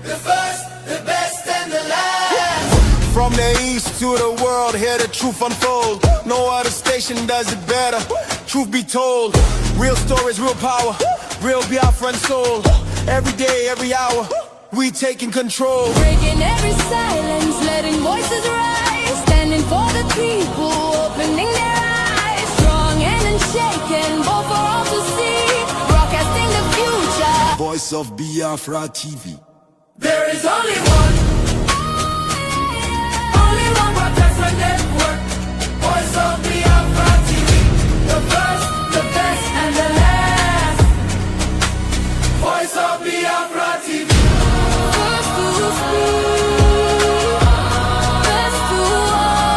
The first, the best, and the last. From the east to the world, hear the truth unfold. No other station does it better. Truth be told, real stories, real power, real Biafran soul. Every day, every hour, we taking control. Breaking every silence, letting voices rise. Standing for the people, opening their eyes. Strong and unshaken, both for all to see. Broadcasting the future. Voice of Biafra TV. There is only one broadcasting network. Voice of Biafra TV. The first, the best, and the last. Voice of Biafra TV. First to speak, best to watch,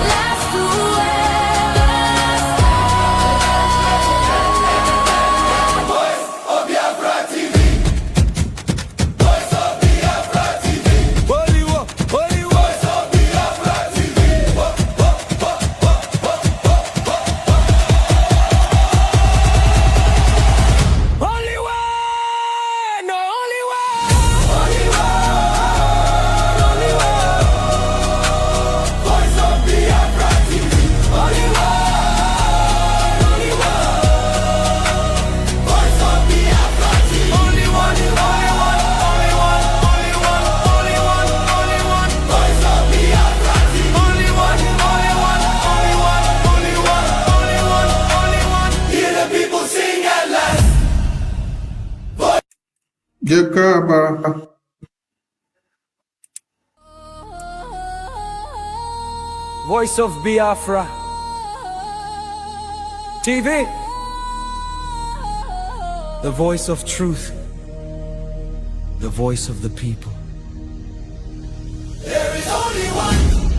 last to end. Voice of Biafra TV. Voice of Biafra TV. Voice of Biafra. Jekaba. Voice of Biafra TV, the voice of truth, the voice of the people. There is only one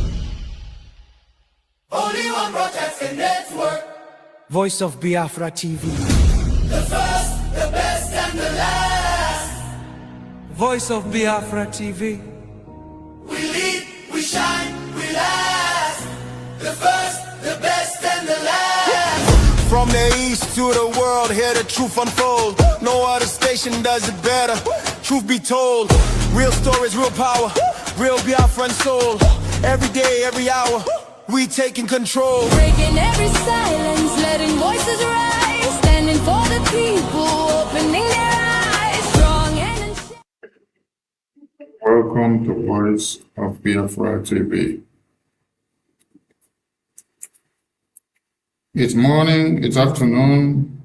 broadcasting network. Voice of Biafra TV, The first, the best, and the last. voice of Biafra TV. We lead, we shine, we last. The first, the best, and the last. From the east to the world, hear the truth unfold. No other station does it better. Truth be told, real stories, real power, real Biafran soul. Every day, every hour, we taking control. Breaking every silence, letting voices rise, standing for the people, opening their eyes, strong and Welcome to Voice of Biafra TV. It's morning, it's afternoon,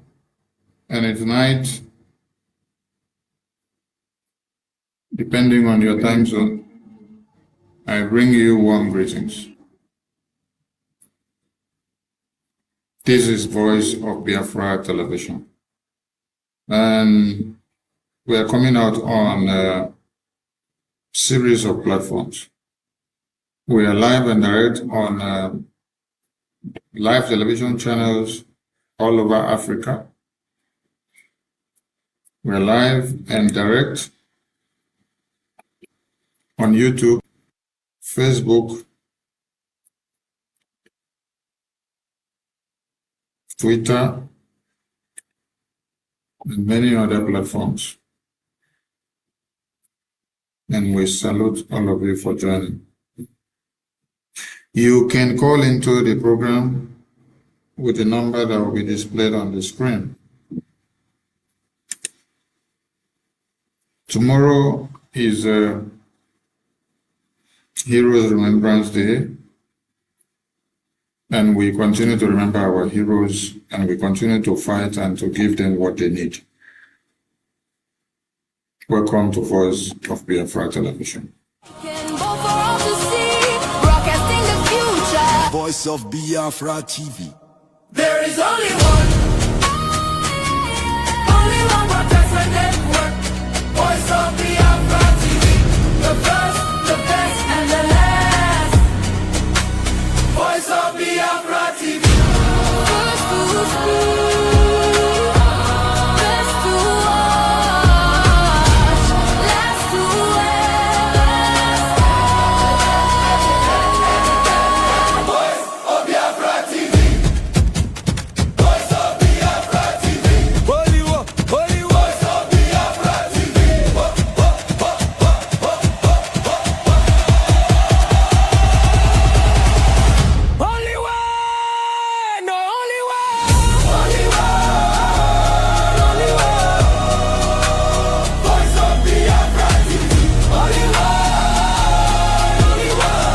and it's night, depending on your time zone. I bring you warm greetings. This is Voice of Biafra Television. And we are coming out on a series of platforms. We are live and direct on live television channels all over Africa. We are live and direct on YouTube, Facebook, Twitter, and many other platforms. And we salute all of you for joining. You can call into the program with the number that will be displayed on the screen. Tomorrow is Heroes Remembrance Day, and we continue to remember our heroes, and we continue to fight and to give them what they need. Welcome to Voice of Biafra Television. broadcasting the future. Voice of Biafra TV. There is only one broadcasting network. Voice of Biafra TV. The first, the best, and the last. Voice of Biafra TV. First to speak, best to watch, last to Voice of Biafra TV. Voice of Biafra TV. Hollywood, Hollywood. Voice of Biafra TV. Only one, no, only one. Only one. Only one. Voice of Biafra TV. Only one. Only one.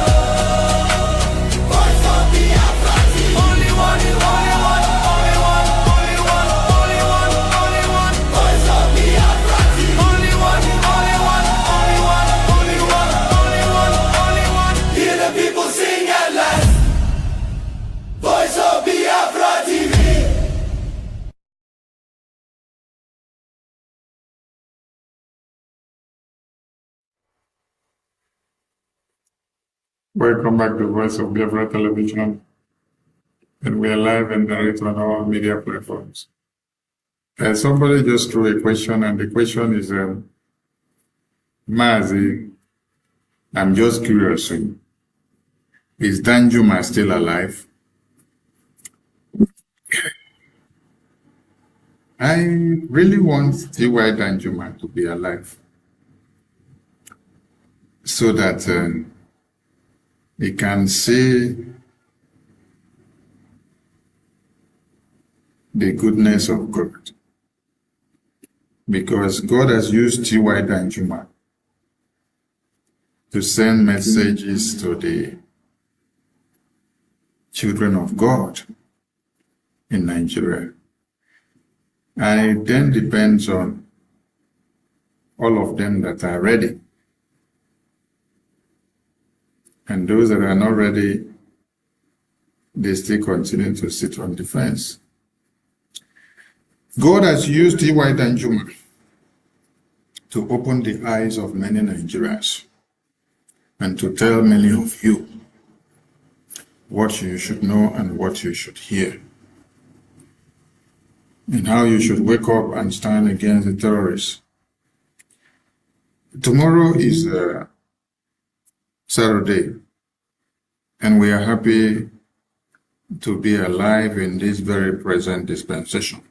Voice of Biafra TV. Only one, only one, only one, only one, only one, only one. Voice of Biafra TV. Only one, only one, only one, only one, only one, only one. Hear the people sing at last. Voice of Biafra TV. Welcome back to Voice of Biafra Television, and we are live and direct on all media platforms. Somebody just threw a question, and the question is, Mazi, I'm just curious, is Danjuma still alive? I really want T.Y. Danjuma to be alive so that he can see the goodness of God. Because God has used T.Y. Danjuma to send messages to the children of God in Nigeria. And it then depends on all of them that are ready. And those that are not ready, they still continue to sit on the fence. God has used T.Y. Danjuma to open the eyes of many Nigerians and to tell many of you what you should know and what you should hear, and how you should wake up and stand against the terrorists. Tomorrow is Saturday, and we are happy to be alive in this very present dispensation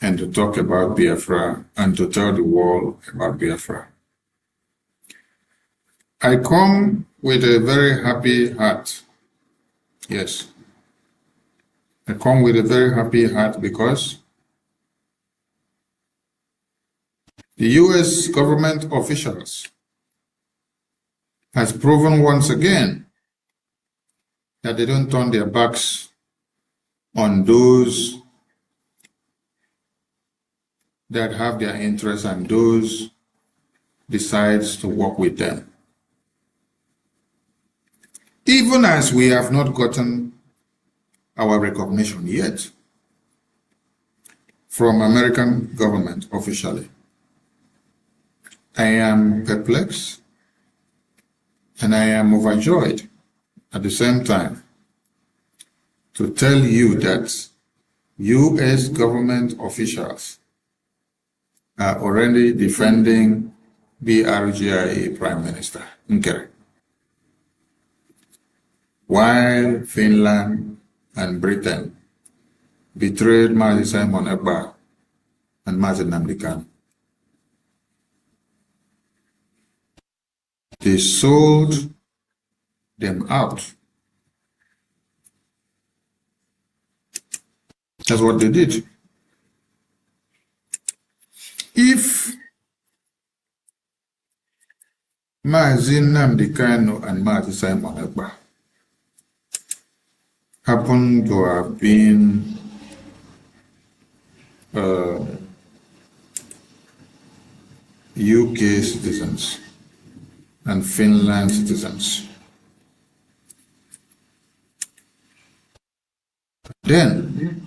and to talk about Biafra and to tell the world about Biafra. I come with a very happy heart. Yes. I come with a very happy heart because the U.S. government officials has proven once again that they don't turn their backs on those that have their interests and those decides to work with them. Even as we have not gotten our recognition yet from American government officially. I am perplexed and I am overjoyed at the same time to tell you that U.S. government officials are already defending BRGIE Prime Minister Nkere, while Finland and Britain betrayed Mazi Simon Ekpa and Mazi Nnamdi Kanu. They sold them out. That's what they did. If Mazi Nnamdi Kanu and Mazi Simon Ekpa happen to have been UK citizens and Finland citizens, then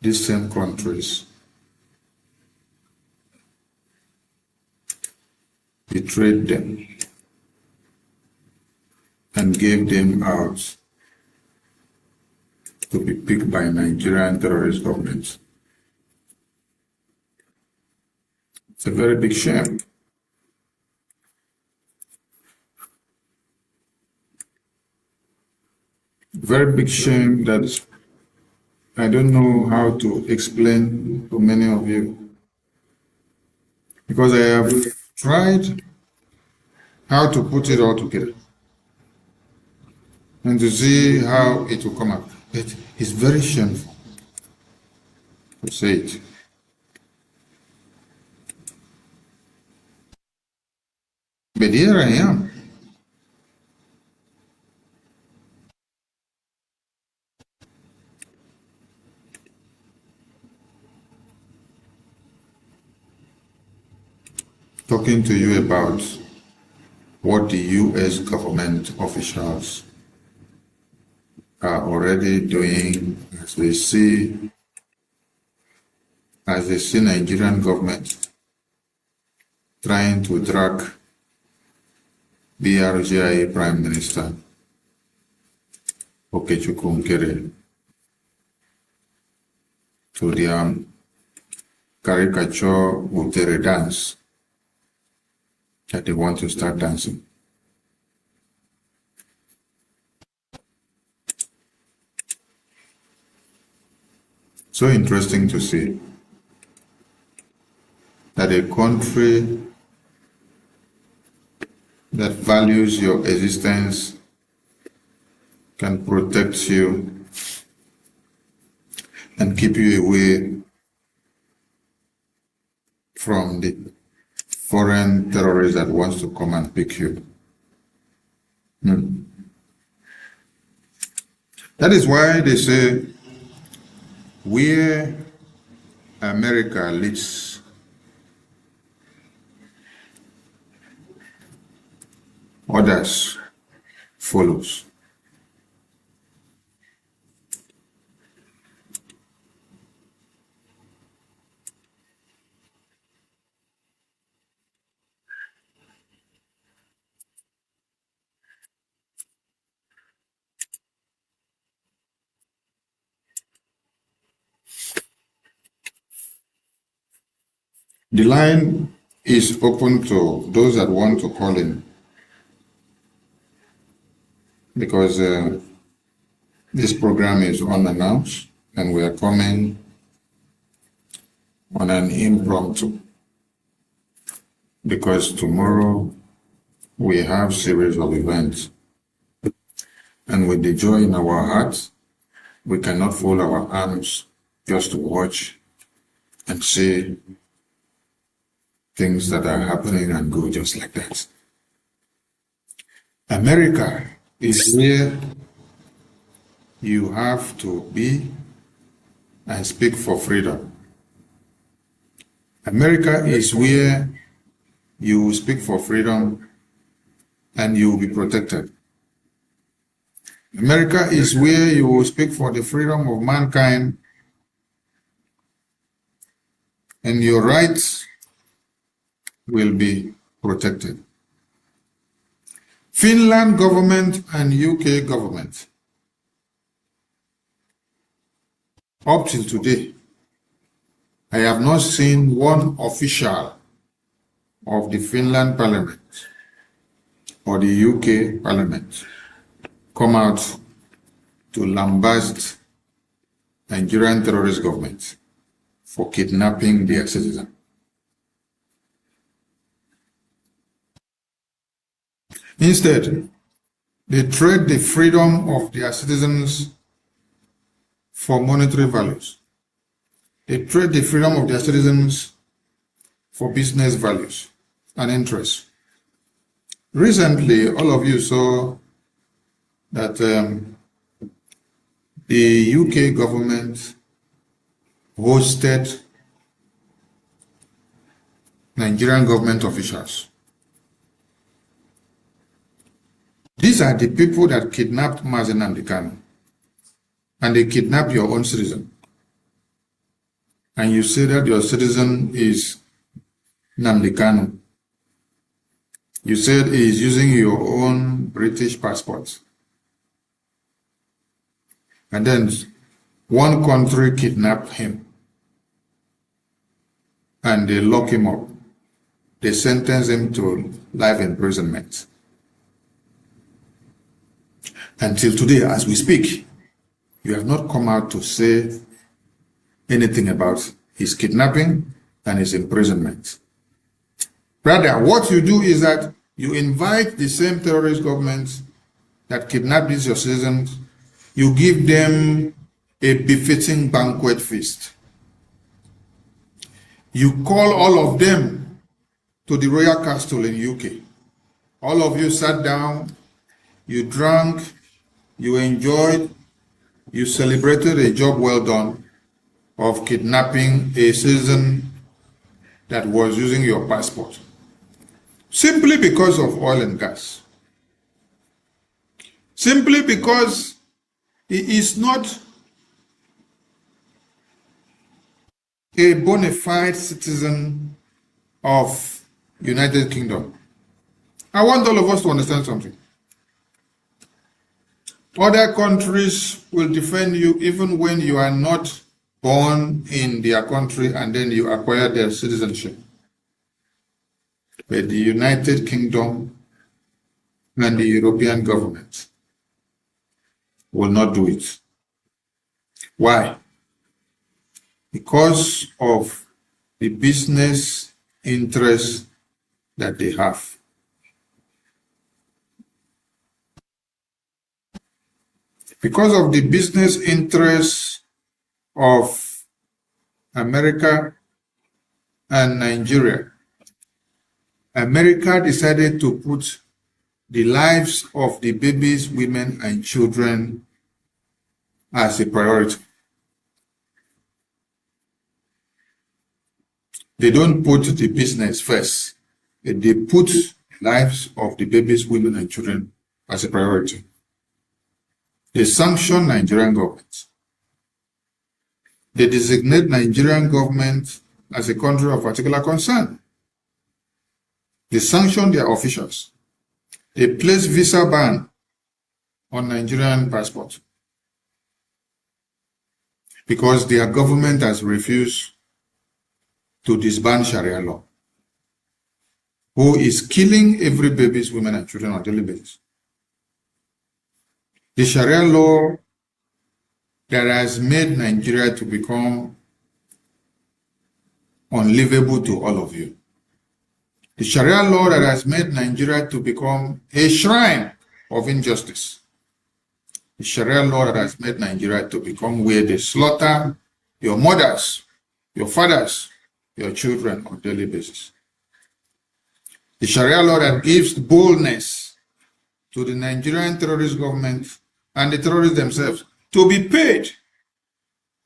these same countries betrayed them and gave them out to be picked by Nigerian terrorist governments. It's a very big shame. Very big shame that I don't know how to explain to many of you, because I have tried how to put it all together and to see how it will come out. But it's very shameful to say it. But here I am. Talking to you about what the U.S. government officials are already doing as they see Nigerian government trying to drag BRGIE Prime Minister Okechukwu Nkere to their caricature Utere dance that they want to start dancing. So interesting to see that a country that values your existence can protect you and keep you away from the foreign terrorist that wants to come and pick you. That is why they say where America leads, others follows. The line is open to those that want to call in, because this program is unannounced and we are coming on an impromptu, because tomorrow we have series of events, and with the joy in our hearts, we cannot fold our arms just to watch and see things that are happening and go just like that. America is where you have to be and speak for freedom. America is where you speak for freedom and you will be protected. America is where you will speak for the freedom of mankind and your rights will be protected. Finland government and UK government, up till today, I have not seen one official of the Finland parliament or the UK parliament come out to lambast Nigerian terrorist government for kidnapping their citizens. Instead, they trade the freedom of their citizens for monetary values. They trade the freedom of their citizens for business values and interests. Recently, all of you saw that the UK government hosted Nigerian government officials. These are the people that kidnapped Mazen Nnamdi, and they kidnap your own citizen. And you say that your citizen is Nnamdi Kanu. You said he is using your own British passport. And then one country kidnapped him and they lock him up. They sentence him to life imprisonment. Until today, as we speak, you have not come out to say anything about his kidnapping and his imprisonment. Rather, what you do is that you invite the same terrorist governments that kidnapped these your citizens, you give them a befitting banquet feast. You call all of them to the Royal Castle in UK. All of you sat down, you drank, you enjoyed, you celebrated a job well done of kidnapping a citizen that was using your passport, simply because of oil and gas. Simply because he is not a bona fide citizen of United Kingdom. I want all of us to understand something. Other countries will defend you even when you are not born in their country and then you acquire their citizenship. But the United Kingdom and the European government will not do it. Why? Because of the business interests that they have. Because of the business interests of America and Nigeria, America decided to put the lives of the babies, women, and children as a priority. They don't put the business first. They put lives of the babies, women, and children as a priority. They sanction Nigerian government. They designate Nigerian government as a country of particular concern. They sanction their officials. They place visa ban on Nigerian passports because their government has refused to disband Sharia law, who is killing every babies, women, and children on a daily basis. The Sharia law that has made Nigeria to become unlivable to all of you. The Sharia law that has made Nigeria to become a shrine of injustice. The Sharia law that has made Nigeria to become where they slaughter your mothers, your fathers, your children on a daily basis. The Sharia law that gives boldness to the Nigerian terrorist government and the terrorists themselves to be paid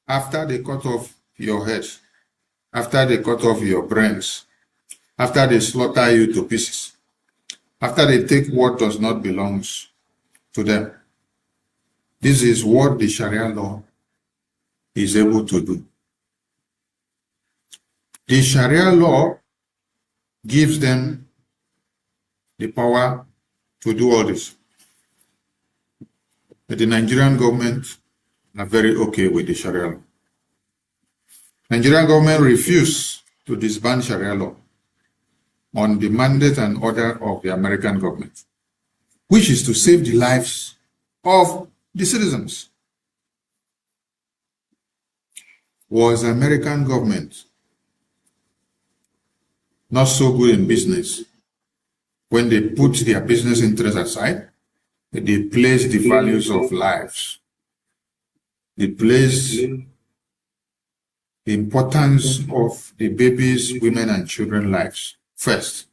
after they cut off your heads, after they cut off your brains, after they slaughter you to pieces, after they take what does not belong to them. This is what the Sharia law is able to do. The Sharia law gives them the power to do all this. But the Nigerian government are very okay with the Sharia law. Nigerian government refused to disband Sharia law on the mandate and order of the American government, which is to save the lives of the citizens. Was American government not so good in business when they put their business interests aside? They place the values of lives. They place the importance of the babies, women, and children's lives first.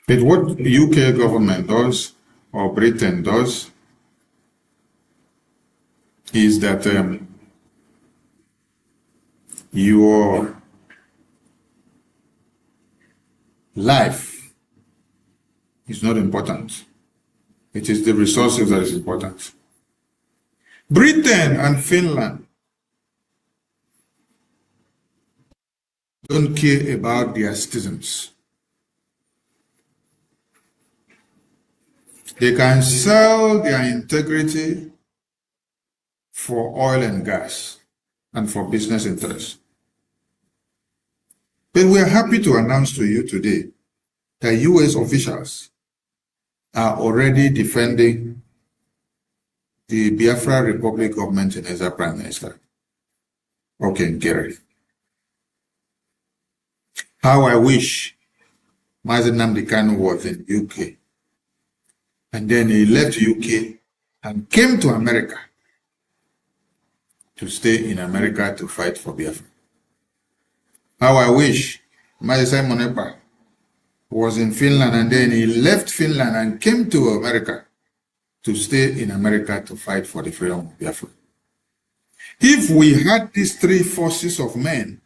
But what UK government does, or Britain does, is that your life is not important. It is the resources that is important. Britain and Finland don't care about their citizens. They can sell their integrity for oil and gas and for business interests. But we are happy to announce to you today that US officials are already defending the Biafra Republic government in Exil Prime Minister. Okay, Gary. How I wish Mazi Nnamdi Kanu was in UK. And then he left UK and came to America to stay in America to fight for Biafra. How I wish Mazi Simon Ekpa was in Finland and then he left Finland and came to America to stay in America to fight for the freedom of Biafra. If we had these three forces of men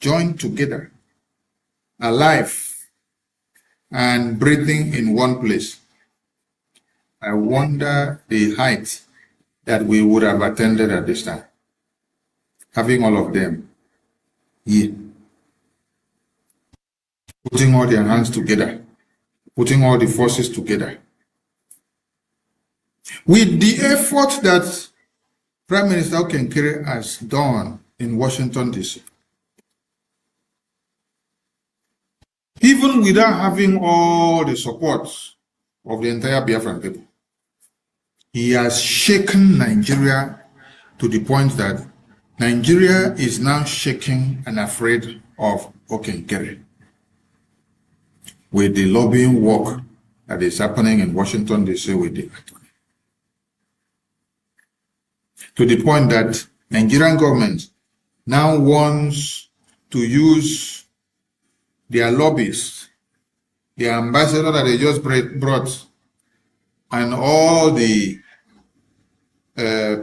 joined together, alive and breathing in one place, I wonder the height that we would have attended at this time. Having all of them here, putting all their hands together, putting all the forces together. With the effort that Prime Minister Okenkere has done in Washington, D.C., even without having all the support of the entire Biafran people, he has shaken Nigeria to the point that Nigeria is now shaking and afraid of Okenkere. With the lobbying work that is happening in Washington, D.C. with the to the point that Nigerian government now wants to use their lobbyists, the ambassador that they just brought, and all the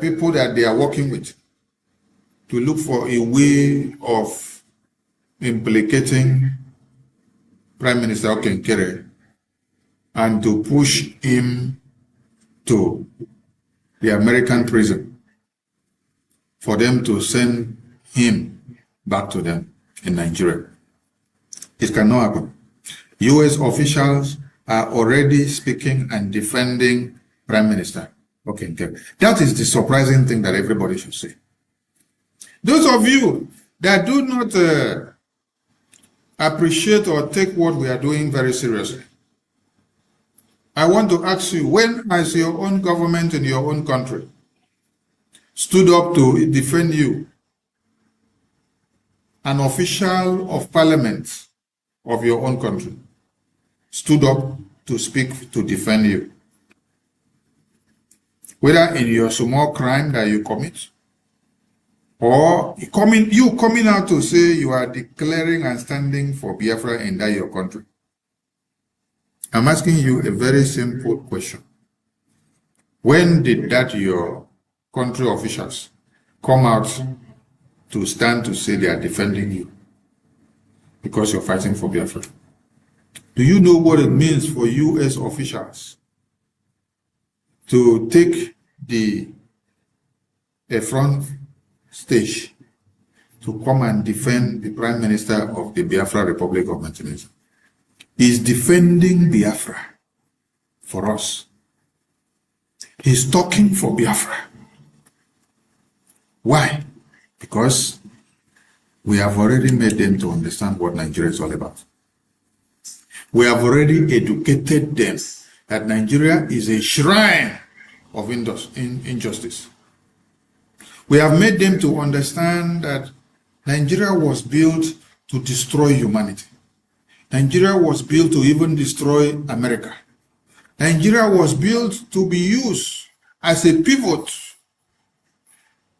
people that they are working with to look for a way of implicating Prime Minister Okenkere and to push him to the American prison for them to send him back to them in Nigeria. It cannot happen. US officials are already speaking and defending Prime Minister Okenkere. That is the surprising thing that everybody should say. Those of you that do not appreciate or take what we are doing very seriously, I want to ask you, when has your own government in your own country stood up to defend you? An official of parliament of your own country stood up to speak to defend you, whether in your small crime that you commit, or you coming out to say you are declaring and standing for Biafra in that your country. I'm asking you a very simple question. When did that your country officials come out to stand to say they are defending you because you're fighting for Biafra? Do you know what it means for US officials to take the front stage to come and defend the Prime Minister of the Biafra Republic of Nigeria? He's defending Biafra for us. He's talking for Biafra. Why? Because we have already made them to understand what Nigeria is all about. We have already educated them that Nigeria is a shrine of injustice. We have made them to understand that Nigeria was built to destroy humanity. Nigeria was built to even destroy America. Nigeria was built to be used as a pivot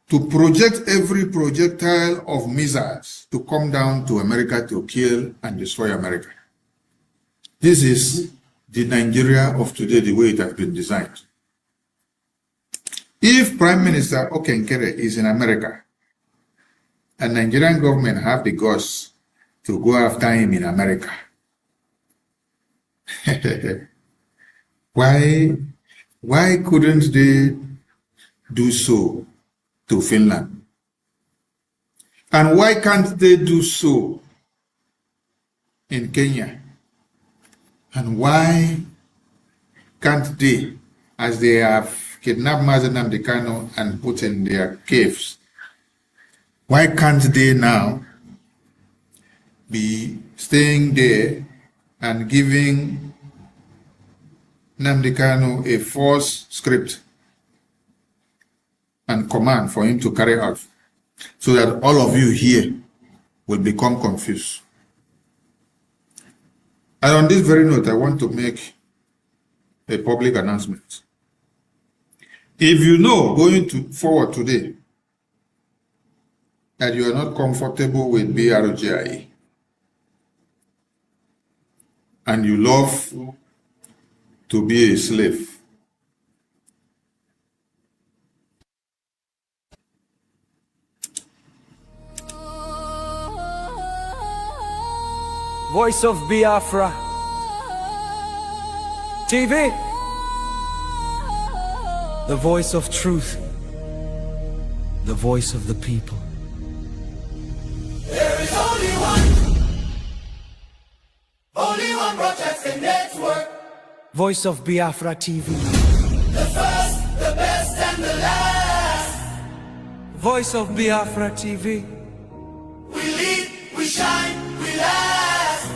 to project every projectile of missiles to come down to America to kill and destroy America. This is the Nigeria of today, the way it has been designed. If Prime Minister Okenkere is in America and Nigerian government have the guts to go after him in America, why couldn't they do so to Finland? And why can't they do so in Kenya? And why can't they, as they have kidnapped Mazen Nnamdi Kanu and put in their caves, why can't they now be staying there and giving Nnamdi Kanu a false script and command for him to carry out, so that all of you here will become confused? And on this very note, I want to make a public announcement. If you know going forward today that you are not comfortable with BRGIE and you love to be a slave, Voice of Biafra TV, the voice of truth, the voice of the people. There is only one broadcasting network. Voice of Biafra TV, The first, the best, and the last. Voice of Biafra TV. We lead, we shine, we last.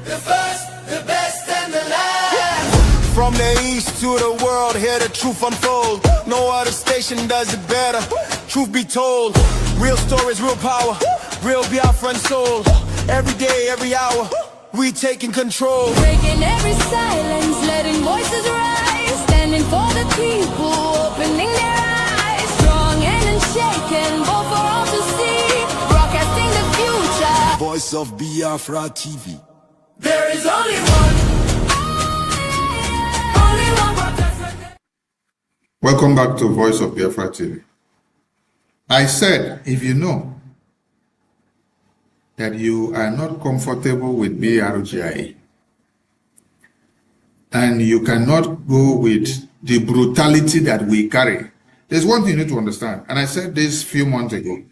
The first, the best, and the last. From the east to the world, hear the truth unfold. No other station does it better. Truth be told, real stories, real power, real Biafran soul. Every day, every hour, we taking control. Breaking every silence, letting voices rise. Standing for the people, opening their eyes. Strong and unshaken, both for all to see. Broadcasting the future. Voice of Biafra TV. There is only one. Only one protest. Welcome back to Voice of Biafra TV. I said, if you know that you are not comfortable with BRGIE and you cannot go with the brutality that we carry, there's one thing you need to understand. And I said this a few months ago.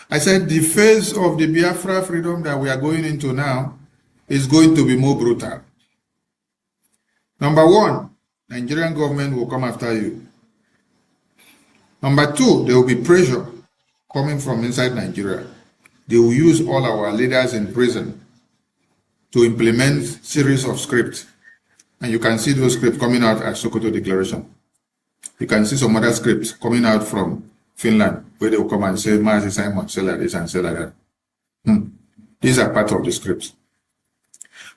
I said the phase of the Biafra freedom that we are going into now is going to be more brutal. Number one, Nigerian government will come after you. Number two, there will be pressure coming from inside Nigeria. They will use all our leaders in prison to implement series of scripts. And you can see those scripts coming out as Sokoto Declaration. You can see some other scripts coming out from Finland, where they will come and say, Mazi Simon, say like this and say like that. These are part of the scripts.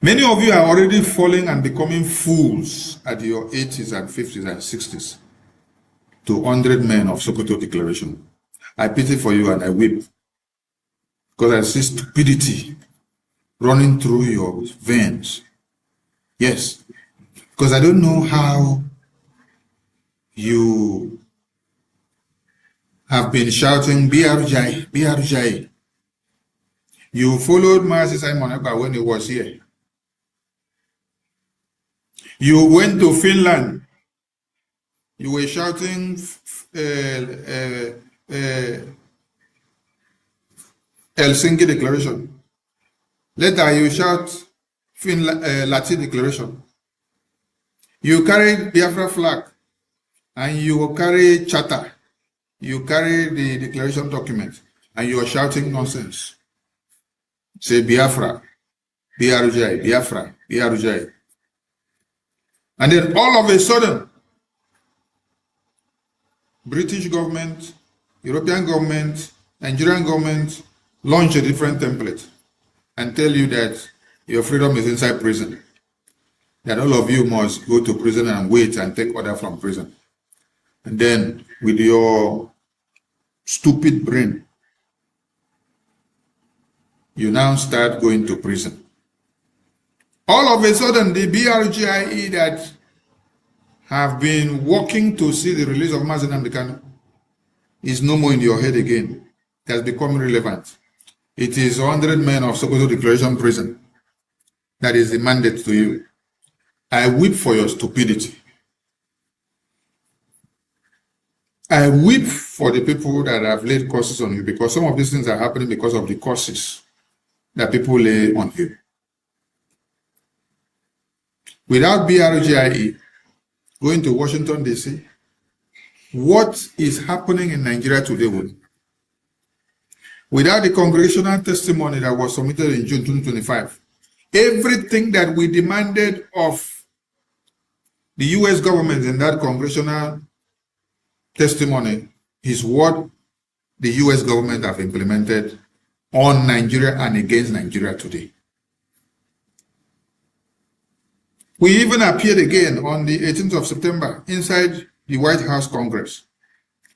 Many of you are already falling and becoming fools at your 80s and 50s and 60s to 100 men of Sokoto Declaration. I pity for you and I weep because I see stupidity running through your veins. Yes, because I don't know how you have been shouting BRGIE, BRGIE. You followed Mazi Simon when he was here. You went to Finland. You were shouting Helsinki Declaration. Later you shout Lati Declaration. You carry Biafra flag and you carry charter. You carry the declaration document and you are shouting nonsense. Say Biafra, BRGIE, Biafra, BRGIE. And then all of a sudden, British government, European government, Nigerian government launch a different template and tell you that your freedom is inside prison. That all of you must go to prison and wait and take order from prison. And then with your stupid brain, you now start going to prison. All of a sudden, the BRGIE that have been working to see the release of Mazi Nnamdi Kanu is no more in your head again. It has become irrelevant. It is 100 men of Sokoto Declaration prison that is the mandate to you. I weep for your stupidity. I weep for the people that have laid curses on you because some of these things are happening because of the curses that people lay on you. Without BRGIE going to Washington, D.C., what is happening in Nigeria today would. Without the congressional testimony that was submitted in June 2025, everything that we demanded of the U.S. government in that congressional testimony is what the U.S. government have implemented on Nigeria and against Nigeria today. We even appeared again on the 18th of September inside the White House Congress,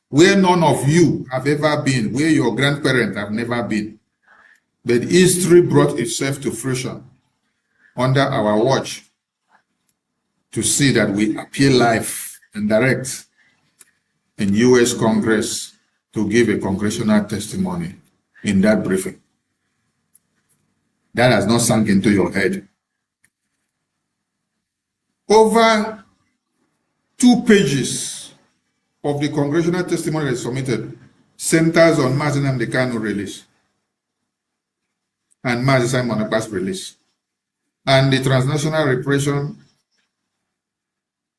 where none of you have ever been, where your grandparents have never been. But history brought itself to fruition under our watch to see that we appear live and direct in U.S. Congress to give a congressional testimony in that briefing. That has not sunk into your head. Over 2 pages of the congressional testimony that is submitted centers on Mazi Nnamdi Kanu release and Mazi Simon Ekpa's release and the transnational repression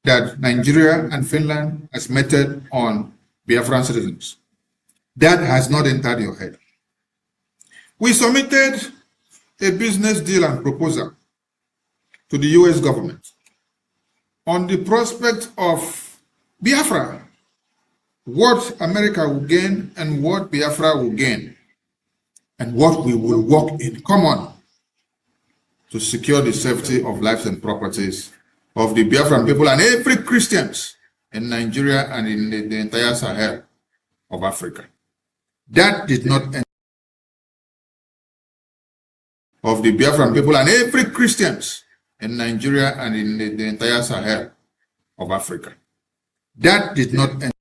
that Nigeria and Finland has meted on Biafran citizens. That has not entered your head. We submitted a business deal and proposal to the U.S. government on the prospect of Biafra, what America will gain and what Biafra will gain, and what we will work in common to secure the safety of lives and properties of the Biafran people and every Christians in Nigeria and in the entire Sahel of Africa. That did not end. of the Biafran people and every Christians in Nigeria and in the entire Sahel of Africa. That did not end.